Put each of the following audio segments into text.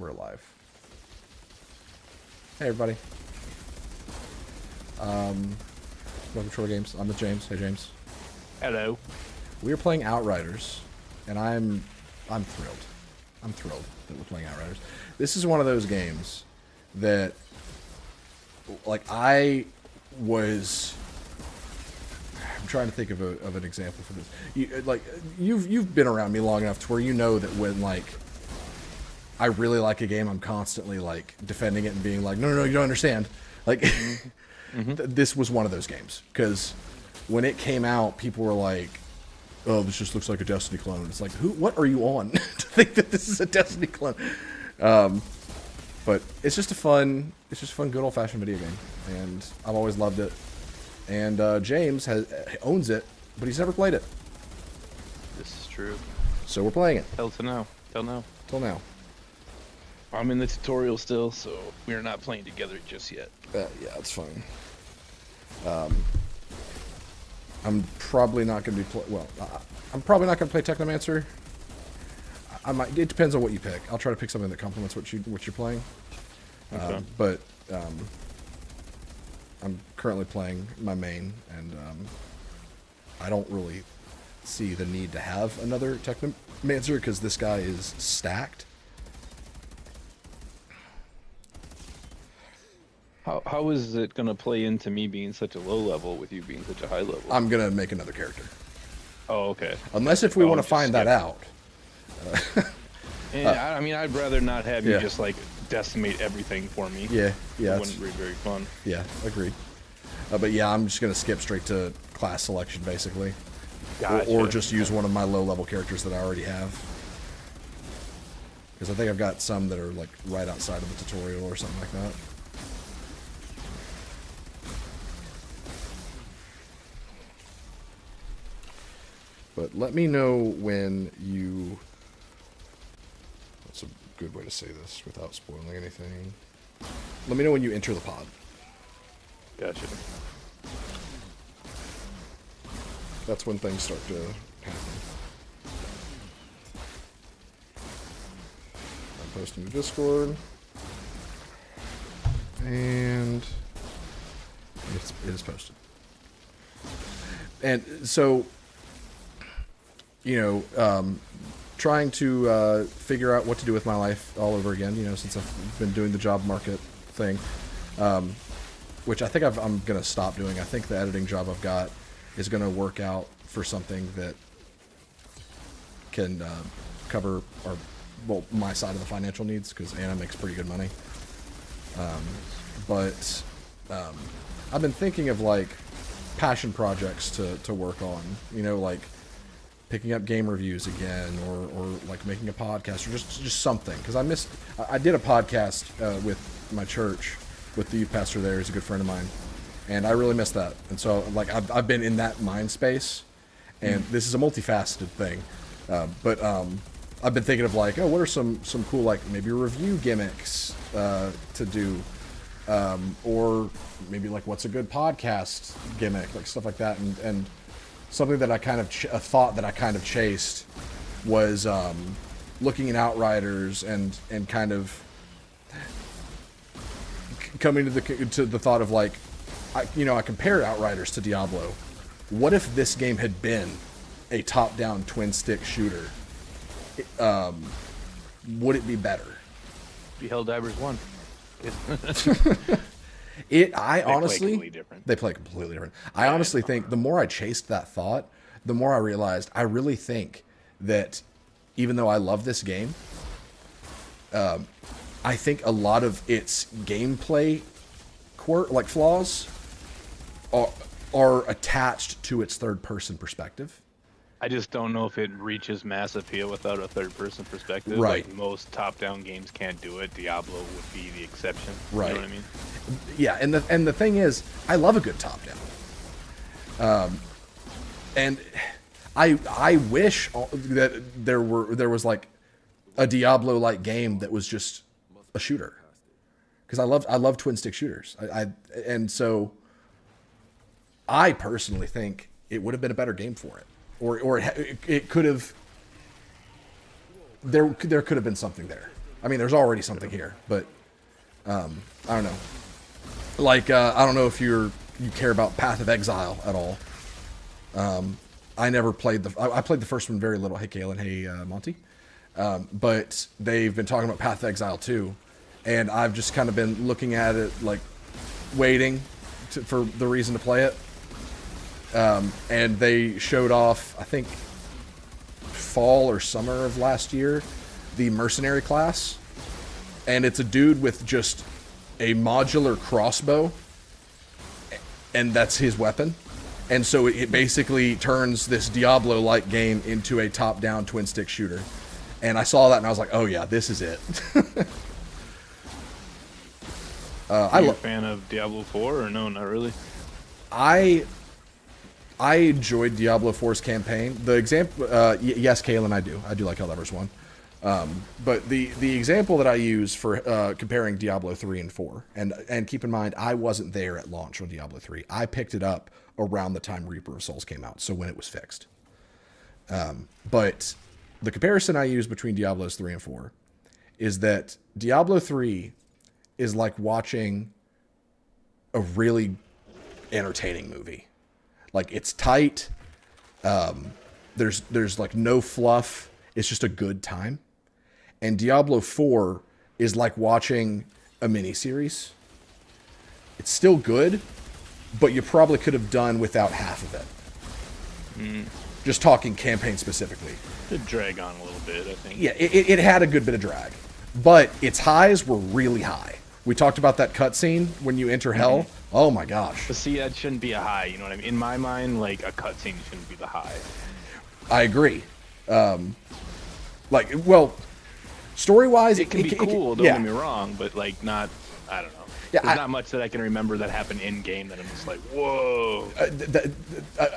we're alive. Hey, everybody. Welcome to Chortle Games. I'm with James. Hey, James. Hello. We are playing Outriders, and I'm thrilled. I'm thrilled that we're playing Outriders. This is one of those games that, like, I'm trying to think of an example for this. You've been around me long enough to where you know that when, like, I really like a game, I'm constantly, like, defending it and being like, no, you don't understand. Like, this was one of those games. Because when it came out, people were like, oh, this just looks like a Destiny clone. It's like, what are you on to think that this is a Destiny clone? But it's just a fun, good old-fashioned video game. And I've always loved it. And James owns it, but he's never played it. This is true. So we're playing it. Till now. Till now. I'm in the tutorial still, so we're not playing together just yet. Yeah, it's fine. I'm probably not going to be I'm probably not going to play Technomancer. I might. It depends on what you pick. I'll try to pick something that complements what you're playing. Okay. I'm currently playing my main, and I don't really see the need to have another Technomancer because this guy is stacked. How is it going to play into me being such a low level with you being such a high level? I'm going to make another character. Oh, okay. Unless if we want to find that out. I mean, I'd rather not have you just, like, decimate everything for me. Yeah. It wouldn't be very fun. Yeah, agreed. But yeah, I'm just going to skip straight to class selection, basically. Gotcha. Or just use one of my low-level characters that I already have. Because I think I've got some that are, like, right outside of the tutorial or something like that. But let me know when you... That's a good way to say this without spoiling anything. Let me know when you enter the pod. Gotcha. That's when things start to happen. I'm posting to Discord. And it is posted. And so... trying to figure out what to do with my life all over again, since I've been doing the job market thing, which I think I'm going to stop doing. I think the editing job I've got is going to work out for something that can cover my side of the financial needs, because Anna makes pretty good money. But I've been thinking of, like, passion projects to work on, like picking up game reviews again, or like making a podcast, or just something. Because I did a podcast with my church, with the youth pastor there. He's a good friend of mine, and I really missed that. And so, like, I've been in that mind space, and this is a multifaceted thing. But I've been thinking of, like, what are some cool, like, maybe review gimmicks to do, or maybe, like, what's a good podcast gimmick, like stuff like that. And something that I kind of a thought that I kind of chased was looking at Outriders and kind of coming to the thought of, like, I compared Outriders to Diablo. What if this game had been a top-down twin-stick shooter? Would it be better? Be Helldivers 1. They play completely different. I honestly think the more I chased that thought, the more I realized I really think that even though I love this game, I think a lot of its gameplay flaws are attached to its third-person perspective. I just don't know if it reaches mass appeal without a third-person perspective. Right. Like, most top-down games can't do it. Diablo would be the exception. Right. You know what I mean? Yeah, and the thing is, I love a good top-down. And I wish that there was, like, a Diablo-like game that was just a shooter, because I love twin-stick shooters. And so I personally think it would have been a better game for it. Or it could have. There could have been something there. I mean, there's already something here, but I don't know. Like, I don't know if you care about Path of Exile at all. I never played I played the first one very little. Hey, Kaylin. Hey, Monty. But they've been talking about Path of Exile 2, and I've just kind of been looking at it, like, waiting for the reason to play it. And they showed off, I think, fall or summer of last year, the mercenary class. And it's a dude with just a modular crossbow, and that's his weapon. And so it basically turns this Diablo-like game into a top-down twin-stick shooter. And I saw that and I was like, oh yeah, this is it. Are you a fan of Diablo 4 or no, not really? I enjoyed Diablo 4's campaign. The example, yes, Kaylin, I do. I do like Helldivers 1. But the example that I use for comparing Diablo 3 and 4, and keep in mind, I wasn't there at launch on Diablo 3. I picked it up around the time Reaper of Souls came out, so when it was fixed. But the comparison I use between Diablos 3 and 4 is that Diablo 3 is like watching a really entertaining movie. Like, it's tight. There's like no fluff. It's just a good time. And Diablo 4 is like watching a miniseries. It's still good, but you probably could have done without half of it. Just talking campaign specifically. It drag on a little bit, I think. Yeah, it had a good bit of drag. But its highs were really high. We talked about that cutscene when you enter Hell. Oh my gosh. But see, that shouldn't be a high, you know what I mean? In my mind, like, a cutscene shouldn't be the high. I agree. Like, well, story-wise, it can be cool, don't get me wrong, but, like, not, I don't know. Yeah, There's not much that I can remember that happened in-game that I'm just like, whoa.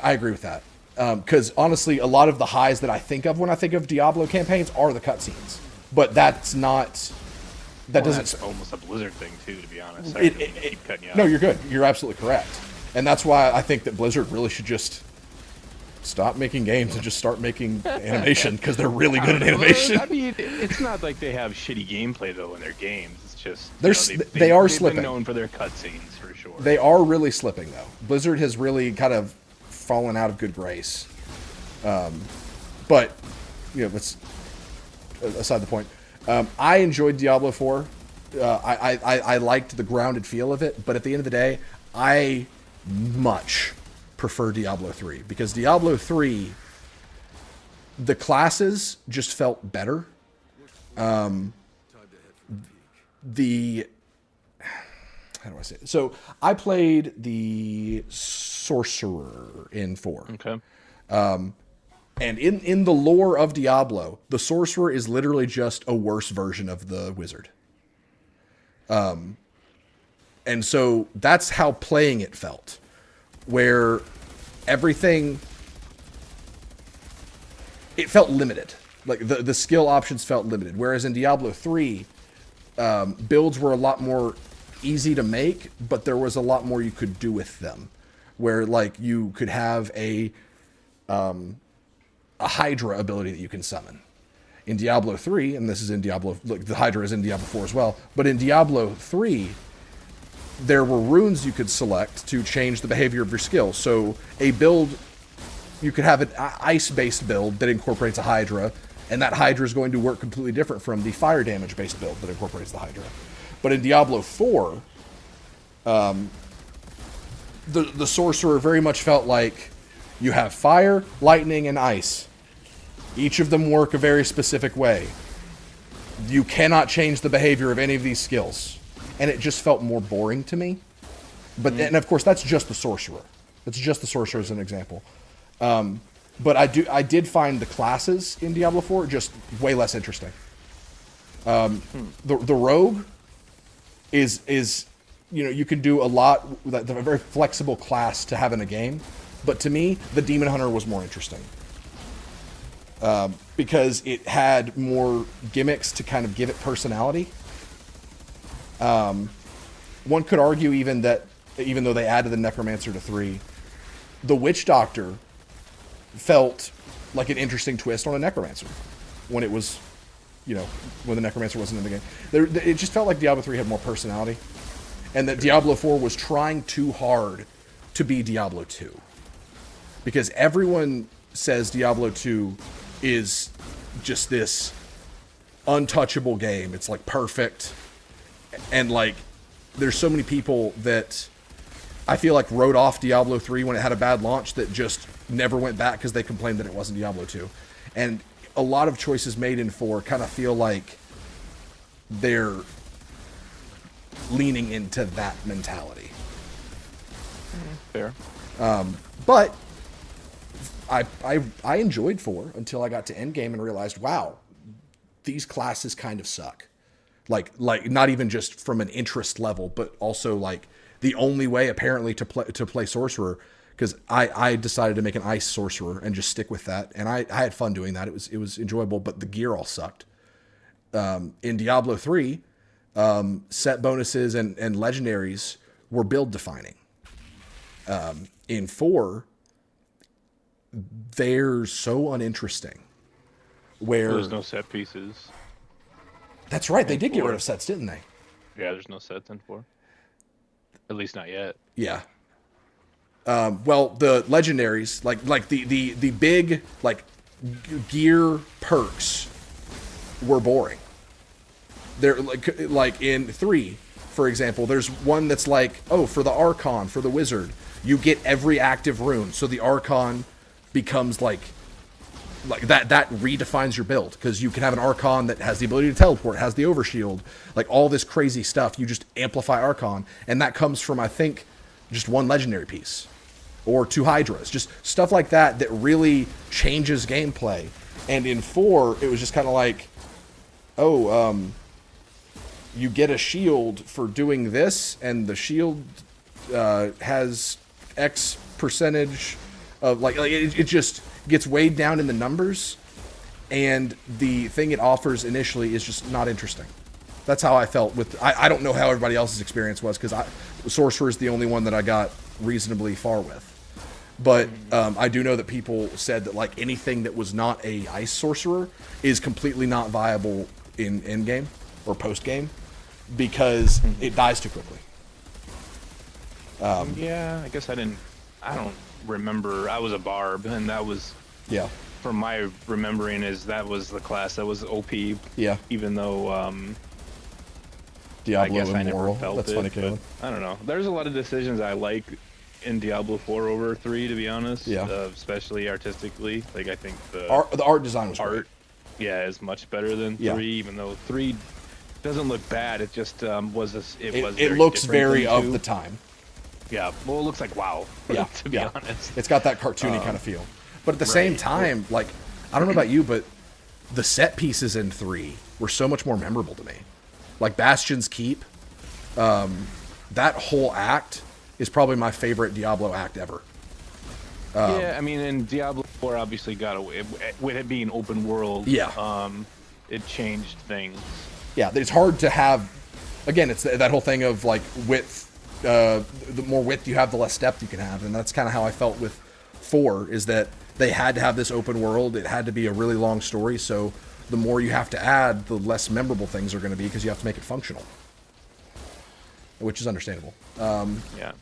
I agree with that. Because, honestly, a lot of the highs that I think of when I think of Diablo campaigns are the cutscenes. But that's not... That's almost a Blizzard thing, too, to be honest. Sorry, keep cutting you off. No, you're good. You're absolutely correct. And that's why I think that Blizzard really should just stop making games and just start making animation, because they're really good at animation. I mean, it's not like they have shitty gameplay, though, in their games. It's just... they are they've slipping. Been known for their cutscenes, for sure. They are really slipping, though. Blizzard has really kind of fallen out of good grace. But, let's... Aside the point. I enjoyed Diablo 4. I liked the grounded feel of it, but at the end of the day, I much prefer Diablo 3, because Diablo 3, the classes just felt better. How do I say it? So I played the Sorcerer in 4. Okay. And in the lore of Diablo, the Sorcerer is literally just a worse version of the Wizard. And so that's how playing it felt, where everything... It felt limited. Like, the skill options felt limited. Whereas in Diablo 3, builds were a lot more easy to make, but there was a lot more you could do with them. Where, like, you could have a Hydra ability that you can summon. In Diablo 3, and this is in Diablo... Look, the Hydra is in Diablo 4 as well. But in Diablo 3, there were runes you could select to change the behavior of your skill. So a build... You could have an ice-based build that incorporates a Hydra, and that Hydra is going to work completely different from the fire damage-based build that incorporates the Hydra. But in Diablo 4, the Sorcerer very much felt like you have fire, lightning, and ice. Each of them work a very specific way. You cannot change the behavior of any of these skills. And it just felt more boring to me. But and of course, that's just the Sorcerer. That's just the Sorcerer as an example. But I did find the classes in Diablo 4 just way less interesting. The Rogue is you can do a lot. A very flexible class to have in a game. But to me, the Demon Hunter was more interesting. Because it had more gimmicks to kind of give it personality. One could argue even though they added the Necromancer to 3, the Witch Doctor felt like an interesting twist on a Necromancer when it was when the Necromancer wasn't in the game. It just felt like Diablo 3 had more personality, and that Diablo 4 was trying too hard to be Diablo 2. Because everyone says Diablo 2 is just this untouchable game. It's like perfect. And like, there's so many people that I feel like wrote off Diablo 3 when it had a bad launch that just never went back because they complained that it wasn't Diablo 2. And a lot of choices made in 4 kind of feel like they're leaning into that mentality. Fair. But I enjoyed 4 until I got to endgame and realized, wow, these classes kind of suck. Like not even just from an interest level, but also like the only way apparently to play sorcerer, because I decided to make an ice sorcerer and just stick with that, and I had fun doing that. It was enjoyable, but the gear all sucked. In Diablo 3, set bonuses and legendaries were build defining. In 4, they're so uninteresting. Where there's no set pieces. That's right. They did get rid of sets, didn't they? Yeah, there's no sets in 4. At least not yet. Yeah. Well, the legendaries, like the big like gear perks, were boring. They're like in 3, for example. There's one that's like, oh, for the Archon, for the wizard, you get every active rune, so the Archon becomes like that redefines your build, because you can have an Archon that has the ability to teleport, has the overshield, like all this crazy stuff. You just amplify Archon, and that comes from, I think, just 1 legendary piece or 2 Hydras, just stuff like that really changes gameplay. And in 4, it was just kind of like, oh, you get a shield for doing this, and the shield has X percentage of like it just gets weighed down in the numbers, and the thing it offers initially is just not interesting. That's how I felt with. I don't know how everybody else's experience was, because Sorcerer is the only one that I got reasonably far with. But I do know that people said that like anything that was not a ice sorcerer is completely not viable in endgame or post game, because it dies too quickly. Yeah, I guess I don't remember. I was a barb, and that was, yeah, from my remembering, that was the class that was OP. Yeah. Even though Diablo I guess I Immoral. never felt That's it. funny, Caleb. I don't know. There's a lot of decisions I like in Diablo 4 over 3, to be honest. Yeah. Especially artistically. Like, I think the art design was great. Yeah, is much better than 3, even though 3 doesn't look bad. It just it looks very of the time. Yeah, well, it looks like WoW. Yeah, to be honest, it's got that cartoony kind of feel. But at the same time, like, I don't know about you, but the set pieces in 3 were so much more memorable to me. Like Bastion's Keep, that whole act is probably my favorite Diablo act ever. Yeah, I mean, and Diablo 4 obviously got away with it being open world. Yeah. It changed things. Yeah, it's hard to have. Again, it's that whole thing of like width. The more width you have, the less depth you can have, and that's kind of how I felt with 4. Is that they had to have this open world. It had to be a really long story. So the more you have to add, the less memorable things are going to be, because you have to make it functional, which is understandable. Yeah.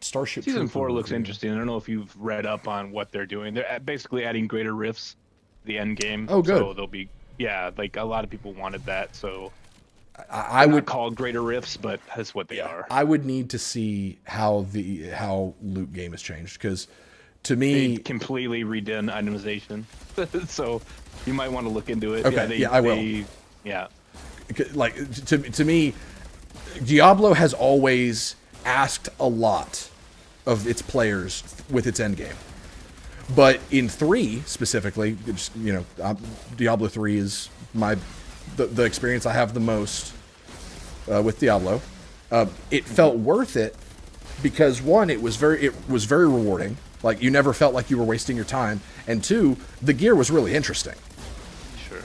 Starship Season Trooper 4 looks review. interesting. I don't know if you've read up on what they're doing. They're basically adding greater rifts to the end game. Oh, good. So they'll be, like a lot of people wanted that. So I would call greater rifts, but that's what they are. I would need to see how loot game has changed, because to me, They completely redone itemization. So you might want to look into it. Okay, I will. Yeah. like to me, Diablo has always asked a lot of its players with its end game. But in 3 specifically, Diablo 3 is the experience I have the most with Diablo. It felt worth it because 1, it was very rewarding. Like, you never felt like you were wasting your time, and 2, the gear was really interesting. Sure.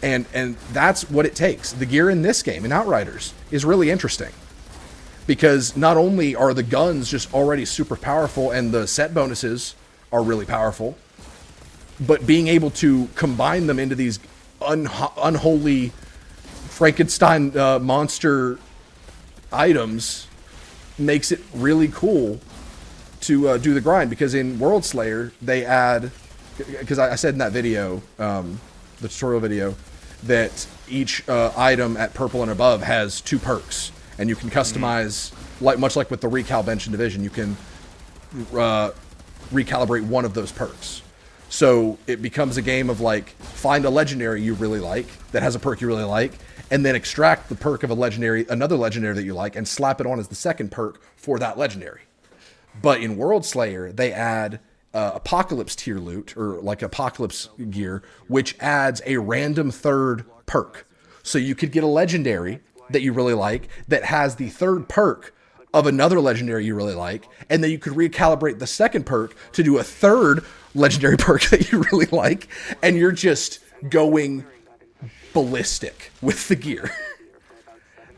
And that's what it takes. The gear in this game, in Outriders, is really interesting. Because not only are the guns just already super powerful and the set bonuses are really powerful, but being able to combine them into these unholy Frankenstein monster items makes it really cool to do the grind. Because in World Slayer they add, because I said in that video, the tutorial video, that each item at purple and above has 2 perks, and you can customize, much like with the recal bench and division, you can recalibrate one of those perks. So it becomes a game of like, find a legendary you really like that has a perk you really like, and then extract the perk of another legendary that you like, and slap it on as the second perk for that legendary. But in World Slayer, they add Apocalypse tier loot, or like Apocalypse gear, which adds a random third perk. So you could get a legendary that you really like that has the third perk of another legendary you really like, and then you could recalibrate the second perk to do a third legendary perk that you really like, and you're just going ballistic with the gear.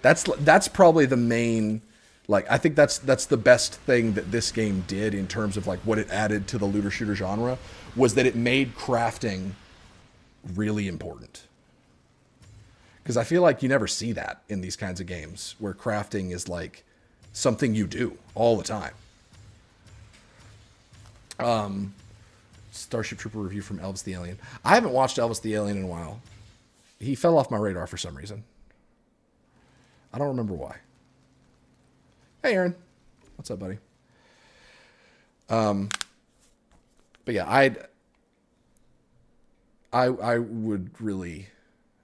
That's probably the main, like, I think that's the best thing that this game did in terms of like what it added to the looter shooter genre, was that it made crafting really important. Because I feel like you never see that in these kinds of games, where crafting is like something you do all the time. Starship Trooper review from Elvis the Alien. I haven't watched Elvis the Alien in a while. He fell off my radar for some reason. I don't remember why. Hey, Aaron. What's up, buddy? But yeah, I would really,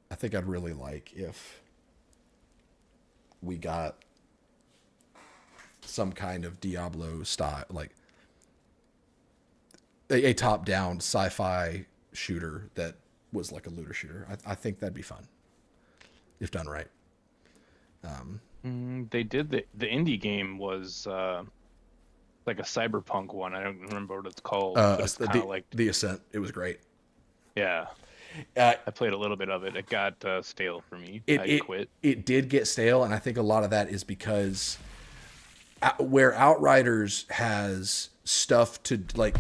I think I'd really like if we got some kind of Diablo style, like a top-down sci-fi shooter that was like a looter shooter. I think that'd be fun if done right. They did the indie game was like a cyberpunk one. I don't remember what it's called. But it's kind of like The Ascent. It was great. Yeah. I played a little bit of it. It got stale for me. I quit. It did get stale, and I think a lot of that is because where Outriders has stuff to, like,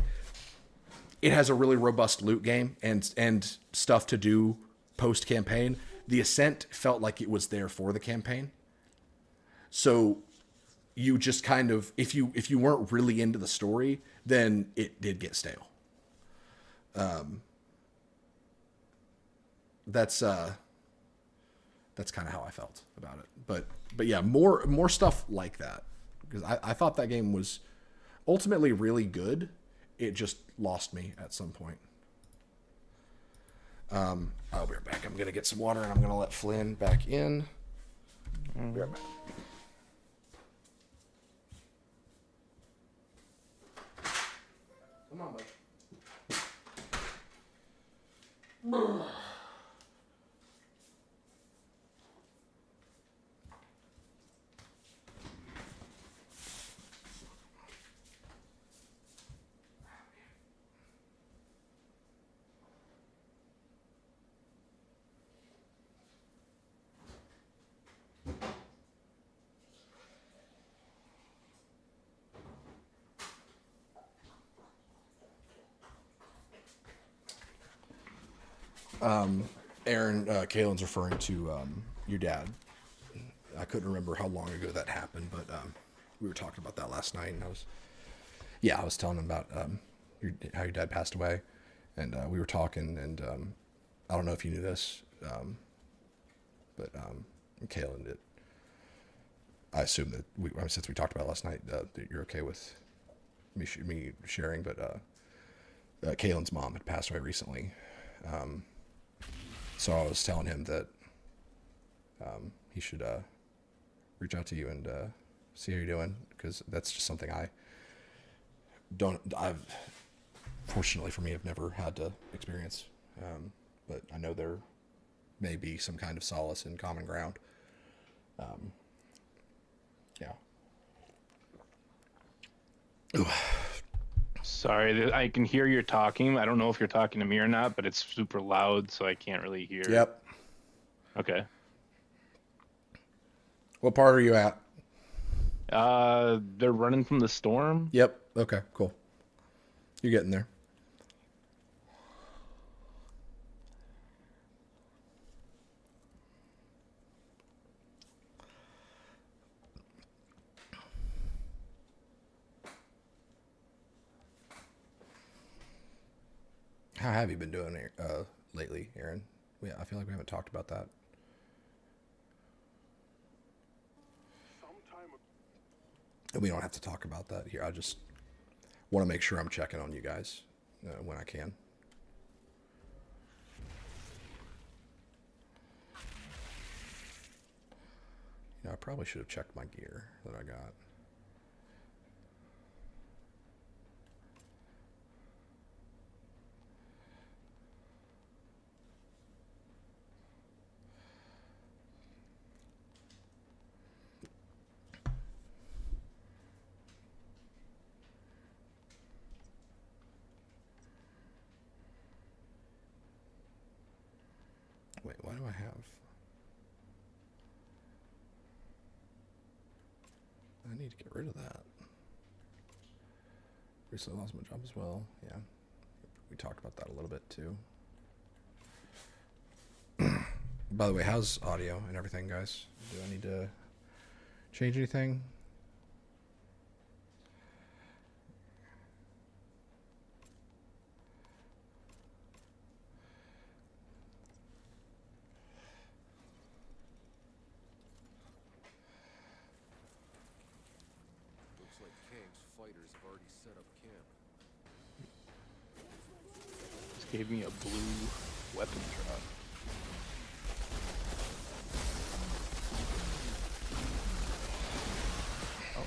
it has a really robust loot game and stuff to do post-campaign, The Ascent felt like it was there for the campaign. So you just kind of, if you weren't really into the story, then it did get stale. That's kind of how I felt about it. But yeah, more stuff like that, because I thought that game was ultimately really good. It just lost me at some point. I'll be right back. I'm gonna get some water, and I'm gonna let Flynn back in. Be right back. Come on, bud. Aaron, Kaylin's referring to your dad. I couldn't remember how long ago that happened, but we were talking about that last night, and I was telling him about how your dad passed away, and we were talking, and I don't know if you knew this, but Kaylin did. I assume that since we talked about it last night, that you're okay with me sharing, but Kaylin's mom had passed away recently. So I was telling him that he should reach out to you and see how you're doing, because that's just something I've fortunately for me, I've never had to experience. But I know there may be some kind of solace in common ground. Yeah. Ooh. Sorry, I can hear you talking. I don't know if you're talking to me or not, but it's super loud, so I can't really hear. Yep. Okay. What part are you at? They're running from the storm. Yep. Okay, cool. You're getting there. How have you been doing lately, Aaron? Yeah, I feel like we haven't talked about that. And we don't have to talk about that here. I just want to make sure I'm checking on you guys when I can. You know, I probably should have checked my gear that I got. Wait, why do I have... I need to get rid of that. Recently lost my job as well. Yeah. We talked about that a little bit too. By the way, how's audio and everything, guys? Do I need to change anything? Gave me a blue weapon drop. Oh.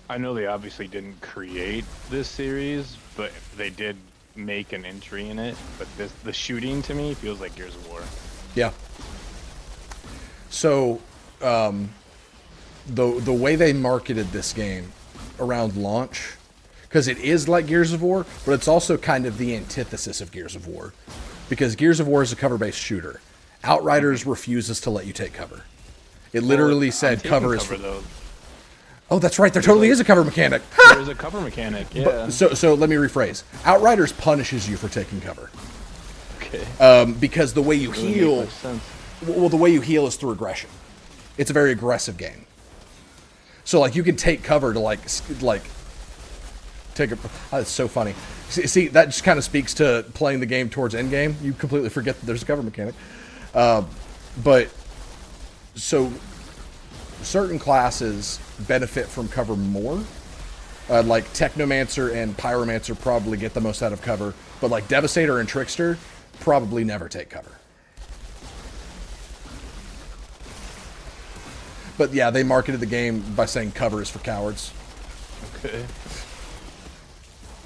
I know they obviously didn't create this series, but they did make an entry in it. But the shooting to me feels like Gears of War. Yeah. So, the way they marketed this game around launch, because it is like Gears of War, but it's also kind of the antithesis of Gears of War, because Gears of War is a cover-based shooter. Outriders refuses to let you take cover. It literally said cover is for... though. Oh, that's right. There totally is a cover mechanic. There's a cover mechanic, yeah. But, so let me rephrase. Outriders punishes you for taking cover. Okay. Because the way you heal... Well, the way you heal is through aggression. It's a very aggressive game. So, like, you can take cover to, like take a... Oh, it's so funny. See, that just kind of speaks to playing the game towards endgame. You completely forget that there's a cover mechanic. But, so... certain classes benefit from cover more. Like Technomancer and Pyromancer probably get the most out of cover, but like Devastator and Trickster probably never take cover. But yeah, they marketed the game by saying cover is for cowards. Okay.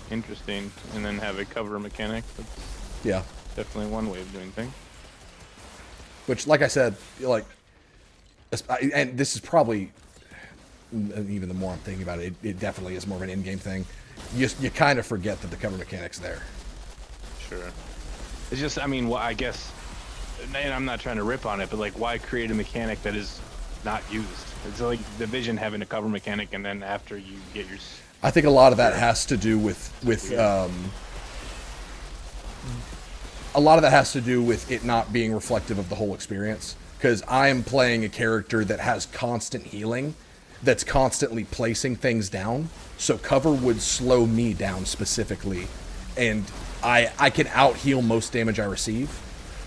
Interesting. And then have a cover mechanic. That's yeah. Definitely one way of doing things. Which, like I said, like, and this is probably, even the more I'm thinking about it, it definitely is more of an in-game thing. You kind of forget that the cover mechanic's there. Sure. It's just, I mean, well, I guess, and I'm not trying to rip on it, but like, why create a mechanic that is not used? It's like Division having a cover mechanic, and then after you get your... I think a lot of that has to do with a lot of that has to do with it not being reflective of the whole experience. Because I am playing a character that has constant healing, that's constantly placing things down. So cover would slow me down specifically, and I can out-heal most damage I receive.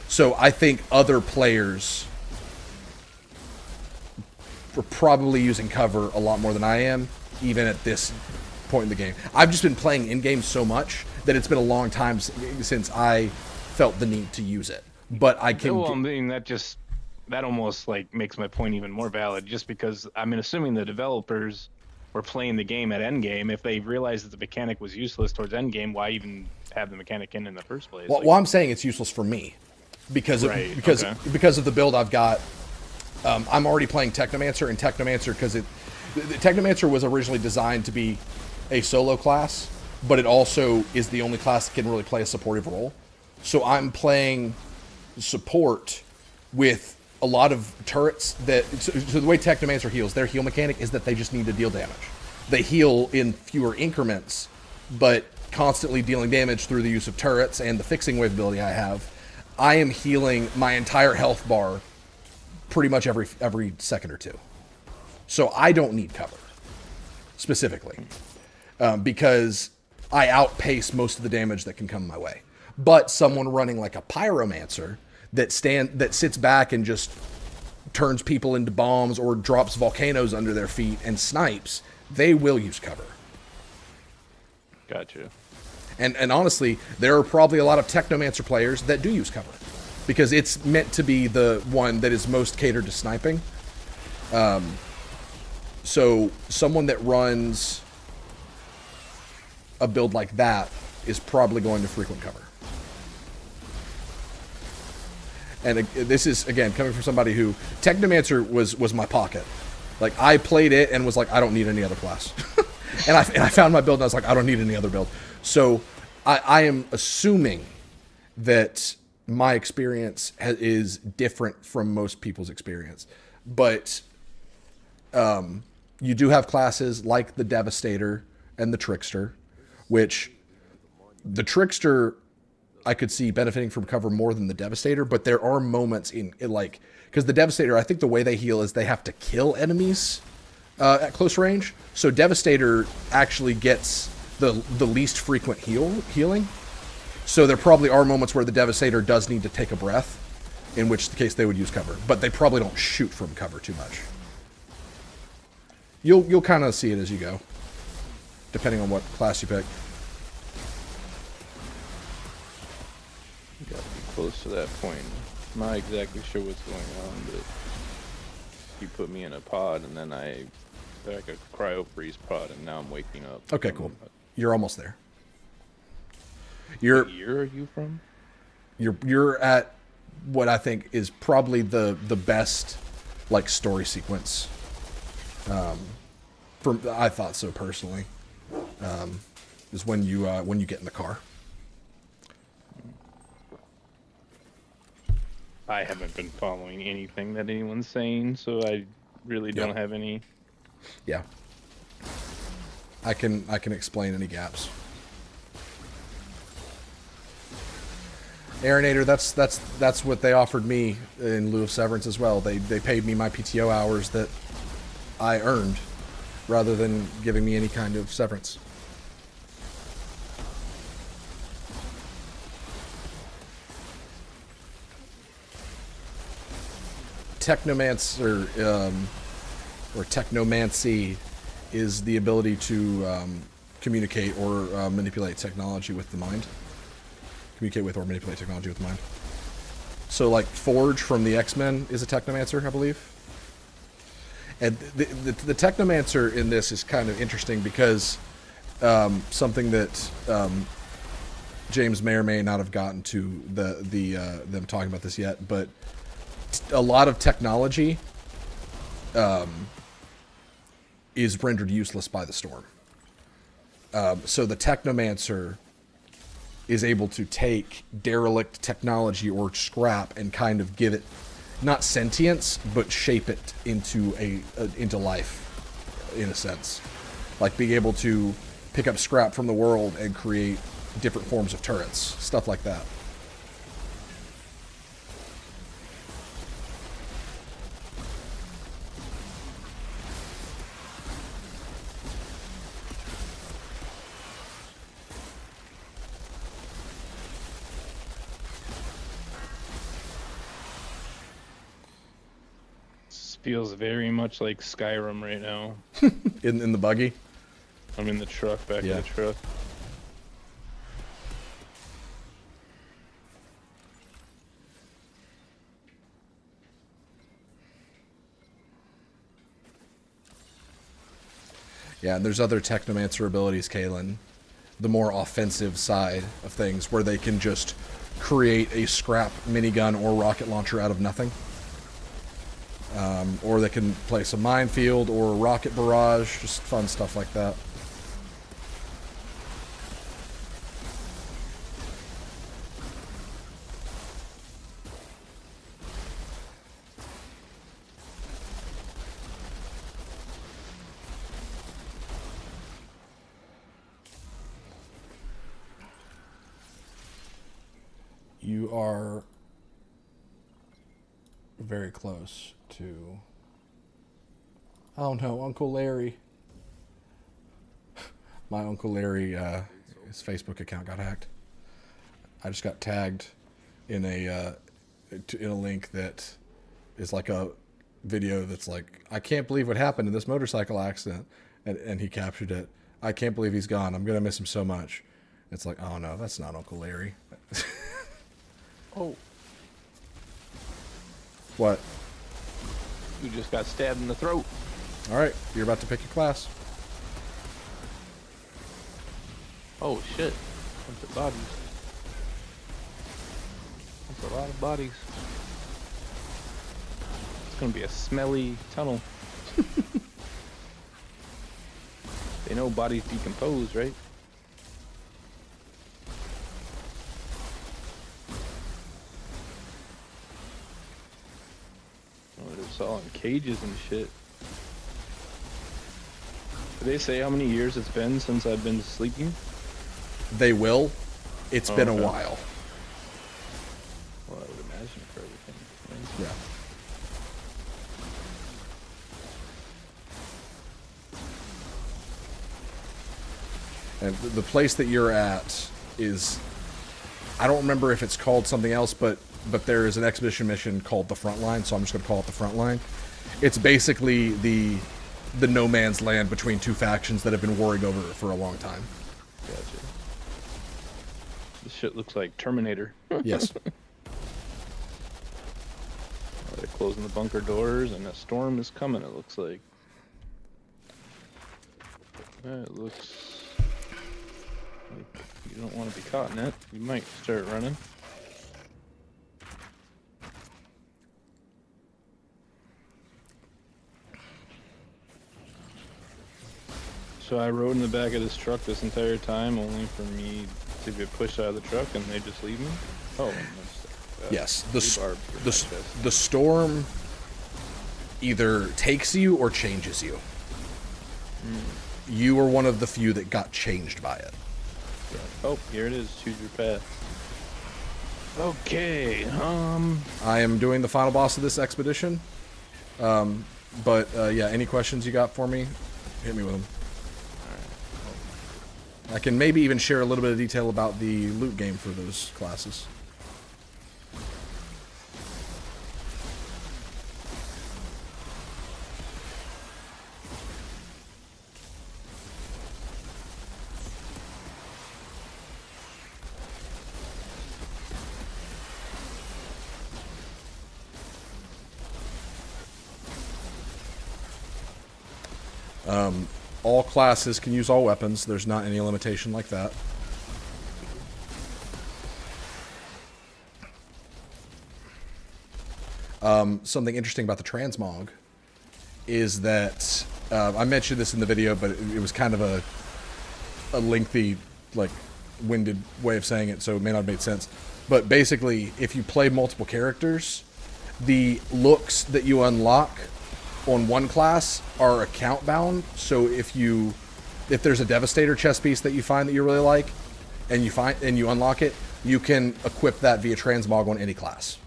So I think other players are probably using cover a lot more than I am, even at this point in the game. I've just been playing in-game so much that it's been a long time since I felt the need to use it. But I can... Well, I mean, that almost like makes my point even more valid, just because I mean, assuming the developers were playing the game at endgame, if they realized that the mechanic was useless towards endgame, why even have the mechanic in the first place? Well, I'm saying it's useless for me because of, because of the build I've got. I'm already playing Technomancer, and Technomancer, because Technomancer was originally designed to be a solo class, but it also is the only class that can really play a supportive role. So I'm playing support with a lot of turrets that... So the way Technomancer heals, their heal mechanic is that they just need to deal damage. They heal in fewer increments, but constantly dealing damage through the use of turrets and the fixing wave ability I have. I am healing my entire health bar pretty much every second or two. So I don't need cover, specifically, because I outpace most of the damage that can come my way. But someone running like a Pyromancer that sits back and just turns people into bombs or drops volcanoes under their feet and snipes, they will use cover. Gotcha. And honestly, there are probably a lot of Technomancer players that do use cover, because it's meant to be the one that is most catered to sniping. So someone that runs a build like that is probably going to frequent cover. And this is, again, coming from somebody who... Technomancer was my pocket. Like, I played it and was like, I don't need any other class. and I found my build and I was like, I don't need any other build. So I am assuming that my experience is different from most people's experience. But you do have classes like the Devastator and the Trickster, which the Trickster I could see benefiting from cover more than the Devastator, but there are moments in like, because the Devastator, I think the way they heal is they have to kill enemies at close range. So Devastator actually gets the least frequent healing. So there probably are moments where the Devastator does need to take a breath, in which case they would use cover, but they probably don't shoot from cover too much. You'll kind of see it as you go, depending on what class you pick. You gotta be close to that point. I'm not exactly sure what's going on, but you put me in a pod, and then like a cryo freeze pod, and now I'm waking up. Okay, cool. You're almost there. What year are you from? You're at what I think is probably the best like story sequence. I thought so personally. Is when you get in the car. I haven't been following anything that anyone's saying, so I really don't have any. Yeah. I can explain any gaps. Aeronator, that's what they offered me in lieu of severance as well. They paid me my PTO hours that I earned, rather than giving me any kind of severance. Technomancer, or technomancy, is the ability to communicate or manipulate technology with the mind. Communicate with or manipulate technology with the mind. So, like, Forge from the X-Men is a Technomancer, I believe. And the Technomancer in this is kind of interesting because something that James may or may not have gotten to them talking about this yet, but a lot of technology is rendered useless by the storm. So the Technomancer is able to take derelict technology or scrap and kind of give it not sentience, but shape it into into life, in a sense. Like being able to pick up scrap from the world and create different forms of turrets, stuff like that. Feels very much like Skyrim right now. in the buggy? I'm in the truck, back in the truck. Yeah, and there's other Technomancer abilities, Kalen. The more offensive side of things, where they can just create a scrap minigun or rocket launcher out of nothing. Or they can play some Minefield or Rocket Barrage, just fun stuff like that. You are very close to... Oh no, Uncle Larry. My Uncle Larry, his Facebook account got hacked. I just got tagged in a link that is like a video that's like, I can't believe what happened in this motorcycle accident. And he captured it. I can't believe he's gone. I'm going to miss him so much. It's like, oh no, that's not Uncle Larry. Oh. What? You just got stabbed in the throat. Alright, you're about to pick your class. Oh shit. Bunch of bodies. That's a lot of bodies. It's gonna be a smelly tunnel. They know bodies decompose, right? It's all in cages and shit. Did they say how many years it's been since I've been sleeping? They will. It's been a while. Well, I would imagine for everything. Yeah. And the place that you're at is... I don't remember if it's called something else, but there is an expedition mission called the Front Line, so I'm just going to call it the Front Line. It's basically the no man's land between two factions that have been warring over it for a long time. Gotcha. This shit looks like Terminator. Yes. Oh, they're closing the bunker doors, and a storm is coming, it looks like. It looks like you don't want to be caught in it. You might start running. So I rode in the back of this truck this entire time, only for me to get pushed out of the truck, and they just leave me? Oh, that's, yes. The storm either takes you or changes you. You are one of the few that got changed by it. Oh, here it is. Choose your path. Okay. I am doing the final boss of this expedition. But yeah, any questions you got for me, hit me with them. I can maybe even share a little bit of detail about the loot game for those classes. All classes can use all weapons. There's not any limitation like that. Something interesting about the transmog is that I mentioned this in the video, but it was kind of a lengthy, like, winded way of saying it, so it may not have made sense. But basically, if you play multiple characters, the looks that you unlock on one class are account bound. So if there's a Devastator chest piece that you find that you really like, and you unlock it, you can equip that via transmog on any class.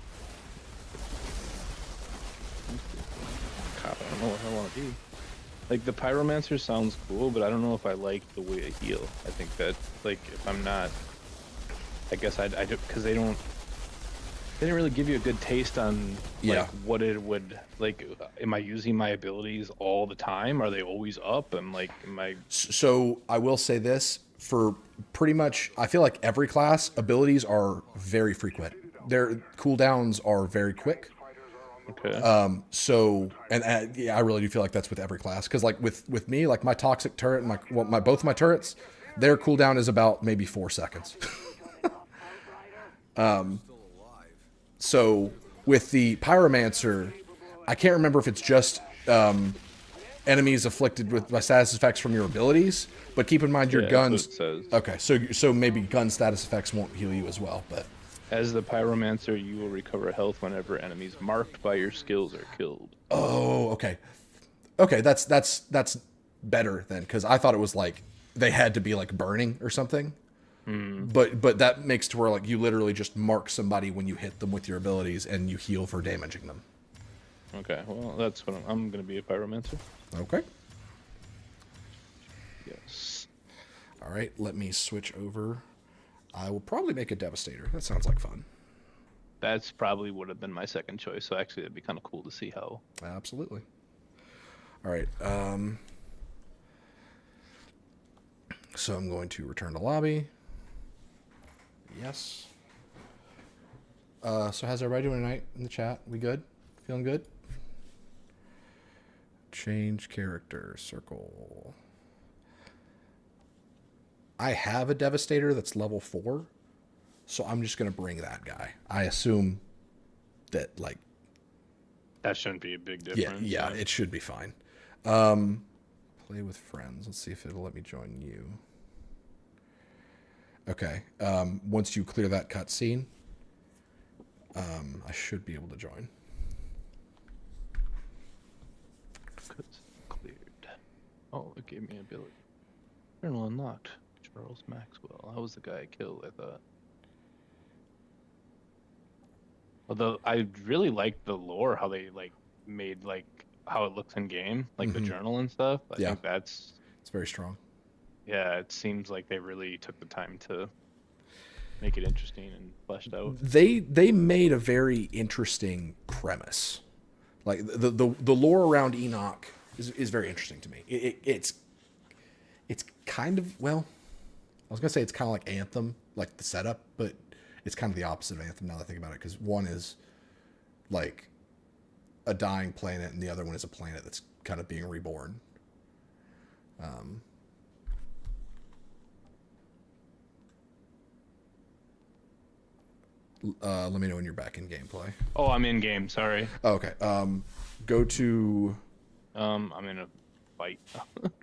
God, I don't know what I want to be. Like, the Pyromancer sounds cool, but I don't know if I like the way I heal. I think that, like, if I'm not, I guess I do, because they didn't really give you a good taste on, like, what it would, like, am I using my abilities all the time? Are they always up? So I will say this, for pretty much, I feel like every class, abilities are very frequent. Their cooldowns are very quick. Okay. Yeah, I really do feel like that's with every class. Because, like, with me, like, my Toxic turret and both my turrets, their cooldown is about maybe 4 seconds. So with the Pyromancer, I can't remember if it's just enemies afflicted by status effects from your abilities, but keep in mind your guns. That's what it says. Okay, so maybe gun status effects won't heal you as well, but As the pyromancer, you will recover health whenever enemies marked by your skills are killed. oh, okay, that's better then, because I thought it was like they had to be like burning or something. But that makes to where like you literally just mark somebody when you hit them with your abilities and you heal for damaging them. Okay, well that's what I'm going to be a pyromancer. Okay. Yes. All right, let me switch over. I will probably make a Devastator. That sounds like fun. That's probably would have been my second choice. So actually, it'd be kind of cool to see how. Absolutely. All right. So I'm going to return to lobby. Yes. So how's everybody doing tonight in the chat? We good? Feeling good? Change character circle. I have a Devastator that's level 4, so I'm just going to bring that guy. I assume that, like... That shouldn't be a big difference. Yeah, it should be fine. Play with friends. Let's see if it'll let me join you. Okay. Once you clear that cutscene, I should be able to join. Cleared. Oh, it gave me ability. Journal unlocked. Charles Maxwell. That was the guy I killed, I thought. Although I really like the lore, how they like made like how it looks in game, like the journal and stuff. I think it's very strong. Yeah, it seems like they really took the time to make it interesting and fleshed out. They made a very interesting premise. Like the lore around Enoch is very interesting to me. It's kind of, well, I was gonna say it's kind of like Anthem, like the setup, but it's kind of the opposite of Anthem now that I think about it, because one is like a dying planet and the other one is a planet that's kind of being reborn. Let me know when you're back in gameplay. Oh, I'm in game. Sorry. Oh, okay. Go to. I'm in a fight.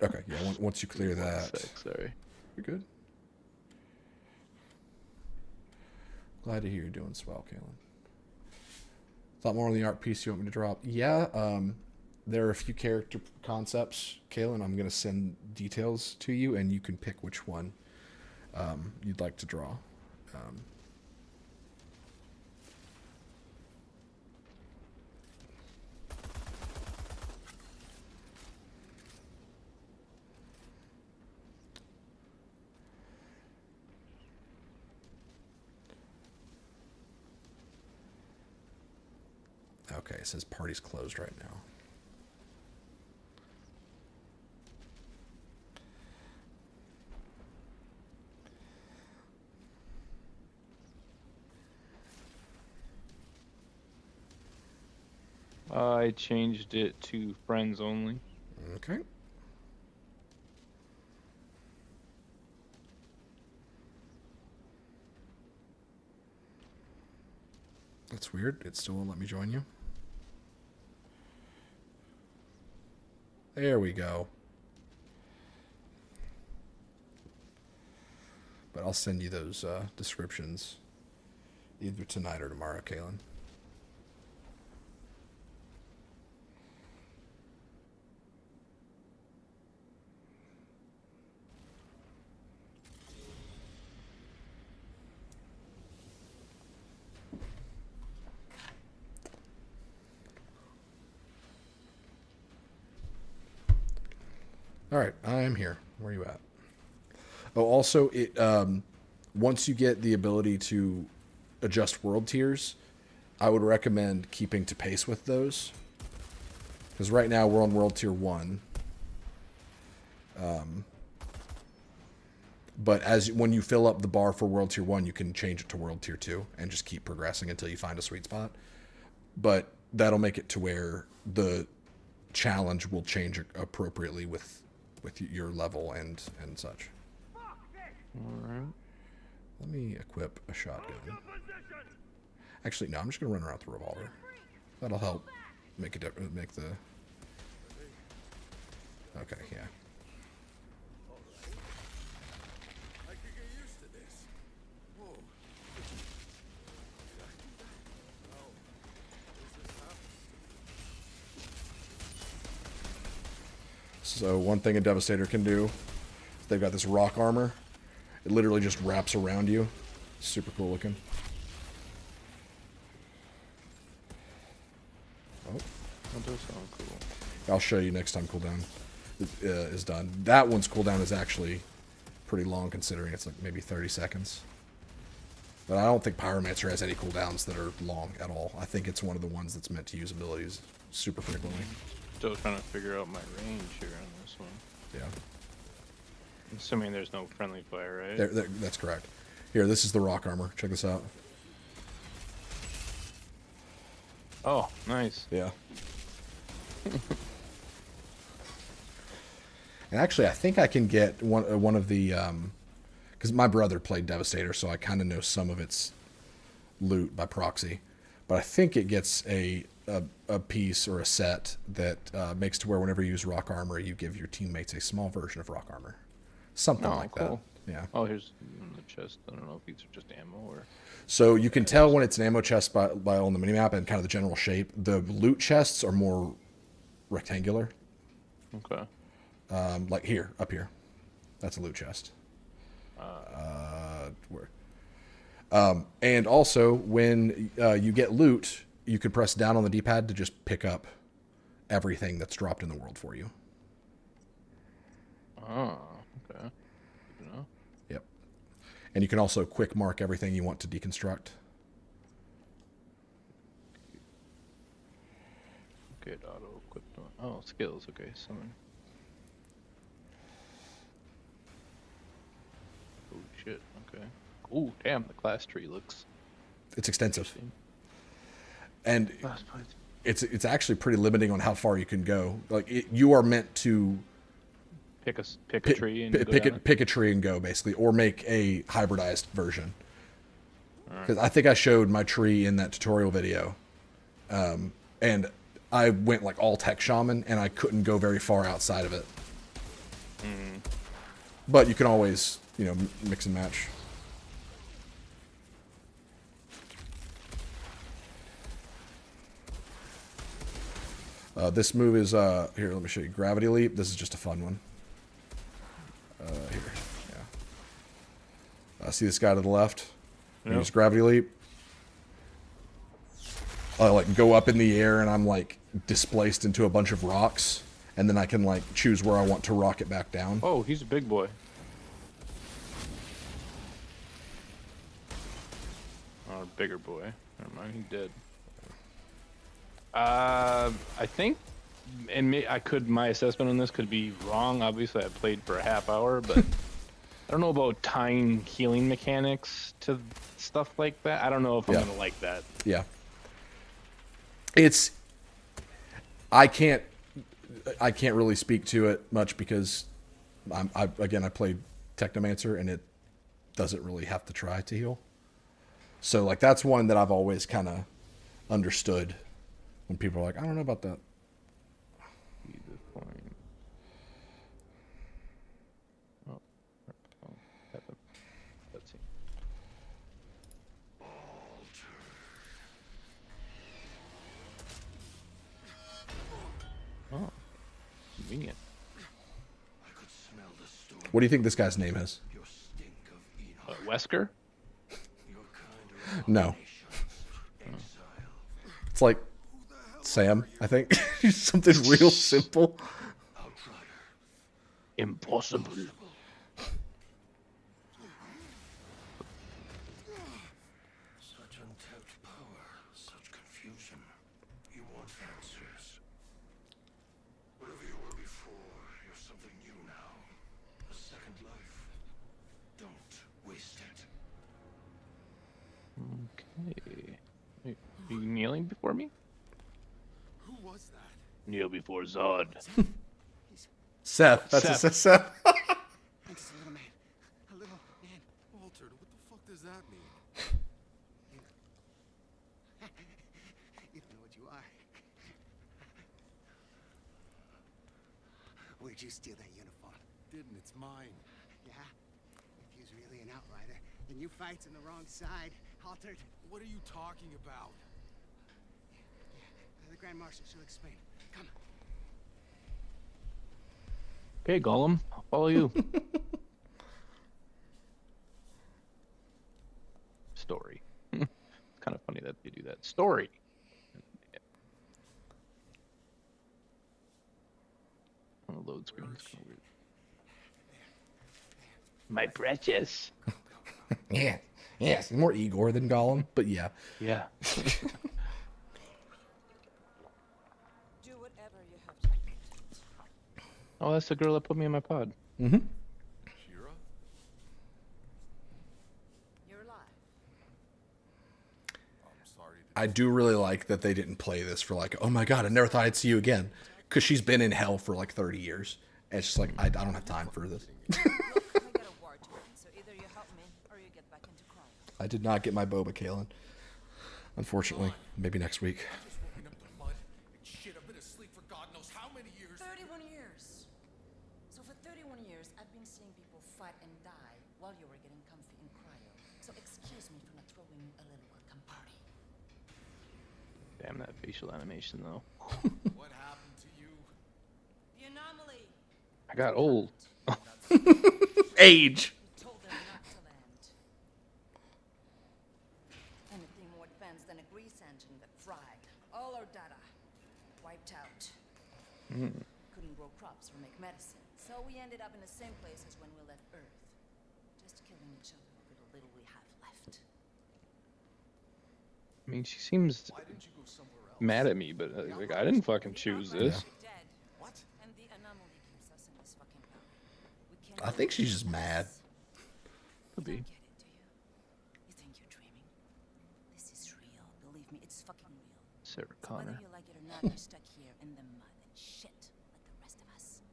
Okay. Yeah. Once you clear that. Sorry. You're good. Glad to hear you're doing swell, Kalen. A lot more on the art piece you want me to drop? Yeah. There are a few character concepts, Kalen. I'm gonna send details to you, and you can pick which one you'd like to draw. Okay, it says party's closed right now. I changed it to friends only. Okay. That's weird. It still won't let me join you. There we go. But I'll send you those descriptions either tonight or tomorrow, Kalen. All right, I'm here. Where are you at? Oh, also, it once you get the ability to adjust world tiers, I would recommend keeping to pace with those. Because right now we're on world tier 1. But when you fill up the bar for world tier 1, you can change it to world tier 2 and just keep progressing until you find a sweet spot. But that'll make it to where the challenge will change appropriately with your level and such. Alright. Let me equip a shotgun. Actually, no, I'm just going to run around with the revolver. That'll help make the. Okay, yeah. I could get used to this. Whoa. So one thing a Devastator can do, they've got this rock armor. It literally just wraps around you. Super cool looking. Oh. That does sound cool. I'll show you next time cooldown is done. That one's cooldown is actually pretty long considering it's like maybe 30 seconds. But I don't think Pyromancer has any cooldowns that are long at all. I think it's one of the ones that's meant to use abilities super frequently. Still trying to figure out my range here on this one. Yeah. I'm assuming there's no friendly fire, right? That's correct. Here, this is the rock armor. Check this out. Oh, nice. Yeah. And actually, I think I can get one of the, because my brother played Devastator, so I kind of know some of its loot by proxy. But I think it gets a piece or a set that makes to where whenever you use rock armor, you give your teammates a small version of rock armor. Something like cool. that. Yeah. Oh, here's in the chest. I don't know if these are just ammo or... So you can tell when it's an ammo chest by on the minimap and kind of the general shape. The loot chests are more rectangular. Okay. Like here, up here. That's a loot chest. Where? And also, when you get loot, you can press down on the D-pad to just pick up everything that's dropped in the world for you. Oh, okay. Good to know. Yep. And you can also quick mark everything you want to deconstruct. Okay, auto equip. Oh, skills. Okay, summon. Oh shit. Okay. Oh damn, the class tree looks. It's extensive. And it's actually pretty limiting on how far you can go. Like you are meant to pick a tree and pick a tree and go basically, or make a hybridized version. Because I think I showed my tree in that tutorial video, and I went like all tech shaman, and I couldn't go very far outside of it. But you can always, mix and match. This move is, here, let me show you. Gravity Leap. This is just a fun one. Here, yeah. See this guy to the left? Yep. Use Gravity Leap. I, like, go up in the air, and I'm, like, displaced into a bunch of rocks. And then I can, like, choose where I want to rocket back down. Oh, he's a big boy. Oh, bigger boy. Never mind, he's dead. I think, and my assessment on this could be wrong. Obviously, I played for a half hour, but I don't know about tying healing mechanics to stuff like that. I don't know if I'm gonna like that. Yeah. I can't really speak to it much because I played Technomancer and it doesn't really have to try to heal. So like that's one that I've always kind of understood when people are like, I don't know about that. Let's see. Oh, convenient. What do you think this guy's name is? Wesker? No. It's like Sam, I think. Something real simple. Impossible. Such untapped power, such confusion. You want answers. Whatever you were before, you're something new now. A second life. Don't waste it. Okay. Wait, are you kneeling before me? Who was that? Kneel before Zod. Seth. That's Seth. Seth. Thanks, little man. A little man. Altered, what the fuck does that mean? You don't know what you are. Where'd you steal that uniform? Didn't, it's mine. Yeah? If you's really an outrider, then you fights on the wrong side, Altered. What are you talking about? The Grand Marshal, she'll explain. Come. Okay, Gollum, I'll follow you. Story. It's kind of funny that they do that. Story. On the load screen. It's kind of weird. My precious. Yeah. Yes, more Igor than Gollum, but yeah. Yeah. Do whatever you have to do. Oh, that's the girl that put me in my pod. Mm-hmm. Shira? You're alive. I'm sorry. I do really like that they didn't play this for like, oh my god, I never thought I'd see you again. Because she's been in hell for like 30 years. And it's just like, I don't have time for this. Look, I got a war to win, so either you help me or you get back into crime. I did not get my boba, Kalen. Unfortunately. Maybe next week. Just woken up to mud and shit. I've been asleep for God knows how many years. 31 years. So for 31 years, I've been seeing people fight and die while you were getting comfy in cryo. So excuse me for not throwing you a little welcome party. Damn that facial animation though. What happened to you? The anomaly. I got old. Age! You told them not to land. Anything more advanced than a grease engine got fried. All our data wiped out. Couldn't grow crops or make medicine. So we ended up in the same place as when we left Earth. Just killing each other with the little we have left. I mean, she seems Why didn't you go somewhere else? mad at me, but like I didn't fucking choose this. Dead. What? And the anomaly keeps us in this fucking valley. We can't I think she's just mad. Could You be. don't get it, do you? You think you're dreaming? This is real. Believe me, it's fucking real. Sarah So whether Connor. you like it or not, you're stuck here in the mud and shit like the rest of us.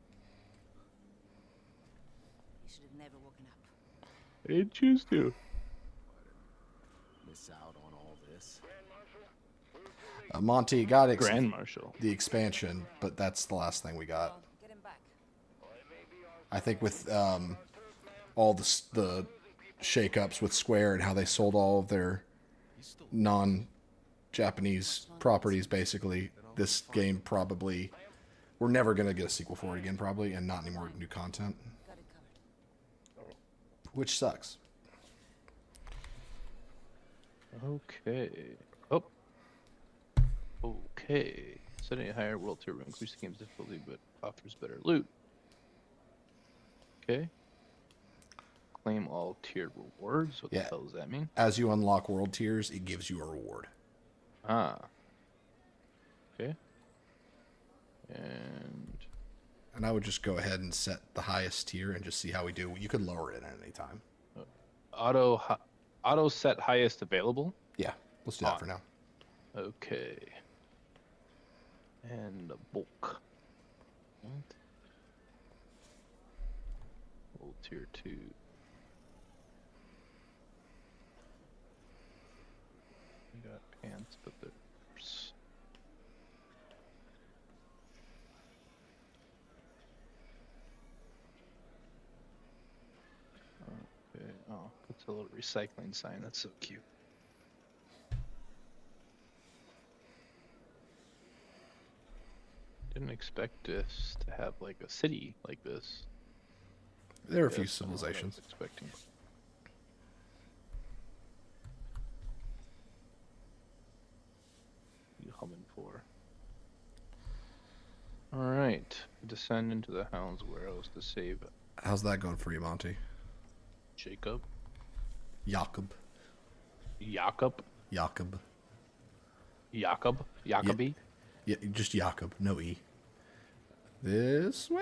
You should have never woken up. I didn't choose to. Miss out on all this. Monty got Grand Marshal. the expansion, but that's the last thing we got. Well, get him back. I think with all the shakeups with Square and how they sold all of their non-Japanese properties, basically, this game probably... We're never going to get a sequel for it again, probably, and not any more new content. Got it covered. Which sucks. Okay. Oh. Okay. Setting a higher world tier will increase the game's difficulty, but offers better loot. Okay. Claim all tiered rewards. What Yeah. the hell does that mean? As you unlock world tiers, it gives you a reward. Ah. Okay. And And I would just go ahead and set the highest tier and just see how we do. You could lower it at any time. auto set highest available. Yeah, let's do that for now. Okay. And a bulk. What? Old tier 2. We got pants, but they're worse. Okay. Oh, puts a little recycling sign. That's so cute. Didn't expect this to have like a city like this. There are a few That's not what I was civilizations. expecting. You humming for? All right, descend into the Hound's warehouse to save How's that going for you, Monty? Jacob. Jakob. Jakob. Jakob. Jacob. Jacoby. Yeah, just Jakob, no E. This way,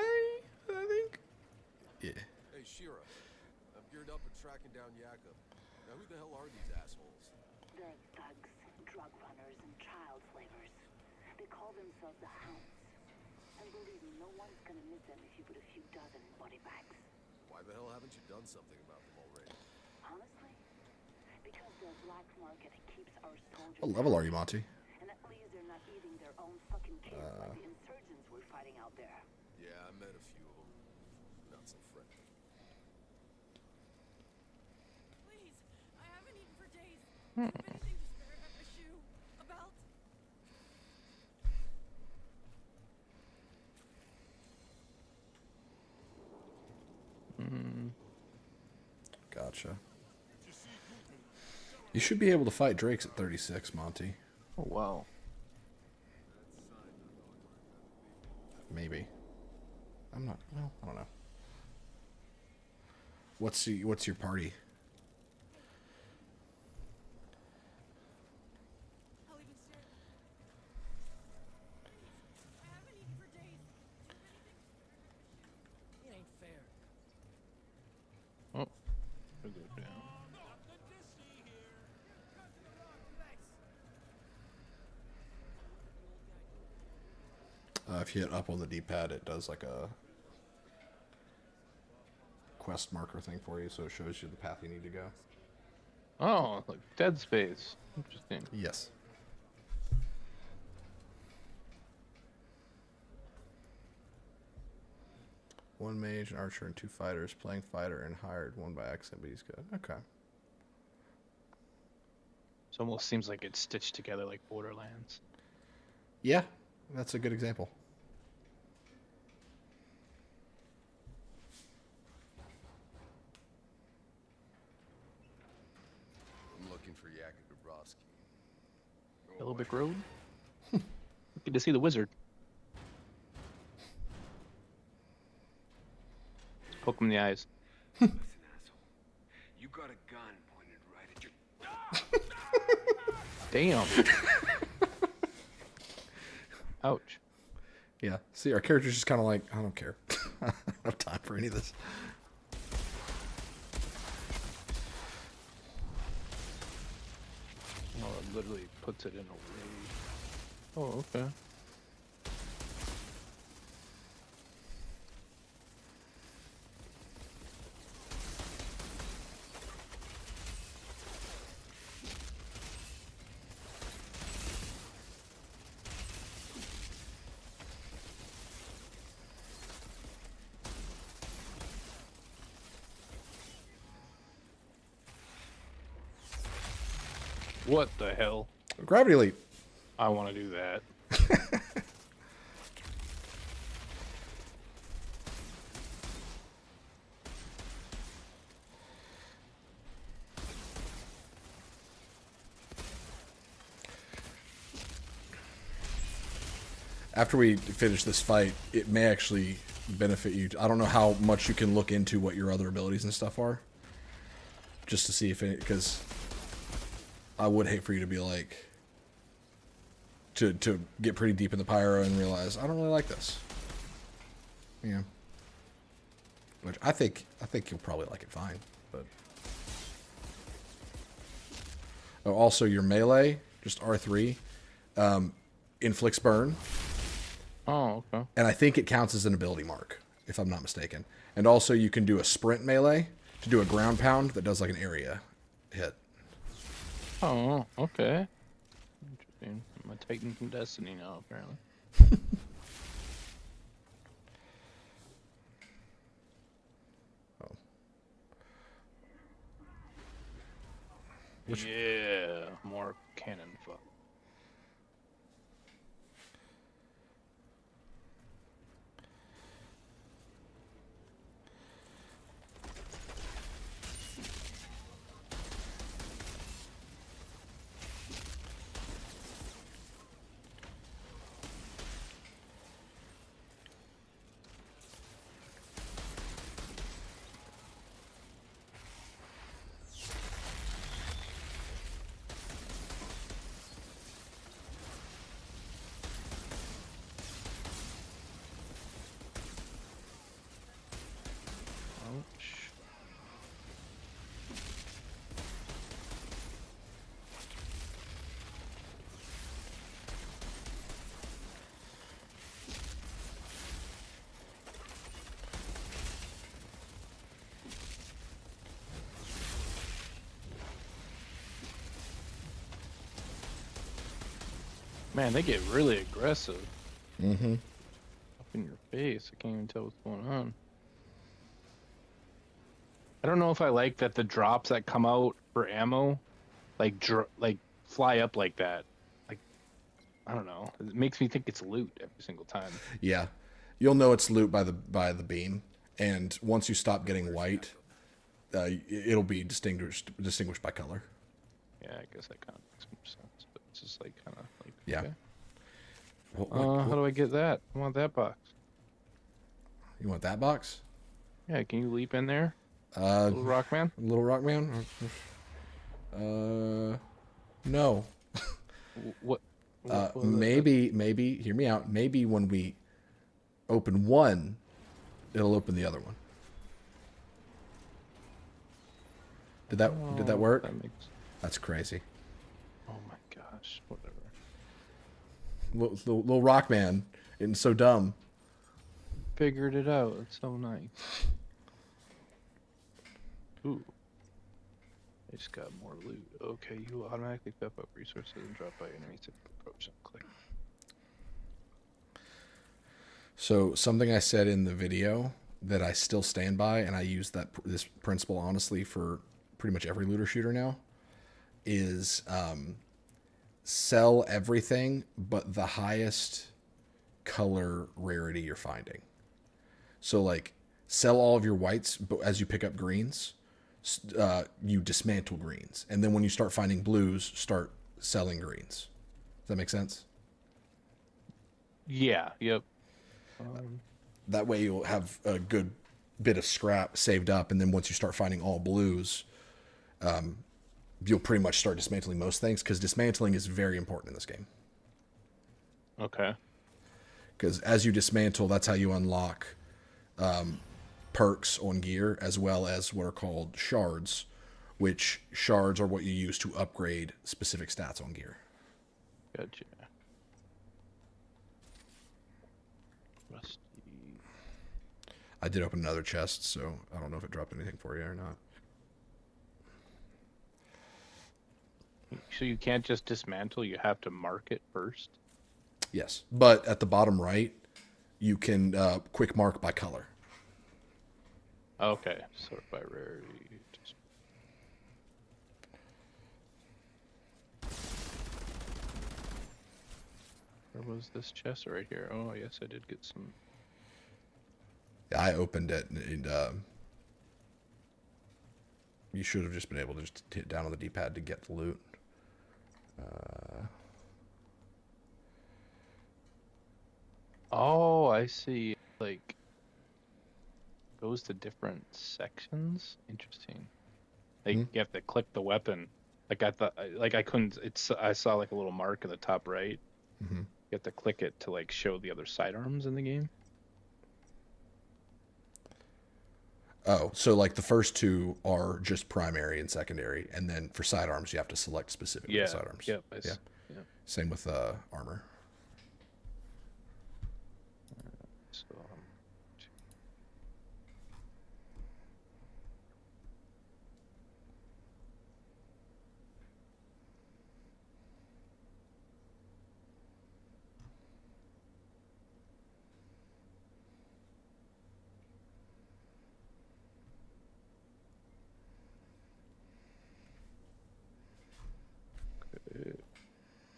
I think? Yeah. Hey, Shira. I'm geared up and tracking down Jakob. Now, who the hell are these assholes? They're thugs, drug runners, and child slavers. They call themselves the Hounds. And believe me, no one's gonna miss them if you put a few dozen in body bags. Why the hell haven't you done something about them already? Honestly, because the black market keeps our soldiers. What level are you, Monty? And at least they're not eating their own fucking kids like the insurgents we're fighting out there. Yeah, I met a few of them. Not so friendly. Please, I haven't eaten for days. Do you have anything to spare? A shoe? A belt? Gotcha. You should be able to fight Drakes at 36, Monty. Oh wow. Maybe. I'm not. Well, I don't know. What's your party? I'll even stare. Please, I haven't eaten for days. Do you have anything to spare? It ain't fair. Oh. We'll go down. If you hit up on the D-pad, it does like a quest marker thing for you, so it shows you the path you need to go. Oh, like Dead Space. Interesting. Yes. One mage, an archer, and 2 fighters. Playing fighter and hired one by accident, but he's good. Okay. It almost seems like it's stitched together like Borderlands. Yeah, that's a good example. I'm looking for Yakka Dabrowski. Yellowbrick Road. Looking to see the wizard. Let's poke him in the eyes. Listen, asshole. You got a gun pointed right at your. Damn. Ouch. Yeah. See, our character's just kind of like, I don't care. I don't have time for any of this. Oh, it literally puts it in a rage. Oh, okay. What the hell? Gravity leap. I want to do that. After we finish this fight, it may actually benefit you. I don't know how much you can look into what your other abilities and stuff are. Just to see if it, because I would hate for you to be like, to get pretty deep in the pyro and realize, I don't really like this. Yeah. Which I think you'll probably like it fine, but. Oh, also your melee, just R3, inflicts burn. Oh, okay. And I think it counts as an ability mark, if I'm not mistaken. And also you can do a sprint melee to do a ground pound that does like an area hit. Oh, okay. Interesting. I'm a Titan from Destiny now, apparently. Oh. Yeah, more cannon fuck. Ouch. Man, they get really aggressive. Mm-hmm. I in your face. I can't even tell what's going on. I don't know if I like that the drops that come out for ammo, like fly up like that. Like, I don't know. It makes me think it's loot every single time. Yeah, you'll know it's loot by the beam, and once you stop getting white, it'll be distinguished by color. Yeah, I guess that kind of makes more sense. But it's just like kind of like Yeah. okay. What- How do I get that? I want that box. You want that box? Yeah, can you leap in there, Little rock man? Rock Man? No. What? Maybe, hear me out. Maybe when we open one, it'll open the other one. Did that work? That makes... That's crazy. Oh my gosh! Whatever. Little Rock Man isn't so dumb. Figured it out. It's so nice. Ooh. I just got more loot. Okay, you will automatically pep up resources and drop by enemies if you approach them. Click. So something I said in the video that I still stand by, and I use this principle honestly for pretty much every looter shooter now, is sell everything but the highest color rarity you're finding. So like sell all of your whites, but as you pick up greens, you dismantle greens, and then when you start finding blues, start selling greens. Does that make sense? Yeah. Yep. That way you'll have a good bit of scrap saved up, and then once you start finding all blues, you'll pretty much start dismantling most things, because dismantling is very important in this game. Okay. Because as you dismantle, that's how you unlock perks on gear, as well as what are called shards, which shards are what you use to upgrade specific stats on gear. Gotcha. Rusty. I did open another chest, so I don't know if it dropped anything for you or not. So you can't just dismantle, you have to mark it first? Yes, but at the bottom right, you can quick mark by color. Okay, sort by rarity. Where was this chest? Right here. Oh, yes, I did get some. Yeah, I opened it, and you should have just been able to just hit down on the D-pad to get the loot. Oh, I see. Like, goes to different sections. Interesting. Like you have to click the weapon. Like I thought, like I couldn't. I saw like a little mark in the top right. Mm-hmm. You have to click it to like show the other sidearms in the game. Oh, so like the first two are just primary and secondary, and then for sidearms you have to select specific sidearms. Yep. Yeah. Same with armor. So,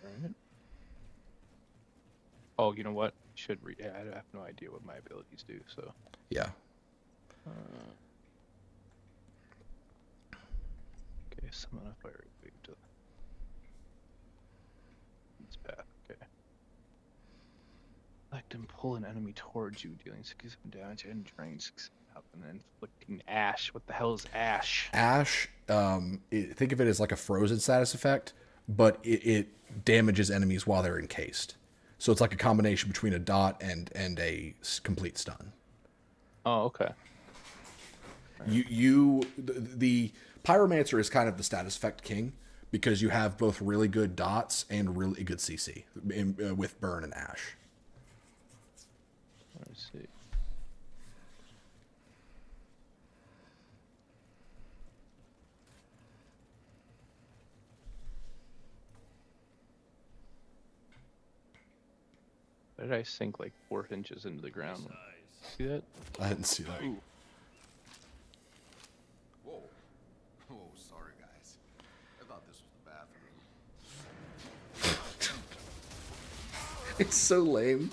right. Oh, you know what? Should read. I have no idea what my abilities do. So. Yeah. Okay, summon a fire wave to this path. Okay. Select and pull an enemy towards you, dealing 67 damage and draining 6 health, and then inflicting ash. What the hell is ash? Ash, think of it as like a frozen status effect, but it damages enemies while they're encased. So it's like a combination between a dot and a complete stun. Oh, okay. The Pyromancer is kind of the status effect king, because you have both really good dots and really good CC with burn and ash. Let's see. Why did I sink like 4 inches into the ground? See that? I didn't see that. Ooh. Whoa. Whoa, sorry guys. I thought this was the bathroom. It's so lame.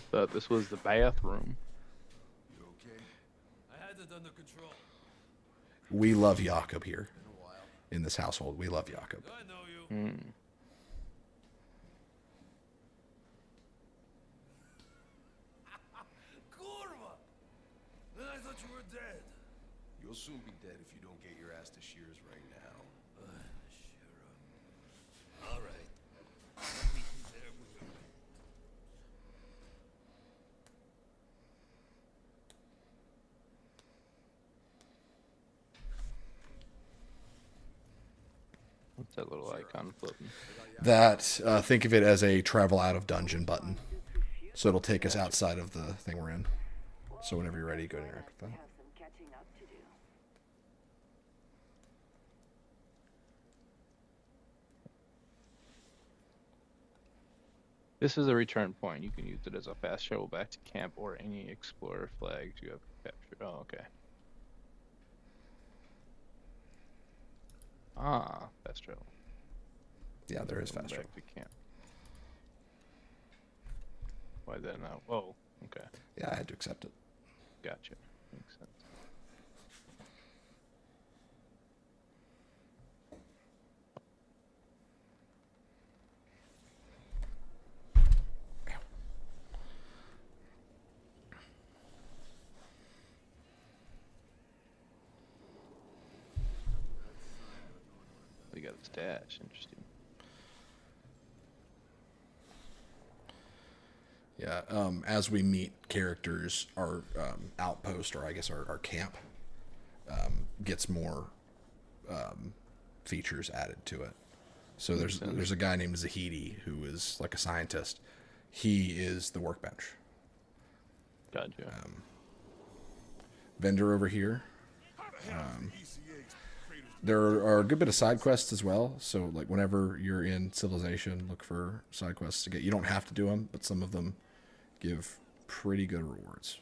Thought this was the bathroom. You okay? I had it under control. We love Jakob here. In this household, we love Jakob. I know you. Hmm. Kurva! Then I thought you were dead. You'll soon be dead if you don't get your ass to Shears right now. Sure. All right. I'll meet you there when you're ready. What's that little icon floating? That think of it as a travel out of dungeon button, so it'll take us outside of the thing we're in. So whenever you're ready, go and interact with that. Have some catching up to do. This is a return point. You can use it as a fast travel back to camp or any explorer flags you have captured. Oh, okay. Ah, fast travel. Yeah, there is Going fast travel. back to camp. Why that now? Oh, okay. Yeah, I had to accept it. Gotcha. Makes sense. They got a stash. Interesting. Yeah, as we meet characters, our outpost, or I guess our camp, gets more features added to it. So there's a guy named Zahidi who is like a scientist. He is the workbench. Gotcha. Vendor over here. There are a good bit of side quests as well. So like whenever you're in Civilization, look for side quests to get. You don't have to do them, but some of them give pretty good rewards.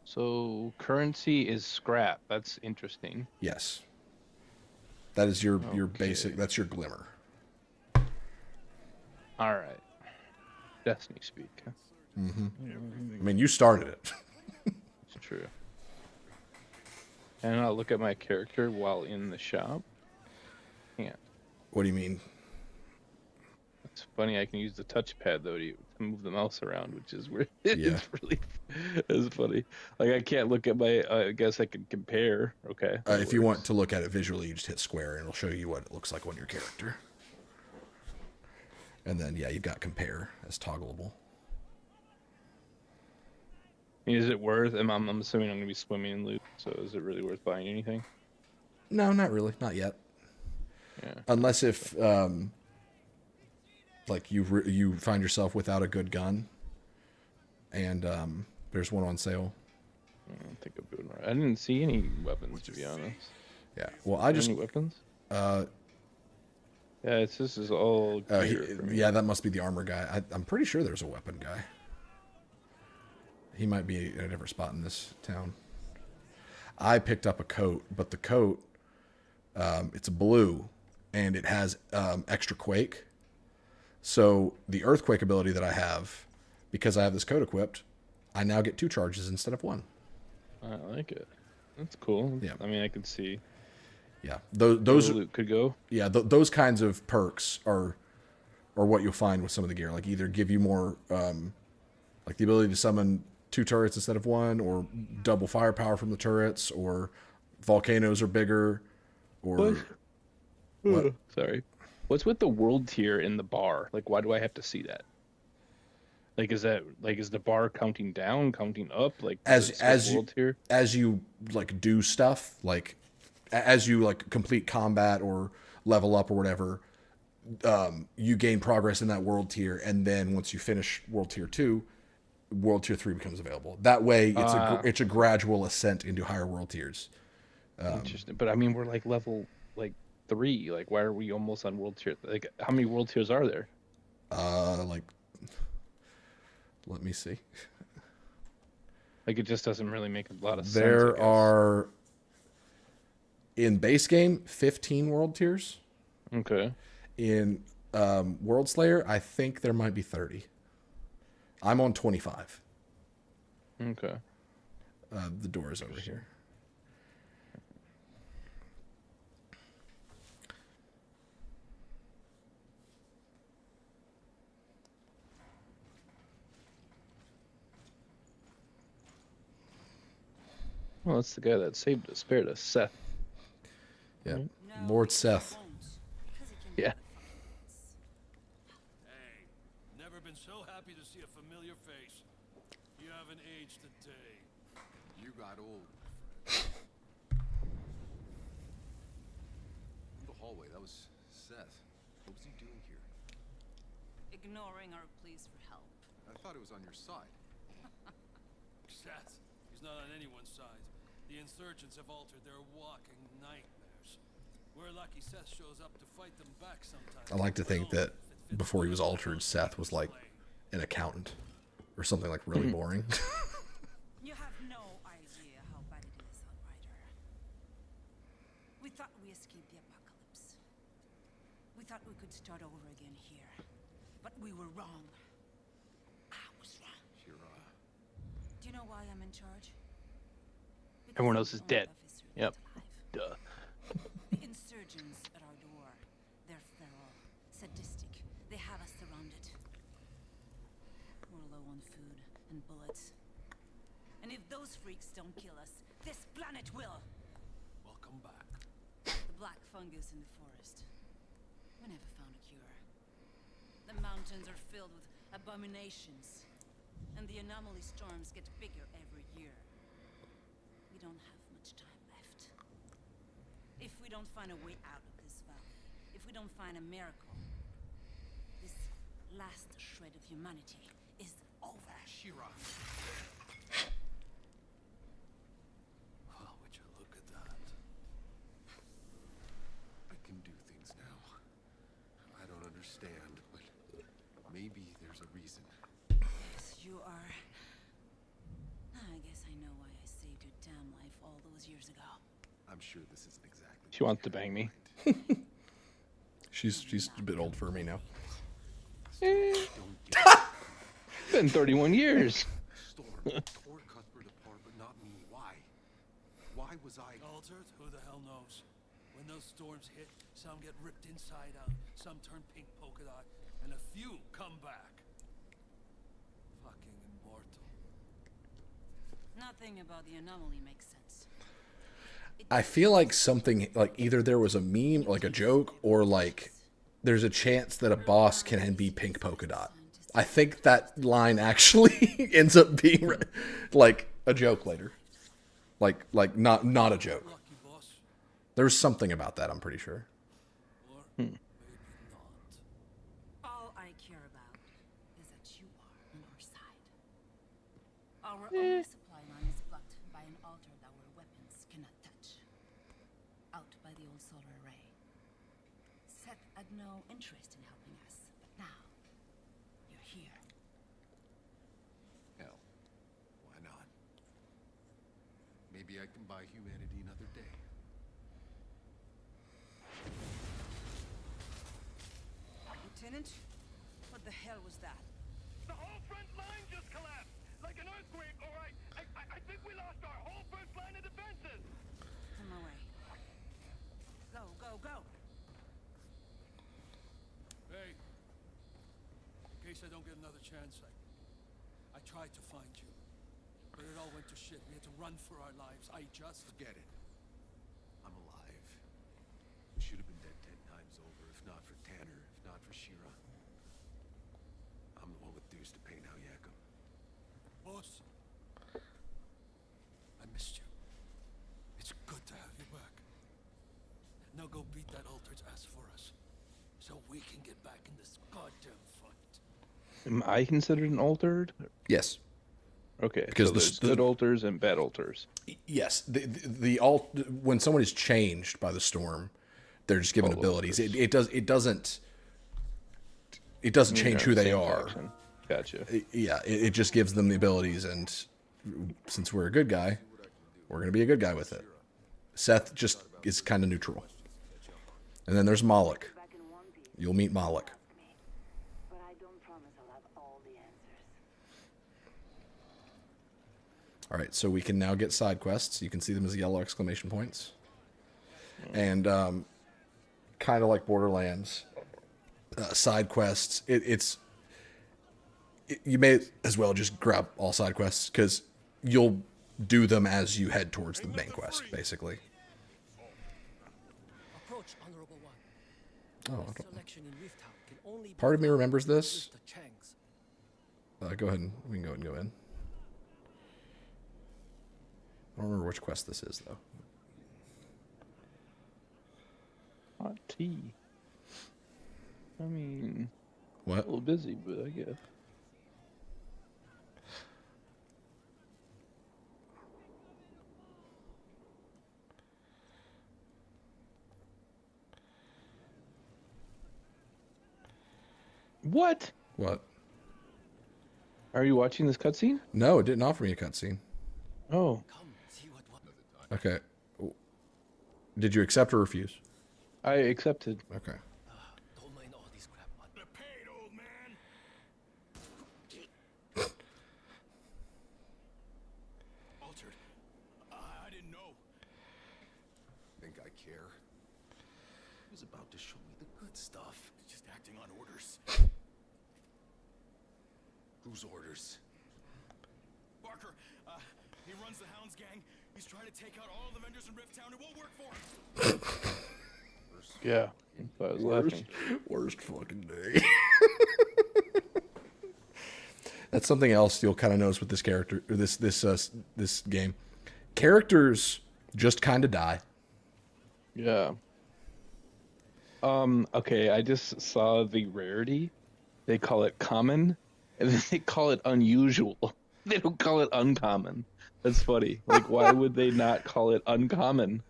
So currency is scrap. That's interesting. Yes. That is your basic. That's your glimmer. All right. Destiny speak. Huh? I mean, you started it. It's true. And I'll look at my character while in the shop. Can't. What do you mean? It's funny. I can use the touchpad though to move the mouse around, which is weird. Yeah. It's funny. Like I can't look at my. I guess I can compare. Okay. If you want to look at it visually, you just hit square, and it'll show you what it looks like on your character. And then, yeah, you've got compare as toggleable. Is it worth? I'm assuming I'm gonna be swimming in loot. So is it really worth buying anything? No, not really. Not yet. Yeah. Unless if, like, you find yourself without a good gun, and there's one on sale. I don't think I'm doing right. I didn't see any weapons, to be honest. Yeah. Well, I just Any weapons? Yeah, this is all gear for me. yeah, that must be the armor guy. I'm pretty sure there's a weapon guy. He might be at a different spot in this town. I picked up a coat, but the coat, it's blue, and it has extra quake. So the earthquake ability that I have, because I have this coat equipped, I now get 2 charges instead of 1. I like it. That's cool. Yeah. I mean, I could see Yeah, where those the loot could go. yeah, those kinds of perks are what you'll find with some of the gear. Like either give you more, like the ability to summon 2 turrets instead of 1, or double firepower from the turrets, or volcanoes are bigger, or what? Sorry. What's with the world tier in the bar? Like, why do I have to see that? Like, is the bar counting down, counting up? Like, as world tier? as you like do stuff, like as you like complete combat or level up or whatever, you gain progress in that world tier, and then once you finish world tier 2, world tier 3 becomes available. That way, it's a gradual ascent into higher world tiers. Interesting. But I mean, we're like level 3. Like, why are we almost on world tier? Like, how many world tiers are there? Like Let me see. Like, it just doesn't really make a lot of sense. I There guess. are, in base game, 15 world tiers. Okay. In World Slayer, I think there might be 30. I'm on 25. Okay. The door is over here. Well, that's the guy that saved us, spared us, Seth. Yeah, No, Lord it Seth. won't, because it can Yeah. Hey, never been so happy to see a familiar face. You haven't aged a day. You got old. In the hallway, that was Seth. What was he doing here? ignoring our pleas for help. I thought it was on your side. Seth, he's not on anyone's side. The insurgents have altered their walking nightmares. We're lucky Seth shows up to fight them back sometimes. I like to think that before he was altered, Seth was like an accountant or something like really boring. You have no idea how bad it is, Outrider. We thought we escaped the apocalypse. We thought we could start over again here. But we were wrong. I was wrong. Shira. Do you know why I'm in charge? Because Everyone I'm else is the only dead. officer Yep. left alive. Duh. The insurgents at our door. They're feral, sadistic. They have us surrounded. We're low on food and bullets. And if those freaks don't kill us, this planet will. Welcome back. The black fungus in the forest. We never found a cure. The mountains are filled with abominations. And the anomaly storms get bigger every year. We don't have much time left. If we don't find a way out of this valley, if we don't find a miracle, this last shred of humanity is over. Shira. Oh, would you look at that? I can do things now. I don't understand, but maybe there's a reason. Yes, you are. I guess I know why I saved your damn life all those years ago. I'm sure this isn't exactly. She wants to bang me. She's a bit old for me now. Don't get Been 31 years. Storm tore Cuthbert apart, but not me. Why? Why was I? Altered? Who the hell knows? When those storms hit, some get ripped inside out, some turn pink polka dot, and a few come back. Fucking immortal. Nothing about the anomaly makes sense. I feel like something like either there was a meme, like a joke, or like there's a chance that a boss can be pink polka dot. I think that line actually ends up being like a joke later. Like not a joke. Lucky boss. There's something about that, I'm pretty sure. Or maybe not. All I care about is that you are on our side. Our only supply line is blocked by an altar that our weapons cannot touch. Out by the old solar array. Seth had no interest in helping us, but now you're here. Hell, why not? Maybe I can buy humanity another day. Lieutenant, what the hell was that? The whole front line just collapsed! Like an earthquake, alright? I think we lost our whole first line of defenses! On my way. Go, go, go! Hey. In case I don't get another chance, I tried to find you. But it all went to shit. We had to run for our lives. I just... Forget it. I'm alive. Should have been dead 10 times over, if not for Tanner, if not for Shira. I'm the one with dues to pay now, Yakov. Boss. I missed you. It's good to have you back. Now go beat that altar's ass for us. So we can get back in this goddamn fight. Am I considered an altered? Yes. Okay, Because so the- there's the- good alters and bad alters. Yes, the when someone is changed by the storm, they're just given All abilities. alters. It doesn't change who they Same are. faction. Gotcha. Yeah, it just gives them the abilities, and since we're a good guy, we're going to be a good guy with it. Seth just is kind of neutral. And then there's Moloch. Back in one piece, You'll meet Moloch. ask me. But I don't promise I'll have all the answers. All right, so we can now get side quests. You can see them as yellow exclamation points. And kind of like Borderlands, side quests, you may as well just grab all side quests because you'll do them as you head towards the main quest, basically. Approach, Honorable One. Oh, I don't, Selection in Rift Town can only be part of me found remembers this. with the Changs. Go ahead and we can go ahead and go in. I don't remember which quest this is, though. Hot tea. I mean, a What? little busy, but I guess. What? What? Are you watching this cutscene? No, it didn't offer me a cutscene. Oh, Come, see what Okay. Did you accept or refuse? I accepted. Okay. don't mind all this crap. They're paid, old man. Altered. I didn't know. Think I care? He was about to show me the good stuff. Just acting on orders. Whose orders? Barker. He runs the Hounds gang. He's trying to take out all the vendors in Rift Town. It won't work for him. Yeah, that's why I was laughing. Worst fucking day. That's something else you'll kind of notice with this character, or this game. Characters just kind of die. Yeah. Okay, I just saw the rarity. They call it common, and then they call it unusual. They don't call it uncommon. That's funny. Like, why would they not call it uncommon?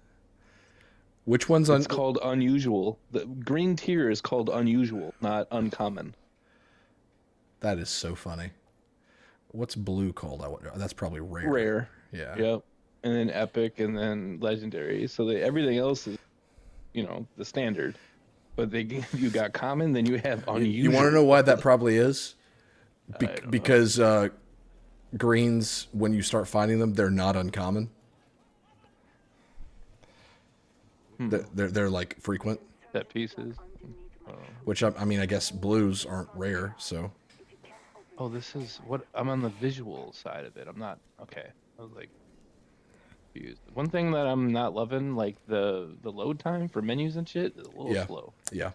Which one's It's called unusual. The green tier is called unusual, not uncommon. That is so funny. What's blue called? I wonder. That's probably rare. Rare. Yeah. Yep. And then epic, and then legendary. So everything else is, the standard. But you got common, then you have unusual. You want to know why that probably is? I don't know. Because greens, when you start finding them, they're not uncommon. They're like frequent. Set pieces. Which I mean, I guess blues aren't rare, so. Oh, this is what I'm on the visual side of it. I'm not okay. I was like confused. One thing that I'm not loving, like the load time for menus and shit, is a little slow. Yeah.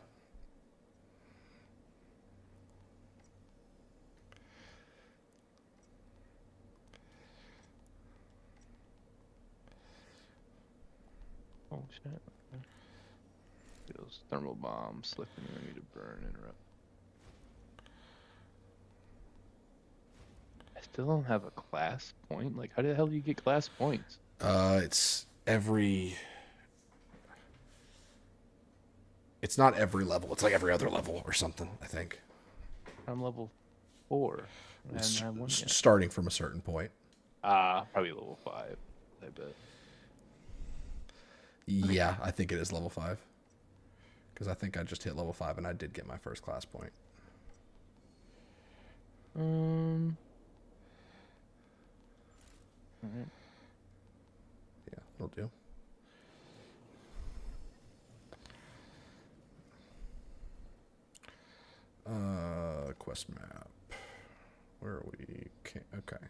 Oh shit. Those thermal bombs, selecting the enemy to burn, interrupt. I still don't have a class point. Like, how the hell do you get class points? It's not every level. It's like every other level or something, I think. I'm level 4. I haven't had one yet. Starting from a certain point. Probably level 5, I bet. Yeah, I think it is level 5. Because I think I just hit level 5 and I did get my first class point. Alright. Yeah, it'll do. Quest map. Where are we? Okay.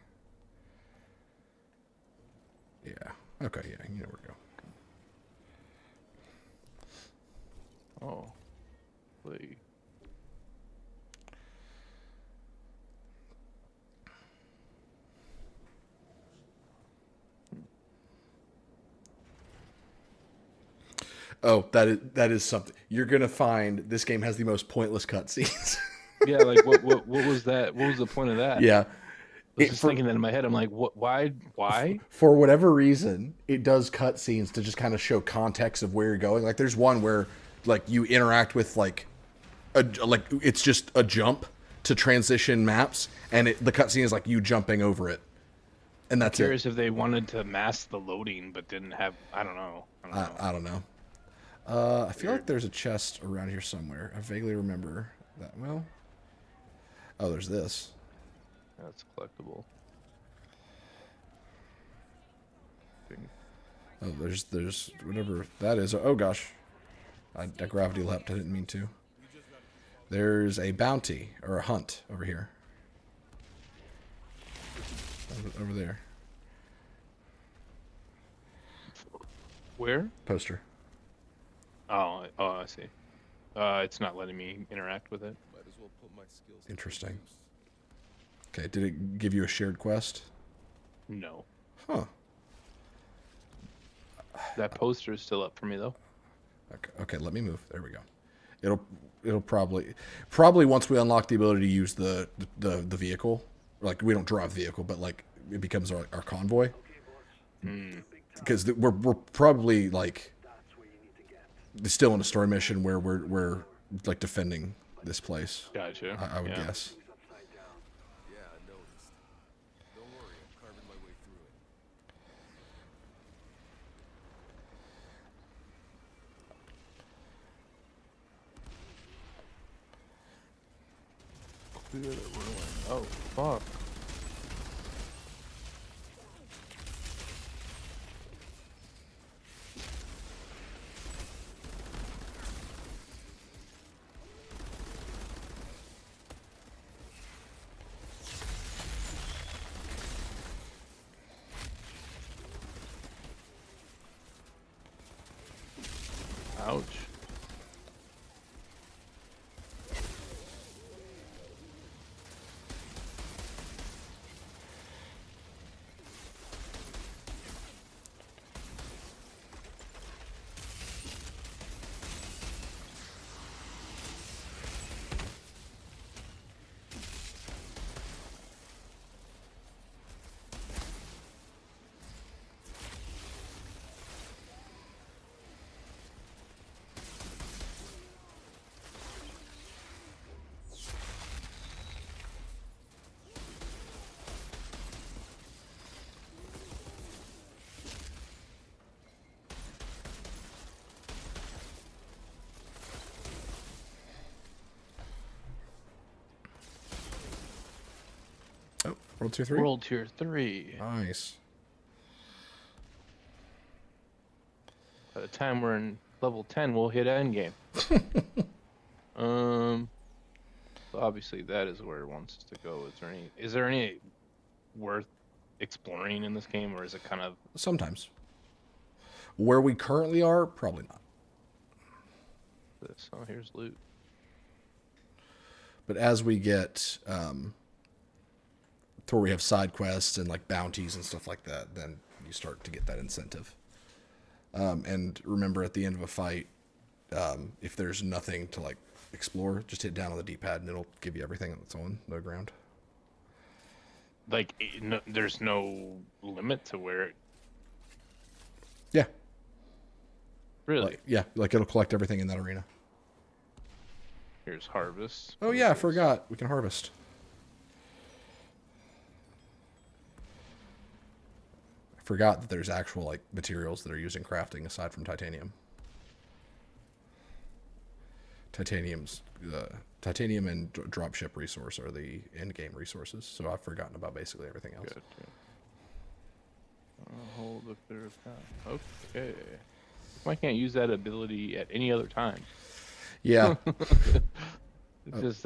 Yeah. Okay, yeah, you know where to go. Oh. Wait. Oh, that is something. You're gonna find this game has the most pointless cutscenes. Yeah, like what was that? What was the point of that? Yeah. I was just thinking that in my head. I'm like, what? Why? For whatever reason, it does cutscenes to just kind of show context of where you're going. Like, there's one where like you interact with like it's just a jump, to transition maps, and the cutscene is like you jumping over it, and that's Curious it. if they wanted to mask the loading, but didn't have. I don't know. I don't know. I feel like there's a chest around here somewhere. I vaguely remember that. Well, oh, there's this. That's collectible. Oh, there's whatever that is. Oh gosh, I gravity leapt. I didn't mean to. There's a bounty or a hunt over here. Over there. Where? Poster. Oh, I see. It's not letting me interact with it. Might as well put my skills to Interesting. use. Okay, did it give you a shared quest? No. Huh. That poster is still up for me though. Okay, let me move. There we go. It'll probably once we unlock the ability to use the vehicle, like we don't drive the vehicle, but like it becomes our convoy. Because we're probably like still in a story mission where we're like defending this place. Gotcha. I would Yeah. guess. Yeah, I noticed. Don't worry, I'm carving my way through it. Oh fuck. Ouch. Oh, World Tier 3? World Tier 3. Nice. By the time we're in level 10, we'll hit endgame. So obviously that is where it wants us to go. Is there any worth exploring in this game, or is it kind of Sometimes. Where we currently are, probably not. this? Oh, here's loot. But as we get to where we have side quests and like bounties and stuff like that, then you start to get that incentive. And remember, at the end of a fight, if there's nothing to like explore, just hit down on the D-pad and it'll give you everything that's on the ground. Like, there's no limit to where it Yeah. really. Like it'll collect everything in that arena. Here's harvest. Oh yeah, I forgot. We can harvest. I forgot that there's actual like materials that are used in crafting aside from titanium. Titanium and dropship resource are the end-game resources, so I've forgotten about basically everything else. Good. Hold up there. Okay. Why can't I use that ability at any other time? Yeah. It's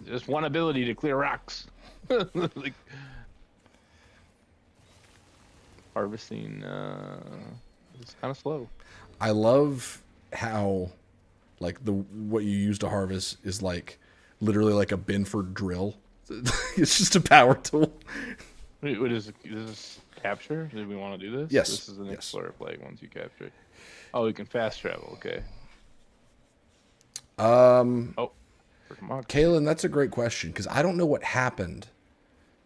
just one ability to clear rocks. Like harvesting is kind of slow. I love how like what you use to harvest is like literally like a Binford drill. It's just a power tool. Wait, what is this capture? Did we want to do this? Yes. This is an Yes. explorer flag once you capture it. Oh, we can fast travel. Okay. Oh, come on. Kaylin, that's a great question because I don't know what happened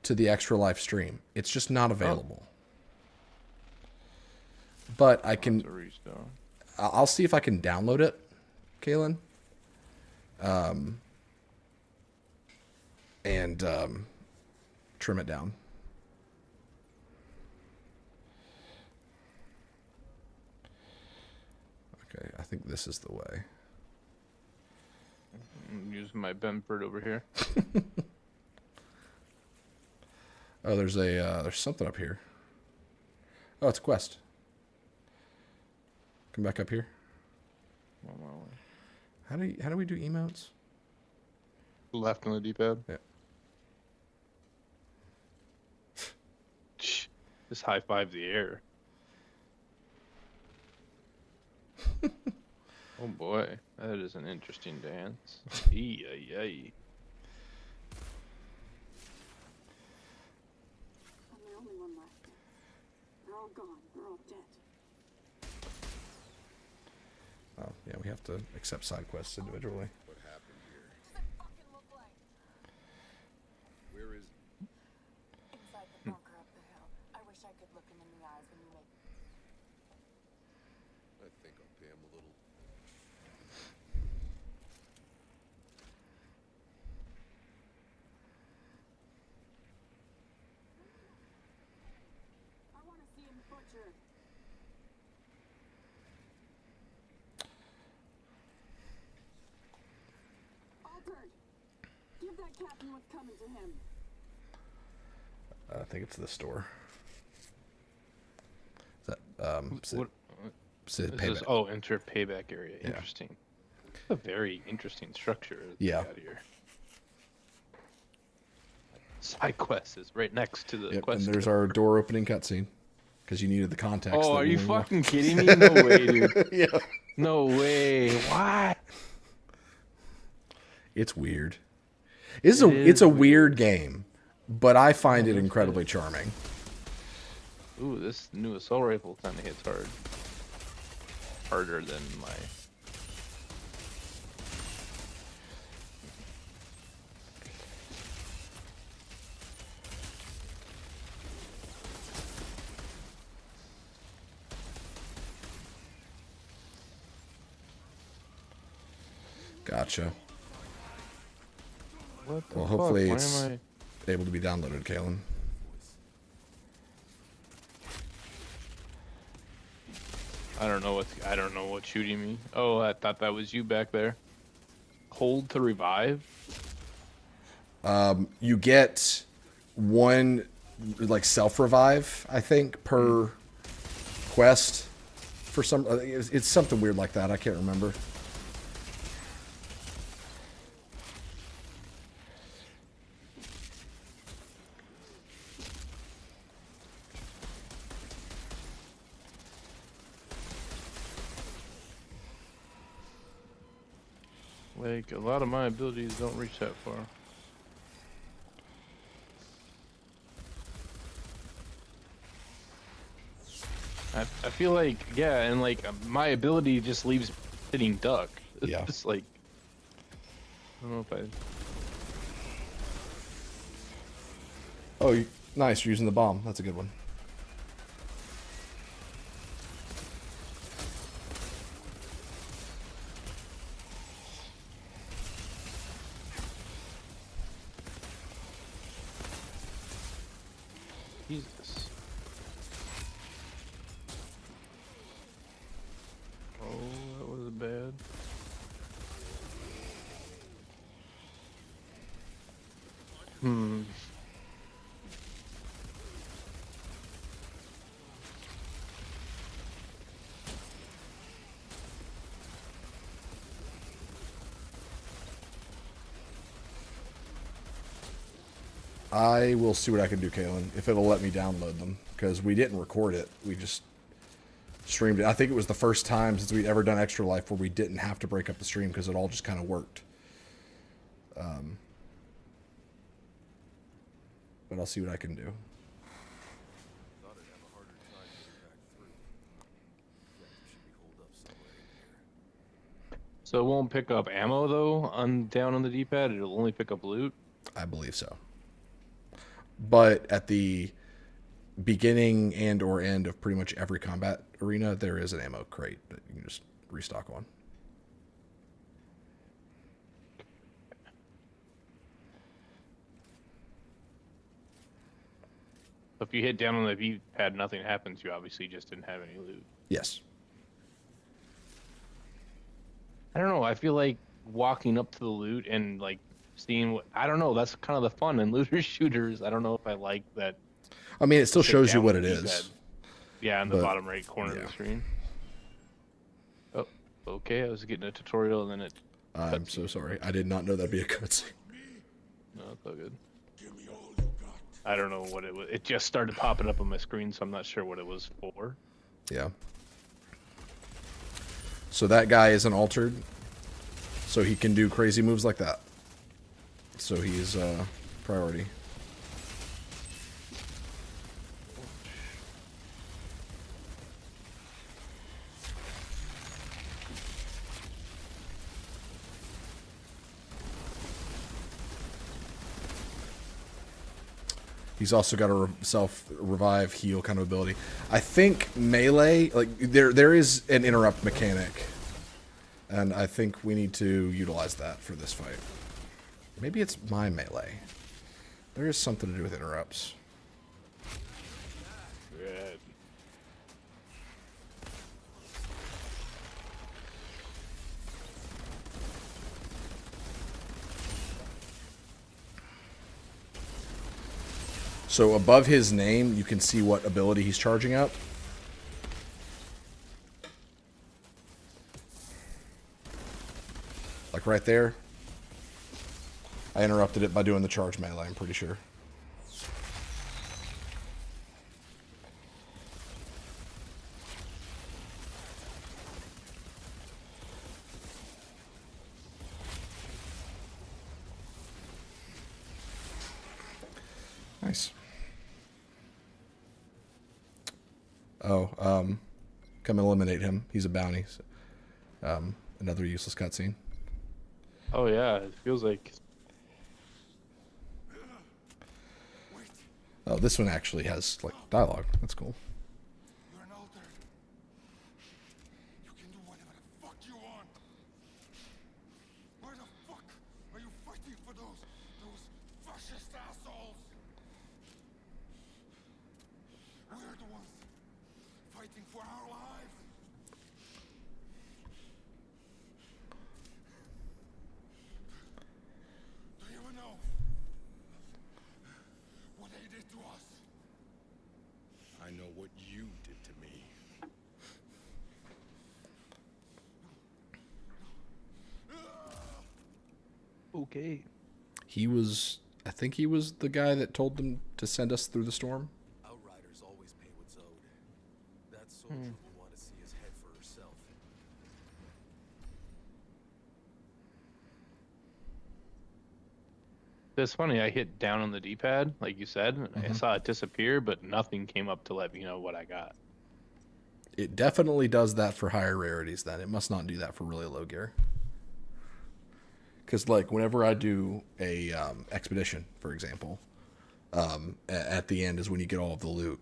to the extra life stream. It's just not available. But I can. To restore. I'll see if I can download it, Kaylin. and trim it down. Okay, I think this is the way. I'm using my Benford over here. Oh, there's something up here. Oh, it's a quest. Come back up here. How do we do emotes? Left on the D-pad. Yeah. Just high five the air. Oh boy, that is an interesting dance. Yay. I'm the only one left. They're all gone. They're all dead. Oh, yeah, we have to accept side quests individually. What happened here? Where is Inside the bunker up the hill. I wish I could look him in the eyes and make. I think I'll pay him a little. I want to see him butchered. Altered. Give that captain what's coming to him. I think it's the store. Is that What? Sid Is payback? this, oh, enter payback area. Yeah. Interesting. A very interesting structure. Yeah. Out here. Side quest is right next to the Yep, quest. and there's our door opening cutscene because you needed the context. Oh, that are you when we walked- fucking kidding me? No way, dude. Yeah. No way. Why? It's weird. It's a weird game, but I find it incredibly charming. Ooh, this new assault rifle kind of hits hard. Harder than my. Gotcha. What the Well, fuck? hopefully Why it's am able to be downloaded, Kalen. I don't know what's shooting me. Oh, I thought that was you back there. Hold to revive. You get one like self revive, I think, per quest. For some, it's something weird like that. I can't remember. Like, a lot of my abilities don't reach that far. I feel like, yeah, and like, my ability just leaves sitting duck. It's Yeah. just like, I don't know if I... Oh, nice. You're using the bomb. That's a good one. Jesus. Oh, that was bad. I will see what I can do, Kalen, if it'll let me download them, because we didn't record it. We just streamed it. I think it was the first time since we'd ever done Extra Life where we didn't have to break up the stream because it all just kind of worked. But I'll see what I can do. Thought I'd have a harder time getting back through. Reactor should be holed up somewhere in here. So it won't pick up ammo, though, down on the D-pad? It'll only pick up loot? I believe so. But at the beginning and or end of pretty much every combat arena, there is an ammo crate that you can just restock on. if you hit down on the V-pad, nothing happens. You obviously just didn't have any loot. Yes. I don't know. I feel like walking up to the loot and like seeing what I don't know. That's kind of the fun in looter shooters. I don't know if I like that. I mean, it still sit shows you down what with it the is. D-pad. Yeah, in the But, bottom right corner of yeah. the screen. Oh, okay. I was getting a tutorial and then it. I'm so sorry. I did not know that'd be a cutscene. No, it's all good. I don't know what it was. It just started popping up on my screen, so I'm not sure what it was for. Yeah. So that guy isn't altered. So he can do crazy moves like that. So he's priority. He's also got a self-revive, heal kind of ability. I think melee, like there is an interrupt mechanic, and I think we need to utilize that for this fight. Maybe it's my melee. There is something to do with interrupts. Good. So above his name, you can see what ability he's charging up. Like right there. I interrupted it by doing the charge melee, I'm pretty sure. Nice. Oh, come eliminate him. He's a bounty. So, another useless cutscene. Oh yeah, it feels like. Oh, this one actually has like dialogue. That's cool. You're an altered. You can do whatever the fuck you want. Why the fuck are you fighting for those fascist assholes? We're the ones fighting for our lives. Do you ever know what they did to us? I know what you did to me. Okay. He was, I think he was the guy that told them to send us through the storm. Outriders always pay what's owed. That soldier will want to see his head for herself. It's funny. I hit down on the D-pad, like you said, and I saw it disappear, but nothing came up to let me know what I got. It definitely does that for higher rarities then. It must not do that for really low gear. Because like whenever I do a expedition, for example, at the end is when you get all of the loot.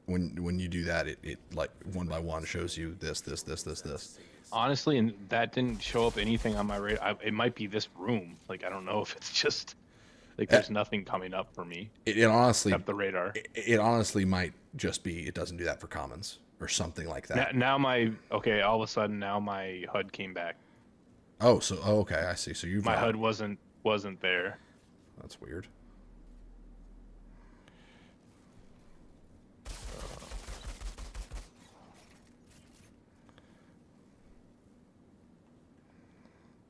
When you do that, it like one by one shows you this. Honestly, and that didn't show up anything on my radar. It might be this room. Like I don't know if it's just like there's nothing coming up for me. It honestly except the radar. It honestly might just be it doesn't do that for commons or something like that. Now all of a sudden now my HUD came back. Oh, okay, I see. So my HUD wasn't there. That's weird.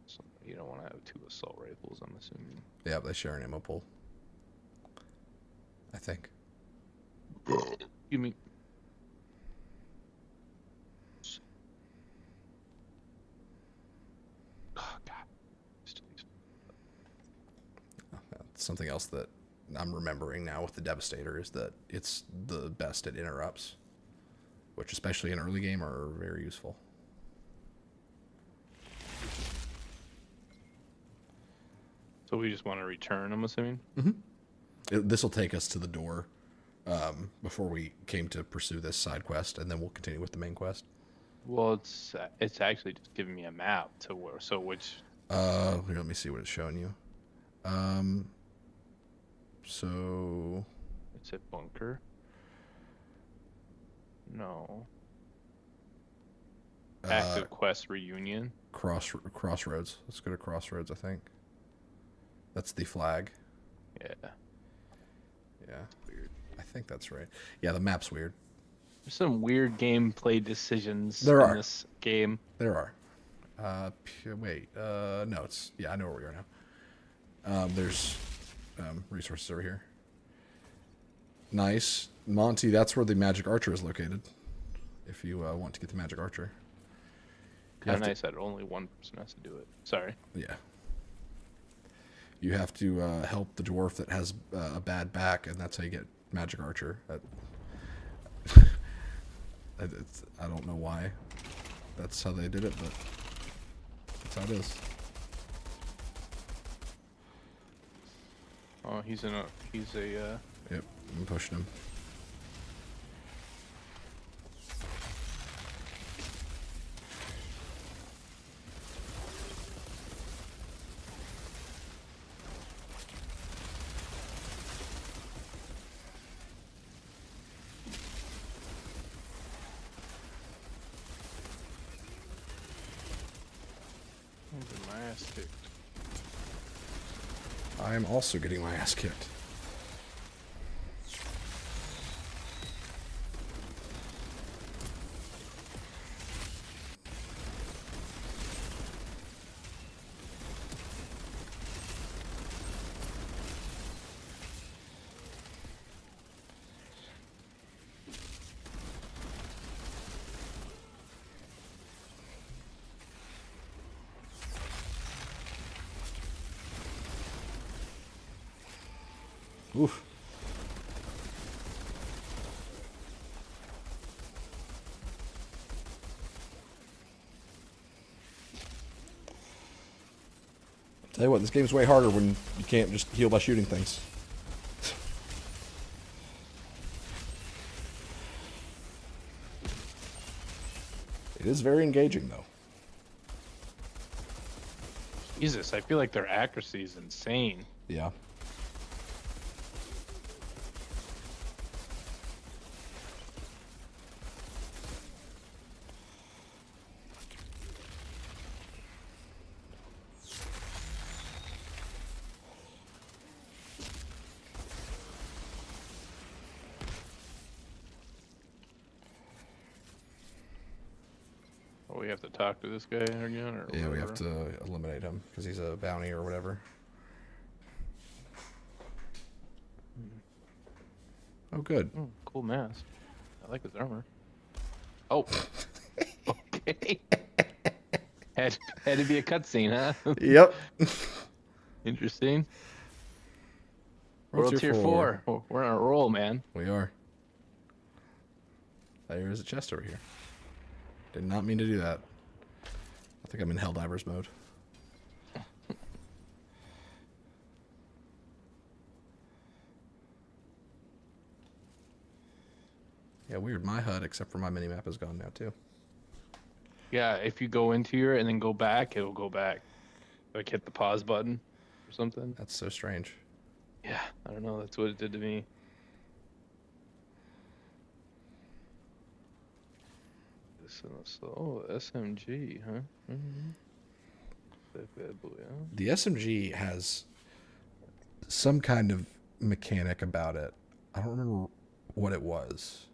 So you don't want to have two assault rifles, I'm assuming. Yeah, they share an ammo pool. I think. You mean? Oh God. Something else that I'm remembering now with the Devastator is that it's the best at interrupts, which especially in early game are very useful. So we just want to return, I'm assuming? Mm-hmm. This will take us to the door before we came to pursue this side quest, and then we'll continue with the main quest. Well, it's actually just giving me a map to where. So which? Here, let me see what it's showing you. So It's a bunker. No. Active quest reunion. Crossroads. Let's go to Crossroads, I think. That's the flag. Yeah. Yeah. Weird. I think that's right. Yeah, the map's weird. There's some weird gameplay decisions There in are. this game. There are. Wait. No, it's... Yeah, I know where we are now. There's resources over here. Nice. Monty, that's where the magic archer is located. If you want to get the magic archer. Kind of nice that only one person has to do it. Sorry. Yeah. You have to help the dwarf that has a bad back, and that's how you get magic archer. I don't know why that's how they did it, but that's how it is. Oh, he's a Yep, I'm pushing him. my ass kicked. I am also getting my ass kicked. Oof. Tell you what, this game's way harder when you can't just heal by shooting things. It is very engaging, though. Jesus, I feel like their accuracy is insane. Yeah. Oh, we have to talk to this guy again, or Yeah, whatever. we have to eliminate him because he's a bounty or whatever. Oh, good. Oh, cool mask. I like his armor. Oh. Okay. had to be a cutscene, huh? Yep. Interesting. World Tier 4. Oh, we're on a roll, man. We are. There is a chest over here. Did not mean to do that. I think I'm in Helldivers mode. Yeah, weird. My HUD, except for my minimap, is gone now, too. Yeah, if you go into here and then go back, it'll go back. Like hit the pause button or something. That's so strange. Yeah, I don't know. That's what it did to me. Oh, SMG, huh? Mm-hmm. That bad boy, huh? The SMG has some kind of mechanic about it. I don't remember what it was.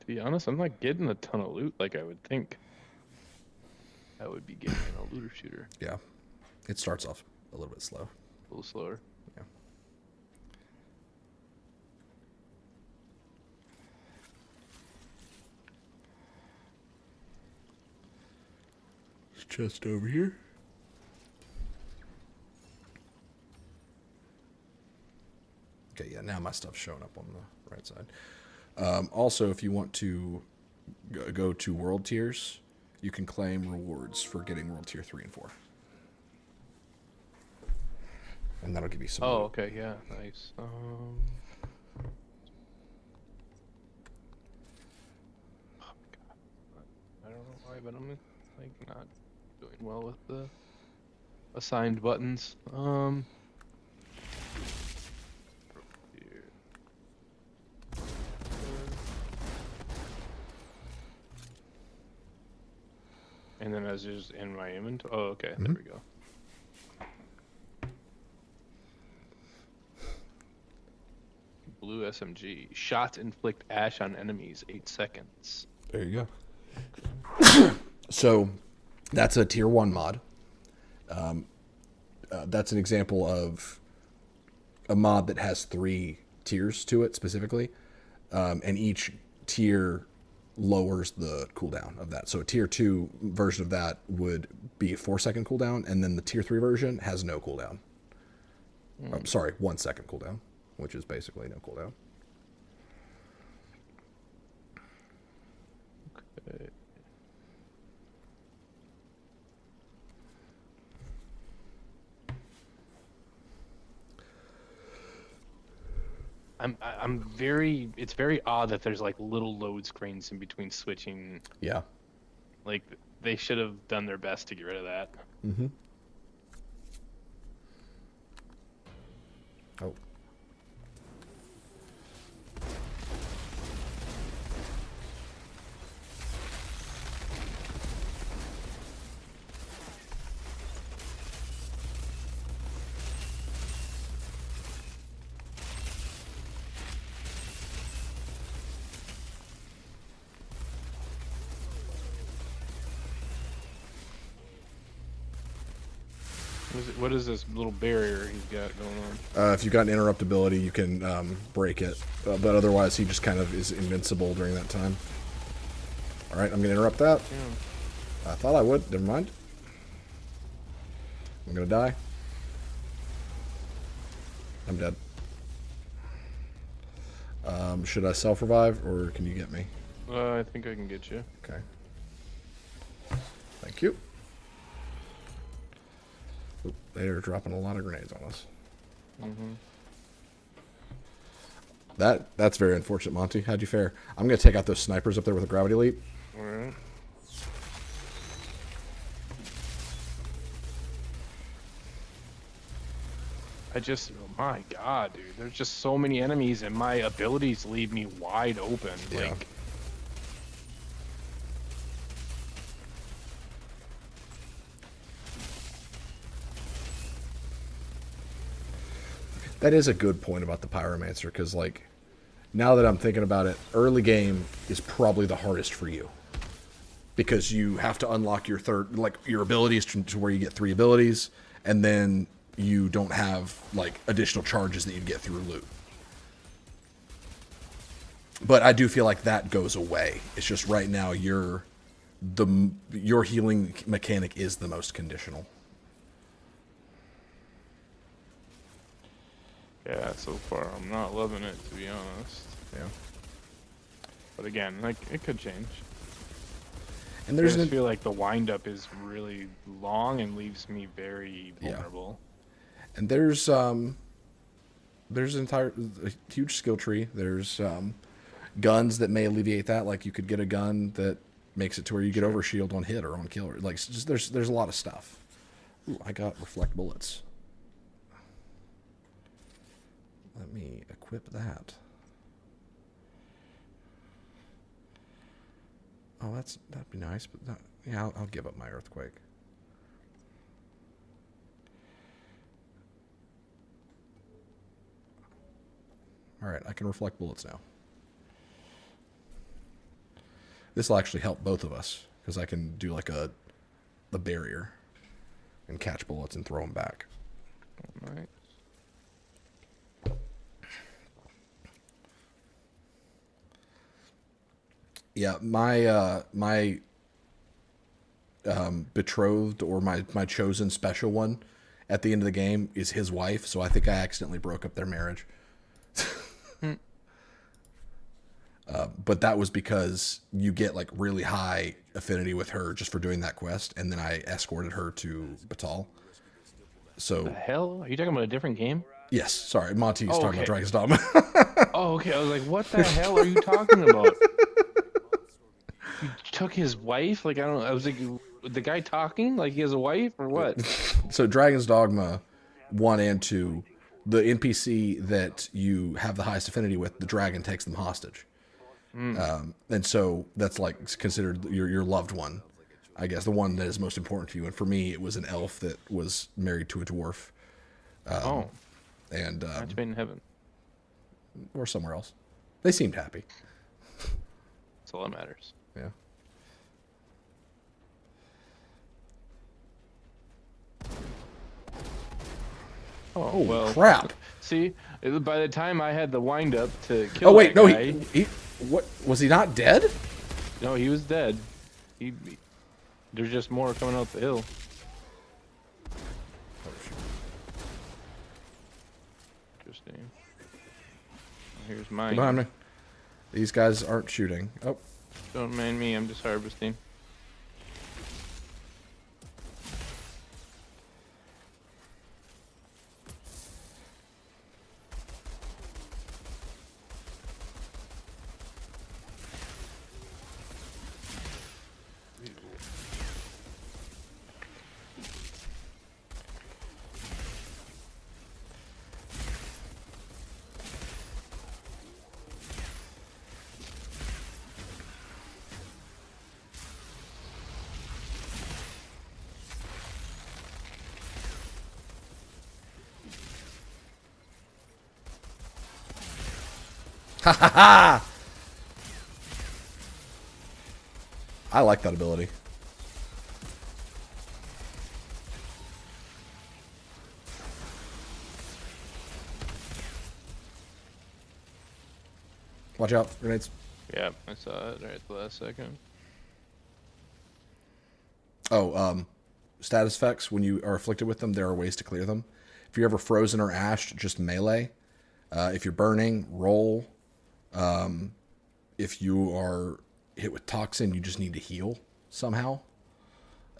To be honest, I'm not getting a ton of loot like I would think I would be getting in a looter shooter. Yeah. It starts off a little bit slow. A little slower. Yeah. Chest over here. Okay, yeah, now my stuff's showing up on the right side. Also, if you want to go to world tiers, you can claim rewards for getting world tier 3 and 4. And that'll give you some. Oh, loot. okay, yeah, nice. Oh my God. I don't know why, but I'm like not doing well with the assigned buttons. Here. And then as just in my inventory. Oh, okay. There we go. Blue SMG. Shots inflict ash on enemies. 8 seconds. There you go. So that's a tier 1 mod. That's an example of a mod that has 3 tiers to it specifically. And each tier lowers the cooldown of that. So a tier 2 version of that would be a 4-second cooldown, and then the tier 3 version has no cooldown. Sorry, 1 second cooldown, which is basically no cooldown. Okay. It's very odd that there's like little load screens in between switching. Yeah. Like they should have done their best to get rid of that. Mm-hmm. Oh. What is this little barrier he's got going on? If you've got an interruptibility, you can break it. But otherwise, he just kind of is invincible during that time. Alright, I'm going to interrupt that. Yeah. I thought I would. Never mind. I'm going to die. I'm dead. Should I self-revive, or can you get me? I think I can get you. Okay. Thank you. Oop, they're dropping a lot of grenades on us. Mm-hmm. That's very unfortunate, Monty. How'd you fare? I'm going to take out those snipers up there with a gravity leap. Alright. Oh my god, dude. There's just so many enemies and my abilities leave me wide open. Yeah. Like, that is a good point about the Pyromancer, because, like, now that I'm thinking about it, early game is probably the hardest for you. Because you have to unlock your your abilities to where you get 3 abilities, and then you don't have, like, additional charges that you'd get through loot. But I do feel like that goes away. It's just right now your healing mechanic is the most conditional. yeah, so far I'm not loving it, to be honest. Yeah. But again, like, it could change. And I there's just feel like the wind-up is really long and leaves me very vulnerable. And there's a huge skill tree. There's guns that may alleviate that. Like, you could get a gun that makes it to where you get overshield on hit or on kill. Like, just there's a lot of stuff. Ooh, I got reflect bullets. Let me equip that. Oh, that'd be nice, but yeah, I'll give up my earthquake. All right, I can reflect bullets now. This will actually help both of us, because I can do like a barrier and catch bullets and throw them back. All right. Yeah, my betrothed, or my chosen special one at the end of the game is his wife, so I think I accidentally broke up their marriage. But that was because you get like really high affinity with her just for doing that quest, and then I escorted her to Batal. So The hell? Are you talking about a different game? yes, sorry, Monty's talking okay. about Dragon's Dogma. Oh, okay. I was like, what the hell are you talking about? You took his wife? Like, I don't know. I was like, the guy talking? Like, he has a wife or what? So Dragon's Dogma 1 and 2, the NPC that you have the highest affinity with, the dragon takes them hostage. And so that's like considered your loved one. I guess the one that is most important to you. And for me, it was an elf that was married to a dwarf. And match made in heaven. or somewhere else. They seemed happy. That's all that matters. Yeah. Oh well. Crap! See, by the time I had the wind up to kill Oh wait, that no, guy, he what was he not dead? no, he was dead. There's just more coming out the hill. Interesting. Here's mine. Behind me. These guys aren't shooting. Oh, Don't mind me. I'm just harvesting. ha ha ha! I like that ability. Watch out, grenades. Yeah, I saw it right at the last second. Oh, status effects, when you are afflicted with them, there are ways to clear them. If you're ever frozen or ashed, just melee. If you're burning, roll. If you are hit with toxin, you just need to heal somehow.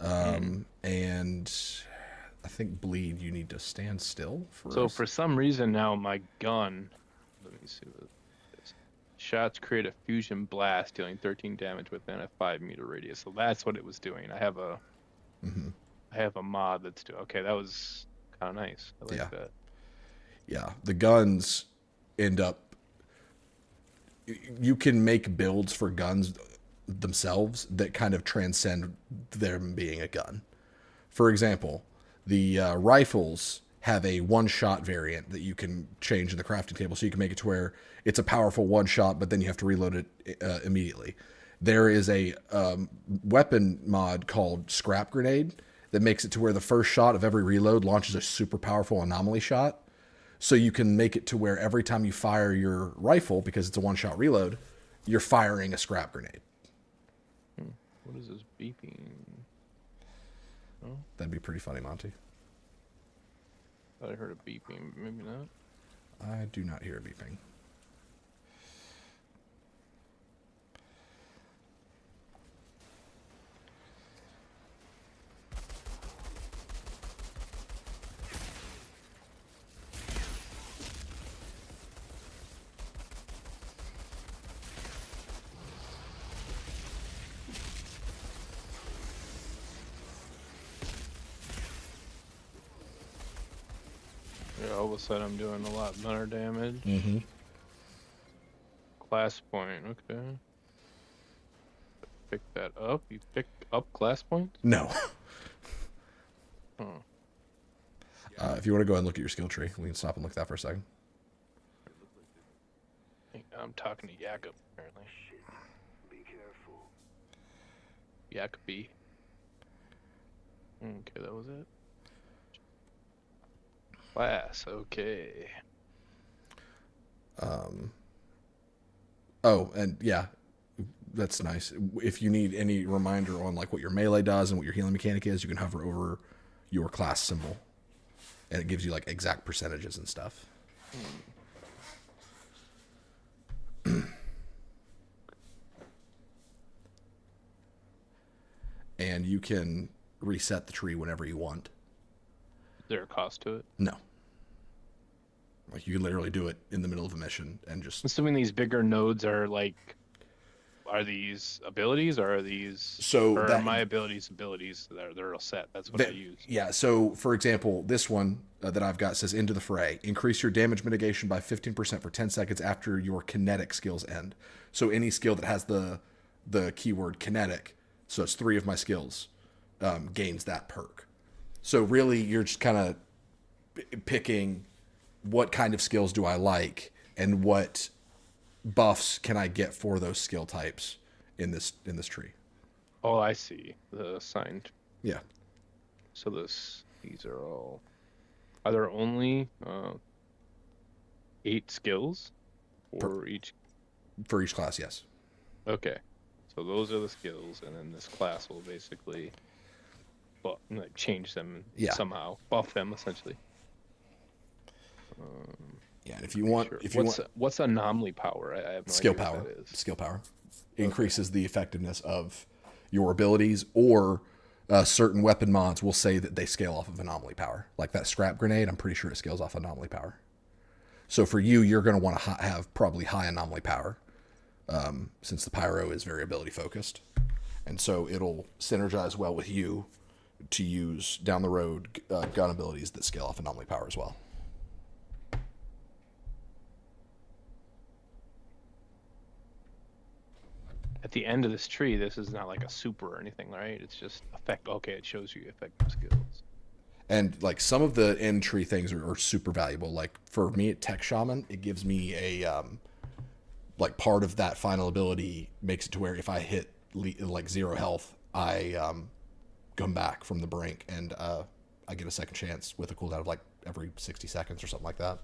And I think bleed, you need to stand still. So for some reason now my gun, let me see what it is. Shots create a fusion blast dealing 13 damage within a 5-meter radius. So that's what it was doing. I have a I have a mod that's doing. Okay, that was kind of nice. I like that. Yeah, the guns end up. You can make builds for guns themselves that kind of transcend them being a gun. For example, the rifles have a one-shot variant that you can change in the crafting table, so you can make it to where it's a powerful one-shot, but then you have to reload it immediately. There is a weapon mod called Scrap Grenade that makes it to where the first shot of every reload launches a super powerful anomaly shot. So you can make it to where every time you fire your rifle, because it's a one-shot reload, you're firing a scrap grenade. What is this beeping? Oh, That'd be pretty funny, Monty. thought I heard a beeping. Maybe not. I do not hear a beeping. Yeah, all of a sudden I'm doing a lot better damage. Mm-hmm. Class point, okay. Pick that up. You pick up class points? No. Oh. If you want to go ahead and look at your skill tree, we can stop and look at that for a second. I'm talking to Jakob, apparently. Shit. Be careful. Jacoby. Okay, that was it. Class, okay. Oh, and yeah, that's nice. If you need any reminder on like what your melee does and what your healing mechanic is, you can hover over your class symbol, and it gives you like exact percentages and stuff. And you can reset the tree whenever you want. Is there a cost to it? No. Like you can literally do it in the middle of a mission and just. Assuming these bigger nodes are like, are these abilities or are these? So or that- are my abilities they're all set? That's what I use. Yeah. So for example, this one that I've got says into the fray. Increase your damage mitigation by 15% for 10 seconds after your kinetic skills end. So any skill that has the keyword kinetic So it's 3 of my skills gains that perk. So really, you're just kind of picking what kind of skills do I like and what buffs can I get for those skill types in this tree. Oh, I see. The assigned. Yeah. So these are all. Are there only 8 skills for each? For each class, yes. Okay. So those are the skills, and then this class will basically, like change them somehow, buff them essentially. Yeah, and if you want, Sure. What's anomaly power? I have no skill idea power. what that is. Skill power increases the effectiveness of your abilities, or certain weapon mods will say that they scale off of anomaly power. Like that scrap grenade, I'm pretty sure it scales off anomaly power. So for you, you're going to want to have probably high anomaly power, since the pyro is very ability focused, and so it'll synergize well with you to use down the road gun abilities that scale off anomaly power as well. At the end of this tree, this is not like a super or anything, right? It's just effect. Okay, it shows you effective skills. And like some of the end tree things are super valuable. Like for me at Tech Shaman, it gives me a like part of that final ability makes it to where if I hit like 0 health, I come back from the brink and I get a second chance with a cooldown of like every 60 seconds or something like that.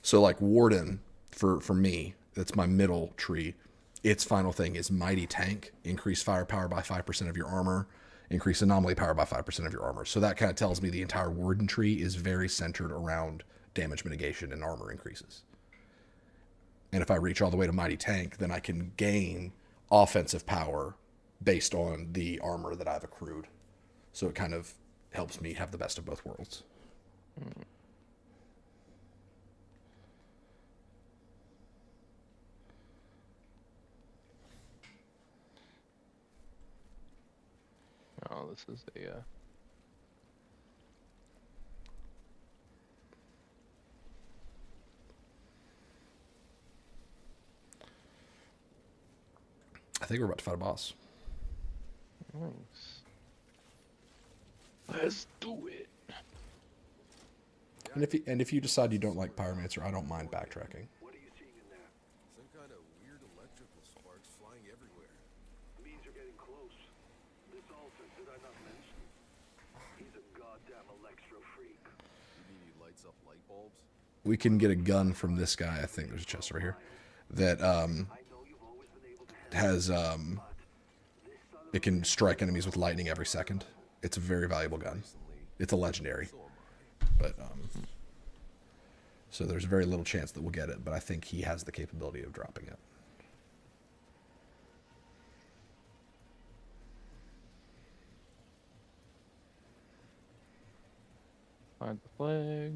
So like Warden for me, that's my middle tree. Its final thing is Mighty Tank, increase firepower by 5% of your armor, increase anomaly power by 5% of your armor. So that kind of tells me the entire Warden tree is very centered around damage mitigation and armor increases. And if I reach all the way to Mighty Tank, then I can gain offensive power based on the armor that I've accrued. So it kind of helps me have the best of both worlds. Oh, this is a. I think we're about to fight a boss. Nice. Let's do it. And if you decide you don't like Pyromancer, I don't mind backtracking. What are you seeing in there? Some kind of weird electrical sparks flying everywhere. Means you're getting close. This altar, did I not mention? He's a goddamn electro freak. You mean he lights up light bulbs? We can get a gun from this guy. I think there's a chest over here that has it can strike enemies with lightning every second. It's a very valuable gun. It's a legendary, but so there's very little chance that we'll get it. But I think he has the capability of dropping it. Find the flag.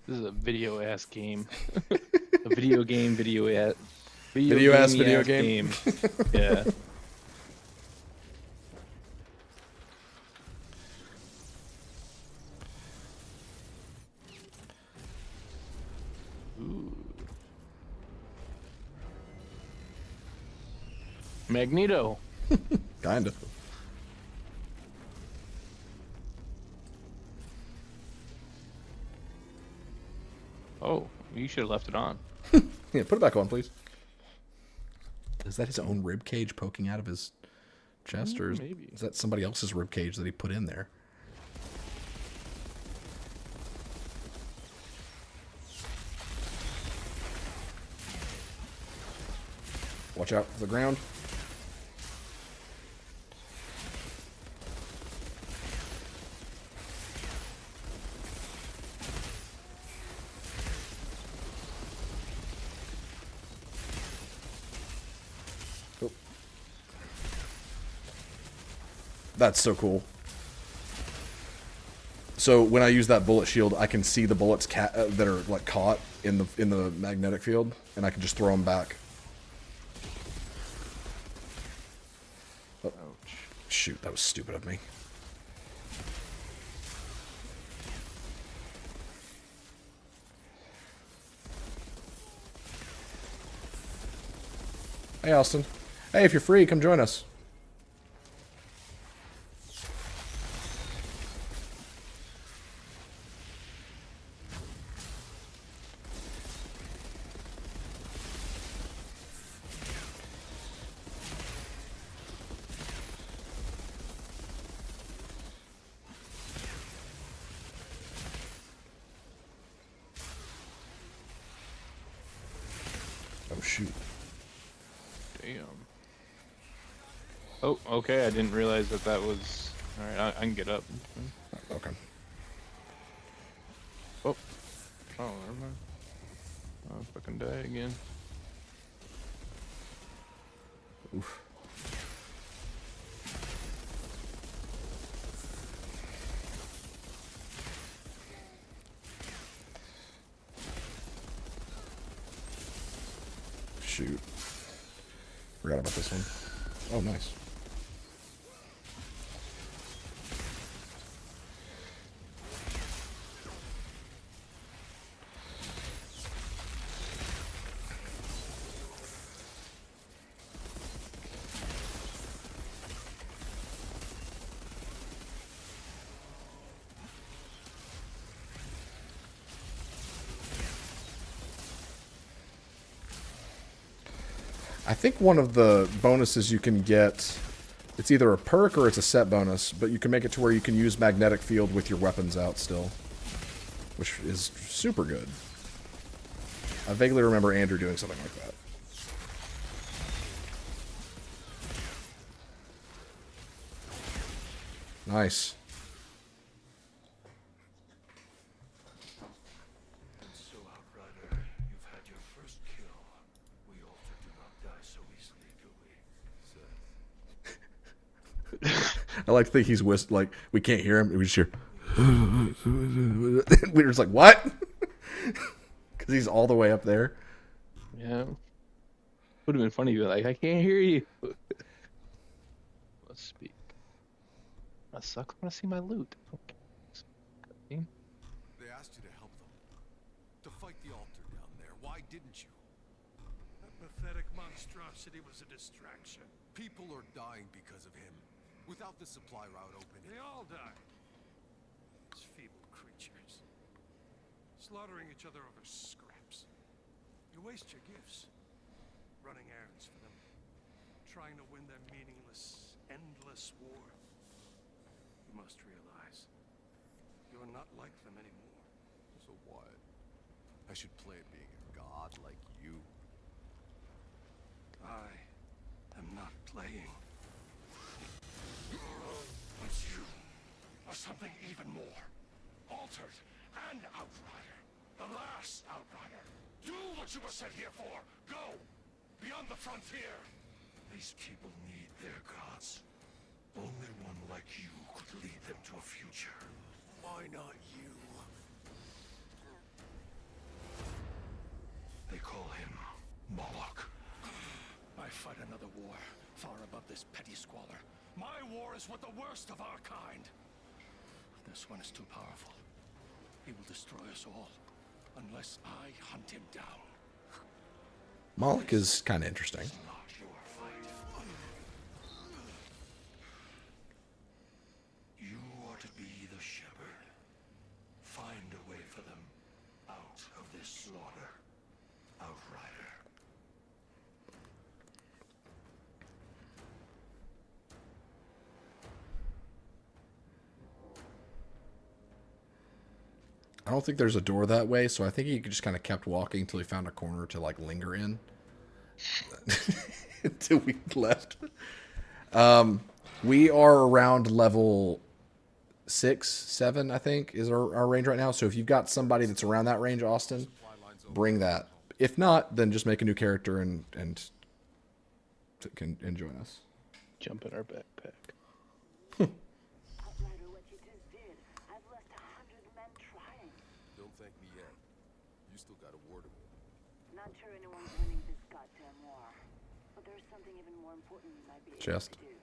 This is a video ass game. A video game, video ass Video game. Yeah. Ooh. Magneto. Kind of. Oh, you should have left it on. Yeah, put it back on, please. Is that his own rib cage poking out of his chest, or maybe. is that somebody else's rib cage that he put in there? Watch out for the ground. Oh. That's so cool. So when I use that bullet shield, I can see the bullets that are like caught in the magnetic field, and I can just throw them back. Ouch. Shoot, that was stupid of me. Hey, Austin. Hey, if you're free, come join us. Oh, shoot. Damn. Oh, okay. I didn't realize that that was. All right, I can get up. Okay. Oh. Oh, never mind. I'll fucking die again. Oof. Shoot. Forgot about this one. Oh, nice. I think one of the bonuses you can get, it's either a perk or it's a set bonus, but you can make it to where you can use magnetic field with your weapons out still, which is super good. I vaguely remember Andrew doing something like that. Nice. And so, Outrider, you've had your first kill. We Alter do not die so easily, do we? Seth. I like to think he's like, we can't hear him. We just hear. We're just like, what? Because he's all the way up there. Yeah. Would have been funny to be like, I can't hear you. Let's speak. That sucks. I want to see my loot. Okay. They asked you to help them. To fight the altar down there. Why didn't you? That pathetic monstrosity was a distraction. People are dying because of him. Without the supply route open. They all die. These feeble creatures. Slaughtering each other over scraps. You waste your gifts. Running errands for them. Trying to win their meaningless, endless war. You must realize, you're not like them anymore. So what? I should play at being a god like you. I am not playing. But you are something even more. Altered and Outrider. The last Outrider. Do what you were sent here for. Go! Beyond the frontier. These people need their gods. Only one like you could lead them to a future. Why not you? They call him Moloch. I fight another war, far above this petty squalor. My war is with the worst of our kind. This one is too powerful. He will destroy us all, unless I hunt him down. Moloch is kind of interesting. It's not your fight. You are to be the shepherd. Find a way for them out of this slaughter. Outrider. I don't think there's a door that way, so I think he just kind of kept walking until he found a corner to like linger in. Until we left. We are around level 6, 7, I think, is our range right now. So if you've got somebody that's around that range, Austin, bring that. If not, then just make a new character and join us. Jump in our backpack. Outrider, what you just did. I've left 100 men trying. Don't thank me yet. You still got a war to win. Not sure anyone's winning this goddamn war. But there's something even more important you might be able Chest. to do.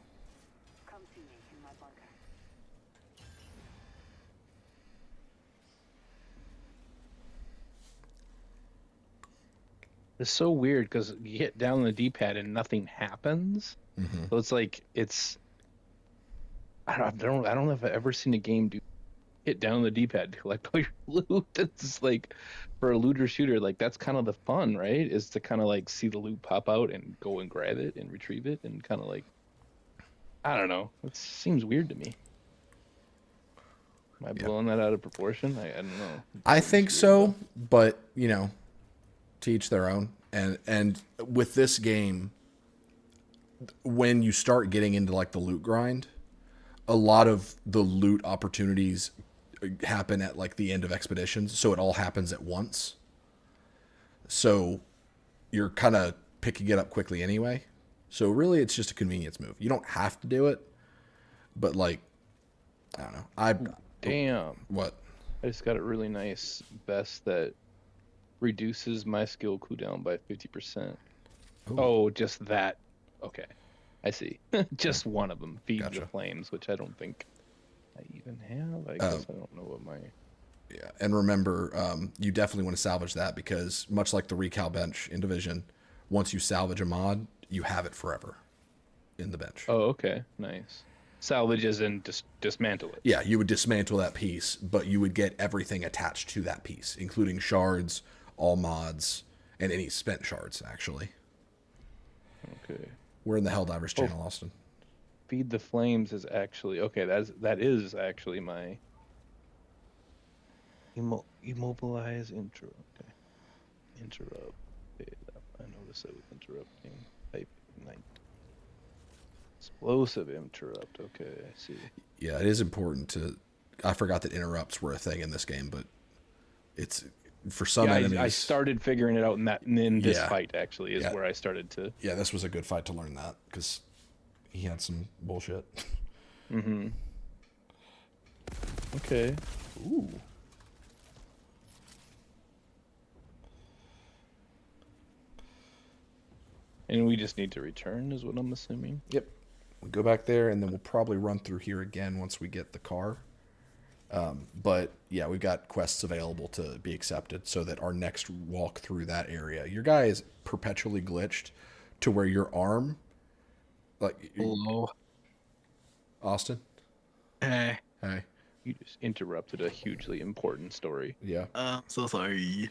It's so weird because you hit down the D-pad and nothing happens. Mm-hmm. So it's like I don't know if I've ever seen a game do hit down the D-pad to collect all your loot. It's like for a looter shooter, like that's kind of the fun, right? Is to kind of like see the loot pop out and go and grab it and retrieve it and kind of like, I don't know. It seems weird to me. Am I blowing that out of proportion? I don't know. I think so, but you know, to each their own. And with this game, when you start getting into like the loot grind, a lot of the loot opportunities happen at like the end of expeditions, so it all happens at once. So you're kind of picking it up quickly anyway. So really, it's just a convenience move. You don't have to do it, but like, I don't know. Damn. What? I just got a really nice vest that reduces my skill cooldown by 50%. Ooh. Oh, just that. Okay. I see. Just one of them. Feed Gotcha. the Flames, which I don't think I even have. I guess I don't know what my... Yeah, and remember, you definitely want to salvage that because much like the recal bench in Division, once you salvage a mod, you have it forever in the bench. Oh, okay. Nice. Salvage as in dismantle it. Yeah, you would dismantle that piece, but you would get everything attached to that piece, including shards, all mods, and any spent shards, actually. Okay. We're in the Helldivers channel, Austin. Feed the Flames is actually... Okay, that is actually my... Immobilize, interrupt. Okay. Interrupt. Okay, I noticed that was interrupting. Type night. Explosive interrupt. Okay, I see. Yeah, it is important to... I forgot that interrupts were a thing in this game, but it's... For some enemies... I started figuring it out in this Yeah. fight, actually, is where I started to... Yeah, this was a good fight to learn that, because he had some bullshit. Mm-hmm. Okay. Ooh. And we just need to return, is what I'm assuming? Yep. We go back there, and then we'll probably run through here again once we get the car. But, yeah, we've got quests available to be accepted so that our next walk through that area... Your guy is perpetually glitched to where your arm... Like, Hello. Austin? Hey. Hey. You just interrupted a hugely important story. Yeah. So sorry.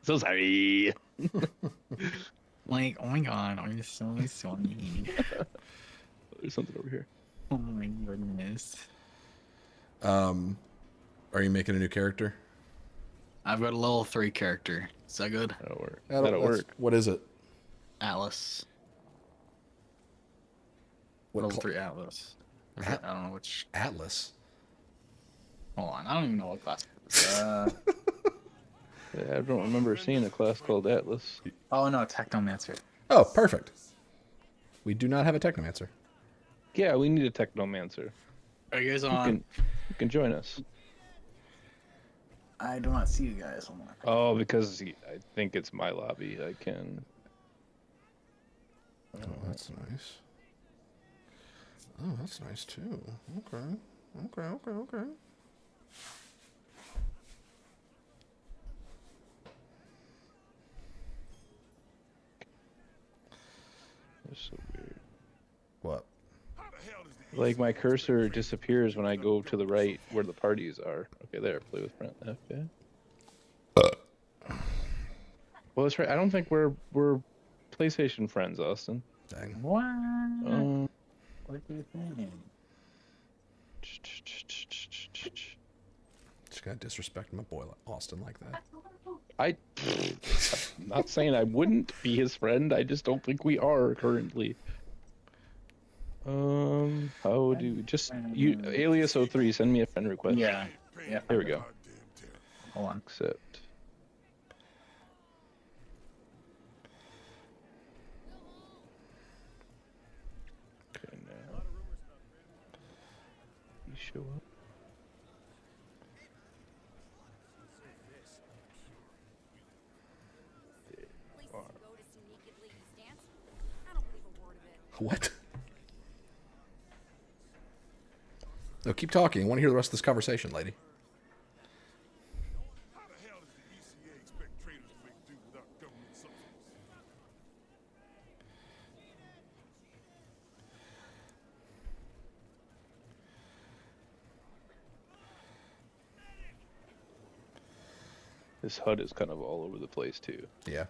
So sorry. Like, oh my god, I'm so sorry. There's something over here. Oh my goodness. Are you making a new character? I've got a level 3 character. Is that good? That'll work. That'll That'll work. What is it? Atlas. What Level 3 Atlas. I don't know which. Atlas? Hold on, I don't even know what class. Yeah, I don't remember seeing a class called Atlas. Oh no, Technomancer. Oh, perfect. We do not have a Technomancer. Yeah, we need a Technomancer. Are you guys You on? can join us. I do not see you guys. Hold on. Oh, because I think it's my lobby. I can. Oh, that's nice. Oh, that's nice too. Okay. That's so weird. What? Like my cursor disappears when I go to the right where the parties are. Okay, there. Play with friend. Okay. Well, that's right. I don't think we're PlayStation friends, Austin. Dang. What? What do you think? Just gotta disrespect my boy Austin like that. I'm not saying I wouldn't be his friend. I just don't think we are currently. How do just you alias 03? Send me a friend request. Yeah. Yeah. Here we go. Hold on. Accept. Okay, now you show up. What? No, keep talking. I want to hear the rest of this conversation, lady. How the hell does the ECA expect traders to make This HUD is kind of all over the place too. Yeah.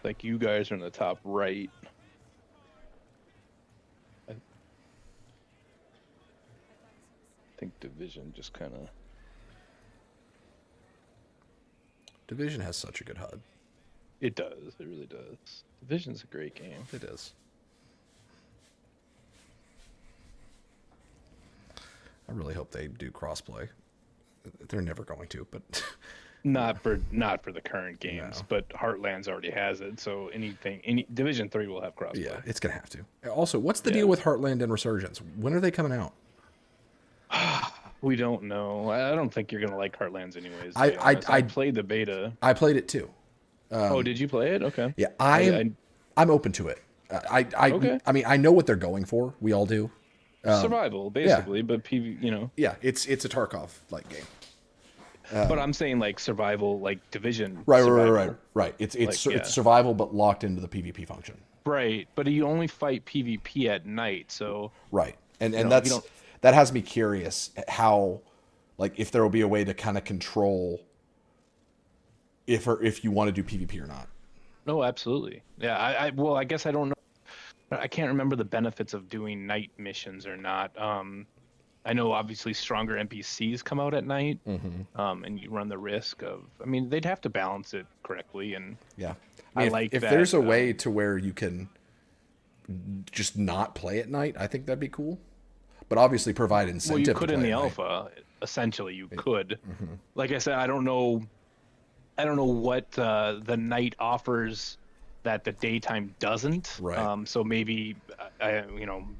Like you guys are in the top right. I think Division just kind of. Division has such a good HUD. It does. It really does. Division's a great game. It is. I really hope they do crossplay. They're never going to, but Not for the current games, No. but Heartlands already has it. So any Division 3 will have crossplay. yeah, it's gonna have to. Also, what's the Yeah. deal with Heartland and Resurgence? When are they coming out? We don't know. I don't think you're gonna like Heartlands anyways. to I- be honest. I- I played the beta. I played it too. Oh, did you play it? Okay. Yeah, I- I'm open to it. Okay. I mean, I know what they're going for. We all do. Survival, basically, but PV, Yeah, it's a Tarkov like game. But I'm saying like survival, like Division. Right. survival. It's Like, yeah. it's survival, but locked into the PvP function. Right, but you only fight PvP at night, so Right, and know, you that's don't- that has me curious how, like, if there will be a way to kind of control if you want to do PvP or not. no, absolutely. Yeah, I guess I don't know. I can't remember the benefits of doing night missions or not. I know obviously stronger NPCs come out at night, and you run the risk of. I mean, they'd have to balance it correctly, and Yeah, I if, like if that, there's a way to where you can just not play at night, I think that'd be cool. But obviously, provide incentive. well, you to could in play the at night. alpha. Essentially, you could. Like I said, I don't know what the night offers that the daytime doesn't. Right. So maybe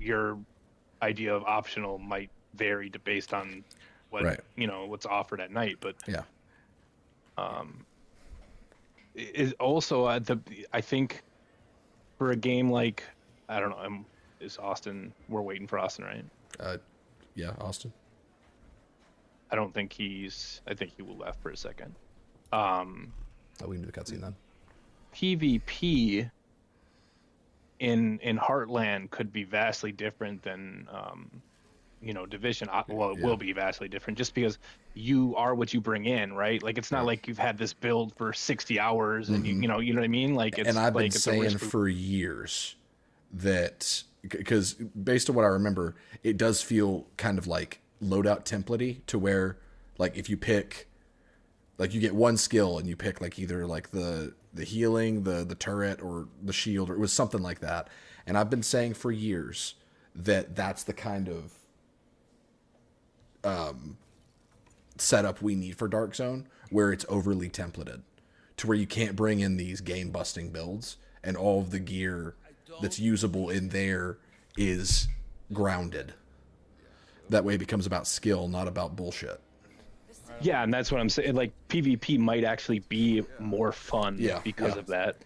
your idea of optional might vary based on what Right. what's offered at night. But Yeah. is also I think for a game like I don't know, is Austin? We're waiting for Austin, right? Yeah, Austin. I don't think I think he will left for a second. Oh, we can do the cutscene then. PvP in Heartland could be vastly different than Division. Well, it will be vastly different just because you are what you bring in, right? Like it's not like you've had this build for 60 hours and you know what I mean? Like it's And I've been like it's a saying risk for years that because based on what I remember, it does feel kind of like loadout template-y to where like if you pick like you get one skill and you pick like either like the healing, the turret or the shield, or it was something like that. And I've been saying for years that that's the kind of setup we need for Dark Zone, where it's overly templated to where you can't bring in these game busting builds and all of the gear that's usable in there is grounded. That way it becomes about skill, not about bullshit. Yeah, and that's what I'm saying. Like PvP might actually be more fun because yeah. of that.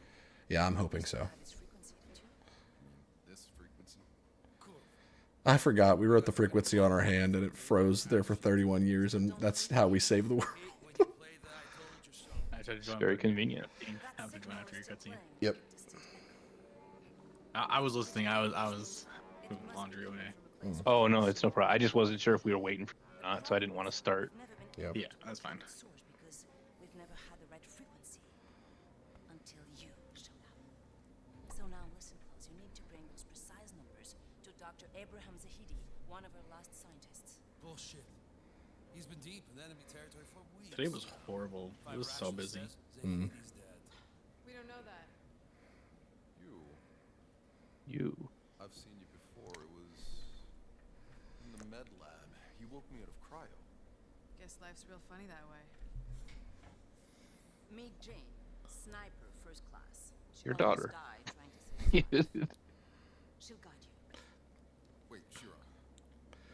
Yeah, I'm hoping so. This frequency. I forgot. We wrote the frequency on our hand and it froze there for 31 years, and that's how we saved the world. It's very convenient. Have to join after your cutscene. Yep. I was listening. I was moving laundry away. Oh no, it's no problem. I just wasn't sure if we were waiting for it or not, so I didn't want to start. Yep. Yeah, that's fine. Source because we've never had the right frequency until you showed up. So now listen close. You need to bring those precise numbers to Dr. Abraham Zahidi, one of our last scientists. Bullshit. He's been deep in enemy territory for weeks. Today was horrible. It was so busy. He's dead. We don't know that. You. I've seen you before. It was in the med lab. You woke me out of cryo. Guess life's real funny that way. Meet Jane, sniper, first class. She Your almost daughter. died trying to save She'll guide you. Wait, Shira.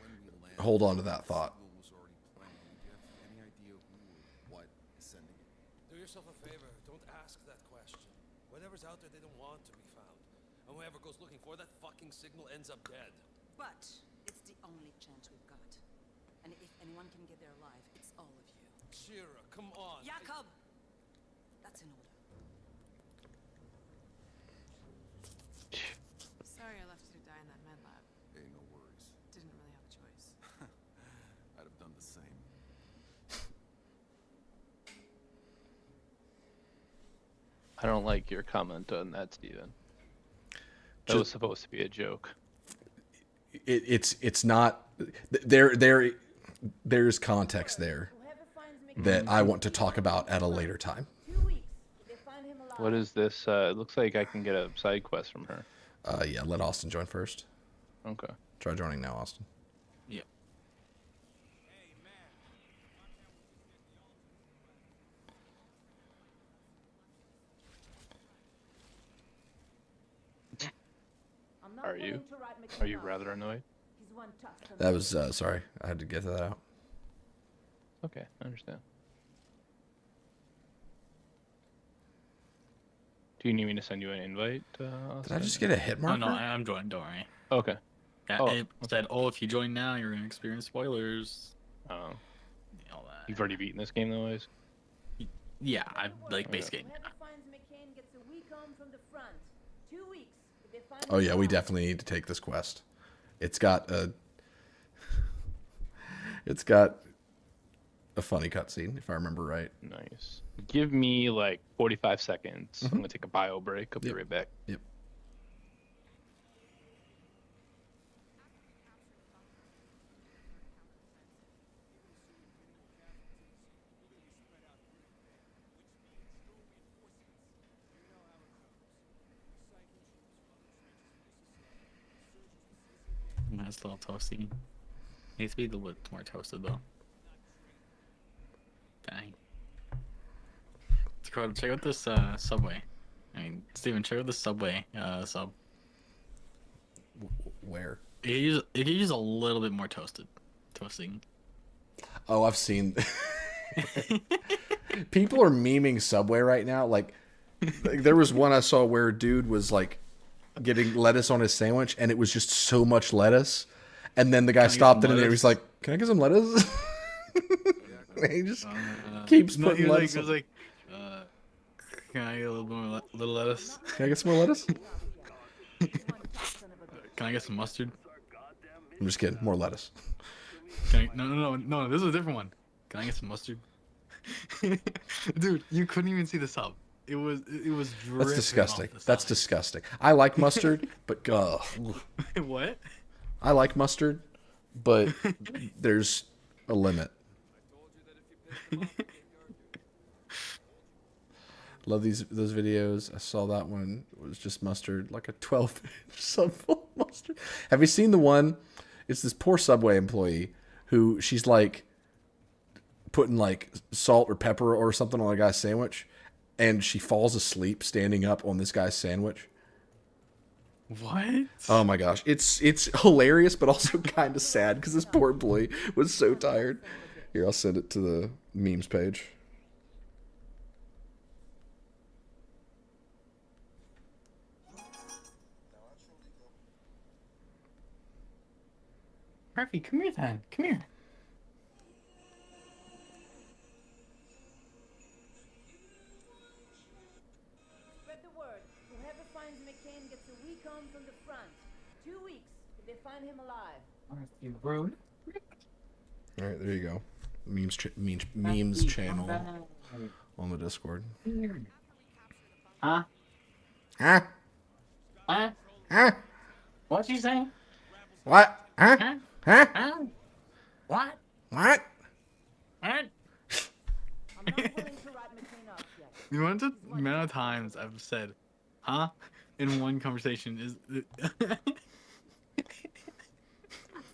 When we landed, Hold on to that thought. the signal was already playing. Do you have any idea who or what is sending it? Do yourself a favor. Don't ask that question. Whatever's out there, they don't want to be found. And whoever goes looking for that fucking signal ends up dead. But it's the only chance we've got. And if anyone can get there alive, it's all of you. Shira, come on. Jakob! That's an order. Sorry I left you to die in that med lab. Hey, no worries. Didn't really have a choice. I'd have done the same. I don't like your comment on that, Steven. That was supposed to be a joke. It's not. There's context there that I want to talk about at a later time. What is this? It looks like I can get a side quest from her. Yeah, let Austin join first. Okay. Try joining now, Austin. Yeah. Are you? Are you rather annoyed? That was sorry. I had to get that out. Okay, I understand. Do you need me to send you an invite? Did I just get a hit marker? Oh, no, I'm joined. Don't worry. Okay. Yeah, it said, if you join now, you're gonna experience spoilers. Oh. All that. You've already beaten this game, though, Ace? Yeah, I like base game. Oh yeah, we definitely need to take this quest. It's got a funny cutscene, if I remember right. Nice. Give me like 45 seconds. I'm gonna take a bio break. I'll be right back. Yep. That's a little toasty. Needs to be a little bit more toasted though. Dang. Check out this subway. I mean, Steven, check out this subway sub. Where? It could use a little bit more toasting. Oh, I've seen. People are memeing Subway right now. Like there was one I saw where a dude was like getting lettuce on his sandwich, and it was just so much lettuce. And then the guy stopped it, and he was like, "Can I get some lettuce?" And he just keeps putting lettuce. He was like, "Can I get a little lettuce? Can I get some more lettuce? Can I get some mustard?" I'm just kidding. More lettuce. No. This is a different one. Can I get some mustard? Dude, you couldn't even see the sub. It was That's disgusting. That's disgusting. I like mustard, but what? I like mustard, but there's a limit. Love those videos. I saw that one. It was just mustard, like a 12-inch sub full of mustard. Have you seen the one? It's this poor Subway employee who she's like putting like salt or pepper or something on a guy's sandwich, and she falls asleep standing up on this guy's sandwich. What? Oh my gosh, it's hilarious, but also kind of sad because this poor employee was so tired. Here, I'll send it to the memes page. Murphy, come here then. Come here. Spread the word. Whoever finds McCain gets a week home from the front. 2 weeks if they find him alive. You rude. All right, there you go. Memes channel on the Discord. Huh? Huh? Huh? Huh? What'd you say? What? Huh? Huh? Huh? Huh? What? What? What? You know the amount of times I've said, huh? In one conversation is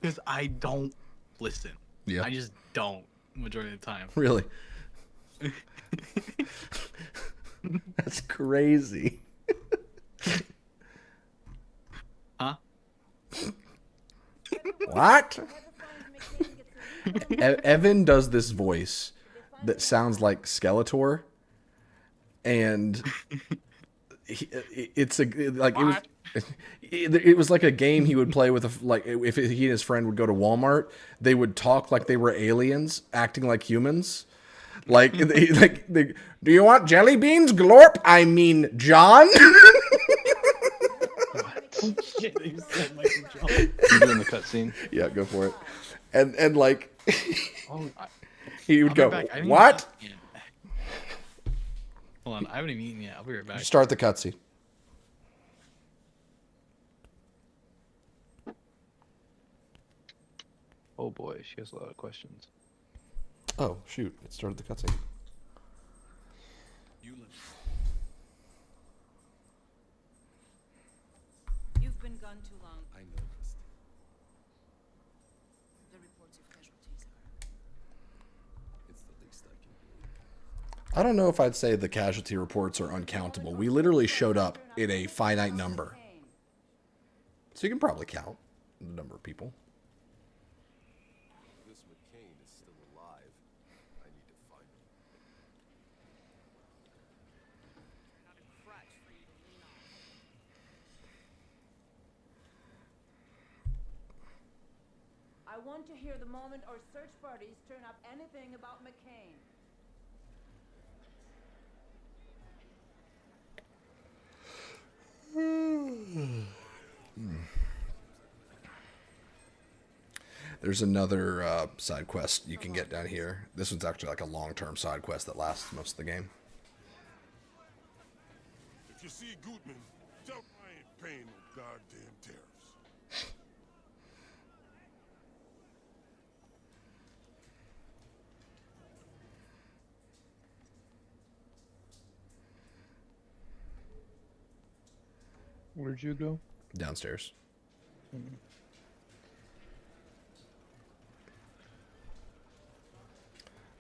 because I don't listen. Yeah. I just don't majority of the time. Really? That's crazy. Huh? What? Evan does this voice that sounds like Skeletor, and it was like a game he would play with if he and his friend would go to Walmart, they would talk like they were aliens, acting like humans. Like, do you want jelly beans, Glorp? I mean, John. Shit, you said like John. You doing the cutscene? Yeah, go for it. And like, he would go, Back. what? Hold on, I haven't even eaten yet. I'll be right back. Start the cutscene. Oh boy, she has a lot of questions. Oh, shoot. It started the cutscene. You've been gone too long. I noticed. The reports of casualties are. It's the least I can do. I don't know if I'd say the casualty reports are uncountable. We literally showed up in a finite number. So you can probably count the number of people. This McCain is still alive. I need to find him. Not a crutch for you to lean on. I want to hear the moment our search parties turn up anything about McCain. There's another side quest you can get down here. This one's actually like a long-term side quest that lasts most of the game. If you see Gutman, tell him I ain't paying no goddamn tariffs. Where'd you go? Downstairs.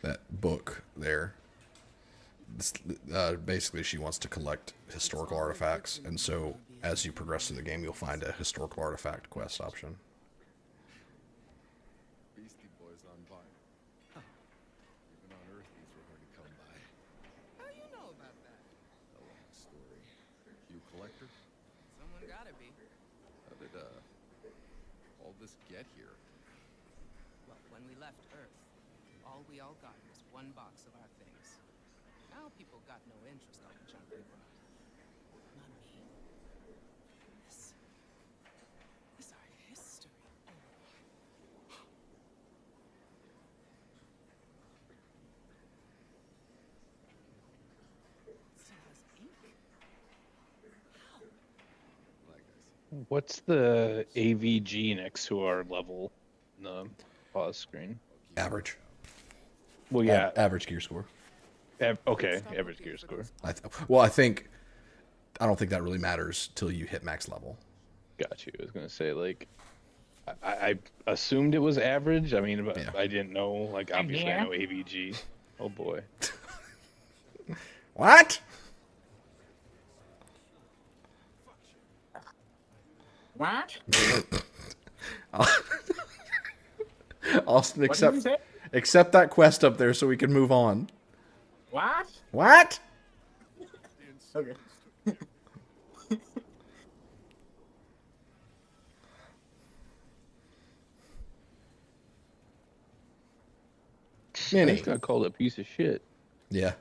That book there. This, basically, she wants to collect historical artifacts, and so as you progress through the game, you'll find a historical artifact quest option. Beastie Boys on by. Huh. Even on Earth, these were hard to come by. How you know about that? A long story. You a collector? Someone gotta be. How did, all this get here? Well, when we left Earth, all we all got was one box of our things. Now people got no interest on the junk we brought. Not me. This our history. Still has ink. Like I said, What's the AVG next to our level in the pause screen? Average. Well, yeah. Average gear score. Okay, average gear score. I don't think that really matters till you hit max level. Got you. I was gonna say, like, I assumed it was average. I mean, but Yeah. I didn't know. Like, obviously, I know AVG. Oh boy. What? What? Austin, What did you say? accept that quest up there so we can move on. What? What? Okay. I Minnie. just got called a piece of shit. Yeah.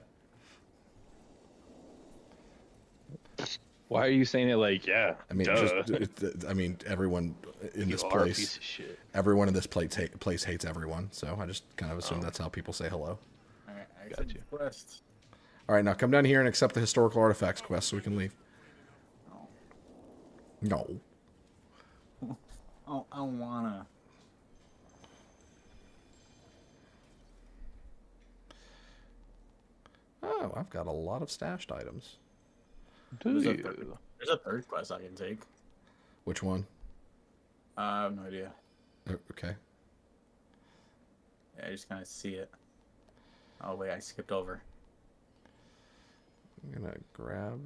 Why are you saying it like, yeah? I mean, everyone in You this are a place, piece of shit. everyone in this place hates everyone. So I just kind of assume that's how people say hello. Alright, I Got accept you. the quest. All right, now come down here and accept the historical artifacts quest so we can leave. No. Oh, I don't wanna. Oh, I've got a lot of stashed items. Do There's you? a third quest I can take. Which one? I have no idea. Okay. Yeah, I just kind of see it. Oh wait, I skipped over. I'm gonna grab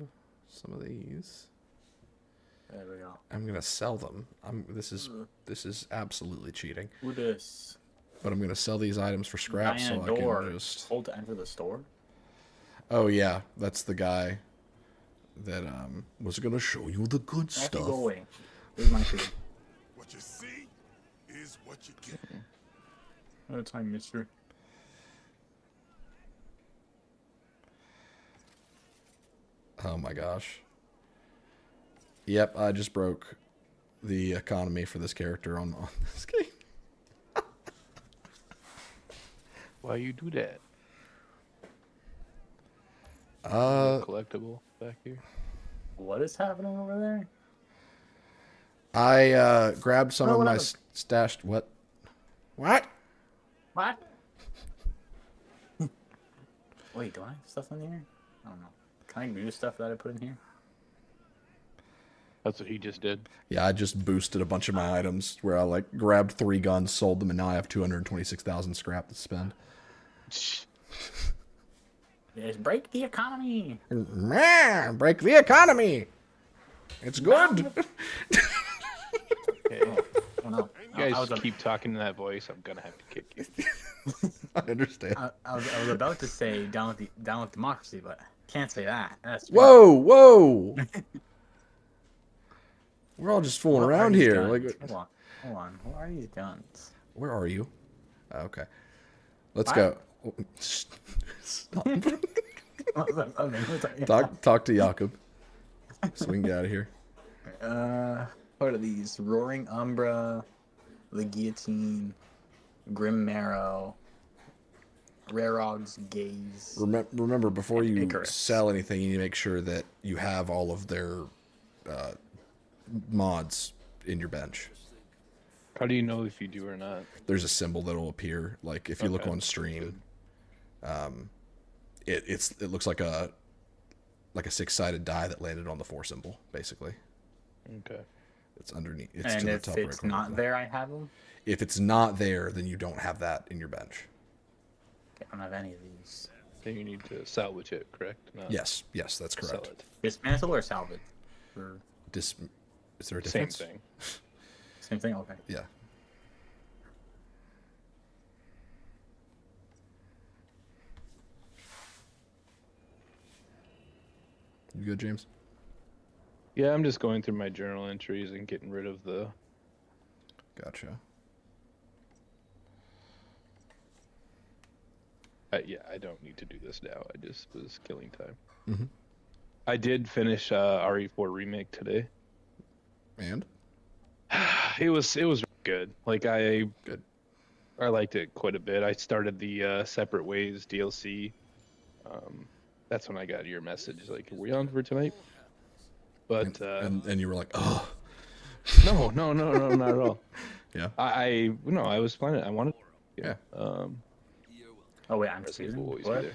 some of these. There we go. I'm gonna sell them. This is absolutely cheating. Who this? But I'm gonna sell these items for scrap so I can just. Hold to enter the store. Oh yeah, that's the guy that was gonna show you the good I have to stuff. go away. Where's my food? What you see is what you get. Oh, time, mister. Oh my gosh. Yep, I just broke the economy for this character on this game. Why you do that? Collectible back here. What is happening over there? I grabbed some of my whatever. stashed. What? What? What? Wait, do I have stuff in here? I don't know. Can I use stuff that I put in here? That's what he just did. Yeah, I just boosted a bunch of my items where I like grabbed 3 guns, sold them, and now I have 226,000 scrap to spend. Just break the economy. Man, break the economy. It's good. Okay. Oh no. You guys keep talking in that voice, I'm gonna have to kick you. I understand. I was about to say down with democracy, but can't say that. That's Whoa. We're all just fooling What are around these here. guns? Like, Hold on. What are these guns? where are you? Oh, okay. Let's What? go. Stop. Talk to Jakob so we can get out of here. What are these? Roaring Umbra, the Guillotine, Grim Marrow, Rarog's Gaze. Remember, before you Icarus. sell anything, you need to make sure that you have all of their mods in your bench. How do you know if you do or not? There's a symbol that'll appear. Like if you look on stream, it looks like a 6-sided die that landed on the 4 symbol, basically. Okay. It's underneath. It's And to the if top it's right not corner. there, I have them. If it's not there, then you don't have that in your bench. I don't have any of these. Then you need to salvage it, correct? Not Yes, that's sell correct. it. Dismantle or salvage? Or Is there a Same difference? thing. same thing? Okay. Yeah. You good, James? Yeah, I'm just going through my journal entries and getting rid of the. Gotcha. Yeah, I don't need to do this now. I just was killing time. Mhm. I did finish RE4 remake today. And It was good. Like I liked it quite a bit. I started the Separate Ways DLC. That's when I got your message. Like, are we on for tonight? But and you were like, oh. no, not at all. Yeah. I was planning. I wanted. Yeah. Oh wait, I'm Resident choosing. Evil will always be What? there.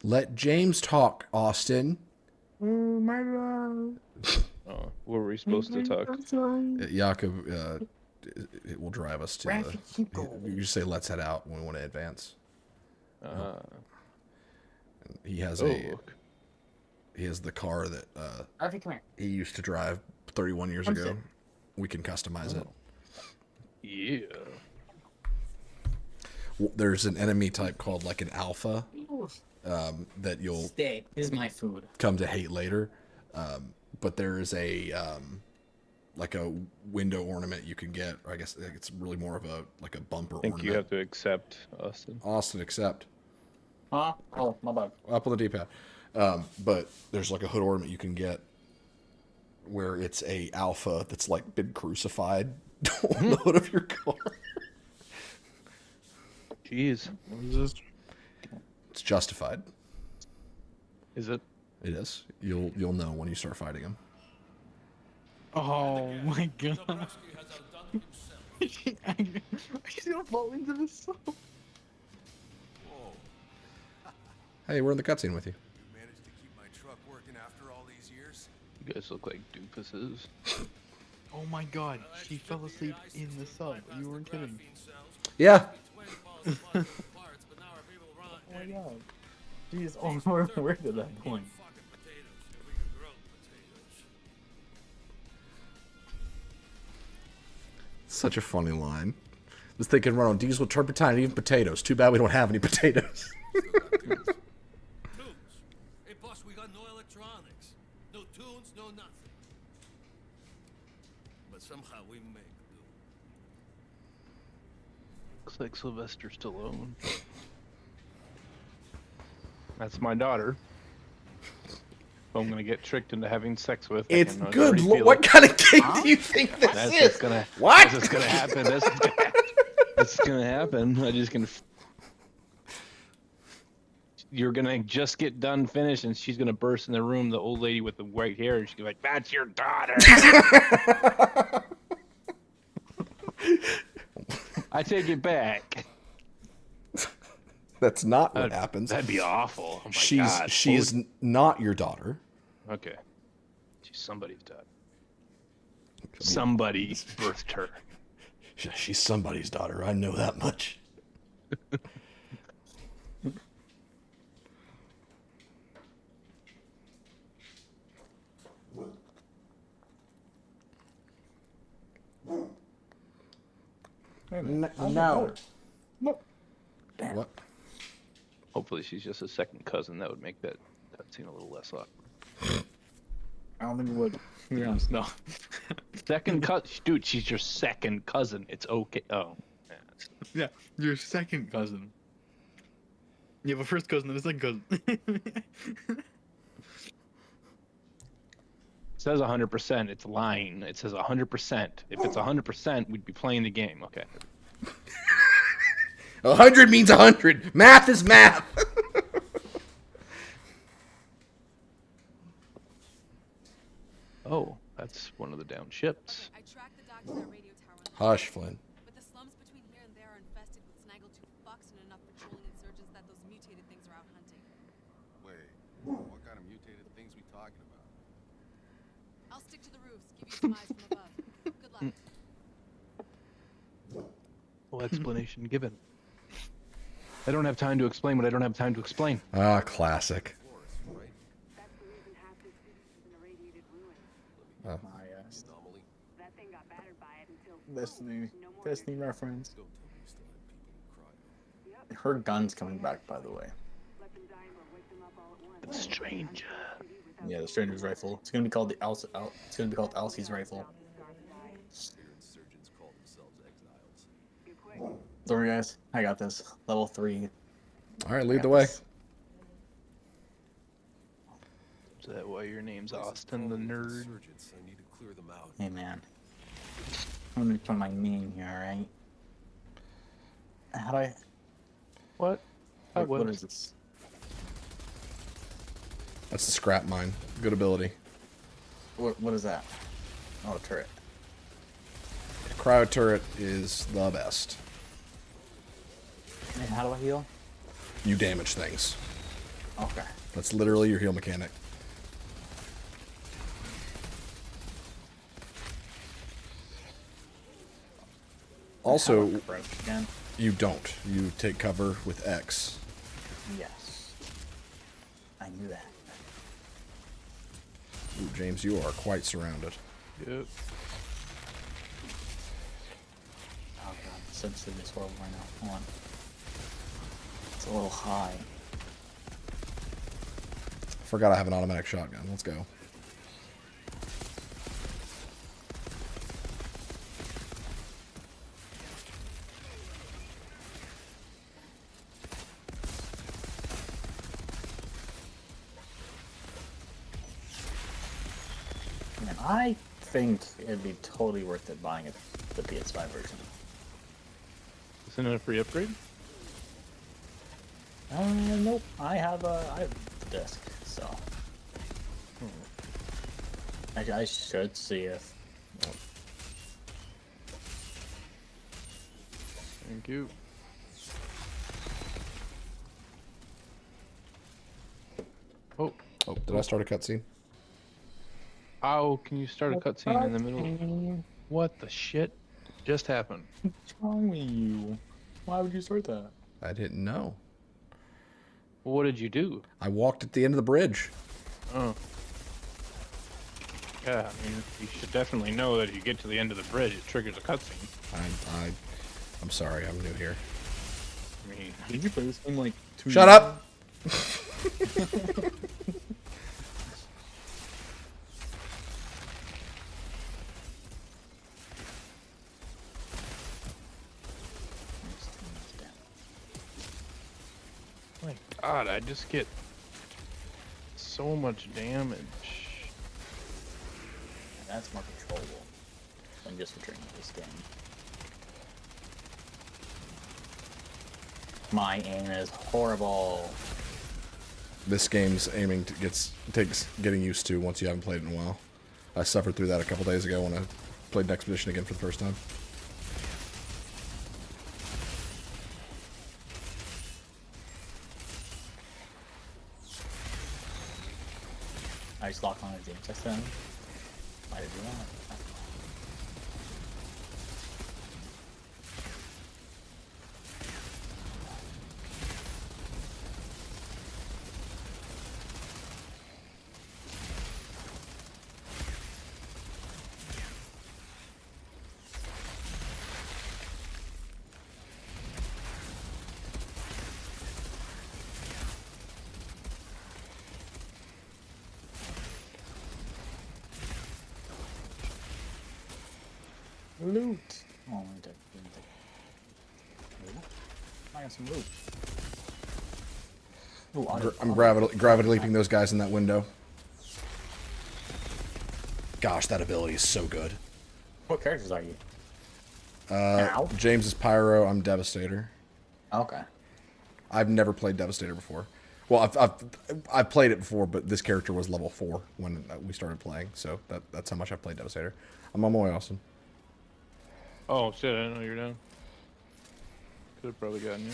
Let James talk, Austin. Oh my god. Oh, what were we supposed to talk? Jakob, it will drive us to Rapid you just say let's head out when we want to advance. He has he has the car that Archie, come here. he used to drive 31 years Come ago. sit. We can customize it. Yeah. There's an enemy type called like an alpha that you'll Stay. This is my food. come to hate later. But there is a like a window ornament you can get. Or I guess it's really more of a like a bumper I think ornament. you have to accept Austin. Austin, accept. Huh? Oh, my bad. Up on the D-pad. But there's like a hood ornament you can get where it's a alpha that's like been crucified on the hood of your car. Jeez. What is this? It's justified. Is it? It is. You'll know when you start fighting him. Oh my god. She's gonna fall into the soap. Hey, we're in the cutscene with you. You managed to keep my truck working after all these years? You guys look like doofuses. Oh my god, she fell asleep in the sub. You weren't kidding. Yeah. Oh my god. Jeez, oh, we're to that point. Such a funny line. This thing can run on diesel, turpentine, and even potatoes. Too bad we don't have any potatoes. Tunes. Hey, boss, we got no electronics. No tunes, no nothing. But somehow we make do. Looks like Sylvester Stallone. That's my daughter. Who I'm gonna get tricked into having sex with. It's I good. already feel What it. kind of game do you think this That's is? just gonna. What? That's just gonna happen. That's just gonna happen. It's gonna happen. I'm just gonna. you're gonna just get done finished, and she's gonna burst in the room, the old lady with the white hair, and she's gonna be like, "That's your daughter." I take it back. That's not what happens. That'd be awful. Oh my God. She's not your daughter. Okay. She's somebody's daughter. Somebody birthed her. She's somebody's daughter. I know that much. No. What? Hopefully she's just a second cousin. That would make that cutscene a little less awkward. I don't think it would. To be honest, no. Second cousin, dude. She's your second cousin. It's okay. Oh. Yeah, your second cousin. You have a first cousin and a second cousin. It says 100%. It's lying. It says 100%. If it's 100%, we'd be playing the game. Okay. 100 means 100. Math is math. Oh, that's one of the down ships. I tracked the dock to that radio tower. Hush, Flynn. But the slums between here and there are infested with snaggletooth fucks and enough patrolling insurgents that those mutated things are out hunting. Wait, what kind of mutated things we talking about? I'll stick to the roofs, give you some eyes from above. Good luck. No explanation given. I don't have time to explain what I don't have time to explain. Ah, classic. That's the reason half this city is in a radiated ruin. Oh. Ah, yes. Anomaly? That thing got battered by it until Destiny reference. Don't tell me you still had people in cryo. Her gun's coming back, by the way. Let them die or wake them up all at once. The stranger. Yeah, the Stranger's rifle. It's gonna be called it's gonna be called Elsie's rifle. Your insurgents call themselves exiles. Don't worry, guys. I got this. Level 3. All right, lead the way. Is that why your name's Austin the nerd? Insurgents, I need to clear them out. Hey, man. I'm gonna put my name here, alright? How do I... What? What is this? That's the scrap mine. Good ability. What is that? Oh, a turret. Cryo turret is the best. And how do I heal? You damage things. Okay. That's literally your heal mechanic. Also, Again? you don't. You take cover with X. Yes. I knew that. Ooh, James, you are quite surrounded. Yep. Oh god, the sensitivity is horrible right now. Hold on. It's a little high. Forgot I have an automatic shotgun. Let's go. Man, I think it'd be totally worth it buying the PS5 version. Isn't it a free upgrade? Nope. I have the disc, so I should see if. Thank you. Oh. Oh, did I start a cutscene? How can you start a cutscene in the middle? What the shit just happened? What's wrong with you? Why would you start that? I didn't know. What did you do? I walked at the end of the bridge. Oh. Yeah, I mean, you should definitely know that if you get to the end of the bridge, it triggers a cutscene. I'm sorry, I'm new here. I mean, Did you play this game like 2 Shut years up! my God, I just get so much damage. That's more controllable than just returning this game. My aim is horrible. this game's aiming to takes getting used to once you haven't played it in a while. I suffered through that a couple days ago when I played an Expedition again for the first time. I just locked on a game test then. Why did you do that? Loot! Oh, I got some loot. Ooh, I'm gravity leaping those guys in that window. Gosh, that ability is so good. What characters are you? James is Pyro. I'm Devastator. Okay. I've never played Devastator before. Well, I've played it before, but this character was level 4 when we started playing, so that's how much I've played Devastator. I'm on my way, Austin. Oh shit! I didn't know you were down. Could have probably gotten you.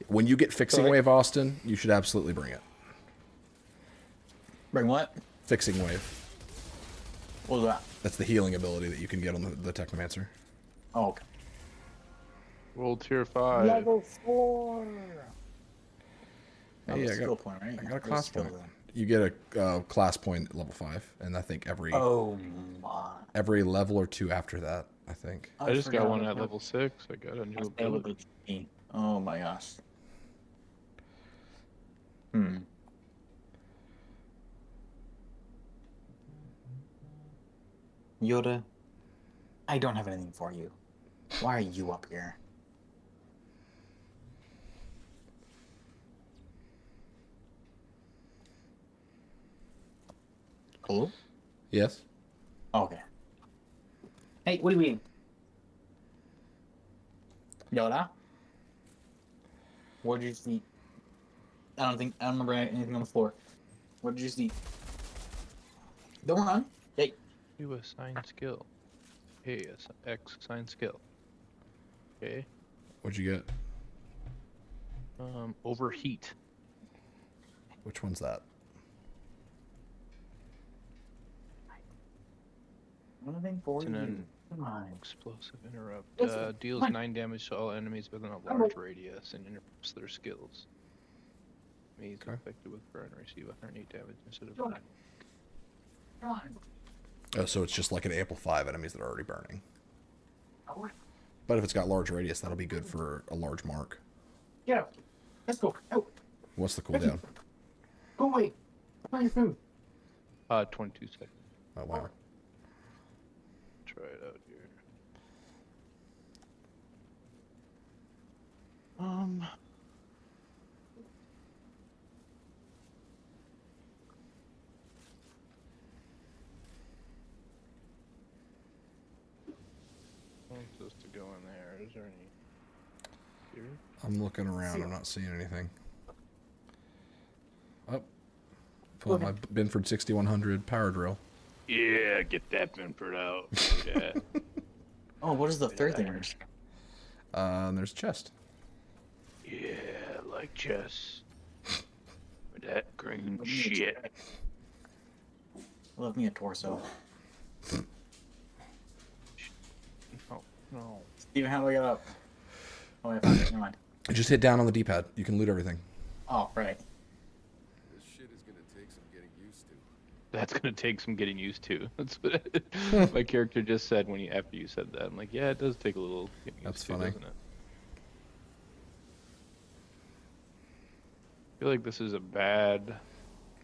When you get Fixing Wave, Austin, you should absolutely bring it. Bring what? Fixing Wave. What was that? That's the healing ability that you can get on the Technomancer. Oh, okay. World tier 5. Level 4. Hey, I got a class point. You get a class point at level 5, and I think every level or 2 after that. I think. I just got one at level 6. I got a new ability. Oh my gosh. Yoda, I don't have anything for you. Why are you up here? Hello? Yes. Okay. Hey, what do you mean? Yoda? What did you see? I don't remember anything on the floor. What did you see? Don't run. Hey. You assign skill. Hey, X assign skill. Okay. What'd you get? Overheat. Which one's that? Nothing for you. Come on. Explosive interrupt. Deals 9 damage to all enemies within a large radius and interrupts their skills. Enemies affected with burn receive 108 damage instead of 9. Oh, so it's just like an amplify of enemies that are already burning. But if it's got large radius, that'll be good for a large mark. Yeah. Let's go. Out. What's the cooldown? Go away. Find your food. 22 seconds. Oh, wow. Try it out here. What's supposed to go in there? Is there any here? I'm looking around. I'm not seeing anything. Oh. Pull up my Binford 6100 power drill. Yeah, get that Binford out. Yeah. Oh, what is the third thing? There's a chest. Yeah, like chess. With that green shit. Love me a torso. Oh, no. Steven, how do I get up? Oh, I found it. Never mind. Just hit down on the D-pad. You can loot everything. Oh, right. This shit is gonna take some getting used to. That's gonna take some getting used to. That's what my character just said after you said that. I'm like, yeah, it does take a little getting That's used to, funny. doesn't it? I feel like this is a bad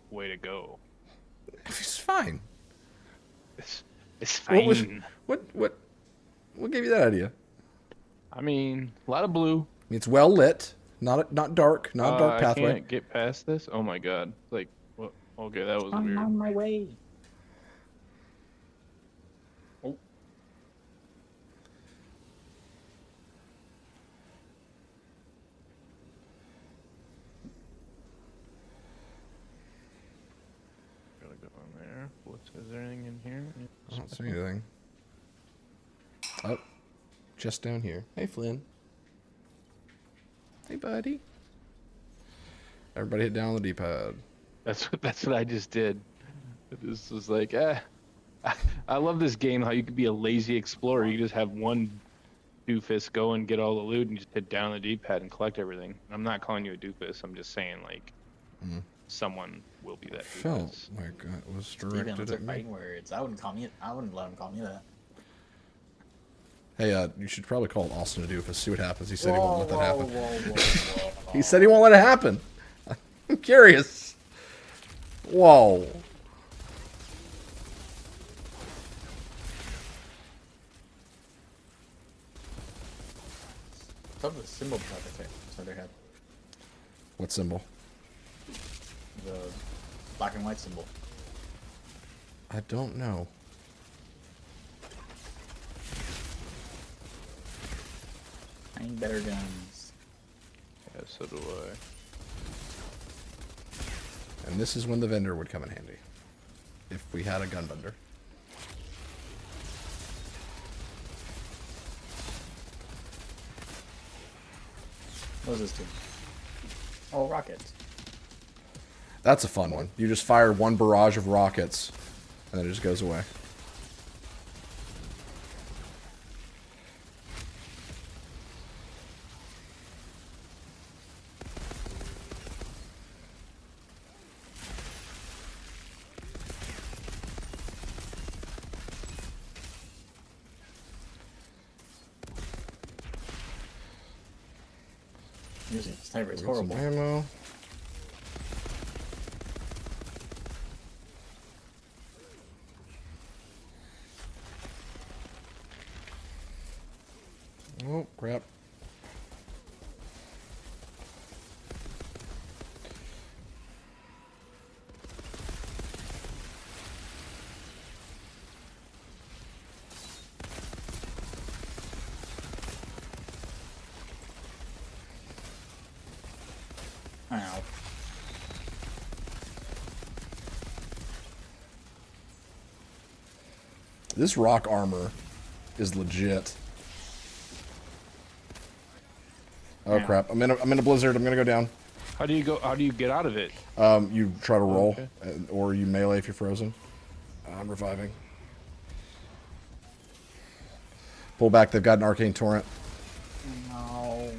way to go. It's fine. It's fine. What gave you that idea? I mean, a lot of blue. It's well lit, not dark, not a dark I pathway. can't get past this. Oh my god! Like, what? Okay, that was weird. I'm on my way. Oh. don't see anything. Oh, just down here. Hey, Flynn. Hey, buddy. Everybody hit down on the D-pad. That's what I just did. This was like, I love this game. How you could be a lazy explorer. You just have one doofus go and get all the loot, and just hit down on the D-pad and collect everything. I'm not calling you a doofus. I'm just saying like, someone will be that doofus. Felt like that was Steven, directed those are at me. fighting words. I wouldn't let him call me that. Hey, you should probably call Austin a doofus. See what happens. He said he won't let that happen. Whoa. He said he won't let it happen. I'm curious. Whoa. What's up with the symbol beside their head? What symbol? The black and white symbol. I don't know. I need better guns. Yeah, so do I. And this is when the vendor would come in handy. If we had a gun vendor. What does this do? Oh, rockets. That's a fun one. You just fire one barrage of rockets, and then it just goes away. Using the sniper is Get some horrible. ammo. Oh, crap. Ow. This rock armor is legit. Oh Yeah. crap! I'm in a blizzard. I'm gonna go down. How do you go? How do you get out of it? You try to roll, Okay. or you melee if you're frozen. I'm reviving. Pull back. They've got an arcane torrent. No.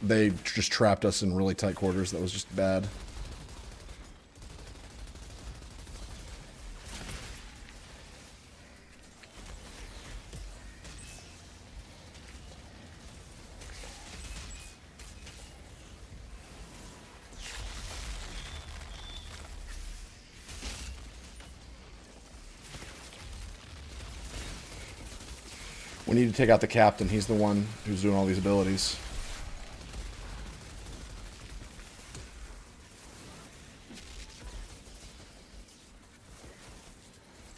They just trapped us in really tight quarters. That was just bad. We need to take out the captain. He's the one who's doing all these abilities.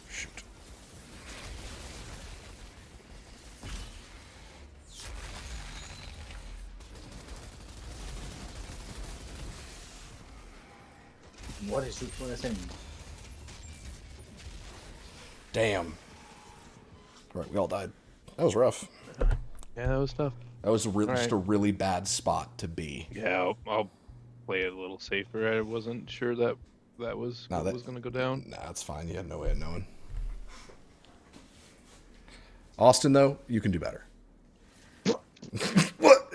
Shoot. What is in? Damn. Right, we all died. That was rough. Yeah, that was tough. That was just Alright. a really bad spot to be. Yeah, I'll play it a little safer. I wasn't sure that was No, what that- was going to go down. Nah, it's fine. You had no way of knowing. Austin, though, you can do better. What?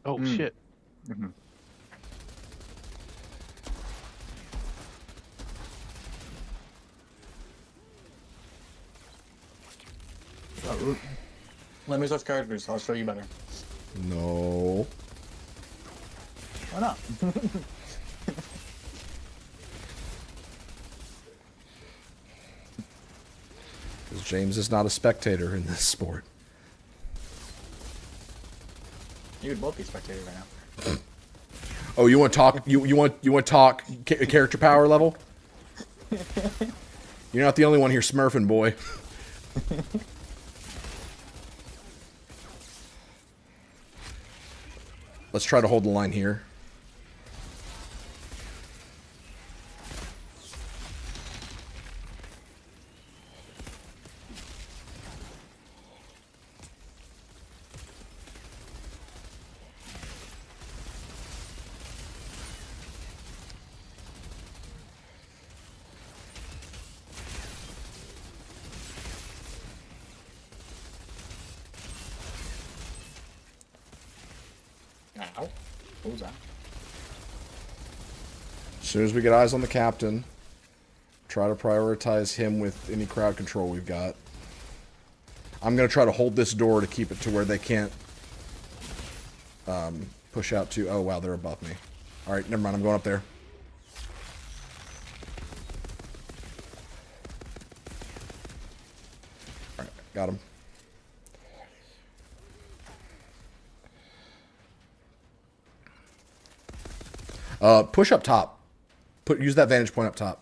Oh shit! Let me switch characters. I'll show you better. No. Why not? Because James is not a spectator in this sport. You would both be spectators right now. Oh, you want to talk? You want to talk character power level? You're not the only one here smurfing, boy. Let's try to hold the line here. What was that? As soon as we get eyes on the captain, try to prioritize him with any crowd control we've got. I'm going to try to hold this door to keep it to where they can't push out to... Oh, wow, they're above me. All right, never mind. I'm going up there. All right, got him. Push up top. Use that vantage point up top.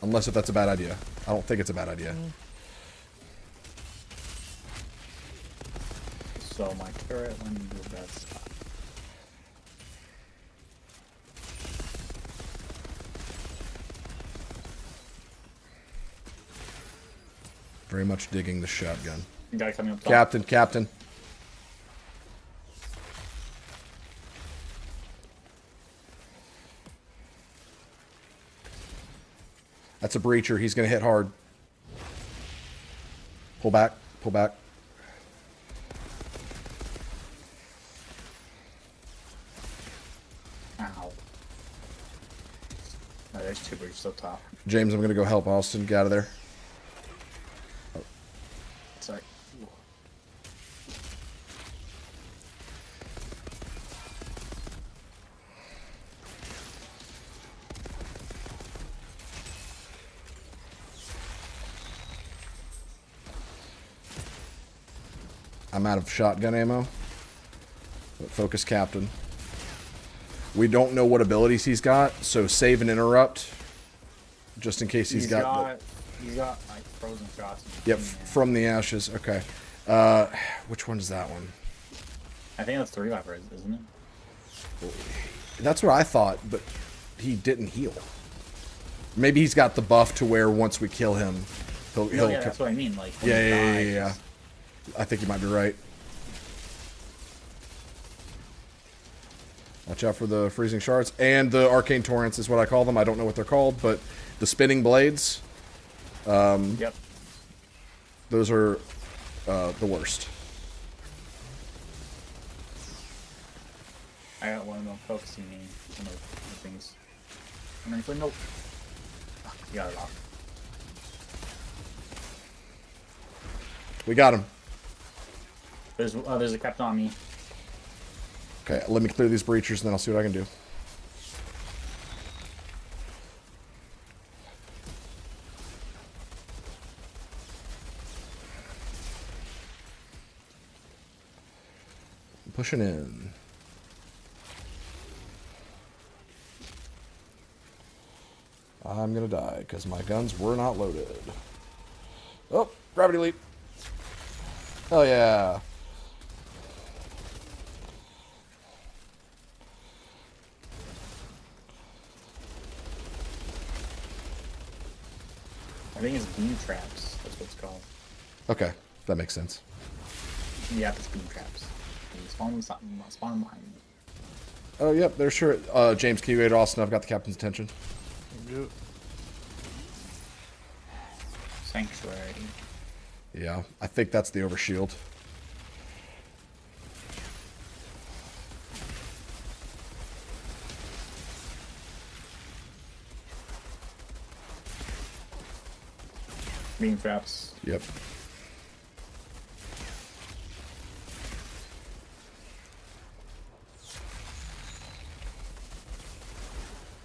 Unless if that's a bad idea. I don't think it's a bad idea. So my turret when you do that stuff. Very much digging the shotgun. Guy coming up top. Captain, captain. That's a breacher. He's going to hit hard. Pull back. Pull back. Ow. Oh, there's two breachers up top. James, I'm going to go help Austin. Get out of there. Oh. Sorry. I'm out of shotgun ammo. But focus captain. We don't know what abilities he's got, so save and interrupt. Just in case he's got like frozen shots. Yep, from the ashes. Okay. Which one is that one? I think that's the reviver, isn't it? That's what I thought, but he didn't heal. Maybe he's got the buff to where once we kill him, he'll yeah, that's what I mean. Like, when yeah. I think you might be right. Watch out for the freezing shards. And the arcane torrents is what I call them. I don't know what they're called, but the spinning blades. Yep. Those are the worst. I got one of them focusing me on the things. And then nope. Oh, you got it off. We got him. There's a captain on me. Okay, let me clear these breachers and then I'll see what I can do. I'm pushing in. I'm gonna die because my guns were not loaded. Oh, gravity leap. Oh yeah. I think it's beam traps. That's what it's called. Okay, that makes sense. Yeah, it's beam traps. Spawn behind me. Oh, yep, they're sure. James, can you aid Austin? I've got the captain's attention. Sanctuary. Yeah, I think that's the overshield. Beam traps. Yep.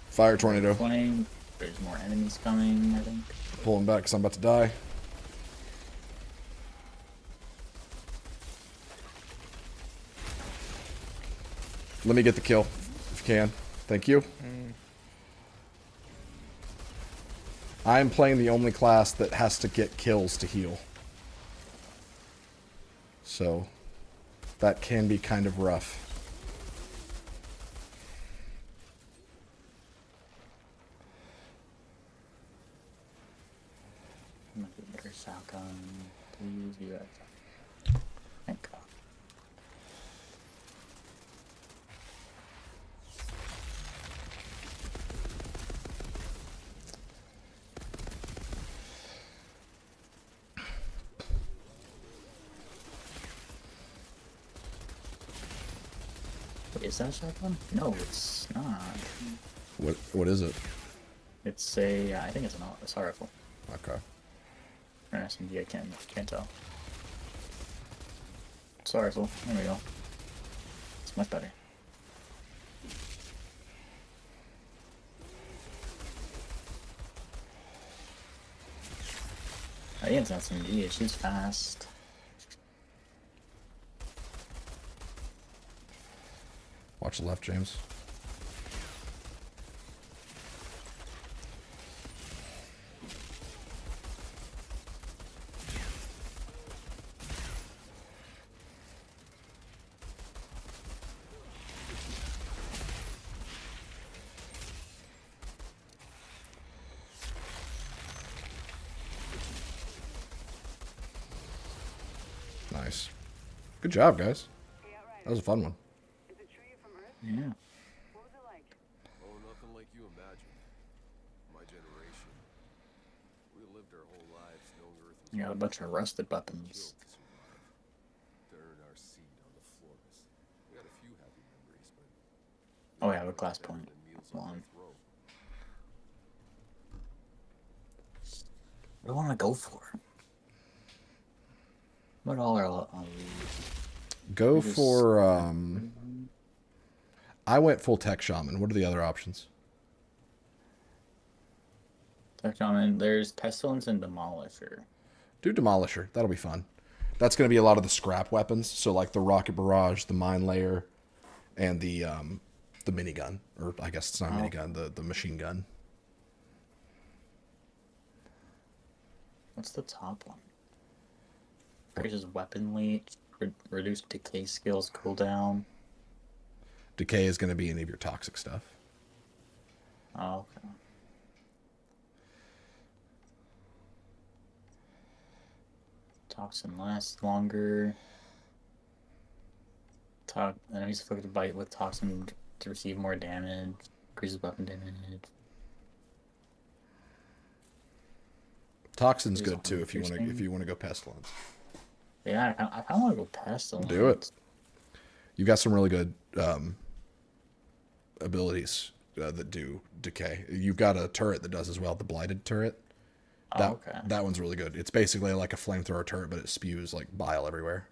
Fire tornado. Flame. There's more enemies coming, I think. Pulling back because I'm about to die. Let me get the kill, if you can. Thank you. I am playing the only class that has to get kills to heal. So, that can be kind of rough. Shotgun. Please do that. Thank God. Is that a shotgun? No, it's not. What is it? It's a, I think it's an assault rifle. Okay. Or an SMG, I can't tell. Assault rifle, there we go. It's much better. I think it's an SMG, it shoots fast. Watch the left, James. Nice. Good job, guys. That was a fun one. Yeah. Oh, nothing like you imagine. My generation. We lived our whole lives knowing Earth was You got a bunch of rusted weapons. built to survive. To earn our seat on the floors. We got a few happy memories, but Oh, yeah, with class point. meals on One. death row. What do I want to go for? What all are Go for, I went full tech shaman. What are the other options? Tech shaman? There's pestilence and demolisher. Do demolisher. That'll be fun. That's going to be a lot of the scrap weapons. So like the rocket barrage, the mine layer, and the minigun, or I guess it's not a minigun, the machine gun. What's the top one? Increases weapon leech, reduced decay skills cooldown. Decay is going to be any of your toxic stuff. Oh, okay. Toxin lasts longer. Enemies afflicted by with toxin to receive more damage. Increases weapon damage. Toxin's good too if you want to go pestilence. Yeah, I kind of want to go pestilence. Do it. You've got some really good abilities that do decay. You've got a turret that does as well, the blighted turret. That one's really good. It's basically like a flamethrower turret, but it spews like bile everywhere.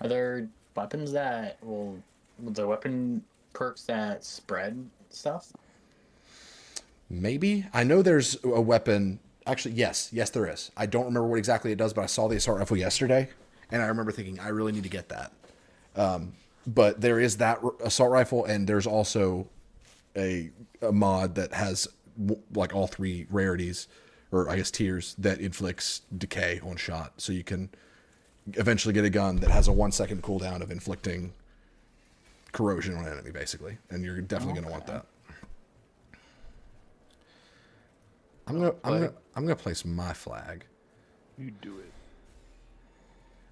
Are there weapons that will the weapon perks that spread stuff? Maybe. I know there's a weapon. Actually, yes, there is. I don't remember what exactly it does, but I saw the assault rifle yesterday, and I remember thinking I really need to get that. But there is that assault rifle, and there's also a mod that has like all three rarities, or I guess tiers, that inflicts decay on shot. So you can eventually get a gun that has a 1 second cooldown of inflicting corrosion on an enemy, basically, and you're definitely going to want that. I'm gonna place my flag. You do it.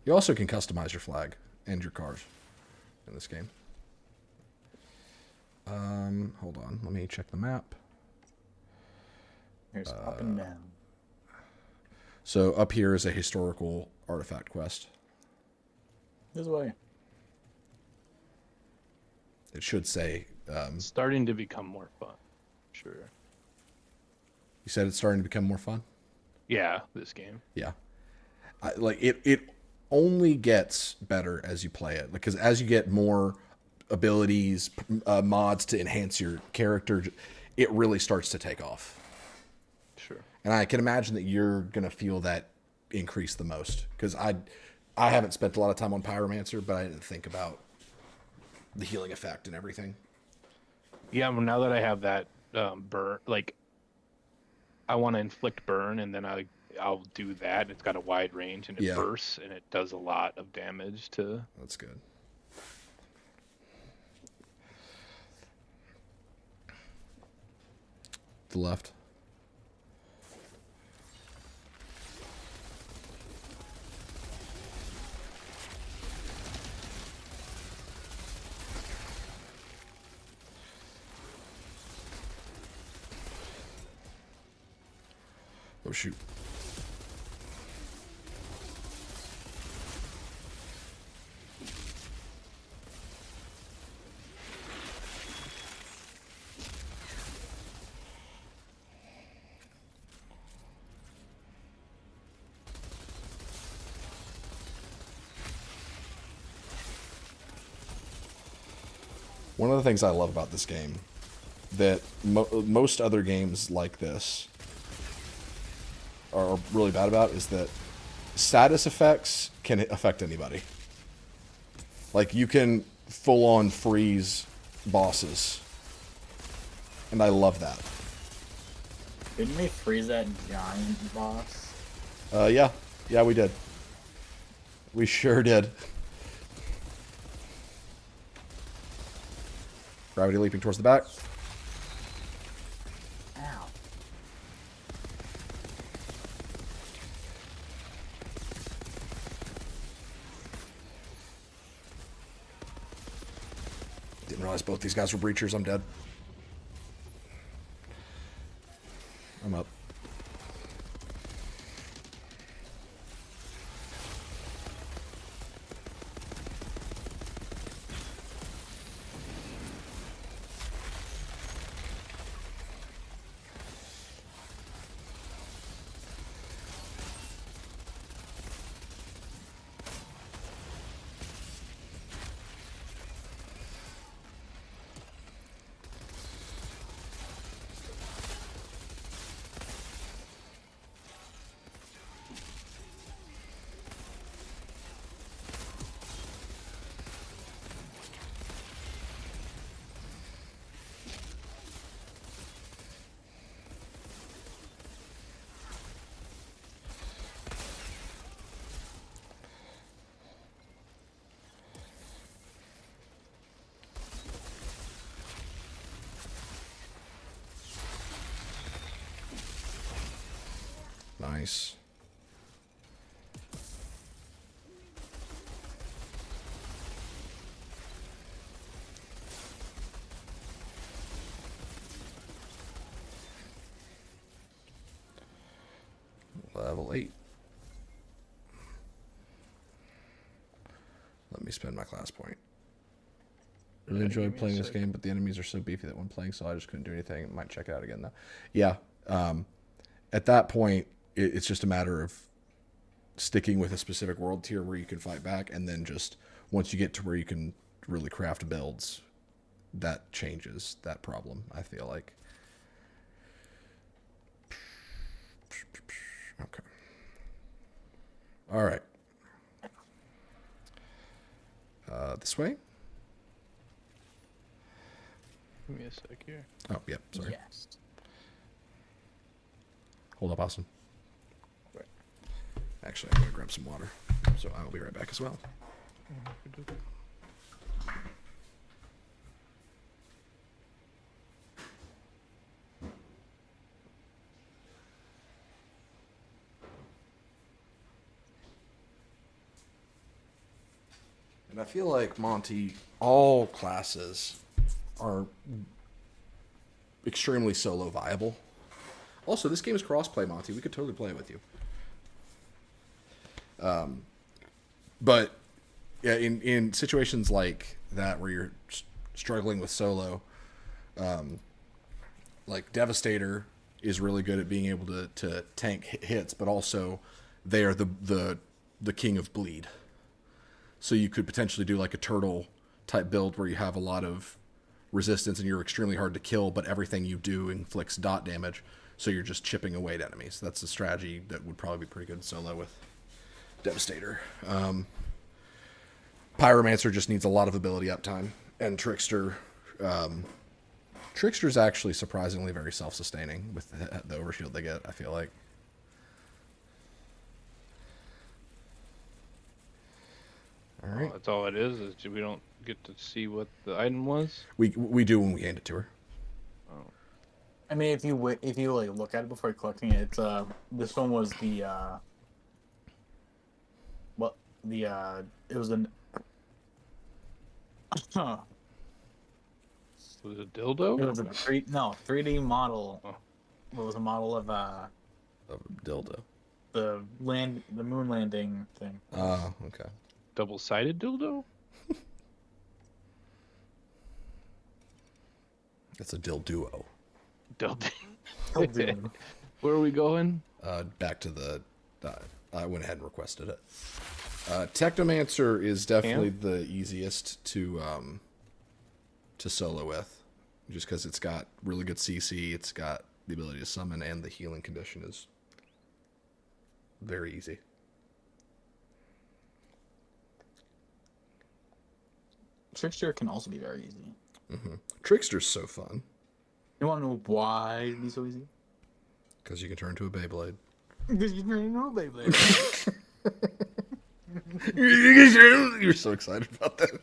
You also can customize your flag and your cars in this game. Hold on, let me check the map. There's up and down. So up here is a historical artifact quest. This way. It should say. Starting to become more fun. Sure. You said it's starting to become more fun? Yeah, this game. Yeah. It only gets better as you play it, because as you get more abilities, mods to enhance your character, it really starts to take off. Sure. And I can imagine that you're going to feel that increase the most, because I haven't spent a lot of time on Pyromancer, but I didn't think about the healing effect and everything. Yeah, well, now that I have that burn, like, I want to inflict burn, and then I'll do that. It's got a wide range, and it bursts, and it does a lot of damage to... That's good. The left. Oh, shoot. One of the things I love about this game that most other games like this are really bad about is that status effects can affect anybody. Like, you can full-on freeze bosses. And I love that. Didn't we freeze that giant boss? Yeah. Yeah, we did. We sure did. Gravity leaping towards the back. Ow. Didn't realize both these guys were breachers. I'm dead. I'm up. Nice. Level 8. Let me spend my class point. Really enjoyed playing this game, but the enemies are so beefy that when playing, so I just couldn't do anything. Might check it out again though. Yeah. At that point, it's just a matter of sticking with a specific world tier where you can fight back, and then just once you get to where you can really craft builds, that changes that problem, I feel like. Okay. All right. This way? Give me a sec here. Oh, yep, sorry. Yes. Hold up, Austin. Actually, I'm going to grab some water, so I'll be right back as well. And I feel like, Monty, all classes are extremely solo viable. Also, this game is crossplay, Monty. We could totally play it with you. But yeah, in situations like that where you're struggling with solo, like Devastator is really good at being able to tank hits, but also they are the king of bleed. So you could potentially do like a turtle type build where you have a lot of resistance and you're extremely hard to kill, but everything you do inflicts dot damage. So you're just chipping away at enemies. That's a strategy that would probably be pretty good in solo with Devastator. Pyromancer just needs a lot of ability uptime. And Trickster... Trickster's actually surprisingly very self-sustaining with the overshield they get, I feel like. All right. Oh, that's all it is we don't get to see what the item was? We do when we hand it to her. Oh. I mean, if you like look at it before collecting it, it's this one was the it was an Was it a dildo? It was a 3D model. Oh. It was a model of a dildo. The moon landing thing. Oh, okay. Double-sided dildo? It's a dilduo. Dildo. Where are we going? Back to the... I went ahead and requested it. Technomancer is definitely the easiest to to solo with, just because it's got really good CC, it's got the ability to summon, and the healing condition is very easy. Trickster can also be very easy. Trickster's so fun. You want to know why it'd be so easy? Because you can turn into a Beyblade. Because you turn into a Beyblade. You're so excited about that.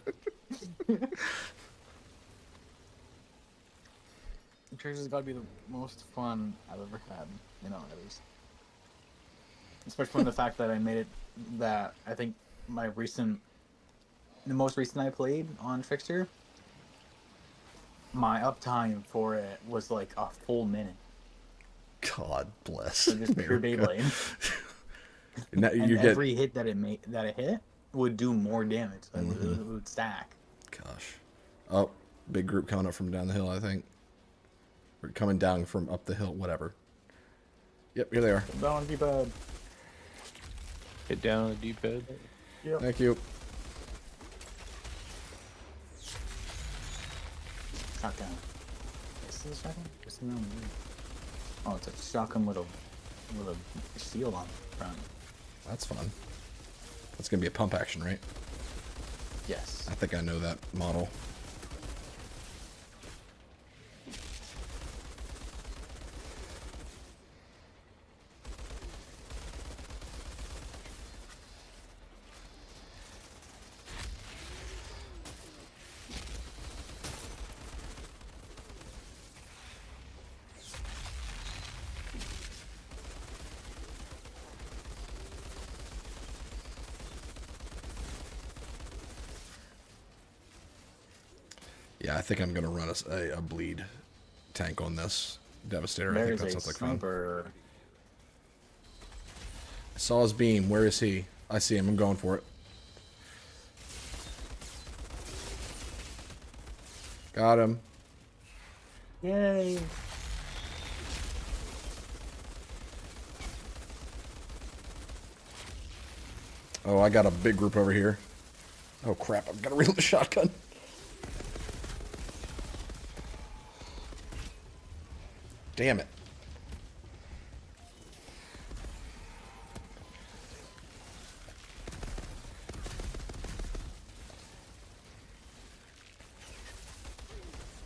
Trickster's got to be the most fun I've ever had in Outriders. Especially from the fact that I made it that I think the most recent I played on Trickster, my uptime for it was like a full minute. God bless. So just pure Beyblade. Now, And you every hit that it hit would do more damage. It would stack. Gosh. Oh, big group coming up from down the hill, I think. Or coming down from up the hill, whatever. Yep, here they are. Down on D-pad. Hit down on the D-pad. Yep. Thank you. Shotgun. Is this a shotgun? What's the name? Oh, it's a shotgun with a shield on the front. That's fun. That's going to be a pump action, right? Yes. I think I know that model. Yeah, I think I'm going to run a bleed tank on this Devastator. I think that sounds like fun. I saw his beam. Where is he? I see him. I'm going for it. Got him. Yay. Oh, I got a big group over here. Oh, crap. I've got to reload the shotgun. Damn it.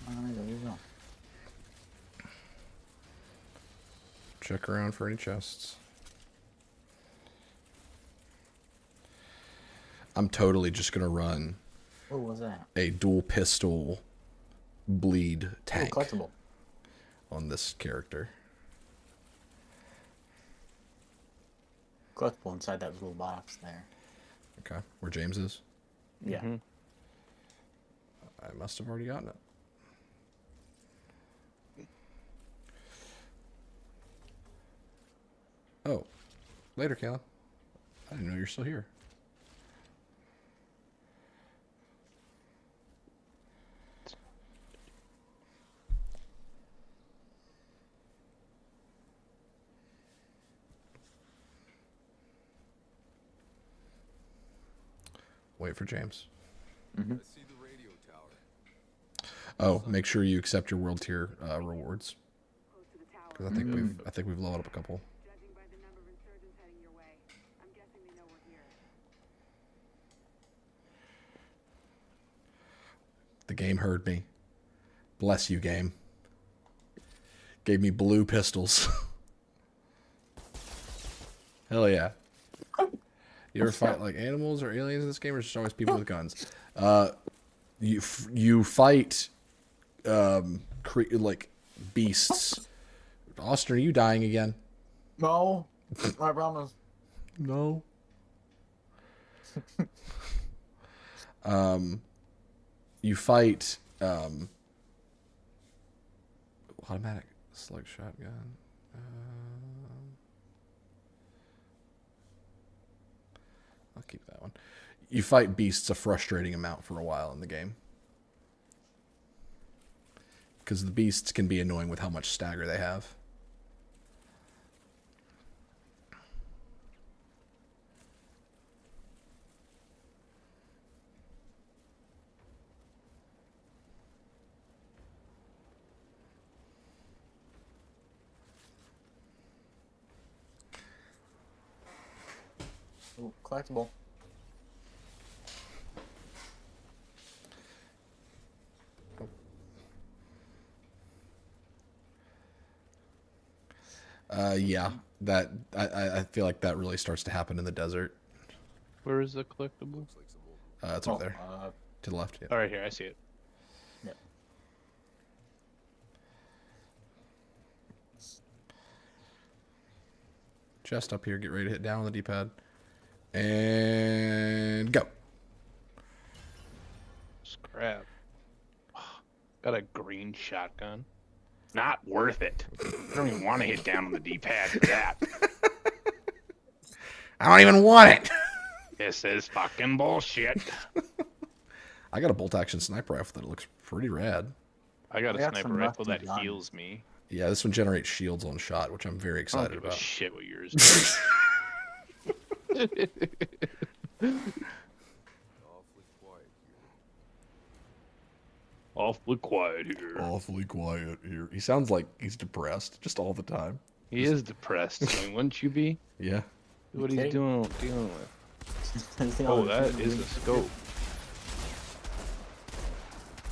There you go. Check around for any chests. I'm totally just going to run What was that? a dual pistol bleed tank collectible. on this character. Collectible inside that little box there. Okay, where James is? Yeah. I must have already gotten it. Oh, later, Caleb. I didn't know you're still here. Wait for James. I see the radio tower. Oh, make sure you accept your world tier rewards. Because I think we've leveled up a couple. Judging by the number of insurgents heading your way, I'm guessing they know we're here. The game heard me. Bless you, game. Gave me blue pistols. Hell yeah. You ever fight like animals or aliens in this game, or just always people with guns? You fight like beasts. Austin, are you dying again? No, I promise. No. You fight automatic slug shotgun. I'll keep that one. You fight beasts a frustrating amount for a while in the game. Because the beasts can be annoying with how much stagger they have. Ooh, collectible. Yeah, that I feel like that really starts to happen in the desert. Where is the collectible? It's over there, to the left. Yeah. All right, here I see it. Yep. Chest up here. Get ready to hit down on the D-pad, and go. Scrap. Got a green shotgun. Not worth it. I don't even want to hit down on the D-pad for that. I don't even want it. This is fucking bullshit. I got a bolt-action sniper rifle that looks pretty rad. I got a sniper rifle that heals me. Yeah, this one generates shields on shot, which I'm very excited I don't give about. a shit what yours is. Awfully quiet here. Awfully quiet here. He sounds like he's depressed just all the time. He is depressed. I mean, wouldn't you be? Yeah. What he's dealing with. Oh, that is a scope.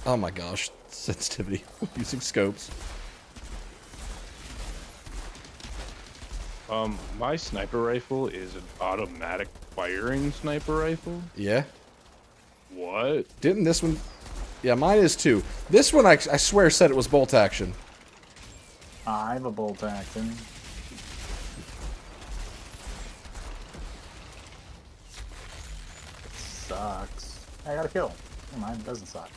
Oh my gosh, sensitivity using scopes. My sniper rifle is an automatic firing sniper rifle. Yeah. What? Didn't this one? Yeah, mine is too. This one, I swear, said it was bolt action. I have a bolt action. Sucks. I got a kill. Never mind, it doesn't suck.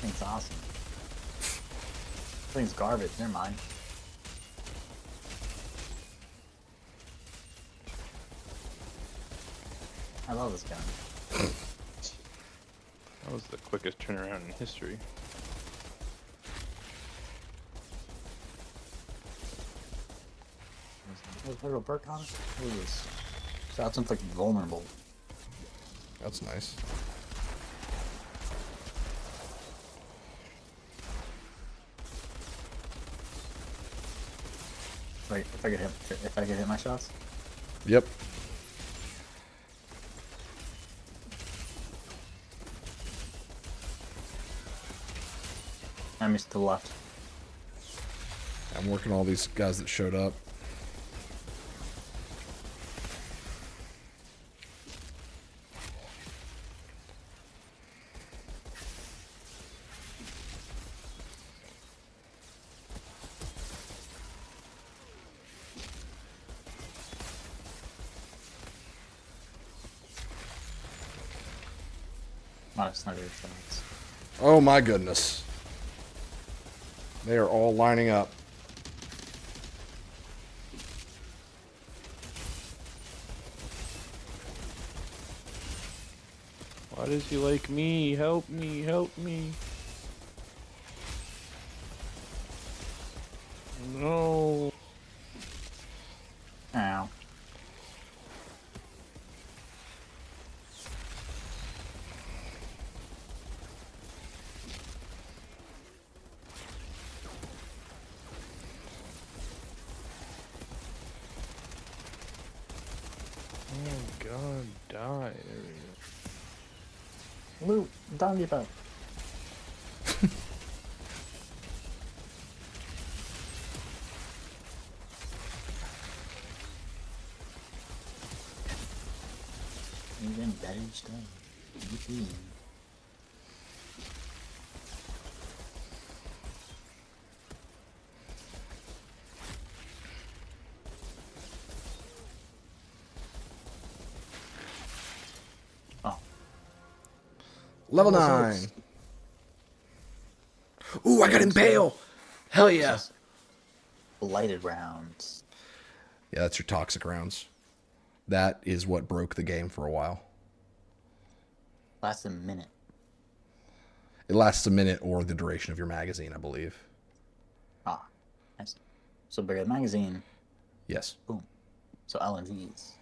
Thing's awesome. Thing's garbage. Never mind. I love this gun. That was the quickest turnaround in history. There's a little perk on it. What is this? Shots inflicted vulnerable. That's nice. Wait, if I could hit my shots? Yep. Enemies to the left. I'm working all these guys that showed up. Not a sniper shots. Oh my goodness. They are all lining up. Why does he like me? Help me, help me. No. Ow. Oh god, die. There we go. Loot, down the boat. Even better stuff. Yippee. Oh. Level 9. Ooh, I got impale. Hell yeah. Blighted rounds. Yeah, that's your toxic rounds. That is what broke the game for a while. Lasts a minute. It lasts a minute or the duration of your magazine, I believe. Ah, nice. So bigger the magazine. Yes. Boom. So LMGs.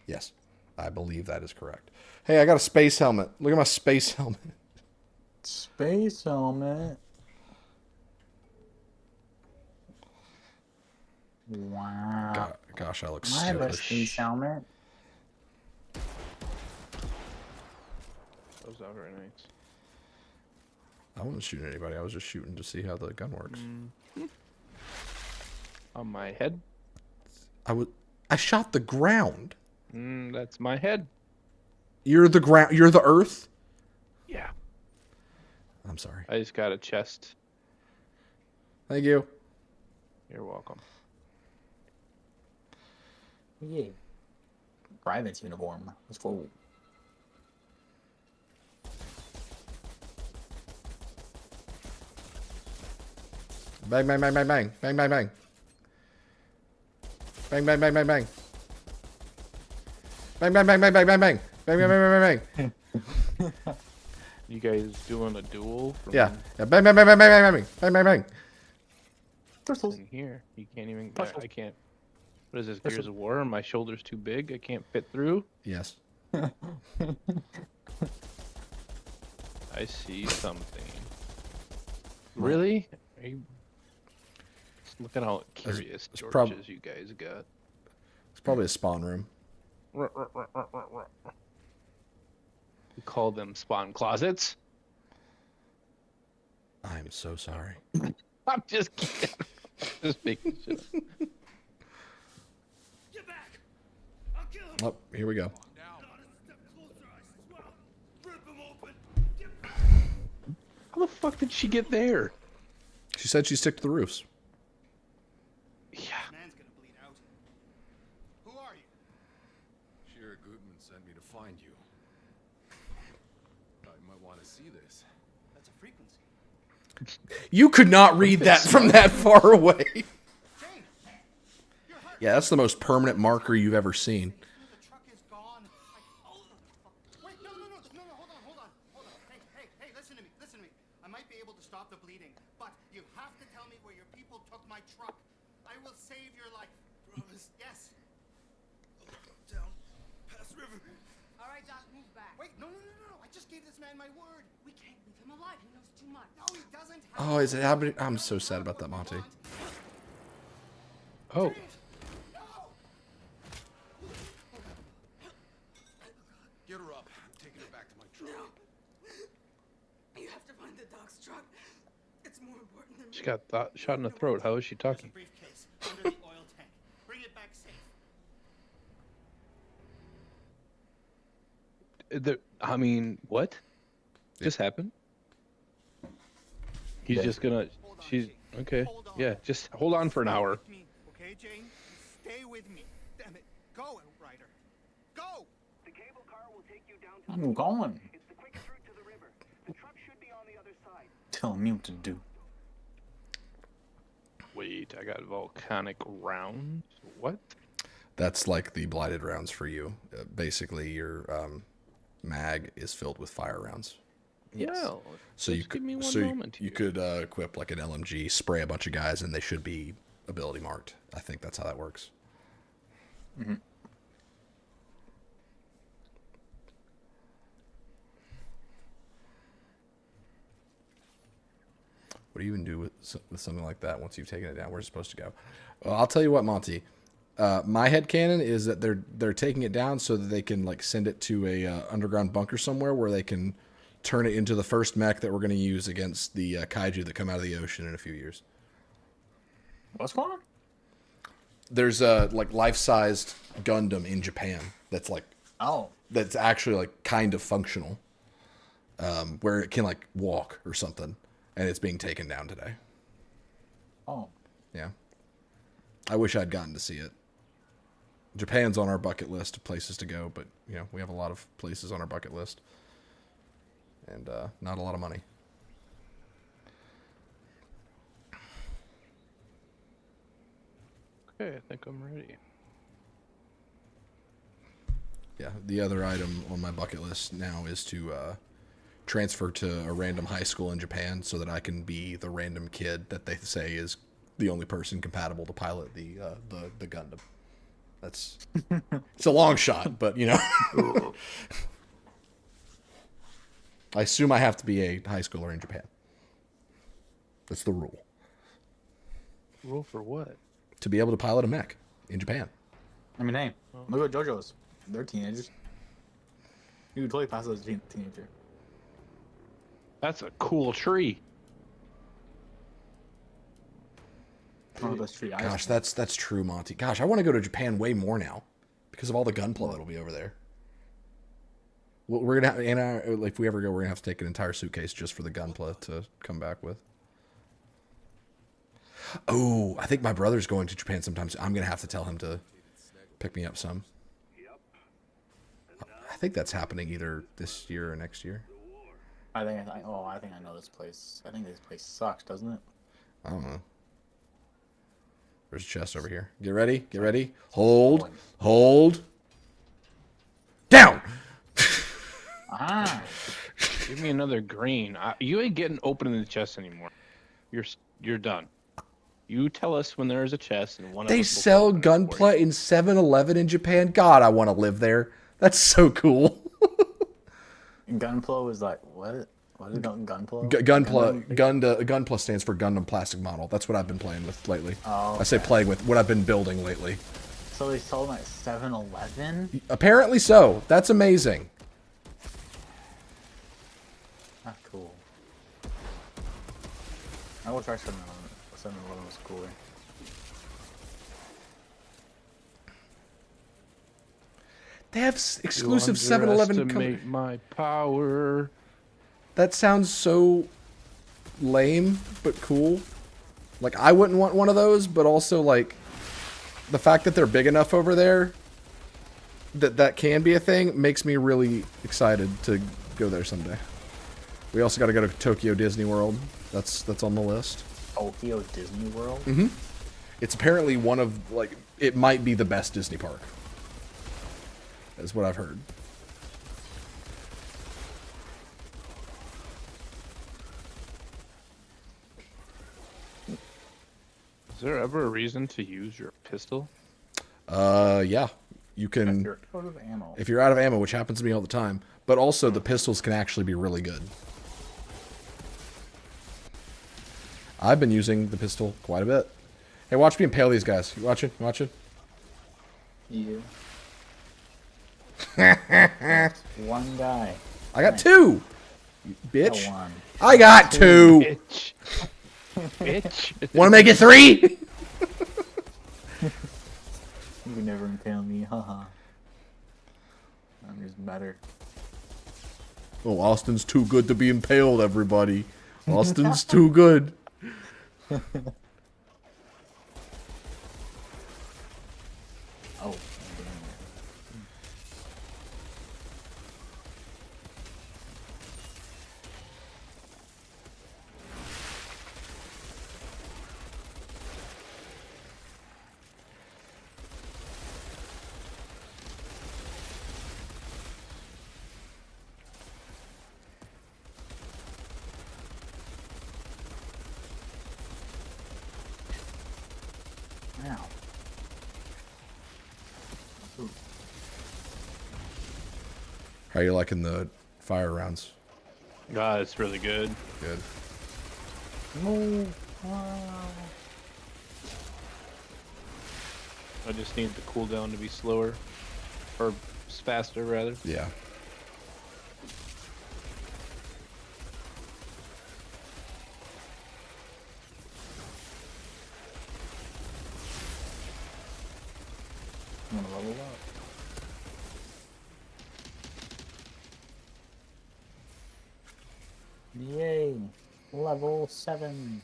Yes. I believe that is correct. Hey, I got a space helmet. Look at my space helmet. Space helmet. Wow. Gosh, I look I have a stupid. space helmet. That was not very nice. I wasn't shooting anybody. I was just shooting to see how the gun works. On my head. I shot the ground. That's my head. You're the ground. You're the earth. Yeah. I'm sorry. I just got a chest. Thank you. You're welcome. Yeah. Private's uniform. Let's go. Bang, bang, bang, bang, bang. Bang, bang, bang. Bang, bang, bang, bang, bang. Bang, bang, bang, bang, bang, bang, bang. Bang, bang, bang, bang, bang, bang. You guys doing a duel? From Yeah. Bang, bang, bang, bang, bang, bang, bang. Bang, bang, bang. In here. You can't even... I can't... What is this? Gears of War? My shoulder's too big? I can't fit through? Yes. I see something. Really? Are you... Look at how curious Georges you guys got. It's probably a spawn room. We call them spawn closets. I'm so sorry. I'm just kidding. I'm just making shit up. Get back! I'll kill him! Oh, here we go. Not a step closer, I swear! Rip him open! Get back! How the fuck did she get there? She said she'd stick to the roofs. Yeah. Man's gonna bleed out. Who are you? Shira Gutman sent me to find you. I might want to see this. That's a frequency. You could not read that from that far away. Jane! You're hurt! Yeah, that's the most permanent marker you've ever seen. The truck is gone. Wait, no, hold on. Hey, listen to me. I might be able to stop the bleeding, but you have to tell me where your people took my truck. I will save your life. Promise? Yes. Down. Pass river. All right, Doc, move back. Wait, no. I just gave this man my word. We can't leave him alive. He knows too much. No, he doesn't have Oh, is it happening? I'm so sad about that, Monty. Oh. Get her up. I'm taking her back to my truck. You have to find the dog's truck. It's more important than She got shot in the throat. How is she talking? briefcase under the oil tank. Bring it back safe. I mean, what? Just happened? He's just gonna... She's... Okay. Yeah, just hold on for an hour. With me, okay, Jane? Stay with me. Damn it. Go, Outrider. Go! The cable car will take you down to I'm going. It's the quickest route to the river. The truck should be on the other side. Tell me what to do. Wait, I got volcanic rounds? What? That's like the blighted rounds for you. Basically, your mag is filled with fire rounds. Yes. Well, so you give could me one so moment you could equip like an LMG, spray a bunch of guys, and they should be ability marked. I think that's how that works. Mm-hmm. What do you even do with something like that once you've taken it down? Where's it supposed to go? Well, I'll tell you what, Monty. My headcanon is that they're taking it down so that they can like send it to a underground bunker somewhere where they can turn it into the first mech that we're going to use against the kaiju that come out of the ocean in a few years. What's going on? There's a like life-sized Gundam in Japan that's like that's actually like kind of functional, where it can like walk or something, and it's being taken down today. Oh. Yeah. I wish I'd gotten to see it. Japan's on our bucket list of places to go, but you know, we have a lot of places on our bucket list. And not a lot of money. Okay, I think I'm ready. Yeah, the other item on my bucket list now is to transfer to a random high school in Japan so that I can be the random kid that they say is the only person compatible to pilot the Gundam. That's it's a long shot, but you know. I assume I have to be a high schooler in Japan. That's the rule. Rule for what? To be able to pilot a mech in Japan. I mean, hey, look at JoJo's. They're teenagers. You would totally pass as a teenager. That's a cool tree. One of the best tree eyes. Gosh, that's true, Monty. Gosh, I want to go to Japan way more now because of all the gunpla that'll be over there. Well, we're gonna have, and if we ever go, we're gonna have to take an entire suitcase just for the gunpla to come back with. Oh, I think my brother's going to Japan sometime. I'm gonna have to tell him to pick me up some. I think that's happening either this year or next year. I think I know this place. I think this place sucks, doesn't it? I don't know. There's a chest over here. Get ready. Get ready. Hold. Hold. Down. Give me another green. You ain't getting opening the chest anymore. You're done. You tell us when there is a chest and one. They sell gunpla in 7-Eleven in Japan. God, I want to live there. That's so cool. Gunpla is like what? What is Gunpla? Gunpla stands for Gundam Plastic Model. That's what I've been playing with lately. Oh, okay. I say playing with what I've been building lately. So they sold them at 7-Eleven? Apparently so. That's amazing. That's cool. I will try 7-Eleven. 7-Eleven was cooler. They have exclusive 7-Eleven. Underestimate my power. That sounds so lame, but cool. Like, I wouldn't want one of those, but also, like, the fact that they're big enough over there that can be a thing makes me really excited to go there someday. We also got to go to Tokyo Disney World. That's on the list. Tokyo Disney World? Mm-hmm. It's apparently one of, like, it might be the best Disney park. Is what I've heard. Is there ever a reason to use your pistol? Yeah. You can... If you're out of ammo. If you're out of ammo, which happens to me all the time. But also, the pistols can actually be really good. I've been using the pistol quite a bit. Hey, watch me impale these guys. You watching? You watching? Yeah. One guy. I got two! You bitch. Got one. I got two! Bitch. Bitch. Wanna make it three? You can never impale me, haha. I'm just better. Oh, Austin's too good to be impaled, everybody. Austin's too good. Oh. Ow. Ooh. How you liking the fire rounds? God, it's really good. Good. No. I just need the cooldown to be slower. Or faster, rather. Yeah. I'm gonna level up. Yay! Level 7.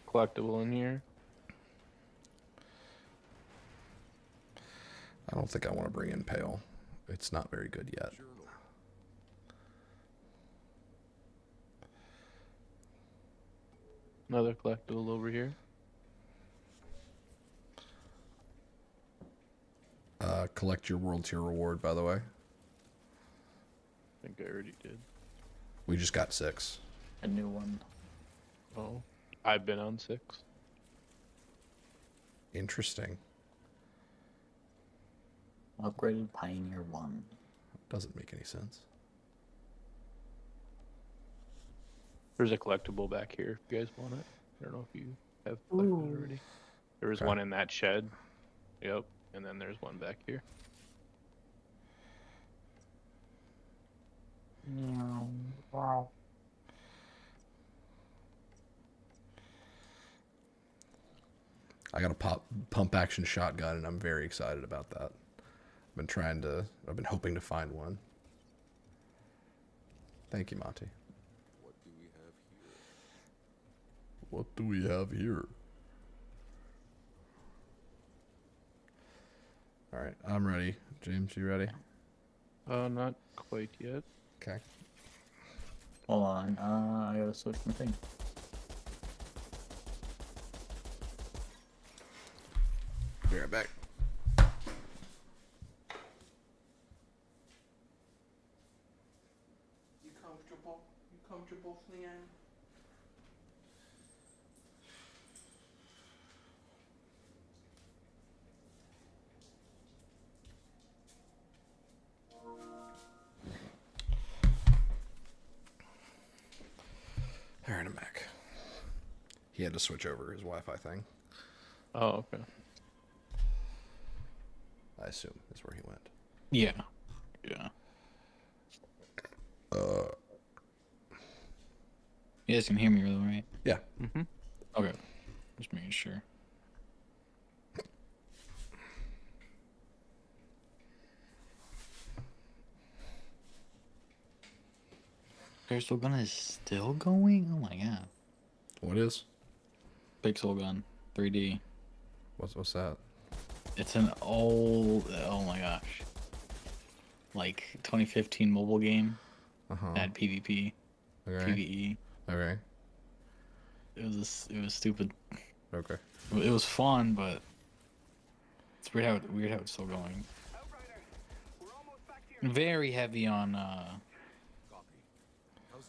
Collectible in here. I don't think I want to bring in Pale. It's not very good yet. Another collectible over here. Collect your world tier reward, by the way. I think I already did. We just got 6. A new one. Oh, I've been on 6. Interesting. Upgraded Pioneer 1. Doesn't make any sense. There's a collectible back here if you guys want it. I don't know if you have collected it already. There was one in that shed. Yep. And then there's one back here. Wow. I got a pump action shotgun, and I'm very excited about that. I've been hoping to find one. Thank you, Monty. What do we have here? What do we have here? All right, I'm ready. James, you ready? Not quite yet. Okay. Hold on. I gotta switch my thing. Be right back. You comfortable? You comfortable, Flean? All right, I'm back. He had to switch over his Wi-Fi thing. Oh, okay. I assume is where he went. Yeah. Yeah. You guys can hear me, really, right? Yeah. Mm-hmm. Okay. Just making sure. Pixel Gun is still going? Oh my god. What is? Pixel Gun 3D. What's that? It's an old, oh my gosh, like 2015 mobile game. Had PvP, Okay. PvE. Okay. It was stupid. Okay. It was fun, but it's weird how it's still going. Very heavy on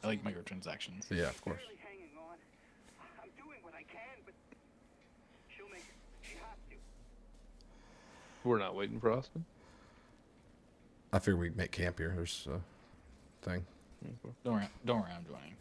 like microtransactions. Yeah, of course. I'm doing what I can, but she'll make it. She has to. We're not waiting for Austin. I figured we'd make camp here. There's a thing. Don't worry, I'm joining.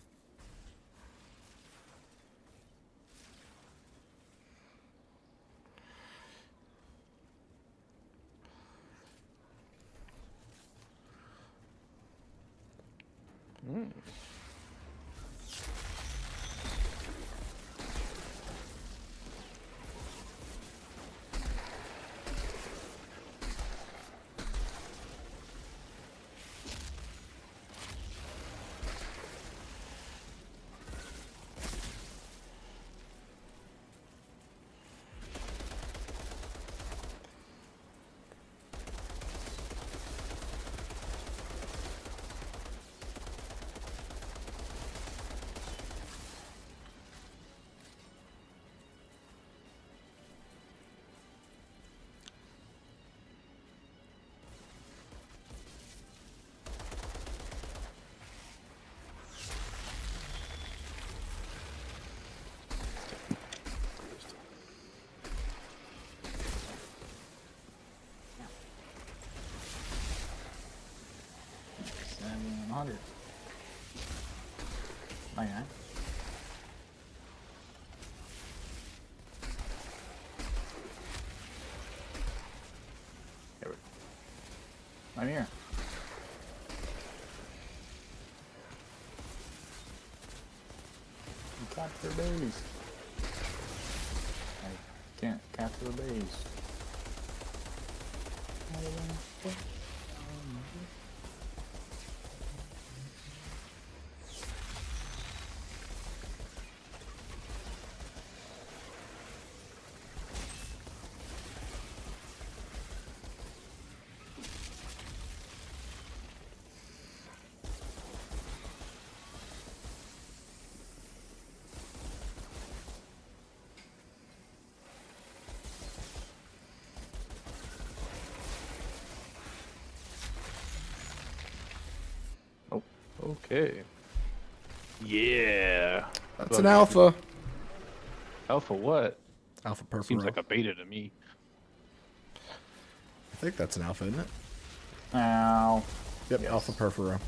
$700. My god. I'm here. Capture base. I can't capture the base. Okay. Yeah. That's an alpha. Alpha what? Alpha Perfuro. Seems like a beta to me. I think that's an alpha, isn't it? Ow. Yep, yes. Alpha Perfuro.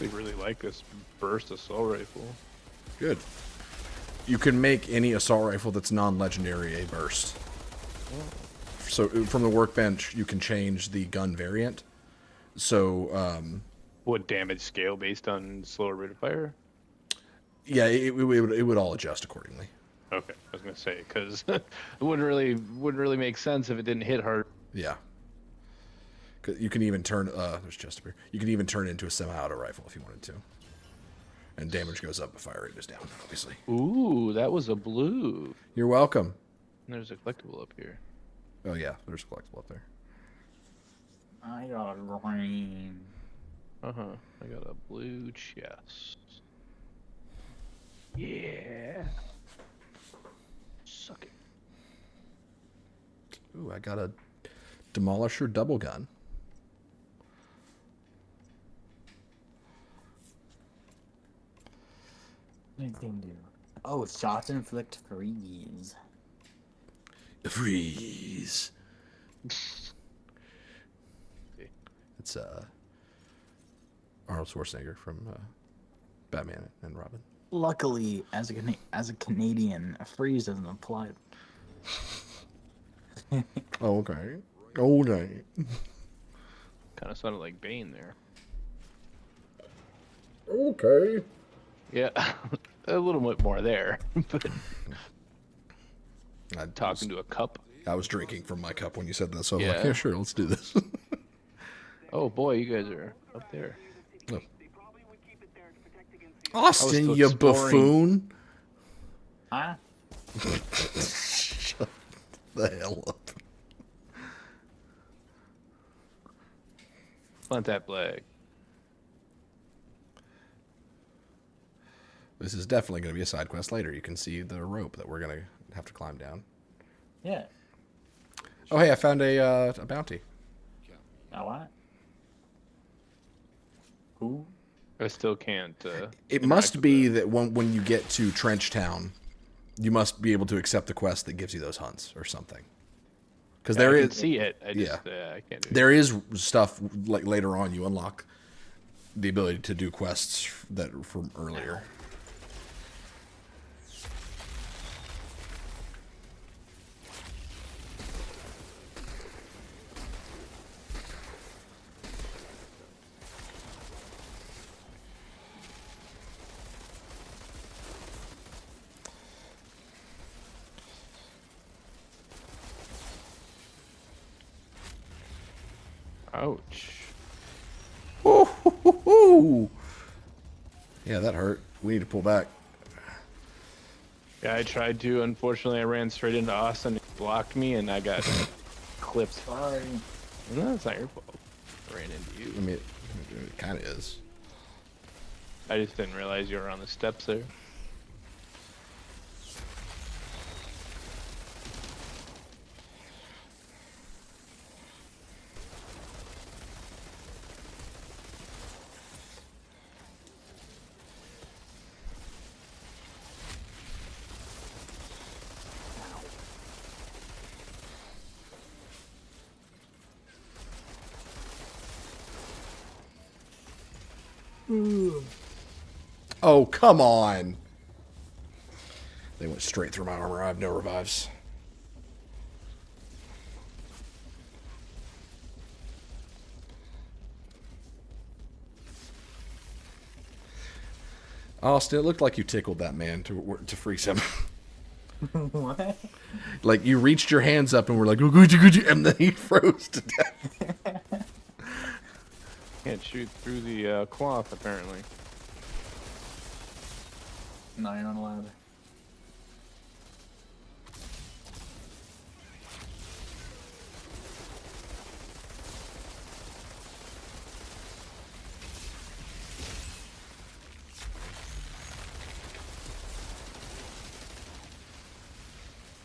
actually really like this burst assault rifle. Good. You can make any assault rifle that's non-legendary a burst. So from the workbench, you can change the gun variant. So Would damage scale based on slower rate of fire? yeah, it would all adjust accordingly. Okay, I was gonna say because it wouldn't really make sense if it didn't hit hard. Yeah. 'Cause you can even turn there's chest up here. You can even turn it into a semi-auto rifle if you wanted to. And damage goes up, but fire rate is down, obviously. Ooh, that was a blue. You're welcome. And there's a collectible up here. Oh yeah, there's a collectible up there. I got a green. I got a blue chest. Yeah. Suck it. Ooh, I got a Demolisher double gun. Anything do? Oh, shots inflict freeze. Freeze. It's Arnold Schwarzenegger from Batman and Robin. Luckily, as a Canadian, a freeze doesn't apply. Oh, okay. Oh, dang. Kind of sounded like Bane there. Okay. Yeah, a little bit more there. But talking to a cup. I was drinking from my cup when you said that, so I'm Yeah. like, yeah, sure, let's do this. Oh boy, you guys are up there. Oh. Austin, still you exploring. buffoon. Huh? Shut the hell up. Plant that flag. This is definitely going to be a side quest later. You can see the rope that we're going to have to climb down. Yeah. Oh, hey, I found a bounty. A what? Who? I still can't. It must be that when you get to Trench Town, you must be able to accept the quest that gives you those hunts or something. Because I there can is, see it. I just yeah, I can't do it. there is stuff like later on you unlock the ability to do quests that are from earlier. Ouch. Ooh. Yeah, that hurt. We need to pull back. Yeah, I tried to. Unfortunately, I ran straight into Austin. He blocked me, and I got clipped. Sorry. No, it's not your fault. I ran into you. I mean, it kind of is. I just didn't realize you were on the steps there. Oh, come on. They went straight through my armor. I have no revives. Austin, it looked like you tickled that man to freeze him. What? Like you reached your hands up and were like, and then he froze to death. Can't shoot through the cloth, apparently. No, you're not allowed.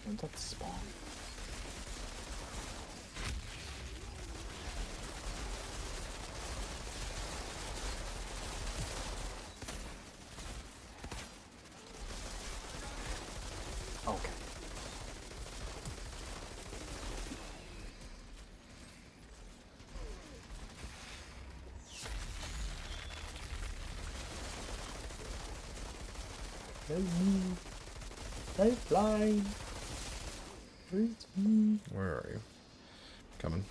When's that spawn? Okay. Lifeline. Reach me. Where are you? Coming.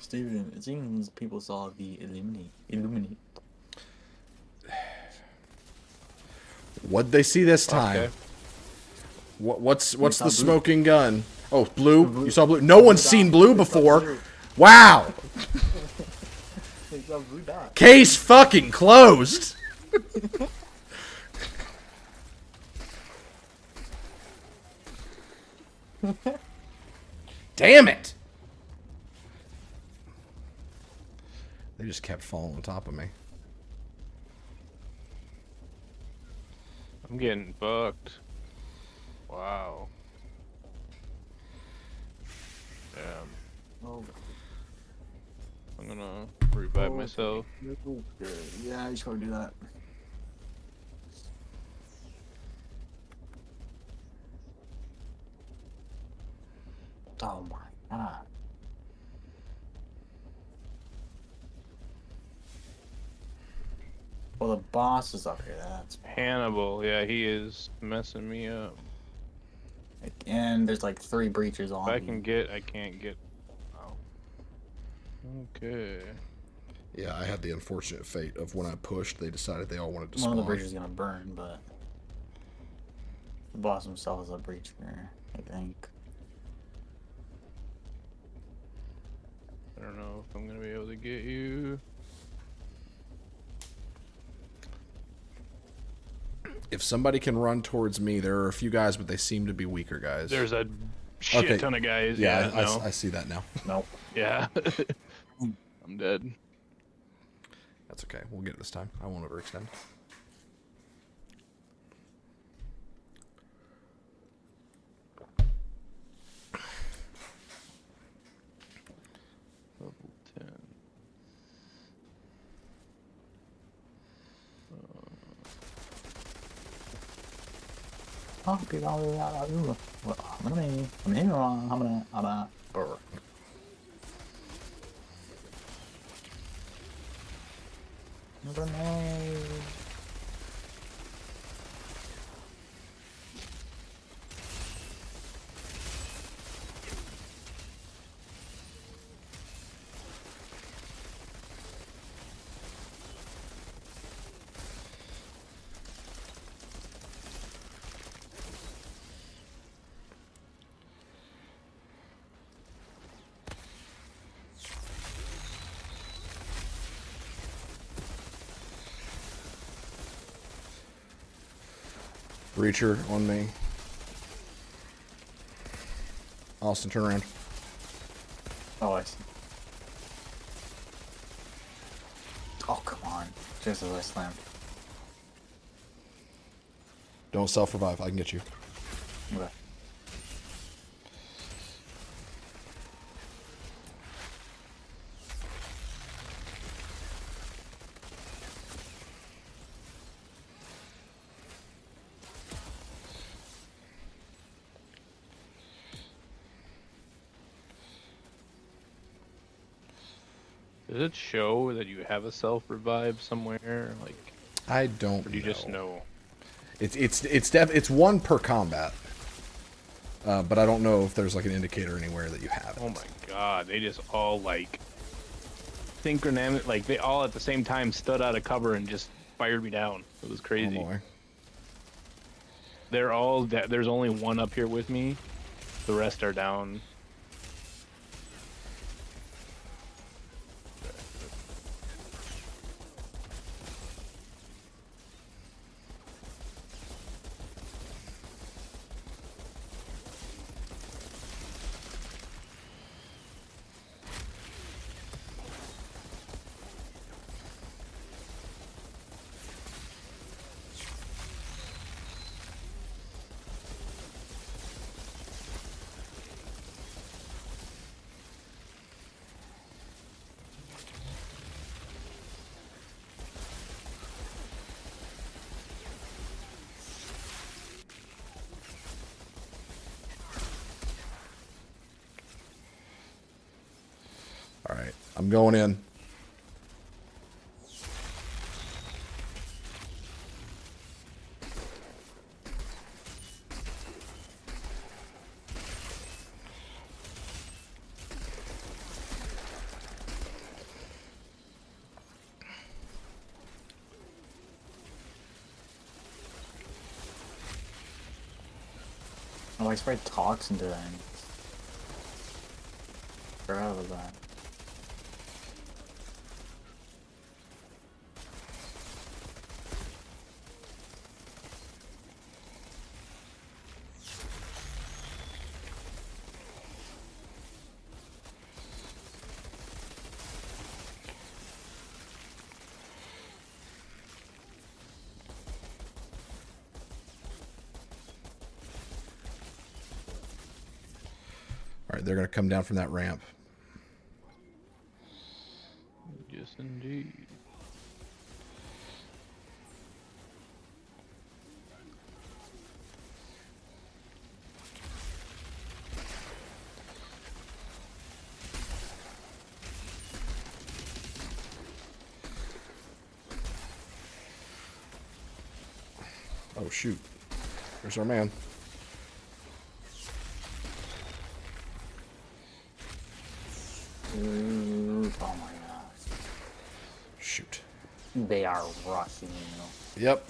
Steven, it seems people saw the Illuminate. What'd they see this time? Okay. What's saw the blue. smoking gun? Oh, blue? Blue. You saw blue? No one's Blue seen dot. blue Blue dot. before. Blue. Wow. They saw blue dot. Case fucking closed. Damn it. They just kept falling on top of me. I'm getting fucked. Wow. Damn. Oh, I'm gonna revive myself. yeah, I just gotta do that. Oh my god. Well, the boss is up here. That's Hannibal, yeah, he is messing me up. and there's like 3 breachers on. If I can get, I can't get. Oh. Okay. Yeah, I had the unfortunate fate of when I pushed, they decided they all wanted to One spawn. of the breachers is gonna burn, but the boss himself is a breacher, I think. I don't know if I'm gonna be able to get you. If somebody can run towards me, there are a few guys, but they seem to be weaker guys. There's a shit ton of guys. Yeah, Yeah, no. I see that now. Nope. Yeah. I'm dead. That's okay. We'll get it this time. I won't overextend. Level 10. Grenade. Breacher on me. Austin, turn around. Oh, I see. Oh, come on. Just as I slammed. Don't self-revive. I can get you. Okay. Does it show that you have a self revive somewhere? Like, I don't. Or do you just know? It's one per combat. But I don't know if there's like an indicator anywhere that you have it. Oh my god, they just all like synchronous, like they all at the same time stood out of cover and just fired me down. It was crazy. Oh boy. They're all there's only one up here with me. The rest are down. Alright, I'm going in. Oh, I sprayed toxin to them. Forgot about that. Alright, they're going to come down from that ramp. Yes, indeed. Oh, shoot. There's our man. Ooh, oh my gosh. Shoot. They are rushing you. Yep.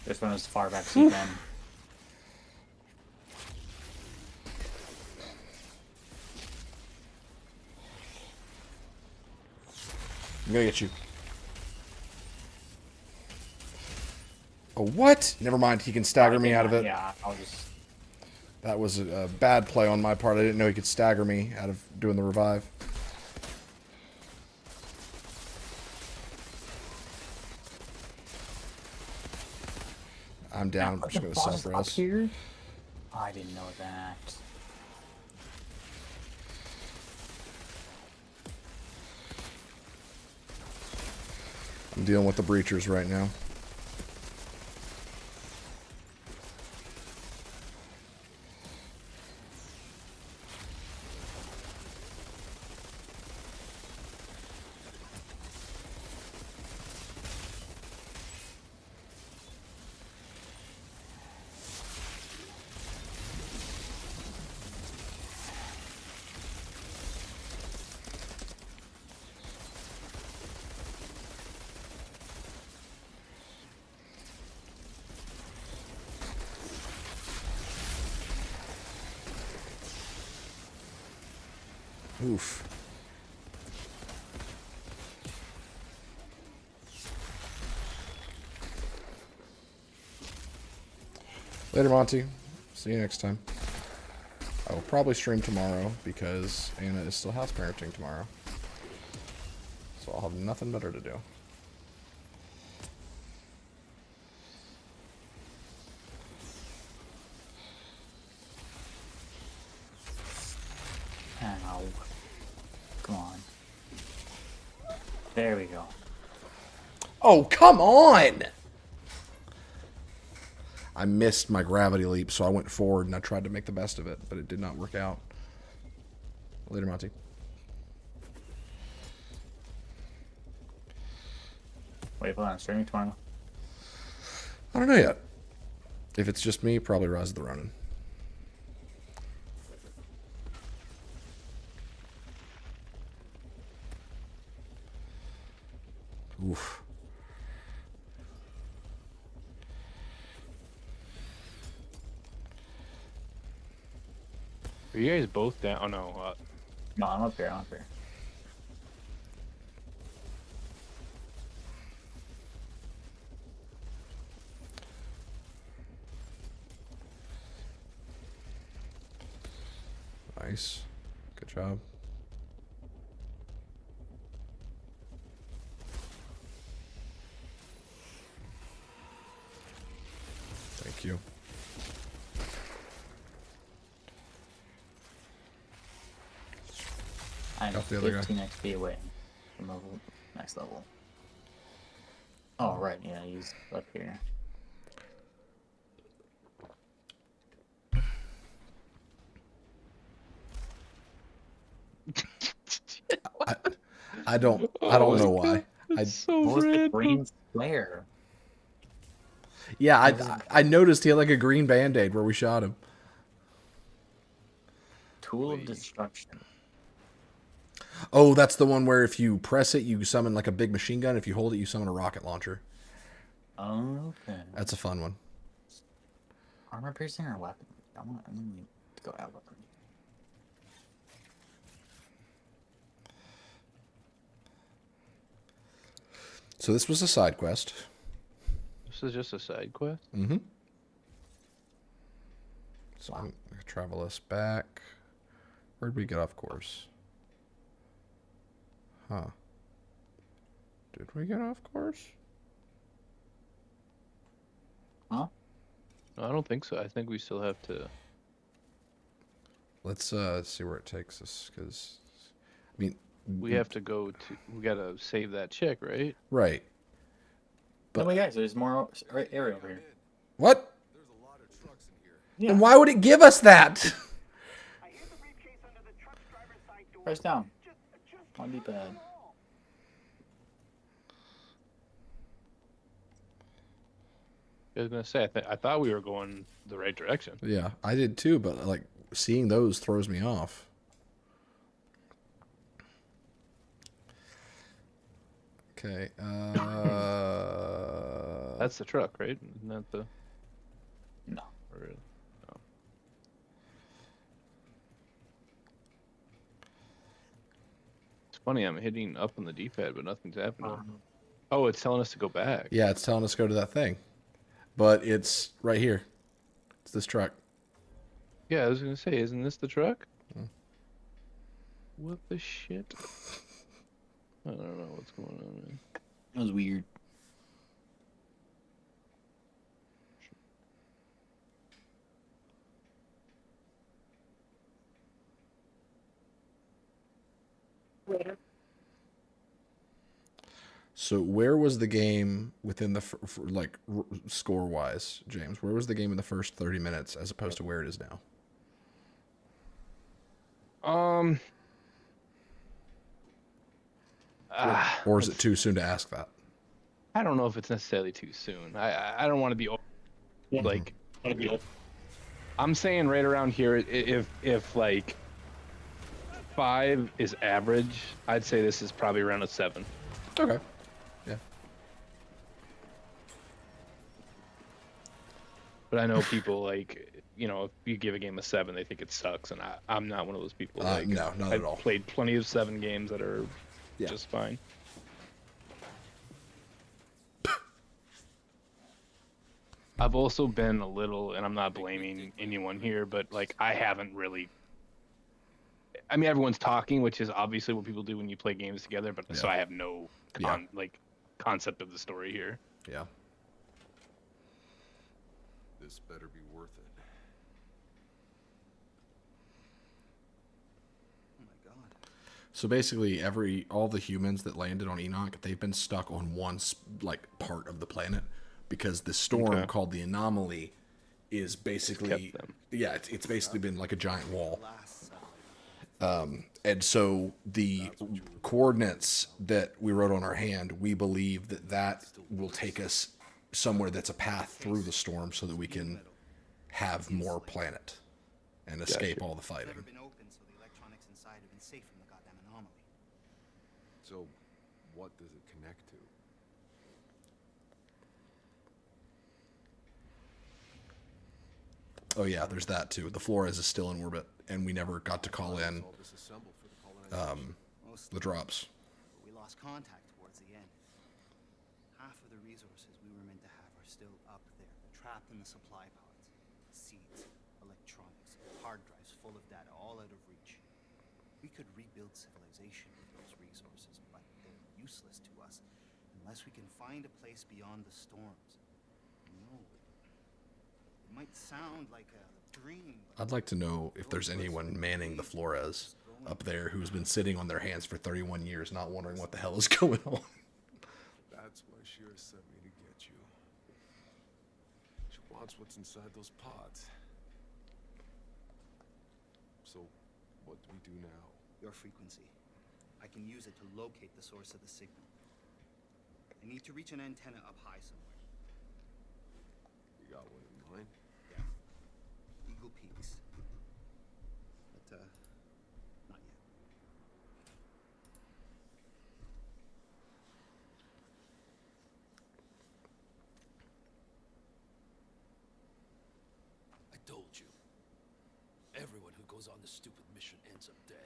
Just run as far back as you can. I'm gonna get you. Oh, what? Never mind. He can stagger me out of it. Yeah, I'll just... That was a bad play on my part. I didn't know he could stagger me out of doing the revive. I'm down. I'm just going to self-res. Here? Oh, I didn't know that. I'm dealing with the breachers right now. Oof. Later, Monty. See you next time. I will probably stream tomorrow because Anna is still house parenting tomorrow. So I'll have nothing better to do. Ow. Come on. There we go. Oh, come on! I missed my gravity leap, so I went forward and I tried to make the best of it, but it did not work out. Later, Monty. Wait, hold on. Streaming tomorrow? I don't know yet. If it's just me, probably Rise of the Ronin. Oof. Are you guys both down? Oh no. No, I'm up here. I'm up here. Nice. Good job. Thank you. I'm Got the other guy. 15 XP away from level, next level. Oh, right. Yeah, he's up here. I don't know why. So What was the random. green flare? Yeah, I noticed he had like a green band-aid where we shot him. Tool of Destruction. Oh, that's the one where if you press it, you summon like a big machine gun. If you hold it, you summon a rocket launcher. Okay. That's a fun one. Armor piercing or weapon? I need to go out weapon. So this was a side quest. This is just a side quest. Mm-hmm. So I'm gonna travel us back. Where'd we get off course? Huh. Did we get off course? Huh? No, I don't think so. I think we still have to. Let's see where it takes us, because I mean We have to go to. We gotta save that chick, right? right. But wait, guys, there's more area over here. What? There's a lot of trucks in here. Yeah. And why would it give us that? Press down. On D-pad. I was gonna say. I thought we were going the right direction. Yeah, I did too, but like seeing those throws me off. Okay. That's the truck, right? Isn't that the? No. Or, no. It's funny. I'm hitting up on the D-pad, but nothing's happening. Oh, it's telling us to go back. Yeah, it's telling us to go to that thing, but it's right here. It's this truck. Yeah, I was gonna say, isn't this the truck? What the shit? I don't know what's going on, man. That was weird. So where was the game within the score wise, James? Where was the game in the first 30 minutes as opposed to where it is now? Or is it too soon to ask that? I don't know if it's necessarily too soon. I don't want to be like. I'm saying right around here. If like 5 is average, I'd say this is probably around a 7. Okay. Yeah. But I know people like, if you give a game a 7, they think it sucks, and I'm not one of those people. Like, no, not at all. I've played plenty of 7 games that are just fine. I've also been a little, and I'm not blaming anyone here, but like I haven't really. I mean, everyone's talking, which is obviously what people do when you play games together, but so I have no concept of the story here. Yeah. This better be worth it. Oh my god. So basically, all the humans that landed on Enoch, they've been stuck on one part of the planet because the storm called the Anomaly is basically it's basically been like a giant wall. And so the coordinates that we wrote on our hand, we believe that will take us somewhere that's a path through the storm so that we can have more planet and escape all the fighting. Never been open, so the electronics inside have been safe from the goddamn anomaly. So, what does it connect to? Oh yeah, there's that too. The Flores is still in orbit, and we never got to call in the drops. We lost contact towards the end. Half of the resources we were meant to have are still up there. They're trapped in the supply pods. Seeds, electronics, hard drives full of data, all out of reach. We could rebuild civilization with those resources, but they're useless to us unless we can find a place beyond the storms. No. It might sound like a dream. I'd like to know if there's anyone manning the Flores up there who's been sitting on their hands for 31 years not wondering what the hell is going on. That's why Shira sent me to get you. She wants what's inside those pods. So, what do we do now? Your frequency. I can use it to locate the source of the signal. I need to reach an antenna up high somewhere. You got one in mind? Yeah. Eagle Peaks. But, not yet. I told you. Everyone who goes on this stupid mission ends up dead.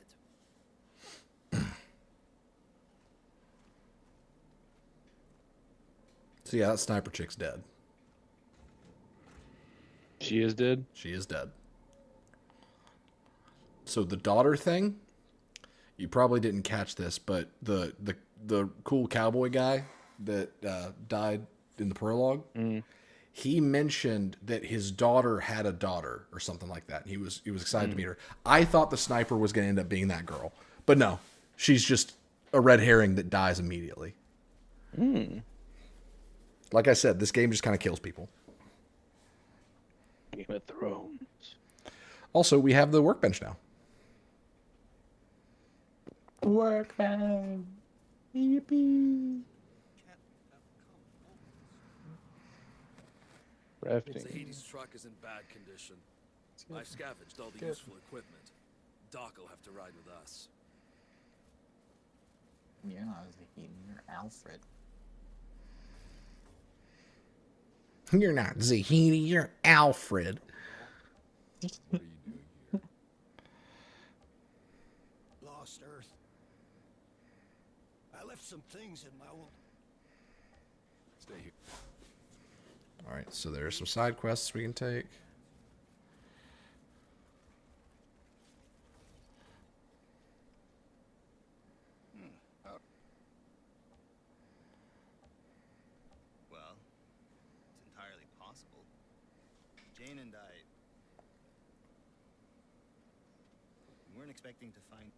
So yeah, that sniper chick's dead. She is dead? She is dead. So the daughter thing, you probably didn't catch this, but the cool cowboy guy that died in the prologue, he mentioned that his daughter had a daughter or something like that. He was excited to meet her. I thought the sniper was going to end up being that girl, but no, she's just a red herring that dies immediately. Like I said, this game just kind of kills people. Game of Thrones. Also, we have the workbench now. Workbench. Yippee. Rafting. Zahedi's truck is in bad condition. I've scavenged all the useful equipment. Doc will have to ride with us. You're not Zahedi, you're Alfred. You're not Zahedi, you're Alfred. What are you doing here? Lost Earth. I left some things in my old... Stay here. Alright, so there are some side quests we can take. Well, it's entirely possible. Jane and I... we weren't expecting to find...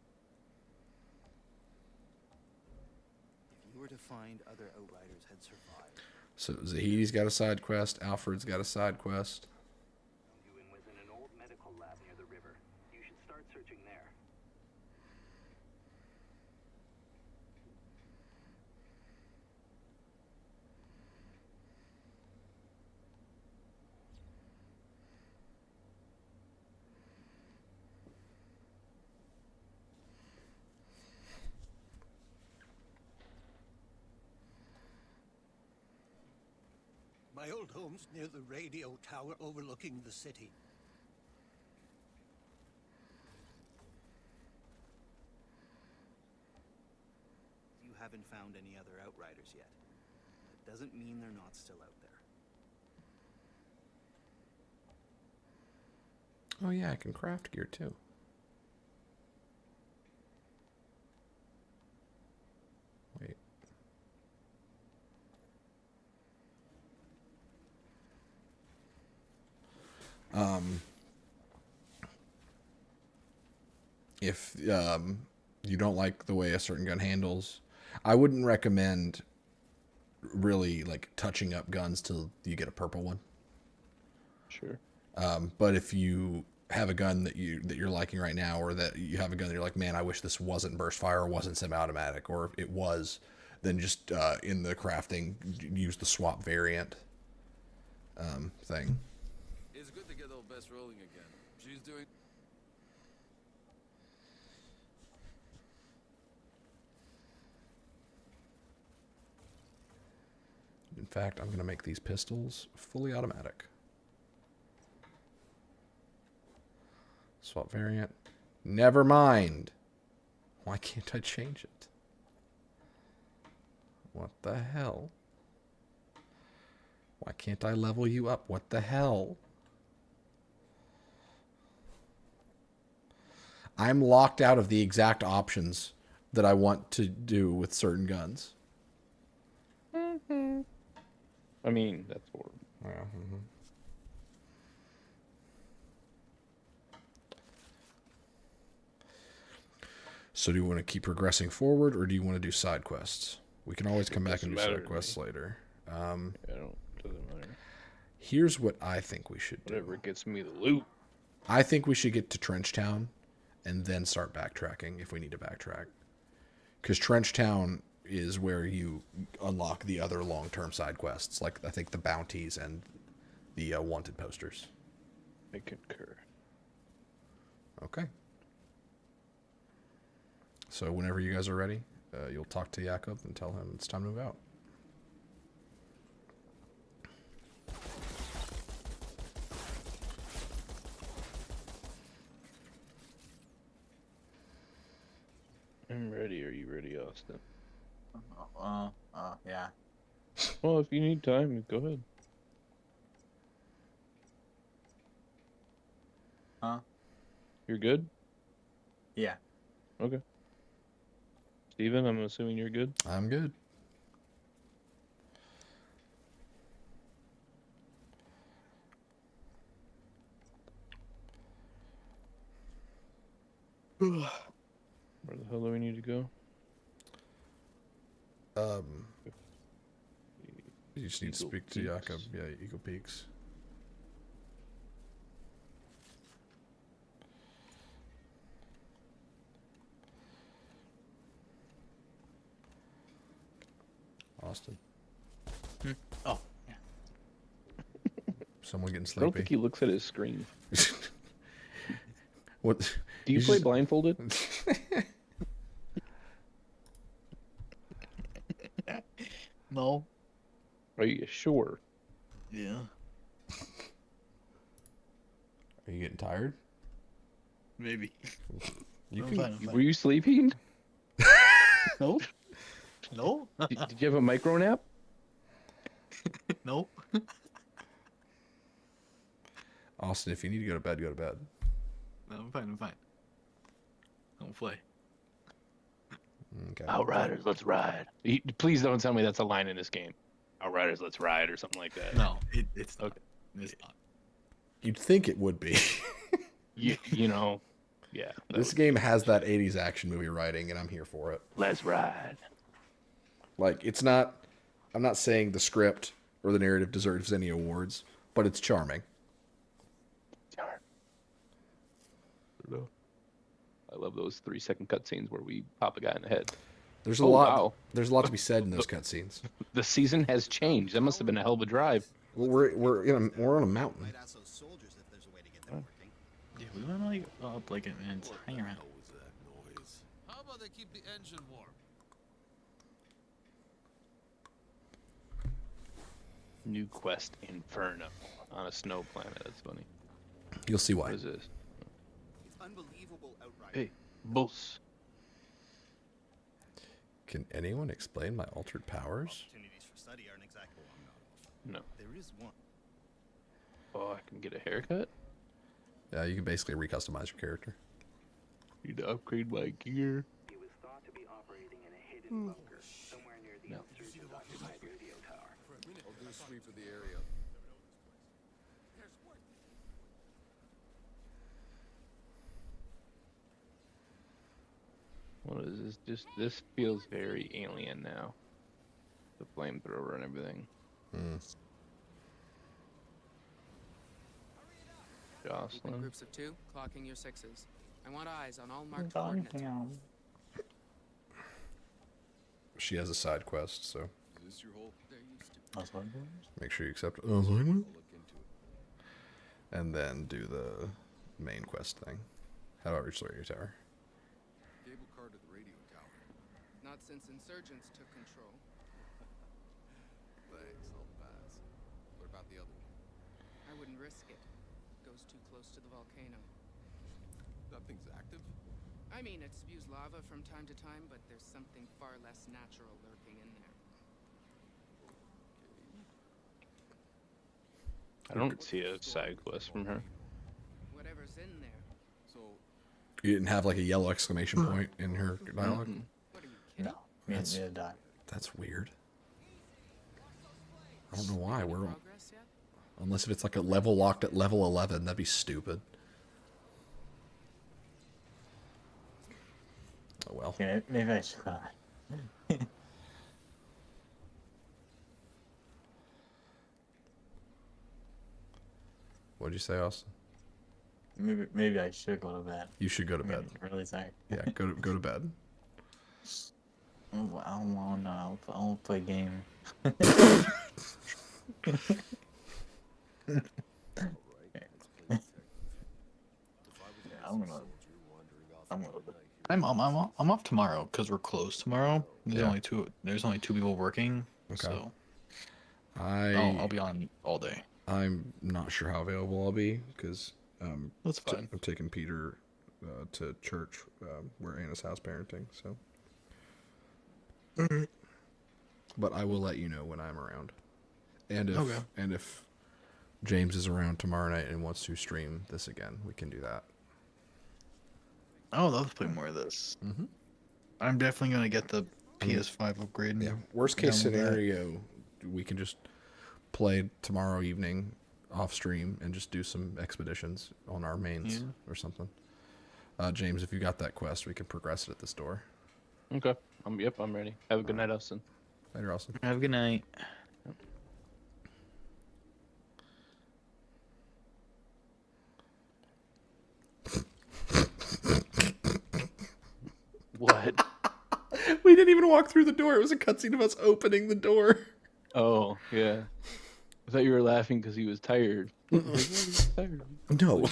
If you were to find other Outriders had survived... So Zahedi's got a side quest, Alfred's got a side quest. You in within an old medical lab near the river. You should start searching there. My old home's near the radio tower overlooking the city. You haven't found any other Outriders yet. That doesn't mean they're not still out there. Oh yeah, I can craft gear too. Wait. If you don't like the way a certain gun handles, I wouldn't recommend really like touching up guns till you get a purple one. Sure. But if you have a gun that you're liking right now, or that you have a gun that you're like, man, I wish this wasn't burst fire or wasn't semi-automatic, or if it was, then just in the crafting use the swap variant thing. It's good to get old Bess rolling again. She's doing... In fact, I'm going to make these pistols fully automatic. Swap variant. Never mind. Why can't I change it? What the hell? Why can't I level you up? What the hell? I'm locked out of the exact options that I want to do with certain guns. I mean, that's horrible. Yeah, So do you want to keep progressing forward, or do you want to do side quests? We can always come back and do side quests later. Doesn't matter. Here's what I think we should do. Whatever gets me the loot. I think we should get to Trenchtown and then start backtracking if we need to backtrack. Because Trenchtown is where you unlock the other long-term side quests, like I think the bounties and the wanted posters. I concur. Okay. So whenever you guys are ready, you'll talk to Jakob and tell him it's time to move out. I'm ready. Are you ready, Austin? Yeah. Well, if you need time, go ahead. Huh? You're good? Yeah. Okay. Steven, I'm assuming you're good? I'm good. Where the hell do we need to go? You just need to Eagle speak to Peaks. Jakob. Yeah, Eagle Peaks. Austin. Oh, yeah. Someone getting I don't sleepy. think he looks at his screen. What? Do you play blindfolded? No. Are you sure? Yeah. Are you getting tired? Maybe. You I'm can. fine, I'm fine. Were you sleeping? No. No. Did you have a micro nap? No. Austin, if you need to go to bed, go to bed. No, I'm fine. I'm fine. Don't play. Okay. Outriders, let's ride. Please don't tell me that's a line in this game. Outriders, let's ride, or something like that. No, it's Okay. It's not. You'd think it would be. You know, yeah. This game has that 80s action movie writing, and I'm here for it. Let's ride. Like, it's not... I'm not saying the script or the narrative deserves any awards, but it's charming. I love those 3-second cutscenes where we pop a guy in the head. There's a lot. There's a lot to be said in those cutscenes. The season has changed. That must have been a hell of a drive. Well, we're on a mountain. Yeah, we went like up like an entire round. How about they keep the engine warm? New quest Inferno on a snow planet. That's funny. You'll see why. What is this? It's unbelievable, Outriders. Hey, boss. Can anyone explain my altered powers? Opportunities for study aren't exactly No. There is one. Oh, I can get a haircut? Yeah, you can basically recustomize your character. Need to upgrade my gear. He was thought to be operating in a hidden bunker somewhere near the outskirts of occupied radio tower. I'll do a sweep of the area. What is this? This feels very alien now. The flamethrower and everything. Keeping Jocelyn. groups of 2, clocking your 6s. I want eyes on all marked coordinates. She has a side quest, so Is this your hole? They're used to. make sure you accept it. I'll look into it. And then do the main quest thing. How do I reach the radio tower? Cable car to the radio tower. Not since insurgents took control. Thanks, I'll pass. What about the other one? I wouldn't risk it. Goes too close to the volcano. That thing's active? I mean, it spews lava from time to time, but there's something far less natural lurking in there. I don't see a side quest from her. Whatever's in there. So, You didn't have like a yellow exclamation point in her dialogue? What are you kidding? No, That's- neither die. That's weird. I don't know why. We're Progress yet? unless if it's like a level locked at level 11, that'd be stupid. Oh well. Yeah, maybe I should. What'd you say, Austin? Maybe I should go to bed. You should go to bed. I'm really sorry. Yeah, go to bed. I don't know. I'll play a game. I'm off tomorrow because we're closed tomorrow. There's Yeah. There's only two people working. Okay. So I'll be on all day. I'm not sure how available I'll be because That's fine. I'm taking Peter to church where Anna's house parenting. So, but I will let you know when I'm around, and if James is around tomorrow night and wants to stream this again, we can do that. Oh, let's play more of this. Mm-hmm. I'm definitely gonna get the PS5 upgrade. Yeah. Worst case scenario, we can just play tomorrow evening off stream and just do some expeditions on our mains or something. James, if you got that quest, we can progress it at this door. Okay. I'm ready. Have a good night, Austin. Later, Austin. Have a good night. What? We didn't even walk through the door. It was a cutscene of us opening the door. Oh, yeah. I thought you were laughing because he was tired. Tired. No.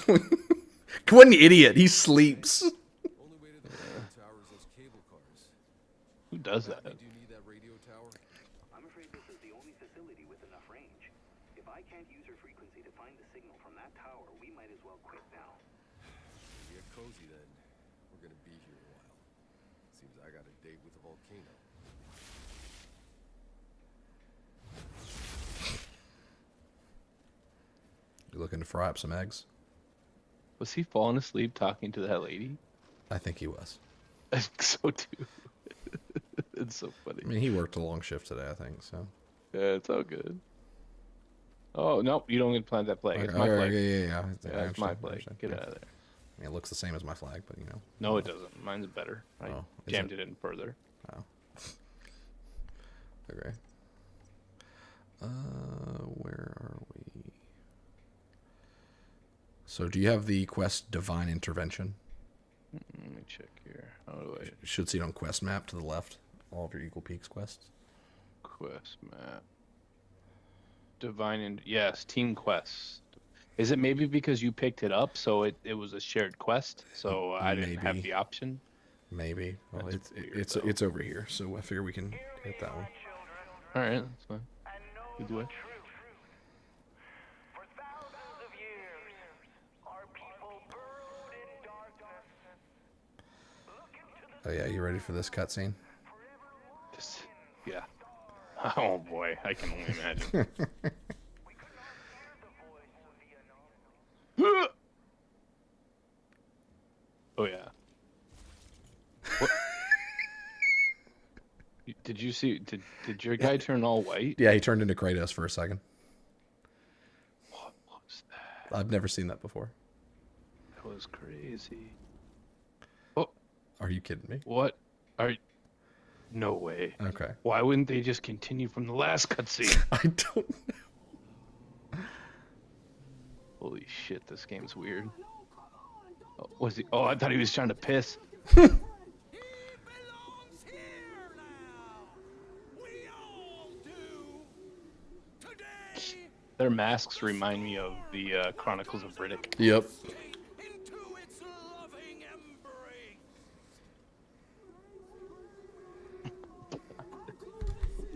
What an idiot. He sleeps. Only way to the radio tower is those cable cars. Who does that? Do you need that radio tower? I'm afraid this is the only facility with enough range. If I can't use her frequency to find the signal from that tower, we might as well quit now. Get cozy then. We're gonna be here a while. Seems I got a date with the volcano. You looking to fry up some eggs? Was he falling asleep talking to that lady? I think he was. I think so too. It's so funny. I mean, he worked a long shift today, I think, so. Yeah, it's all good. Oh, no, you don't get to plant that flag. It's my flag. Yeah. It's my flag. Get out of there. I mean, it looks the same as my flag, but you know. No, it doesn't. Mine's better. I is jammed it in further. Oh. Okay. Where are we? So, do you have the quest Divine Intervention? Let me check here. How do I? You should see it on quest map to the left. All of your Eagle Peaks quests. Quest map. Yes, team quest. Is it maybe because you picked it up, so it was a shared quest, so I didn't have the option? Maybe. Well, it's over here, so I figure we can hit that one. All right, that's fine. Good way. Oh yeah, you ready for this cutscene? Yeah. Oh boy, I can only imagine. Oh yeah. What? Did you see? Did your guy turn all white? Yeah, he turned into Kratos for a second. What was that? I've never seen that before. That was crazy. Oh, are you kidding me? What? No way. Okay. Why wouldn't they just continue from the last cutscene? I don't know. Holy shit, this game's weird. Oh, was he? Oh, I thought he was trying to piss. Their masks remind me of the Chronicles of Riddick. Yep.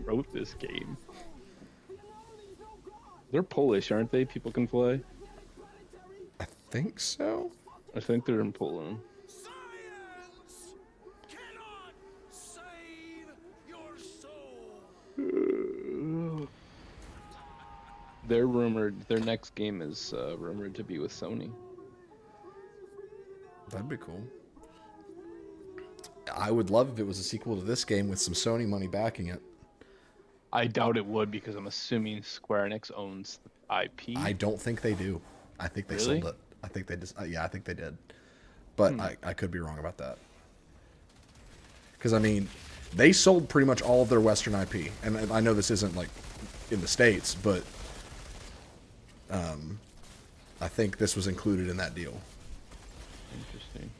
Wrote this game. They're Polish, aren't they? People Can Fly. I think so. I think they're in Poland. They're rumored. Their next game is rumored to be with Sony. That'd be cool. I would love if it was a sequel to this game with some Sony money backing it. I doubt it would because I'm assuming Square Enix owns the IP. I don't think they do. I think they Really? sold it. I think they just. Yeah, I think they did. But I could be wrong about that. Because I mean, they sold pretty much all of their Western IP, and I know this isn't like in the States, but I think this was included in that deal. Interesting.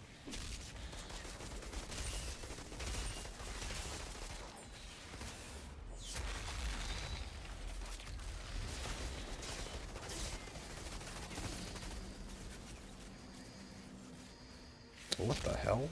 What the hell?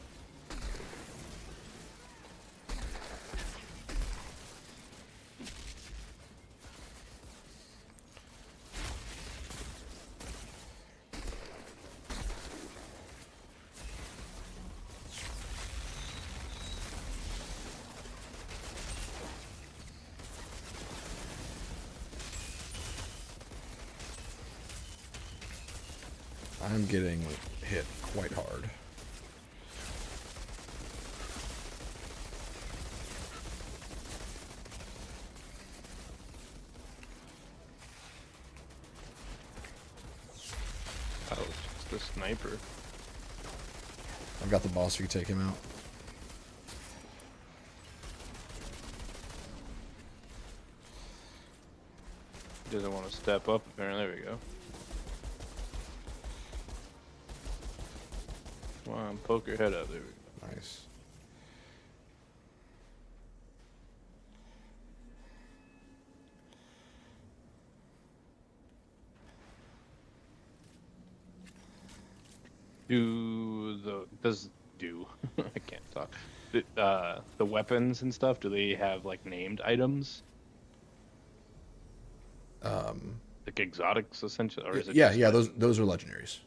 I'm getting hit quite hard. Oh, it's just the sniper. I've got the boss, so you can take him out. He doesn't want to step up, apparently. There we go. Come on, poke your head up. There we go. Nice. I can't talk. The weapons and stuff, do they have like named items? Like exotics essentially, or is it yeah, just yeah, like- those are legendaries.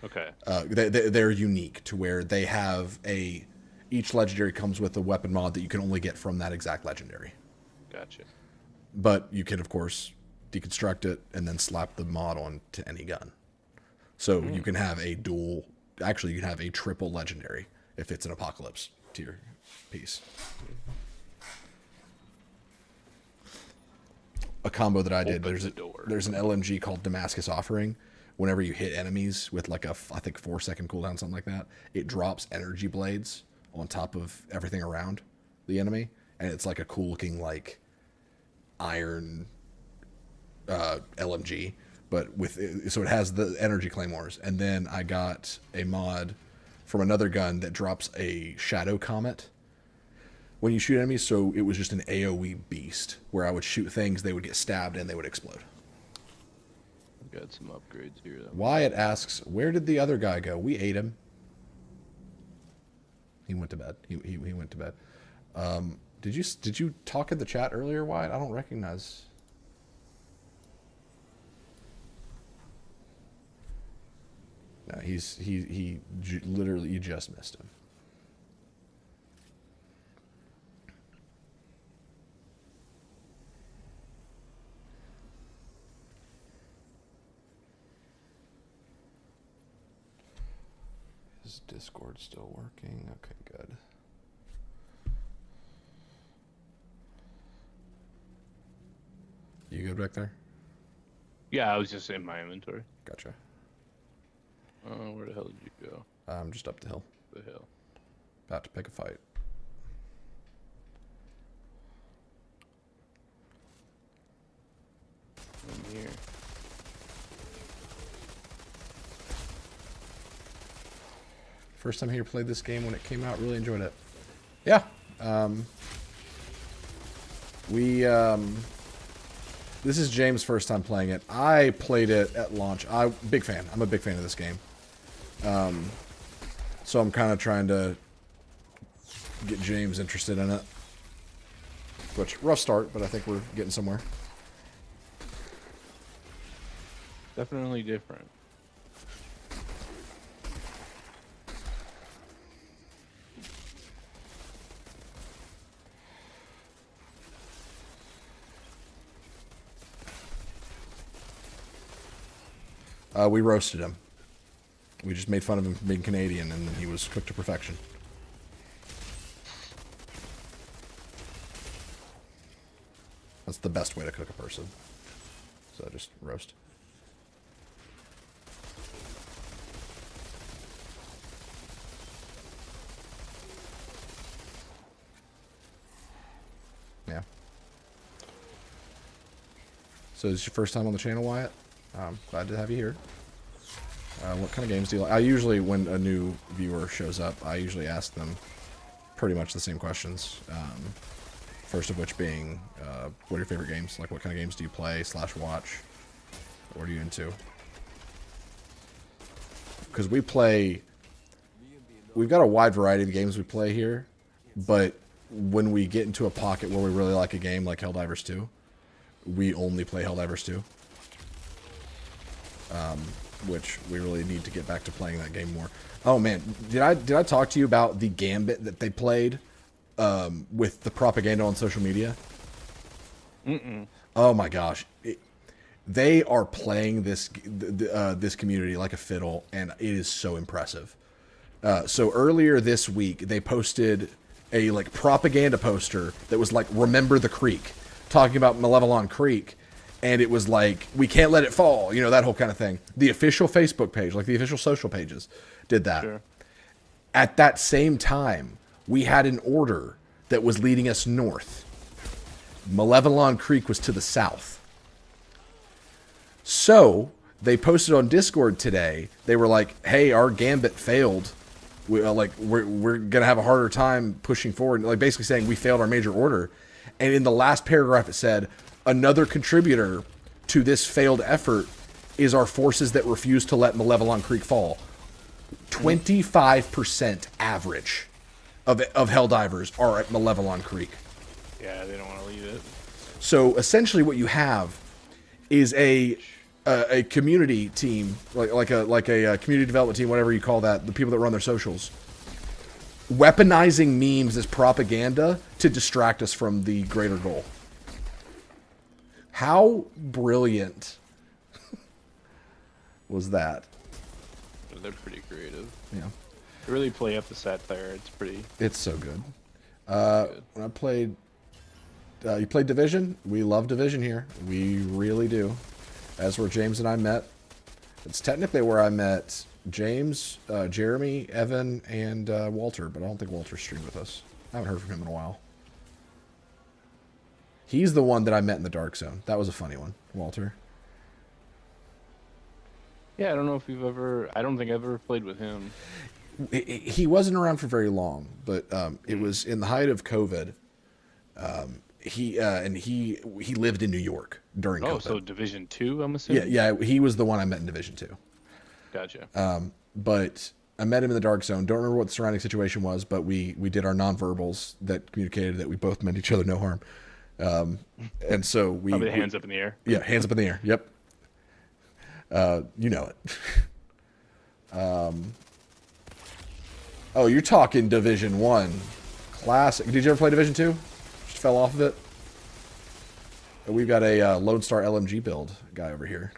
Okay. They're unique to where they have each legendary comes with a weapon mod that you can only get from that exact legendary. Gotcha. But you can, of course, deconstruct it and then slap the mod on to any gun. So you can have a dual, actually you can have a triple legendary if it's an apocalypse tier piece. A combo that I did, there's an LMG called Damascus Offering. Whenever you hit enemies with like a, I think 4-second cooldown, something like that, it drops energy blades on top of everything around the enemy. And it's like a cool looking like iron LMG, but so it has the energy claymores. And then I got a mod from another gun that drops a shadow comet when you shoot enemies. So it was just an AoE beast where I would shoot things, they would get stabbed and they would explode. Got some upgrades here though. Wyatt asks, where did the other guy go? We ate him. He went to bed. He went to bed. Did you talk in the chat earlier, Wyatt? I don't recognize. No, he literally, you just missed him. Is Discord still working? Okay, good. You good back there? Yeah, I was just in my inventory. Gotcha. Where the hell did you go? I'm just up the hill. The hill. About to pick a fight. I'm here. First time here, played this game when it came out. Really enjoyed it. Yeah. This is James' first time playing it. I played it at launch. I'm a big fan of this game. So I'm kind of trying to get James interested in it. Which, rough start, but I think we're getting somewhere. Definitely different. We roasted him. We just made fun of him for being Canadian, and he was cooked to perfection. That's the best way to cook a person. So just roast. Yeah. So is this your first time on the channel, Wyatt? Glad to have you here. What kind of games do you like? I usually, when a new viewer shows up, I usually ask them pretty much the same questions. First of which being, what are your favorite games? Like, what kind of games do you play / watch? What are you into? Because we play we've got a wide variety of games we play here, but when we get into a pocket where we really like a game like Helldivers 2, we only play Helldivers 2. Which we really need to get back to playing that game more. Oh man, did I talk to you about the gambit that they played with the propaganda on social media? Oh my gosh, they are playing this this community like a fiddle, and it is so impressive. So earlier this week, they posted a like propaganda poster that was like "Remember the Creek," talking about Malevelon Creek. And it was like, we can't let it fall, you know, that whole kind of thing. The official Facebook page, like the official social pages, did that. Sure. At that same time, we had an order that was leading us north. Malevelon Creek was to the south. So, they posted on Discord today, they were like, hey, our gambit failed. We're going to have a harder time pushing forward. Like basically saying we failed our major order. And in the last paragraph it said, another contributor to this failed effort is our forces that refuse to let Malevelon Creek fall. 25% average of Helldivers are at Malevelon Creek. Yeah, they don't want to leave it. So essentially, what you have is a community team, like a community development team, whatever you call that, the people that run their socials, weaponizing memes as propaganda to distract us from the greater goal. How brilliant was that? They're pretty creative. Yeah. They really play up the satire. It's pretty... It's so good. When I played... you played Division? We love Division here. We really do. That's where James and I met. It's technically where I met James, Jeremy, Evan, and Walter, but I don't think Walter streamed with us. I haven't heard from him in a while. He's the one that I met in the Dark Zone. That was a funny one, Walter. Yeah, I don't know if you've ever... I don't think I've ever played with him. He wasn't around for very long, but it was in the height of COVID. He lived in New York during COVID. Oh, so Division 2, I'm assuming? Yeah, he was the one I met in Division 2. Gotcha. But I met him in the Dark Zone. Don't remember what the surrounding situation was, but we did our nonverbals that communicated that we both meant each other no harm. And so we... Probably hands up in the air. Yeah, hands up in the air. Yep. You know it. Oh, you're talking Division 1. Classic. Did you ever play Division 2? Just fell off of it? We've got a Lone Star LMG build guy over here.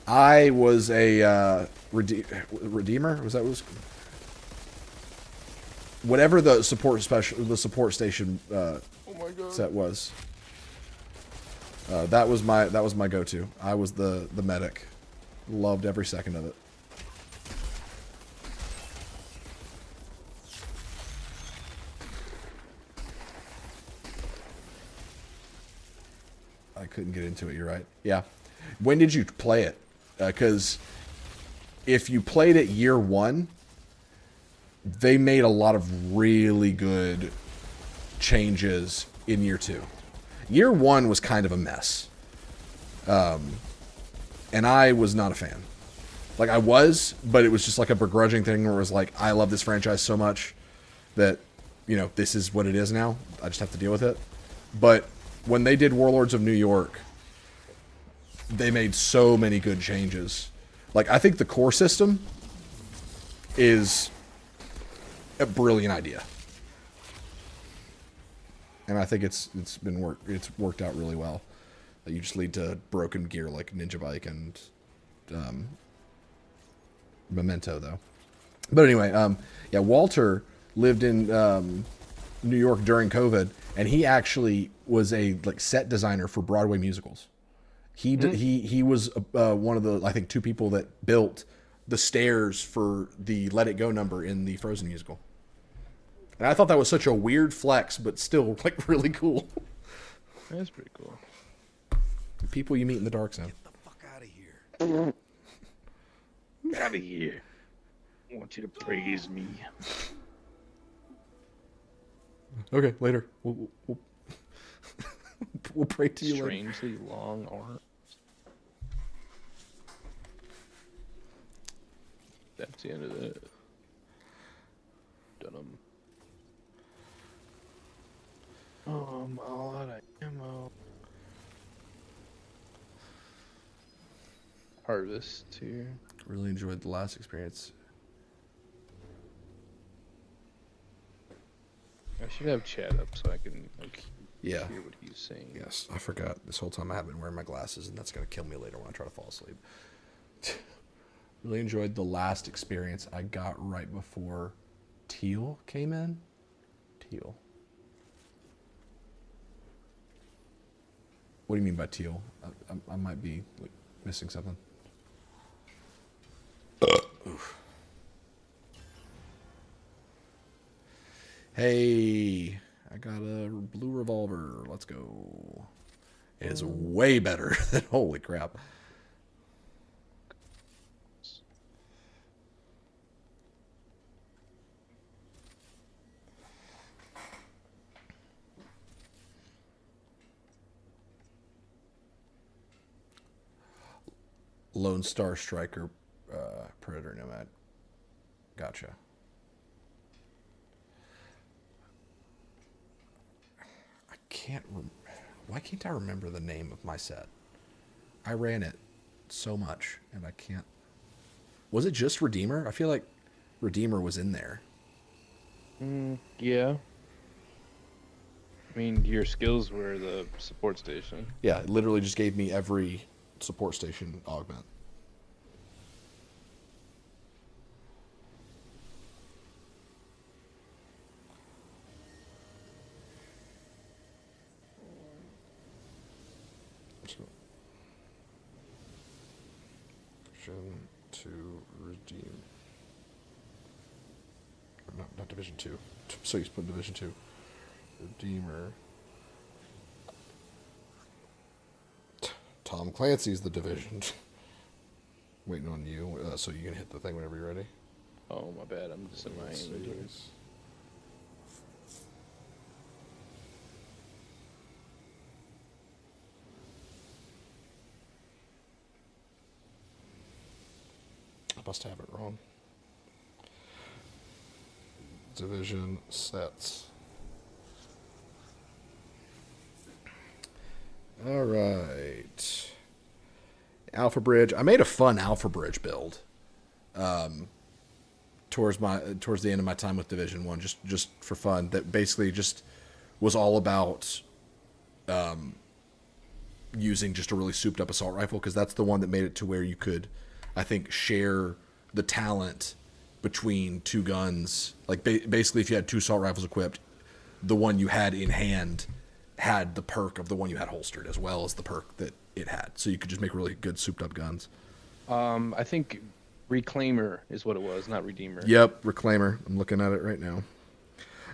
I was a Redeemer? Was that what it was? Whatever the support station set was. That was my go-to. I was the medic. Loved every second of it. I couldn't get into it. You're right. Yeah. When did you play it? Because if you played it year one, they made a lot of really good changes in year two. Year one was kind of a mess. And I was not a fan. Like, I was, but it was just like a begrudging thing where it was like, I love this franchise so much that, you know, this is what it is now. I just have to deal with it. But when they did Warlords of New York, they made so many good changes. Like, I think the core system is a brilliant idea. And I think it's worked out really well. You just lead to broken gear like Ninja Bike and Memento, though. But anyway, yeah, Walter lived in New York during COVID, and he actually was a set designer for Broadway musicals. He was one of the, I think, 2 people that built the stairs for the Let It Go number in the Frozen musical. And I thought that was such a weird flex, but still really cool. That's pretty cool. People you meet in the Dark Zone. Get the fuck out of here. Get out of here. I want you to praise me. Okay, later. We'll pray to you later. Strangely long arms. That's the end of that. Done. Oh, I'm all out of ammo. Harvest here. Really enjoyed the last experience. I should have chat up so I can hear what he's saying. Yes, I forgot. This whole time I have been wearing my glasses, and that's going to kill me later when I try to fall asleep. Really enjoyed the last experience I got right before Teal came in. Teal. What do you mean by Teal? I might be missing something. Oof. Hey, I got a blue revolver. Let's go. It is way better than holy crap. Lone Star Striker, Predator Nomad. Gotcha. Why can't I remember the name of my set? I ran it so much, and I can't. Was it just Redeemer? I feel like Redeemer was in there. Yeah. I mean, your skills were the support station. Yeah, it literally just gave me every support station augment. To redeem. Not Division 2. So you put Division 2. Redeemer. Tom Clancy's the Division. Waiting on you, so you can hit the thing whenever you're ready. Oh, my bad. I'm just in my inventory. I must have it wrong. Division sets. All right. Alpha Bridge. I made a fun Alpha Bridge build. Towards the end of my time with Division 1, just for fun. That basically just was all about using just a really souped up assault rifle, because that's the one that made it to where you could, I think, share the talent between two guns. Like basically, if you had two assault rifles equipped, the one you had in hand had the perk of the one you had holstered, as well as the perk that it had. So you could just make really good souped up guns. I think Reclaimer is what it was, not Redeemer. Yep, Reclaimer. I'm looking at it right now.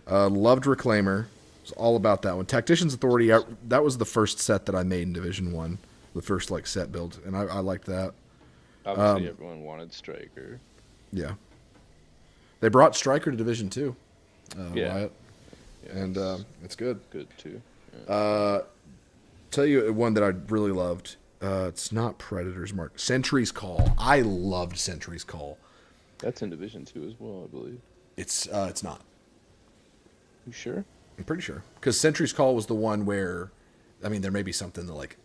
Loved Reclaimer. It's all about that one. Tactician's Authority. That was the first set that I made in Division 1. The first set build, and I liked that. Obviously, everyone wanted Striker. Yeah. They brought Striker to Division 2. Yeah. Wyatt. Yeah, and it's good. Good, too. Yeah. Tell you one that I really loved. It's not Predator's Mark. Sentry's Call. I loved Sentry's Call. That's in Division 2 as well, I believe. It's not. You sure? I'm pretty sure. Because Sentry's Call was the one where, I mean, there may be something that,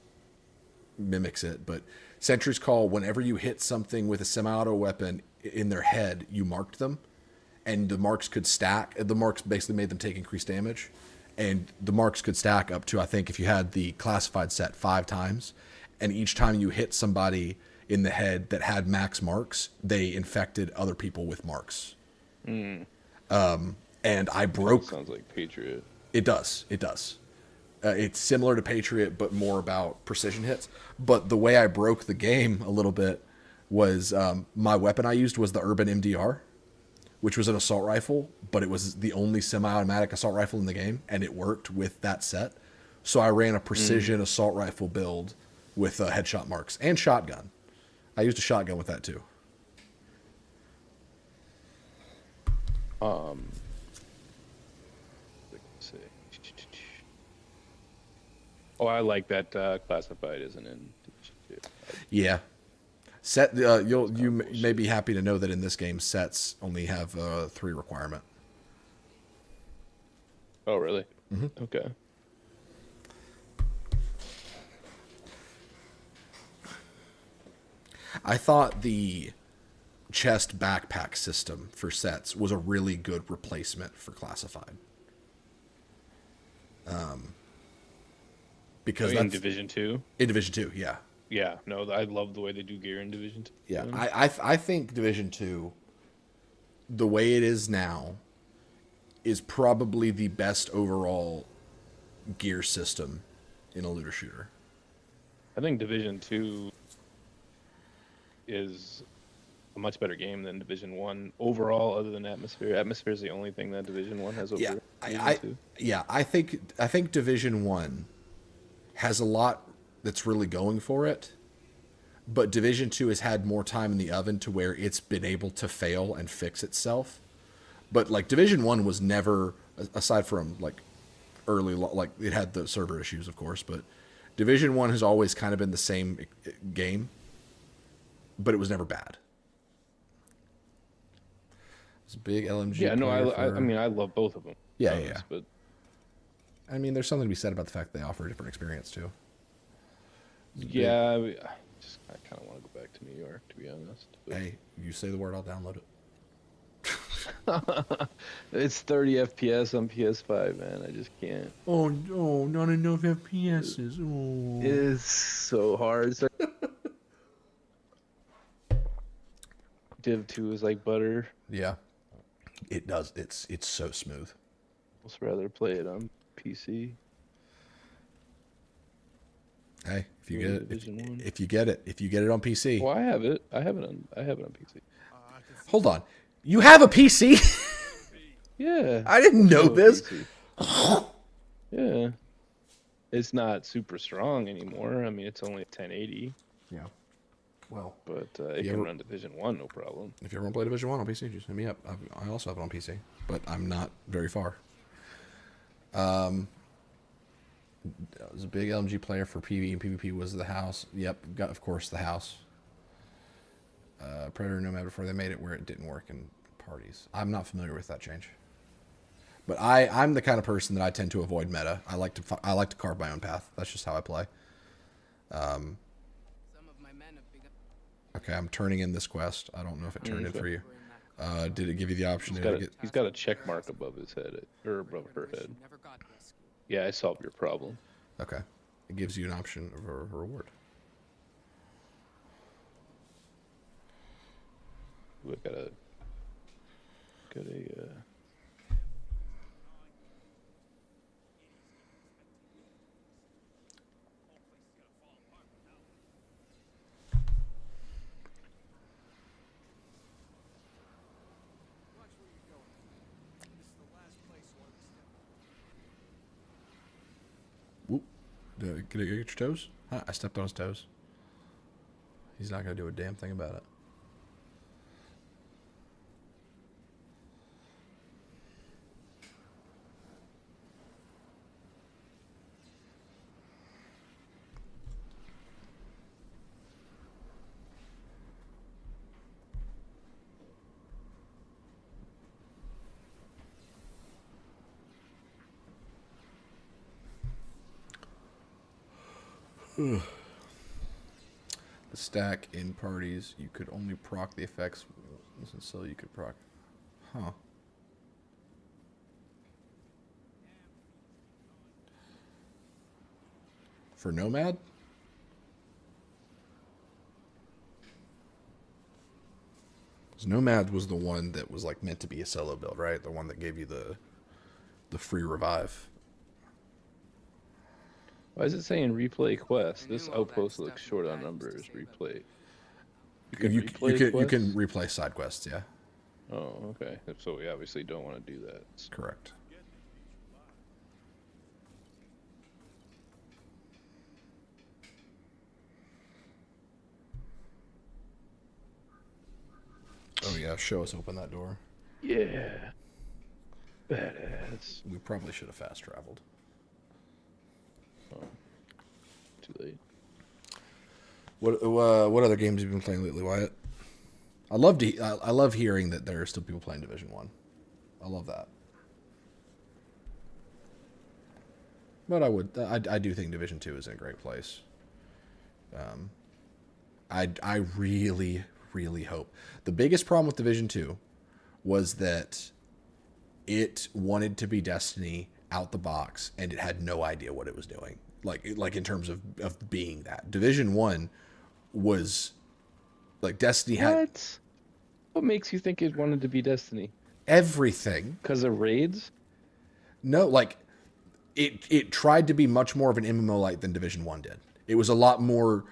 mimics it, but Sentry's Call, whenever you hit something with a semi-auto weapon in their head, you marked them, and the marks could stack. The marks basically made them take increased damage, and the marks could stack up to, I think, if you had the classified set 5 times, and each time you hit somebody in the head that had max marks, they infected other people with marks. And I broke... Sounds like Patriot. It does. It's similar to Patriot, but more about precision hits. But the way I broke the game a little bit was my weapon I used was the Urban MDR, which was an assault rifle, but it was the only semi-automatic assault rifle in the game, and it worked with that set. So I ran a precision assault rifle build with headshot marks and shotgun. I used a shotgun with that too. Oh, I like that classified isn't in. Yeah. You may be happy to know that in this game, sets only have 3 requirement. Oh, really? Mm-hmm. Okay. I thought the chest backpack system for sets was a really good replacement for classified. Because in that's Division 2. In Division 2, yeah. Yeah, no, I love the way they do gear in Division 2. Yeah, I think Division 2, the way it is now, is probably the best overall gear system in a looter shooter. I think Division 2 is a much better game than Division 1 overall, other than Atmosphere. Atmosphere is the only thing that Division 1 has over Division 2. I think Division 1 has a lot that's really going for it, but Division 2 has had more time in the oven to where it's been able to fail and fix itself. But like Division 1 was never, aside from like early, like it had the server issues, of course, but Division 1 has always kind of been the same game, but it was never bad. It's a big LMG. Yeah, no, I mean, I love both of them. Yeah. But I mean, there's something to be said about the fact they offer a different experience too. Yeah, I kind of want to go back to New York, to be honest. But... Hey, you say the word, I'll download it. It's 30 FPS on PS5, man. I just can't. Oh, not enough FPSs. Oh. It is so hard. Div 2 is like butter. Yeah, it does. It's so smooth. I'd rather play it on PC. Hey, if you get it, if you get it on PC. Well, I have it. I have it on PC. Hold on, you have a PC? Yeah. I didn't know this. Yeah. It's not super strong anymore. I mean, it's only 1080. Yeah. Well, but it can run Division 1, no problem. If you ever want to play Division 1 on PC, just hit me up. I also have it on PC, but I'm not very far. I was a big LMG player for PvE and PvP. Was the house? Yep, got of course the house. Predator and Nomad before they made it where it didn't work in parties. I'm not familiar with that change. But I'm the kind of person that I tend to avoid meta. I like to carve my own path. That's just how I play. Okay, I'm turning in this quest. I don't know if it turned in for you. Did it give you the option? He's got a check mark above his head, or above her head. Yeah, I solved your problem. Okay, it gives you an option of a reward. We got a. Whoop. Can I get your toes? Huh, I stepped on his toes. He's not going to do a damn thing about it. The stack in parties, you could only proc the effects, so you could proc. Huh. For Nomad? Because Nomad was the one that was like meant to be a solo build, right? The one that gave you the free revive. Why is it saying replay quest? This outpost looks short on numbers. Replay. You can replay side quests, yeah. Oh, okay. So we obviously don't want to do that. Correct. Oh yeah, show us open that door. Yeah. Badass. We probably should have fast traveled. Oh. Too late. What other games have you been playing lately, Wyatt? I love hearing that there are still people playing Division 1. I love that. But I do think Division 2 is in a great place. I really, really hope. The biggest problem with Division 2 was that it wanted to be Destiny out the box, and it had no idea what it was doing. Like in terms of being that. Division 1 was like Destiny had... What makes you think it wanted to be Destiny? Everything. Because of raids? No, like it tried to be much more of an MMO light than Division 1 did. It was a lot more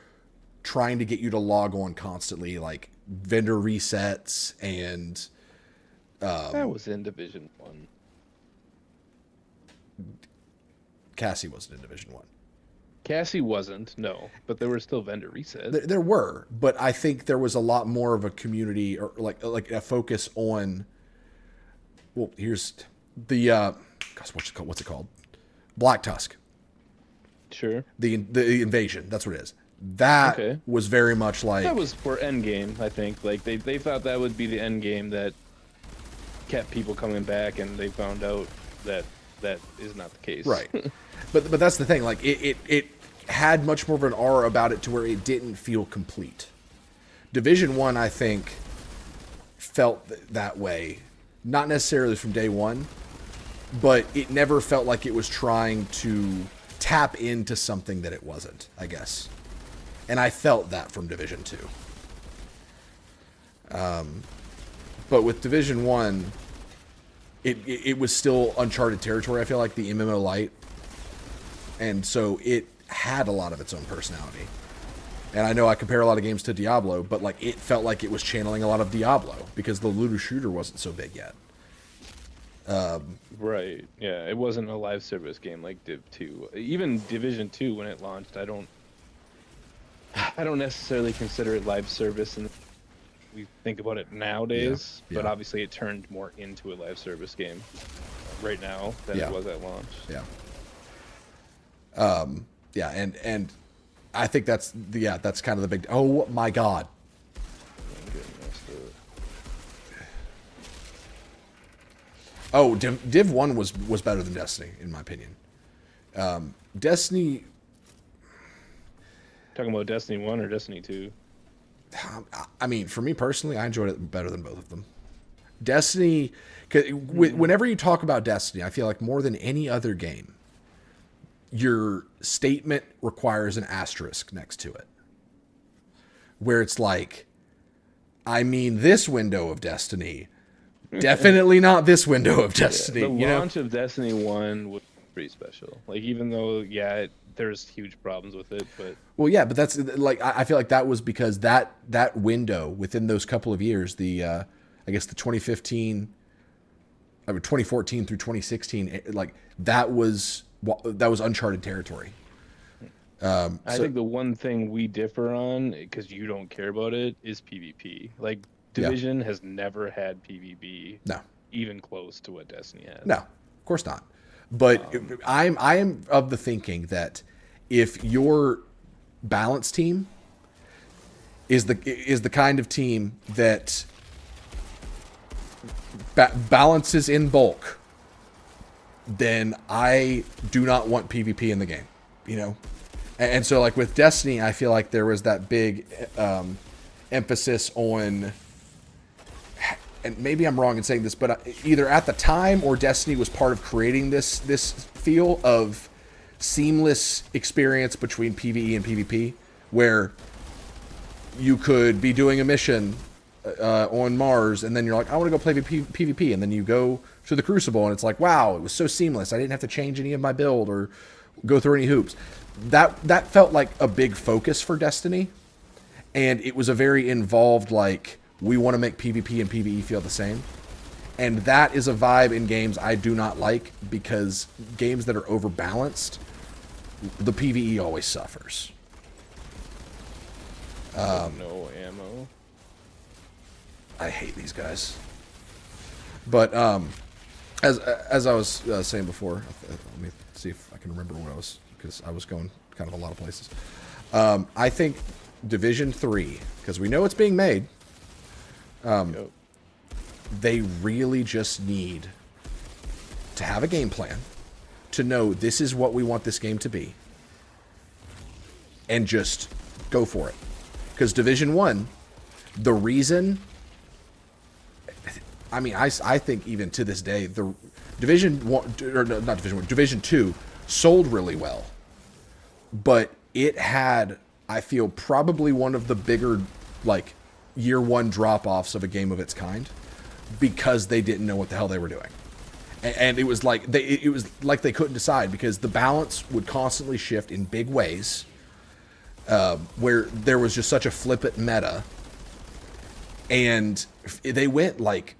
trying to get you to log on constantly, like vendor resets and that was in Division 1. Cassie wasn't in Division 1. Cassie wasn't, no, but there were still vendor resets. There were, but I think there was a lot more of a community or like a focus on. Well, here's the gosh, what's it called? Black Tusk. Sure. The invasion. That's what it is. That was very much like that was for endgame. I think like they thought that would be the end game that kept people coming back, and they found out that is not the case. Right. But that's the thing. Like it had much more of an aura about it to where it didn't feel complete. Division 1, I think, felt that way, not necessarily from day one, but it never felt like it was trying to tap into something that it wasn't, I guess. And I felt that from Division 2. But with Division 1, it was still uncharted territory, I feel like, the MMO light. And so it had a lot of its own personality. And I know I compare a lot of games to Diablo, but like it felt like it was channeling a lot of Diablo because the looter shooter wasn't so big yet. Right. Yeah, it wasn't a live service game like Div 2. Even Division 2 when it launched, I don't necessarily consider it live service, and we think about it nowadays, but obviously it turned more into a live service game right now than it was at launch. Yeah. Yeah, and I think that's kind of the big. Oh my God! Oh, Div 1 was better than Destiny in my opinion. Destiny. Talking about Destiny 1 or Destiny 2? I mean, for me personally, I enjoyed it better than both of them. Destiny, whenever you talk about Destiny, I feel like more than any other game, your statement requires an asterisk next to it. Where it's like, I mean this window of Destiny, definitely not this window of Destiny. The launch of Destiny 1 was pretty special. Like, even though, there's huge problems with it, but... Well, yeah, but that's, like, I feel like that was because that window, within those couple of years, I guess the 2014 through 2016, like, that was uncharted territory. I think the one thing we differ on, because you don't care about it, is PvP. Like, Division has never had PvP. No. Even close to what Destiny has. No, of course not. But I am of the thinking that if your balance team is the kind of team that balances in bulk, then I do not want PvP in the game, you know? And so, like, with Destiny, I feel like there was that big emphasis on, and maybe I'm wrong in saying this, but either at the time or Destiny was part of creating this feel of seamless experience between PvE and PvP, where you could be doing a mission on Mars, and then you're like, I want to go play PvP, and then you go to the Crucible, and it's like, wow, it was so seamless. I didn't have to change any of my build or go through any hoops. That felt like a big focus for Destiny, and it was a very involved, like, we want to make PvP and PvE feel the same. And that is a vibe in games I do not like, because games that are overbalanced, the PvE always suffers. No ammo. I hate these guys. But as I was saying before, let me see if I can remember what I was, because I was going kind of a lot of places. I think Division 3, because we know it's being made, they really just need to have a game plan, to know this is what we want this game to be, and just go for it. Because Division 1, the reason... I mean, I think even to this day, the Division 1, or no, not Division 1, Division 2 sold really well. But it had, I feel, probably one of the bigger, like, year one drop-offs of a game of its kind, because they didn't know what the hell they were doing. And it was like they couldn't decide, because the balance would constantly shift in big ways, where there was just such a flippant meta. And they went like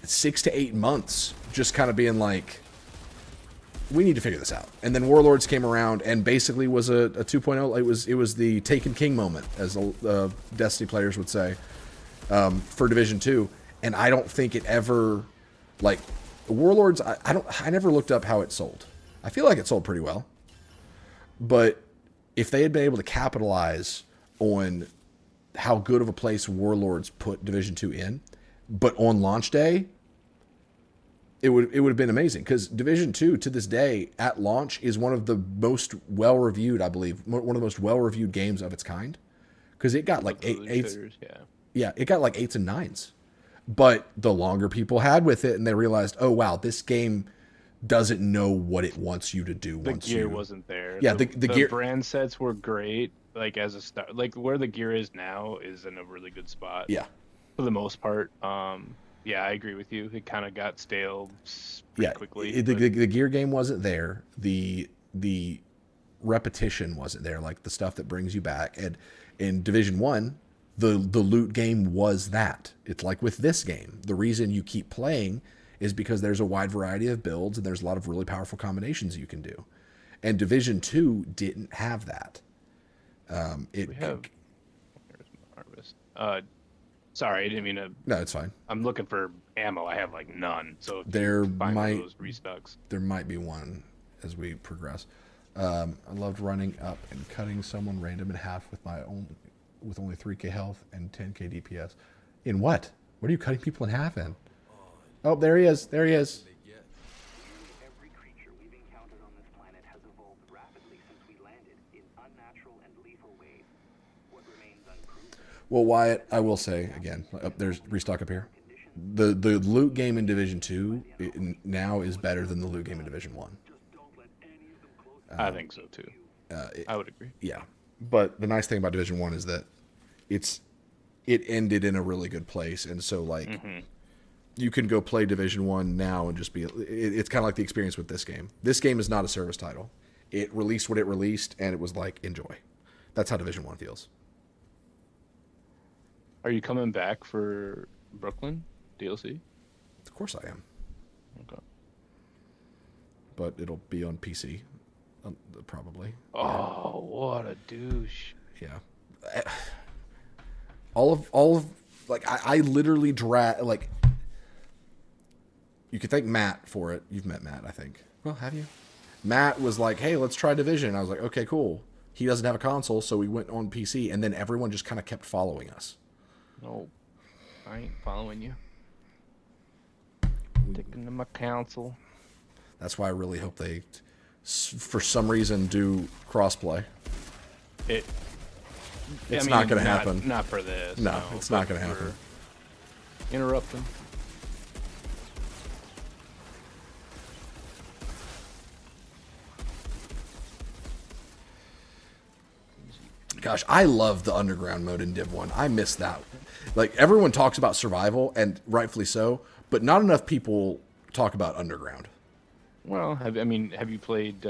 6 to 8 months just kind of being like, we need to figure this out. And then Warlords came around and basically was a 2.0. It was the Taken King moment, as Destiny players would say, for Division 2. And I don't think it ever, like, Warlords, I never looked up how it sold. I feel like it sold pretty well. But if they had been able to capitalize on how good of a place Warlords put Division 2 in, but on launch day, it would have been amazing. Because Division 2, to this day, at launch, is one of the most well-reviewed, I believe, one of the most well-reviewed games of its kind. Because it got like eights. Yeah, it got like 8s and 9s. But the longer people had with it, and they realized, oh, wow, this game doesn't know what it wants you to do. The gear wasn't there. Yeah, the gear... brand sets were great. Like, as a start, like, where the gear is now is in a really good spot. Yeah. For the most part. Yeah, I agree with you. It kind of got stale pretty quickly. The gear game wasn't there. The repetition wasn't there, like the stuff that brings you back. And in Division 1, the loot game was that. It's like with this game. The reason you keep playing is because there's a wide variety of builds and there's a lot of really powerful combinations you can do. And Division 2 didn't have that. We have... Here's my harvest. Sorry, I didn't mean to... No, it's fine. I'm looking for ammo. I have, like, none. So if there you find might... those restocks. There might be one as we progress. I loved running up and cutting someone random in half with only 3k health and 10k DPS. In what? What are you cutting people in half in? Oh, there he is. There he is. Every creature we've encountered on this planet has evolved rapidly since we landed in unnatural and lethal ways. What remains unproven? Well, Wyatt, I will say again, there's restock up here. The loot game in Division 2 now is better than the loot game in Division 1. I think so too. I would agree. Yeah, but the nice thing about Division 1 is that it ended in a really good place, and so like you can go play Division 1 now and just be. It's kind of like the experience with this game. This game is not a service title. It released what it released, and it was like, enjoy. That's how Division 1 feels. Are you coming back for Brooklyn DLC? Of course I am. Okay. But it'll be on PC, probably. Oh, what a douche! Yeah. All of like I literally like. You could thank Matt for it. You've met Matt, I think. Well, have you? Matt was like, "Hey, let's try Division." I was like, "Okay, cool." He doesn't have a console, so we went on PC, and then everyone just kind of kept following us. No, I ain't following you. Sticking to my counsel. That's why I really hope they, for some reason, do crossplay. It's not going to happen. Not for this. No, it's not going to happen. Interrupting. Gosh, I love the underground mode in Div 1. I miss that. Like, everyone talks about survival, and rightfully so, but not enough people talk about underground. Well, have you played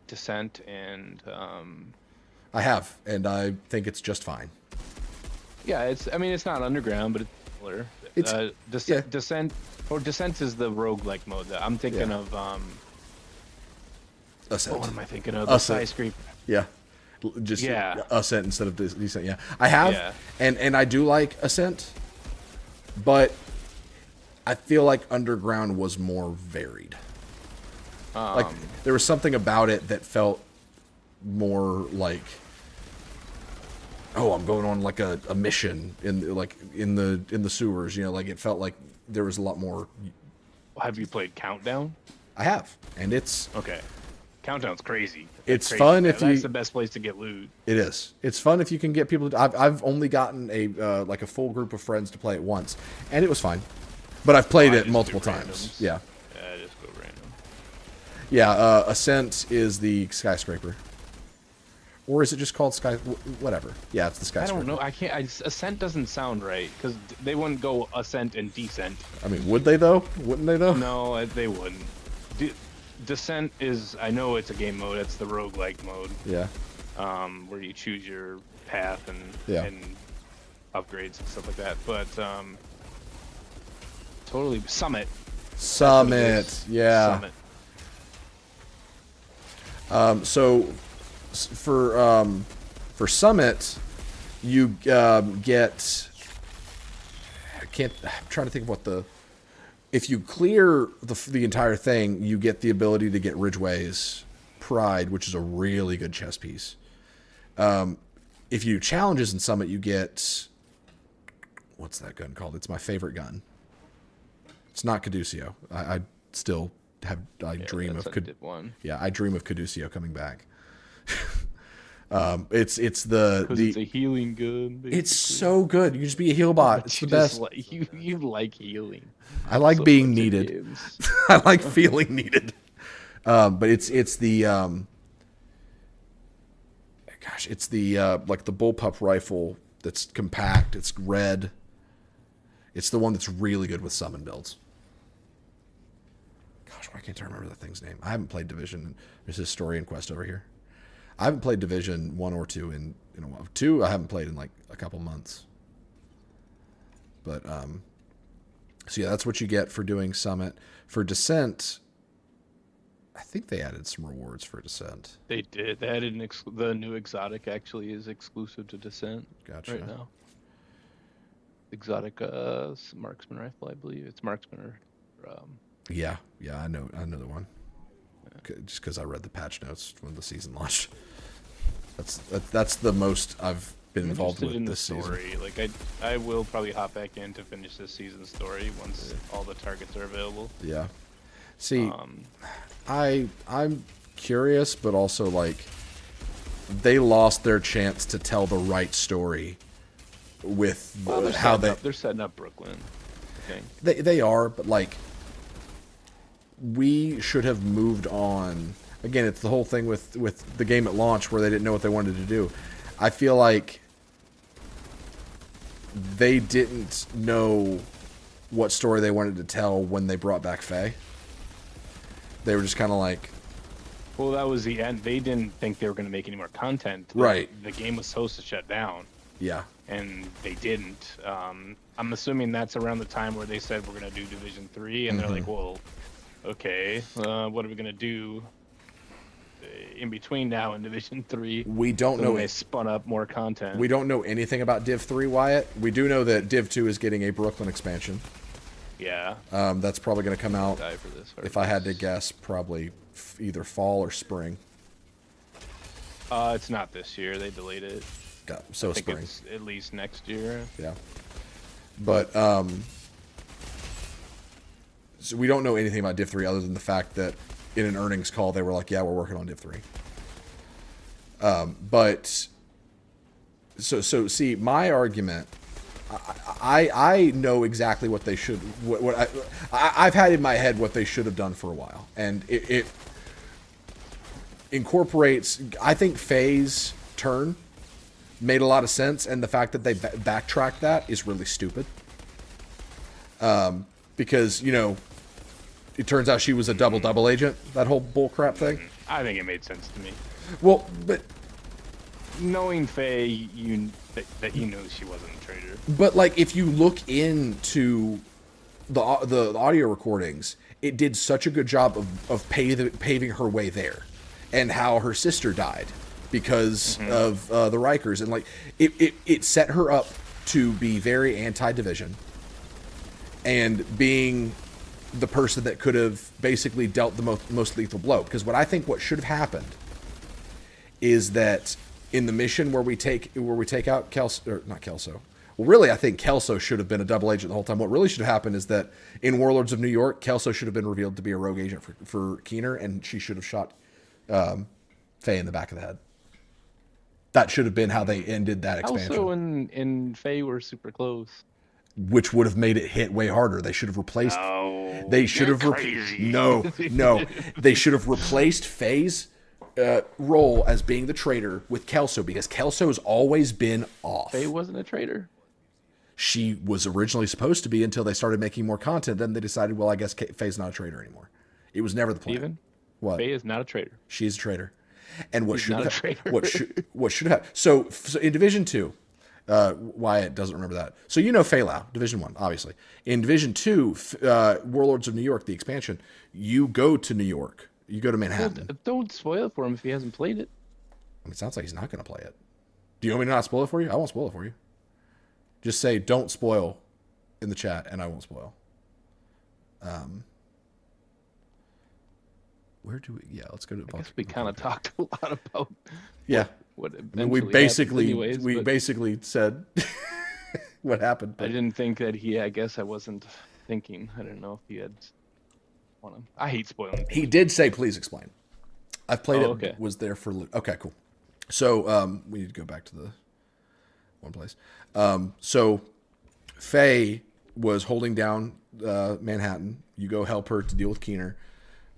Descent and I have, and I think it's just fine. Yeah, it's not underground, but it's similar. Descent is the roguelike mode that I'm thinking of. Ascent. What am I thinking of? The skyscraper. Yeah. Just Ascent instead of Descent. Yeah, I have, and I do like Ascent, but I feel like Underground was more varied. Like there was something about it that felt more like, oh, I'm going on like a mission in the sewers. You know, like it felt like there was a lot more. Have you played Countdown? I have, and it's okay. Countdown's crazy. It's crazy. fun if that's the best place to get loot. It is. It's fun if you can get people. I've only gotten a like a full group of friends to play it once, and it was fine. But I've played it multiple times. Yeah. Yeah, just go random. Yeah, Ascent is the skyscraper. Or is it just called Sky... Whatever. Yeah, it's the skyscraper. I don't know. I can't... Ascent doesn't sound right, because they wouldn't go Ascent and Descent. I mean, would they, though? Wouldn't they, though? No, they wouldn't. Descent is... I know it's a game mode. It's the roguelike mode. Yeah. Where you choose your path and upgrades and stuff like that. But, totally... Summit. Yeah. Summit. So... For Summit, you get. I'm trying to think of what the. If you clear the entire thing, you get the ability to get Ridgeway's Pride, which is a really good chess piece. If you do challenges in Summit, you get. What's that gun called? It's my favorite gun. It's not Caduceus. I still have. I dream of. Yeah, I dream of Caduceus coming back. It's a healing gun. Basically. It's so good. You just be a heal bot. It's the best. You like healing. I like being needed. I like feeling needed. But it's the it's the like the bullpup rifle that's compact. It's red. It's the one that's really good with summon builds. Gosh, why can't I remember that thing's name? I haven't played Division. There's Historian Quest over here. I haven't played Division 1 or 2 in a while. 2 I haven't played in like a couple months. But so yeah, that's what you get for doing Summit. For Descent, I think they added some rewards for Descent. They did. They added the new exotic actually is exclusive to Descent. Gotcha. Right now. Exotic marksman rifle, I believe. It's marksman or Yeah, I know the one. Just because I read the patch notes when the season launched. That's the most I've been involved with this story. season. Like I will probably hop back in to finish this season's story once all the targets are available. Yeah. See, I'm curious, but also like they lost their chance to tell the right story with how they're setting up Brooklyn. Okay. They are, but like. We should have moved on. Again, it's the whole thing with the game at launch where they didn't know what they wanted to do. I feel like they didn't know what story they wanted to tell when they brought back Faye. They were just kind of like... Well, that was the end. They didn't think they were going to make any more content. Right. The game was supposed to shut down. Yeah. And they didn't. I'm assuming that's around the time where they said we're going to do Division 3, and they're like, well... Okay, what are we gonna do in between now and Division 3? We don't know. They spun up more content. We don't know anything about Div 3, Wyatt. We do know that Div 2 is getting a Brooklyn expansion. Yeah. That's probably gonna come out. If I had to guess, probably either fall or spring. It's not this year. They delayed it. So I think spring. It's at least next year. Yeah. But so we don't know anything about Div 3 other than the fact that in an earnings call they were like, yeah, we're working on Div 3. But so see, my argument, I know exactly what they should, what I've had in my head what they should have done for a while, and it incorporates. I think Faye's turn made a lot of sense, and the fact that they backtracked that is really stupid. Because, you know, it turns out she was a double agent, that whole bullcrap thing. I think it made sense to me. Well, but... Knowing Faye, that you knew she wasn't a traitor. But, like, if you look into the audio recordings, it did such a good job of paving her way there. And how her sister died because of the Rikers. And, like, it set her up to be very anti-division. And being the person that could have basically dealt the most lethal blow. Because what should have happened is that in the mission where we take out Kelso, or not Kelso. Well, really, I think Kelso should have been a double agent the whole time. What really should have happened is that in Warlords of New York, Kelso should have been revealed to be a rogue agent for Keener, and she should have shot Faye in the back of the head. That should have been how they ended that expansion. Kelso and Faye were super close. Which would have made it hit way harder. They should have replaced. No, they should have. No. They should have replaced Faye's role as being the traitor with Kelso, because Kelso has always been off. Faye wasn't a traitor. She was originally supposed to be until they started making more content. Then they decided, well, I guess Faye's not a traitor anymore. It was never the plan. Steven? What? Faye is not a traitor. She is a traitor. And what She's should not a have traitor. what should have so in Division 2, Wyatt doesn't remember that. So you know Faye Lau, Division 1, obviously. In Division 2, Warlords of New York, the expansion, you go to New York. You go to Manhattan. Well, don't spoil it for him if he hasn't played it. I mean, it sounds like he's not going to play it. Do you want me to not spoil it for you? I won't spoil it for you. Just say don't spoil in the chat, and I won't spoil. Where do we? Yeah, let's go to. I guess we kind of talked a lot about. Yeah, what I mean, we basically basically said what happened. I didn't think that he. I guess I wasn't thinking. I didn't know if he had. I hate spoiling. He did say, "Please explain." I've played it. Okay. Was there for okay, cool. So we need to go back to the one place. So Faye was holding down Manhattan. You go help her to deal with Keener.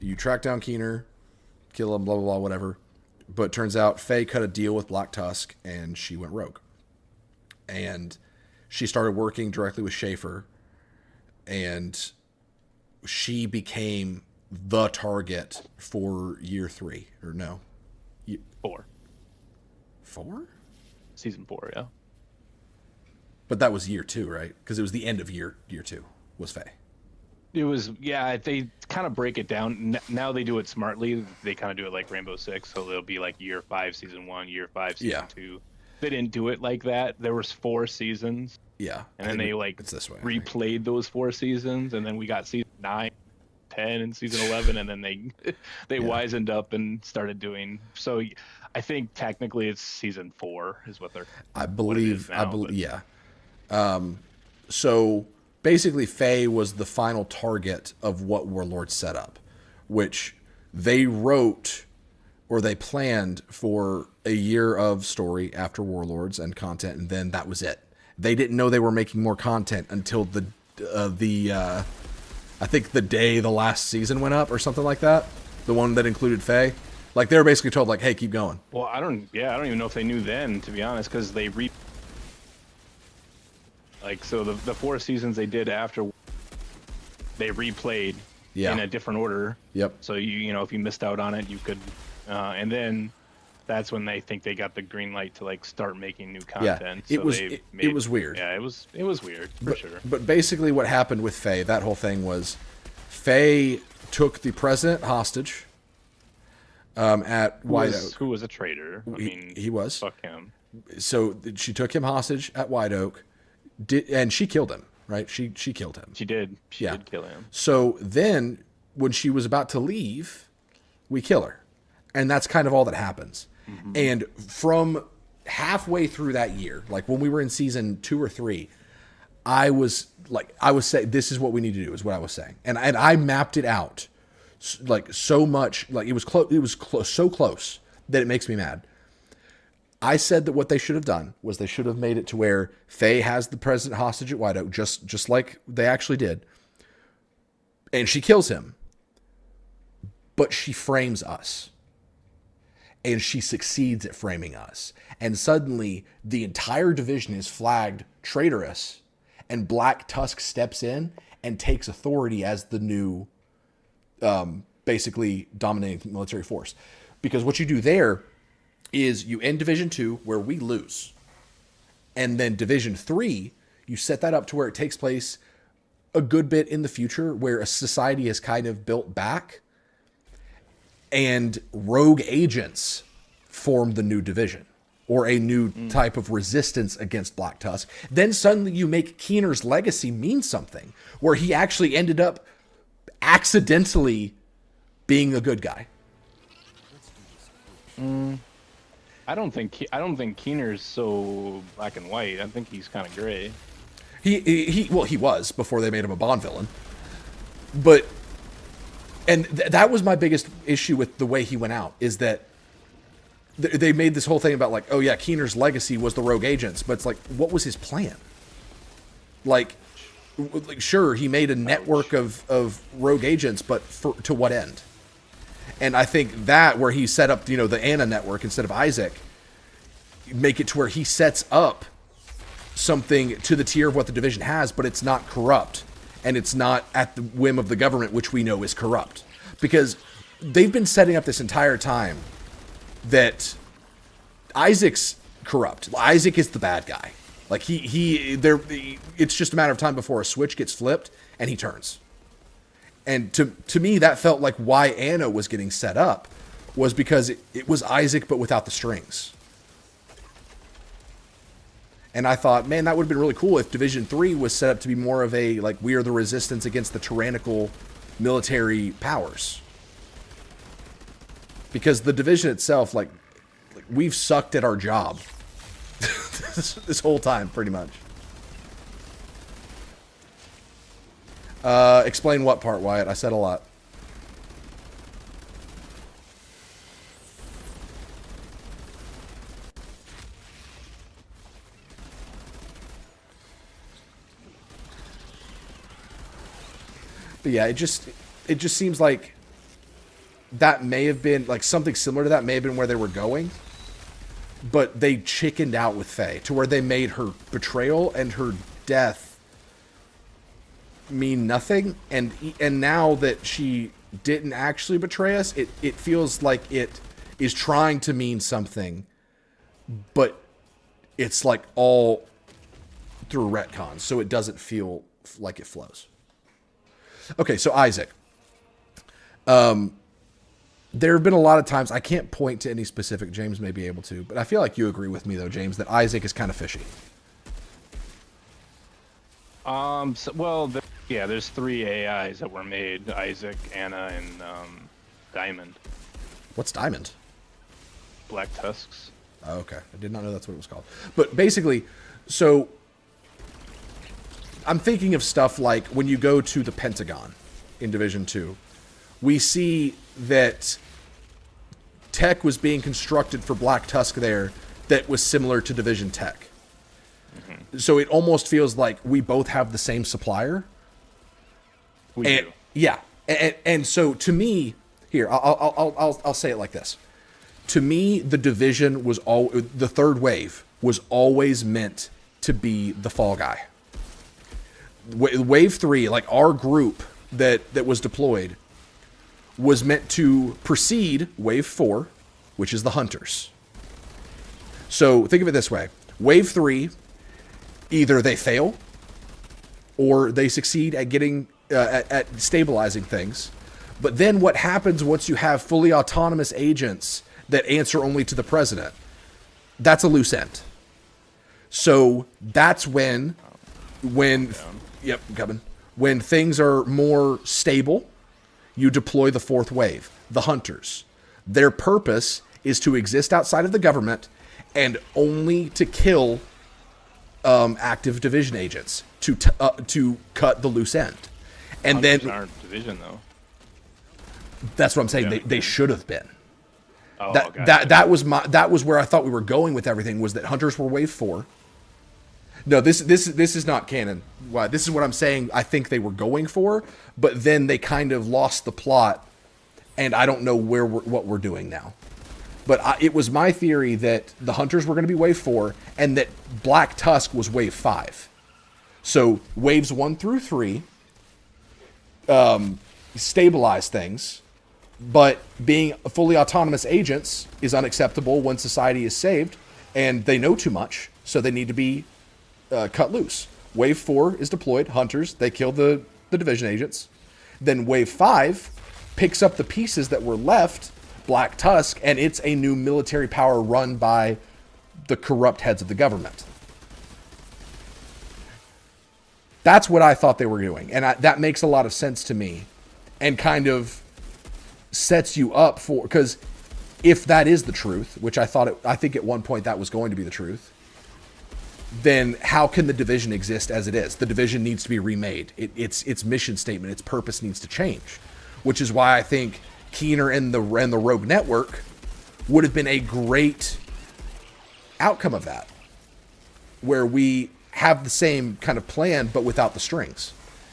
You track down Keener, kill him, blah, blah, blah, whatever. But turns out Faye cut a deal with Black Tusk, and she went rogue. And she started working directly with Schaefer, and she became the target for year 3. Or no? 4. 4? Season 4, yeah. But that was year 2, right? Because it was the end of year 2 was Faye. It was, yeah, they kind of break it down. Now they do it smartly. They kind of do it like Rainbow Six, so they'll be like year 5, season 1, year 5, season 2. They didn't do it like that. There was 4 seasons. Yeah. And then they like it's this way, replayed those 4 seasons, and then we got season 9, 10, and season 11, and then they wisened up and started doing. So I think technically it's season 4 is what they're. I believe. Yeah. So basically, Faye was the final target of what Warlords set up, which they wrote or they planned for a year of story after Warlords and content, and then that was it. They didn't know they were making more content until I think the day the last season went up or something like that. The one that included Faye. Like, they were basically told, like, hey, keep going. Well, I don't even know if they knew then, to be honest, because they so the 4 seasons they did after, they replayed in a different order. Yep. So you know if you missed out on it, you could, and then that's when they think they got the green light to like start making new content. Yeah, so it was weird. Yeah, it was weird for sure. But basically, what happened with Faye, that whole thing was, Faye took the president hostage. At White Oak, who was a traitor. I mean, he was. Fuck him. So she took him hostage at White Oak, and she killed him. Right? She killed him. She did. She did kill him. So then, when she was about to leave, we kill her, and that's kind of all that happens. Mm-hmm. And from halfway through that year, like when we were in season 2 or 3, I was saying, this is what we need to do, is what I was saying, and I mapped it out. Like so much, like it was close. It was so close that it makes me mad. I said that what they should have done was they should have made it to where Faye has the president hostage at White Oak, just like they actually did, and she kills him. But she frames us, and she succeeds at framing us, and suddenly the entire division is flagged traitorous, and Black Tusk steps in and takes authority as the new. Basically dominating military force, because what you do there is you end Division 2 where we lose, and then Division 3 you set that up to where it takes place a good bit in the future, where a society is kind of built back, and rogue agents form the new division or a new type of resistance against Black Tusk. Then suddenly you make Keener's legacy mean something, where he actually ended up accidentally being a good guy. I don't think Keener's so black and white. I think he's kind of gray. He was before they made him a Bond villain. But that was my biggest issue with the way he went out, is that they made this whole thing about like, oh yeah, Keener's legacy was the rogue agents, but it's like, what was his plan? Like sure, he made a network of rogue agents, but to what end? And I think that where he set up, the Anna network instead of Isaac, make it to where he sets up something to the tier of what the Division has, but it's not corrupt. And it's not at the whim of the government, which we know is corrupt. Because they've been setting up this entire time that Isaac's corrupt. Isaac is the bad guy. Like it's just a matter of time before a switch gets flipped and he turns. And to me, that felt like why Anna was getting set up, was because it was Isaac, but without the strings. And I thought, man, that would have been really cool if Division 3 was set up to be more of a, like, we are the resistance against the tyrannical military powers. Because the Division itself, like we've sucked at our job this whole time, pretty much. Explain what part, Wyatt? I said a lot. But yeah, it just seems like that may have been, like, something similar to that may have been where they were going. But they chickened out with Faye to where they made her betrayal and her death mean nothing. And now that she didn't actually betray us, it feels like it is trying to mean something. But it's like all through retcons, so it doesn't feel like it flows. Okay, so Isaac. There have been a lot of times, I can't point to any specific, James may be able to, but I feel like you agree with me, though, James, that Isaac is kind of fishy. There's 3 AIs that were made, Isaac, Anna, and Diamond. What's Diamond? Black Tusks. Oh, okay. I did not know that's what it was called. But basically, so I'm thinking of stuff like when you go to the Pentagon in Division 2, we see that tech was being constructed for Black Tusk there that was similar to Division tech. Mm-hmm. So it almost feels like we both have the same supplier. We do. Yeah. And so to me, here, I'll say it like this. To me, the Division was the third wave was always meant to be the fall guy. Wave 3, like our group that was deployed, was meant to precede Wave 4, which is the Hunters. So think of it this way. Wave 3, either they fail or they succeed at getting at stabilizing things. But then what happens once you have fully autonomous agents that answer only to the president? That's a loose end. So that's when yep, coming. When things are more stable, you deploy the fourth wave, the Hunters. Their purpose is to exist outside of the government and only to kill active Division agents to cut the loose end. And Hunters then aren't Division though. That's what I'm saying. They should have been. Oh, that was where I thought we were going with everything, was that Hunters were Wave 4. No, this is not canon. Why? This is what I'm saying. I think they were going for, but then they kind of lost the plot, and I don't know what we're doing now. But it was my theory that the Hunters were going to be Wave 4, and that Black Tusk was Wave 5. So Waves 1 through 3 stabilize things, but being fully autonomous agents is unacceptable when society is saved, and they know too much, so they need to be cut loose. Wave 4 is deployed, Hunters, they kill the Division agents. Then Wave 5 picks up the pieces that were left, Black Tusk, and it's a new military power run by the corrupt heads of the government. That's what I thought they were doing, and that makes a lot of sense to me, and kind of sets you up for, because if that is the truth, which I think at one point that was going to be the truth, then how can the Division exist as it is? The Division needs to be remade. Its mission statement, its purpose needs to change, which is why I think Keener and the Rogue Network would have been a great outcome of that, where we have the same kind of plan but without the strings.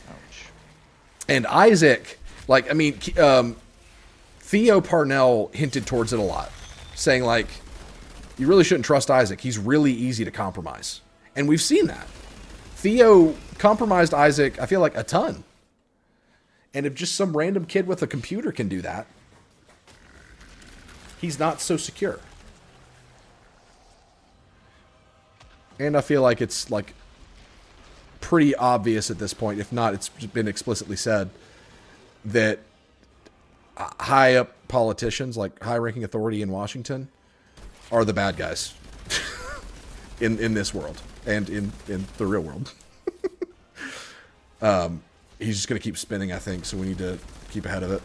Ouch. And Isaac, like, I mean, Theo Parnell hinted towards it a lot, saying, like, you really shouldn't trust Isaac. He's really easy to compromise. And we've seen that. Theo compromised Isaac, I feel like, a ton. And if just some random kid with a computer can do that, he's not so secure. And I feel like it's, like, pretty obvious at this point, if not, it's been explicitly said, that high up politicians, like high-ranking authority in Washington, are the bad guys in this world and in the real world. He's just going to keep spinning, I think, so we need to keep ahead of it.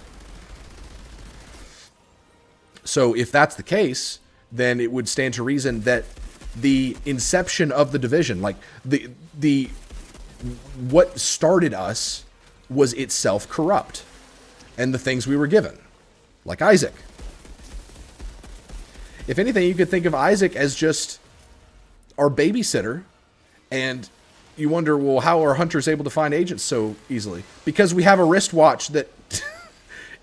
So if that's the case, then it would stand to reason that the inception of the Division, like the what started us, was itself corrupt, and the things we were given, like Isaac. If anything, you could think of Isaac as just our babysitter, and you wonder, well, how are hunters able to find agents so easily? Because we have a wristwatch that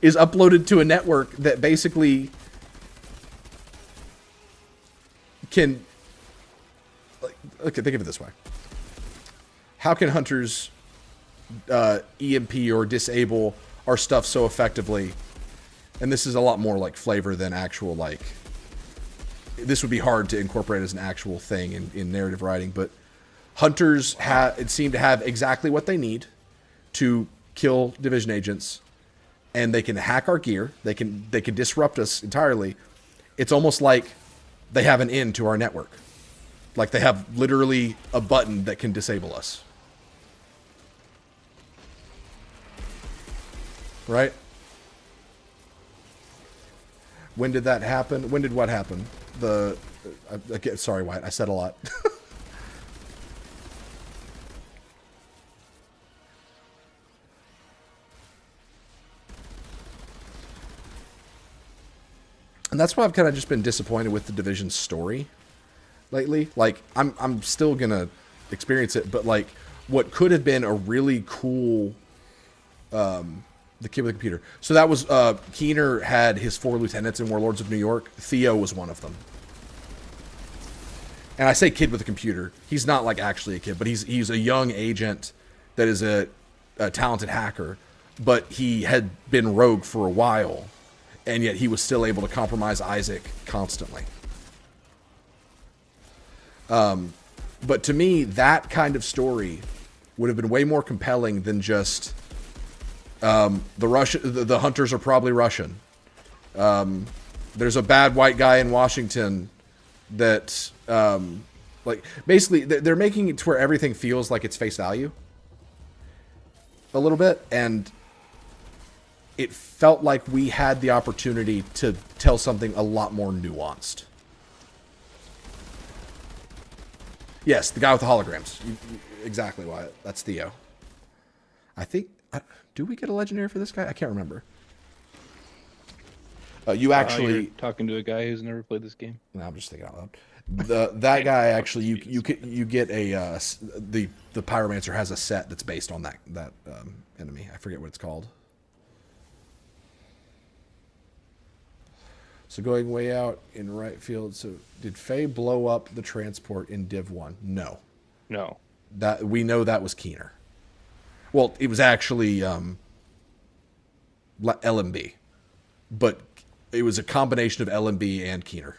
is uploaded to a network that basically can, like, okay, think of it this way. How can hunters EMP or disable our stuff so effectively? And this is a lot more like flavor than actual, like, this would be hard to incorporate as an actual thing in narrative writing, but hunters seem to have exactly what they need to kill Division agents, and they can hack our gear. They can disrupt us entirely. It's almost like they have an in to our network. Like they have literally a button that can disable us. Right? When did that happen? When did what happen? Sorry, Wyatt, I said a lot. And that's why I've kind of just been disappointed with the Division story lately. Like, I'm still gonna experience it, but like, what could have been a really cool, the kid with the computer. So that was, Keener had his 4 lieutenants in Warlords of New York. Theo was one of them. And I say kid with a computer. He's not like actually a kid, but he's a young agent that is a talented hacker, but he had been rogue for a while, and yet he was still able to compromise Isaac constantly. But to me, that kind of story would have been way more compelling than just the hunters are probably Russian. There's a bad white guy in Washington that, like, basically they're making it to where everything feels like it's face value a little bit, and it felt like we had the opportunity to tell something a lot more nuanced. Yes, the guy with the holograms. Exactly why. That's Theo. I think... do we get a legendary for this guy? I can't remember. You actually... You're talking to a guy who's never played this game. No, I'm just thinking out loud. That guy actually, you get a... the Pyromancer has a set that's based on that enemy. I forget what it's called. So going way out in right field. So did Faye blow up the transport in Div 1? No. No. That we know that was Keener. Well, it was actually LMB. But it was a combination of LMB and Keener.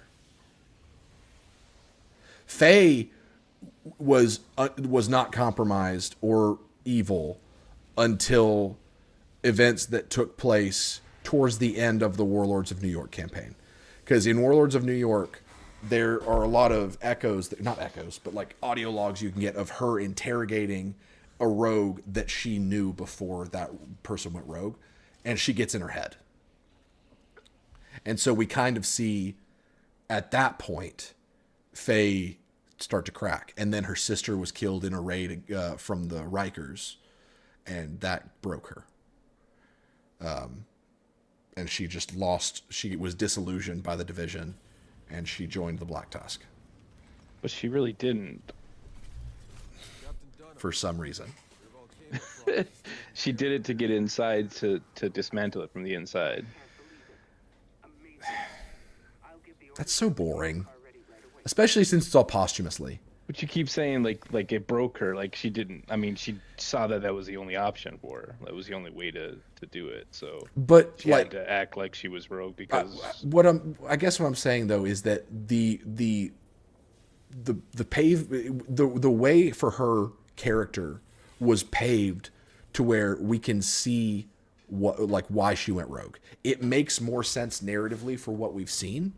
Faye was not compromised or evil until events that took place towards the end of the Warlords of New York campaign. Because in Warlords of New York, there are a lot of echoes, not echoes, but like audio logs you can get of her interrogating a rogue that she knew before that person went rogue, and she gets in her head. And so we kind of see at that point Faye start to crack, and then her sister was killed in a raid from the Rikers, and that broke her. And she just lost. She was disillusioned by the division, and she joined the Black Tusk. But she really didn't. For some reason. She did it to get inside to dismantle it from the inside. That's so boring. Especially since it's all posthumously. But you keep saying like it broke her. Like she didn't. I mean, she saw that was the only option for her. That was the only way to do it. So, but she had to act like she was rogue because I guess what I'm saying though is that the way for her character was paved to where we can see why she went rogue. It makes more sense narratively for what we've seen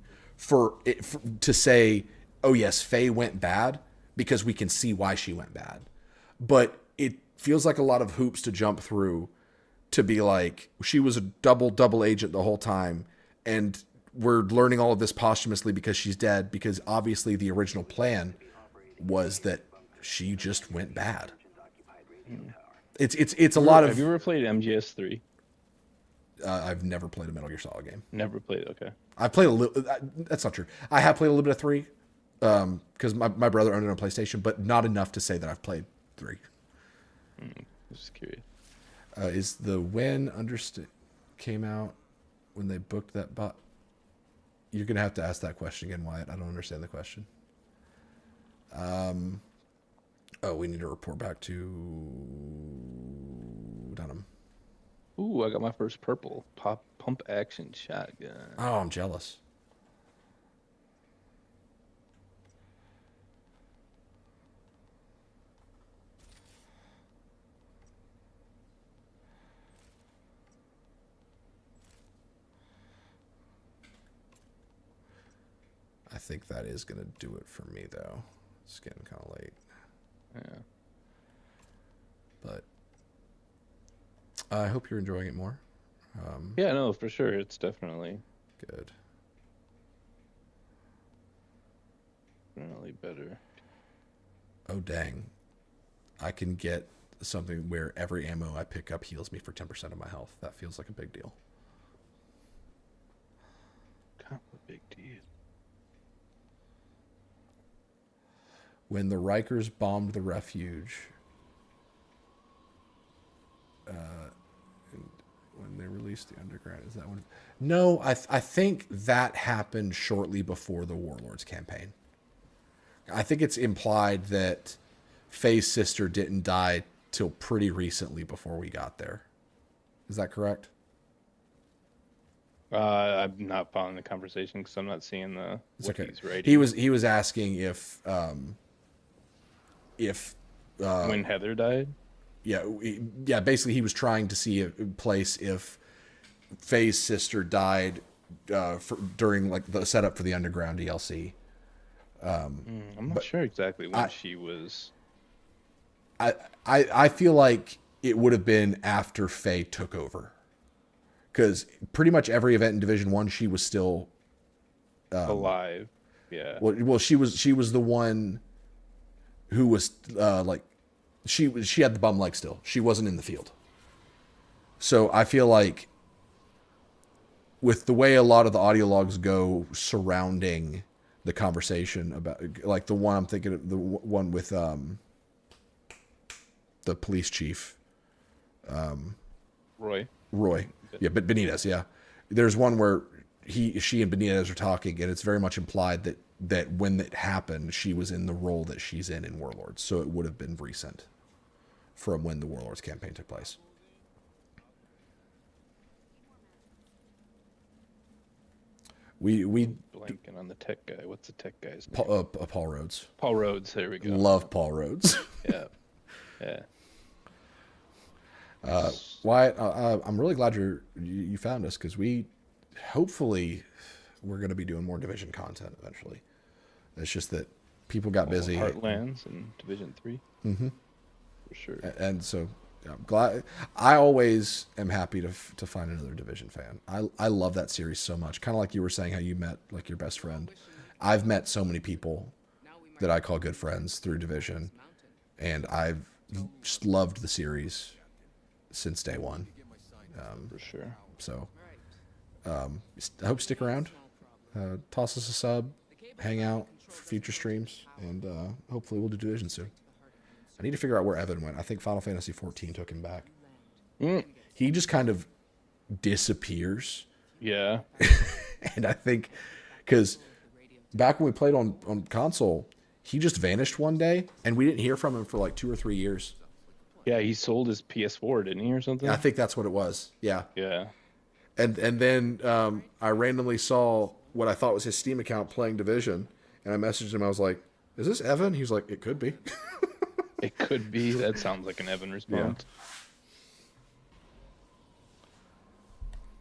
to say, oh yes, Faye went bad because we can see why she went bad. But it feels like a lot of hoops to jump through to be like, she was a double agent the whole time, and we're learning all of this posthumously because she's dead, because obviously the original plan was that she just went bad. It's a lot of... Have you ever played MGS3? I've never played a Metal Gear Solid game. Never played, okay. I've played a little... That's not true. I have played a little bit of 3, because my brother owned it on PlayStation, but not enough to say that I've played 3. Just curious. Is the when came out when they booked that bot? You're going to have to ask that question again, Wyatt. I don't understand the question. Oh, we need to report back to Dunham. Ooh, I got my first purple pump action shotgun. Oh, I'm jealous. I think that is going to do it for me, though. It's getting kind of late. Yeah. But I hope you're enjoying it more. Yeah, no, for sure. It's definitely good. Definitely better. Oh, dang. I can get something where every ammo I pick up heals me for 10% of my health. That feels like a big deal. Kind of a big deal. When the Rikers bombed the refuge, when they released the underground, is that one? No, I think that happened shortly before the Warlords campaign. I think it's implied that Faye's sister didn't die till pretty recently before we got there. Is that correct? I'm not following the conversation because I'm not seeing the wikis right. He was asking if when Heather died. Yeah. Basically, he was trying to see a place if Faye's sister died during like the setup for the Underground DLC. I'm not sure exactly when she was. I feel like it would have been after Faye took over, because pretty much every event in Division 1 she was still alive. Yeah. Well, she was the one who was like she had the bum leg still. She wasn't in the field. So I feel like with the way a lot of the audio logs go surrounding the conversation about, like the one I'm thinking of, the one with the police chief, Roy. Yeah, but Benitez. Yeah, there's one where she and Benitez are talking, and it's very much implied that when it happened, she was in the role that she's in Warlords. So it would have been recent from when the Warlords campaign took place. We blanking on the tech guy. What's the tech guy's name? Paul Rhodes. Paul Rhodes. There we go. Love Paul Rhodes. Yeah. Wyatt, I'm really glad you found us, because hopefully we're going to be doing more Division content eventually. It's just that people got busy. Heartlands and Division 3. Mm-hmm. For sure. And so I'm glad. I always am happy to find another Division fan. I love that series so much. Kind of like you were saying how you met like your best friend. I've met so many people that I call good friends through Division, and I've just loved the series since day one. For sure. So I hope you stick around. Toss us a sub, hang out for future streams, and hopefully we'll do Division soon. I need to figure out where Evan went. I think Final Fantasy XIV took him back. He just kind of disappears. Yeah. And I think because back when we played on console, he just vanished one day, and we didn't hear from him for like 2 or 3 years. Yeah, he sold his PS4, didn't he, or something? I think that's what it was. Yeah. Yeah. And then I randomly saw what I thought was his Steam account playing Division, and I messaged him. I was like, "Is this Evan?" He was like, "It could be." It could be. That sounds like an Evan response.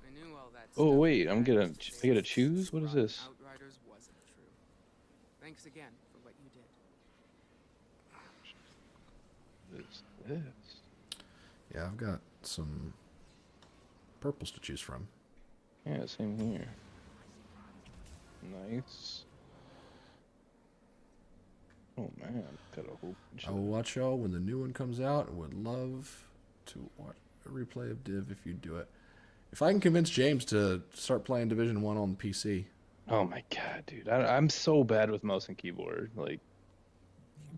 I knew all that Oh stuff wait, you I had gotta to say choose. What is this? Outriders wasn't true. Thanks again for what you did. What's this? Yeah, I've got some purples to choose from. Yeah, same here. Nice. Oh man, got a whole bunch I will watch y'all when the new one comes out, and would love to watch a replay of Div if you do it. If I can convince James to start playing Division 1 on the PC. Oh my god, dude. I'm so bad with mouse and keyboard. Like,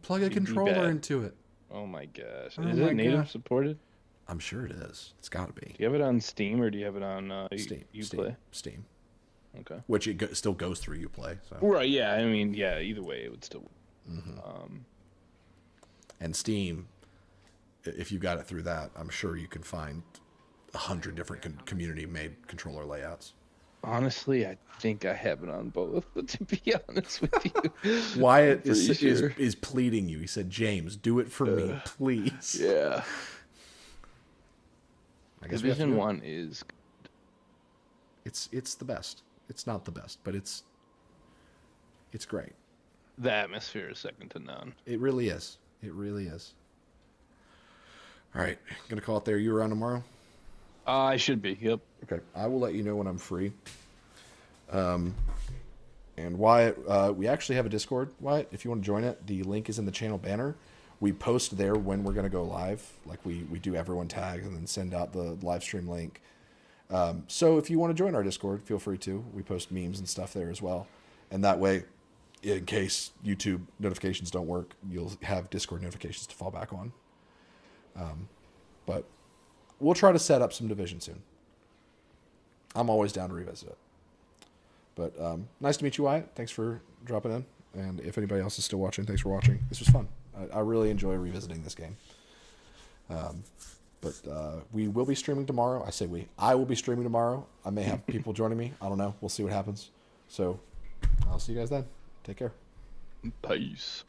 plug a controller into it. Oh my gosh. Oh Is my it native gosh. supported? I'm sure it is. It's got to be. Do you have it on Steam or do you have it on Steam. Uplay? Steam. Okay. Which it still goes through Uplay. So. Right, yeah. I mean, yeah, either way, it would still. And Steam, if you got it through that, I'm sure you can find 100 different community-made controller layouts. Honestly, I think I have it on both, to be honest with you. Wyatt I'm pretty sure. is pleading you. He said, "James, do it for me, please." Yeah. I guess we have to Division do it. 1 is. It's the best. It's not the best, but it's great. The atmosphere is second to none. It really is. It really is. All right, gonna call it there. You around tomorrow? I should be. Yep. Okay, I will let you know when I'm free. And Wyatt, we actually have a Discord. Wyatt, if you want to join it, the link is in the channel banner. We post there when we're gonna go live. Like we do everyone tags and then send out the live stream link. So if you want to join our Discord, feel free to. We post memes and stuff there as well, and that way, in case YouTube notifications don't work, you'll have Discord notifications to fall back on. But we'll try to set up some Division soon. I'm always down to revisit it. But nice to meet you, Wyatt. Thanks for dropping in. And if anybody else is still watching, thanks for watching. This was fun. I really enjoy revisiting this game. But we will be streaming tomorrow. I say we. I will be streaming tomorrow. I may have people joining me. I don't know. We'll see what happens. So I'll see you guys then. Take care. Peace.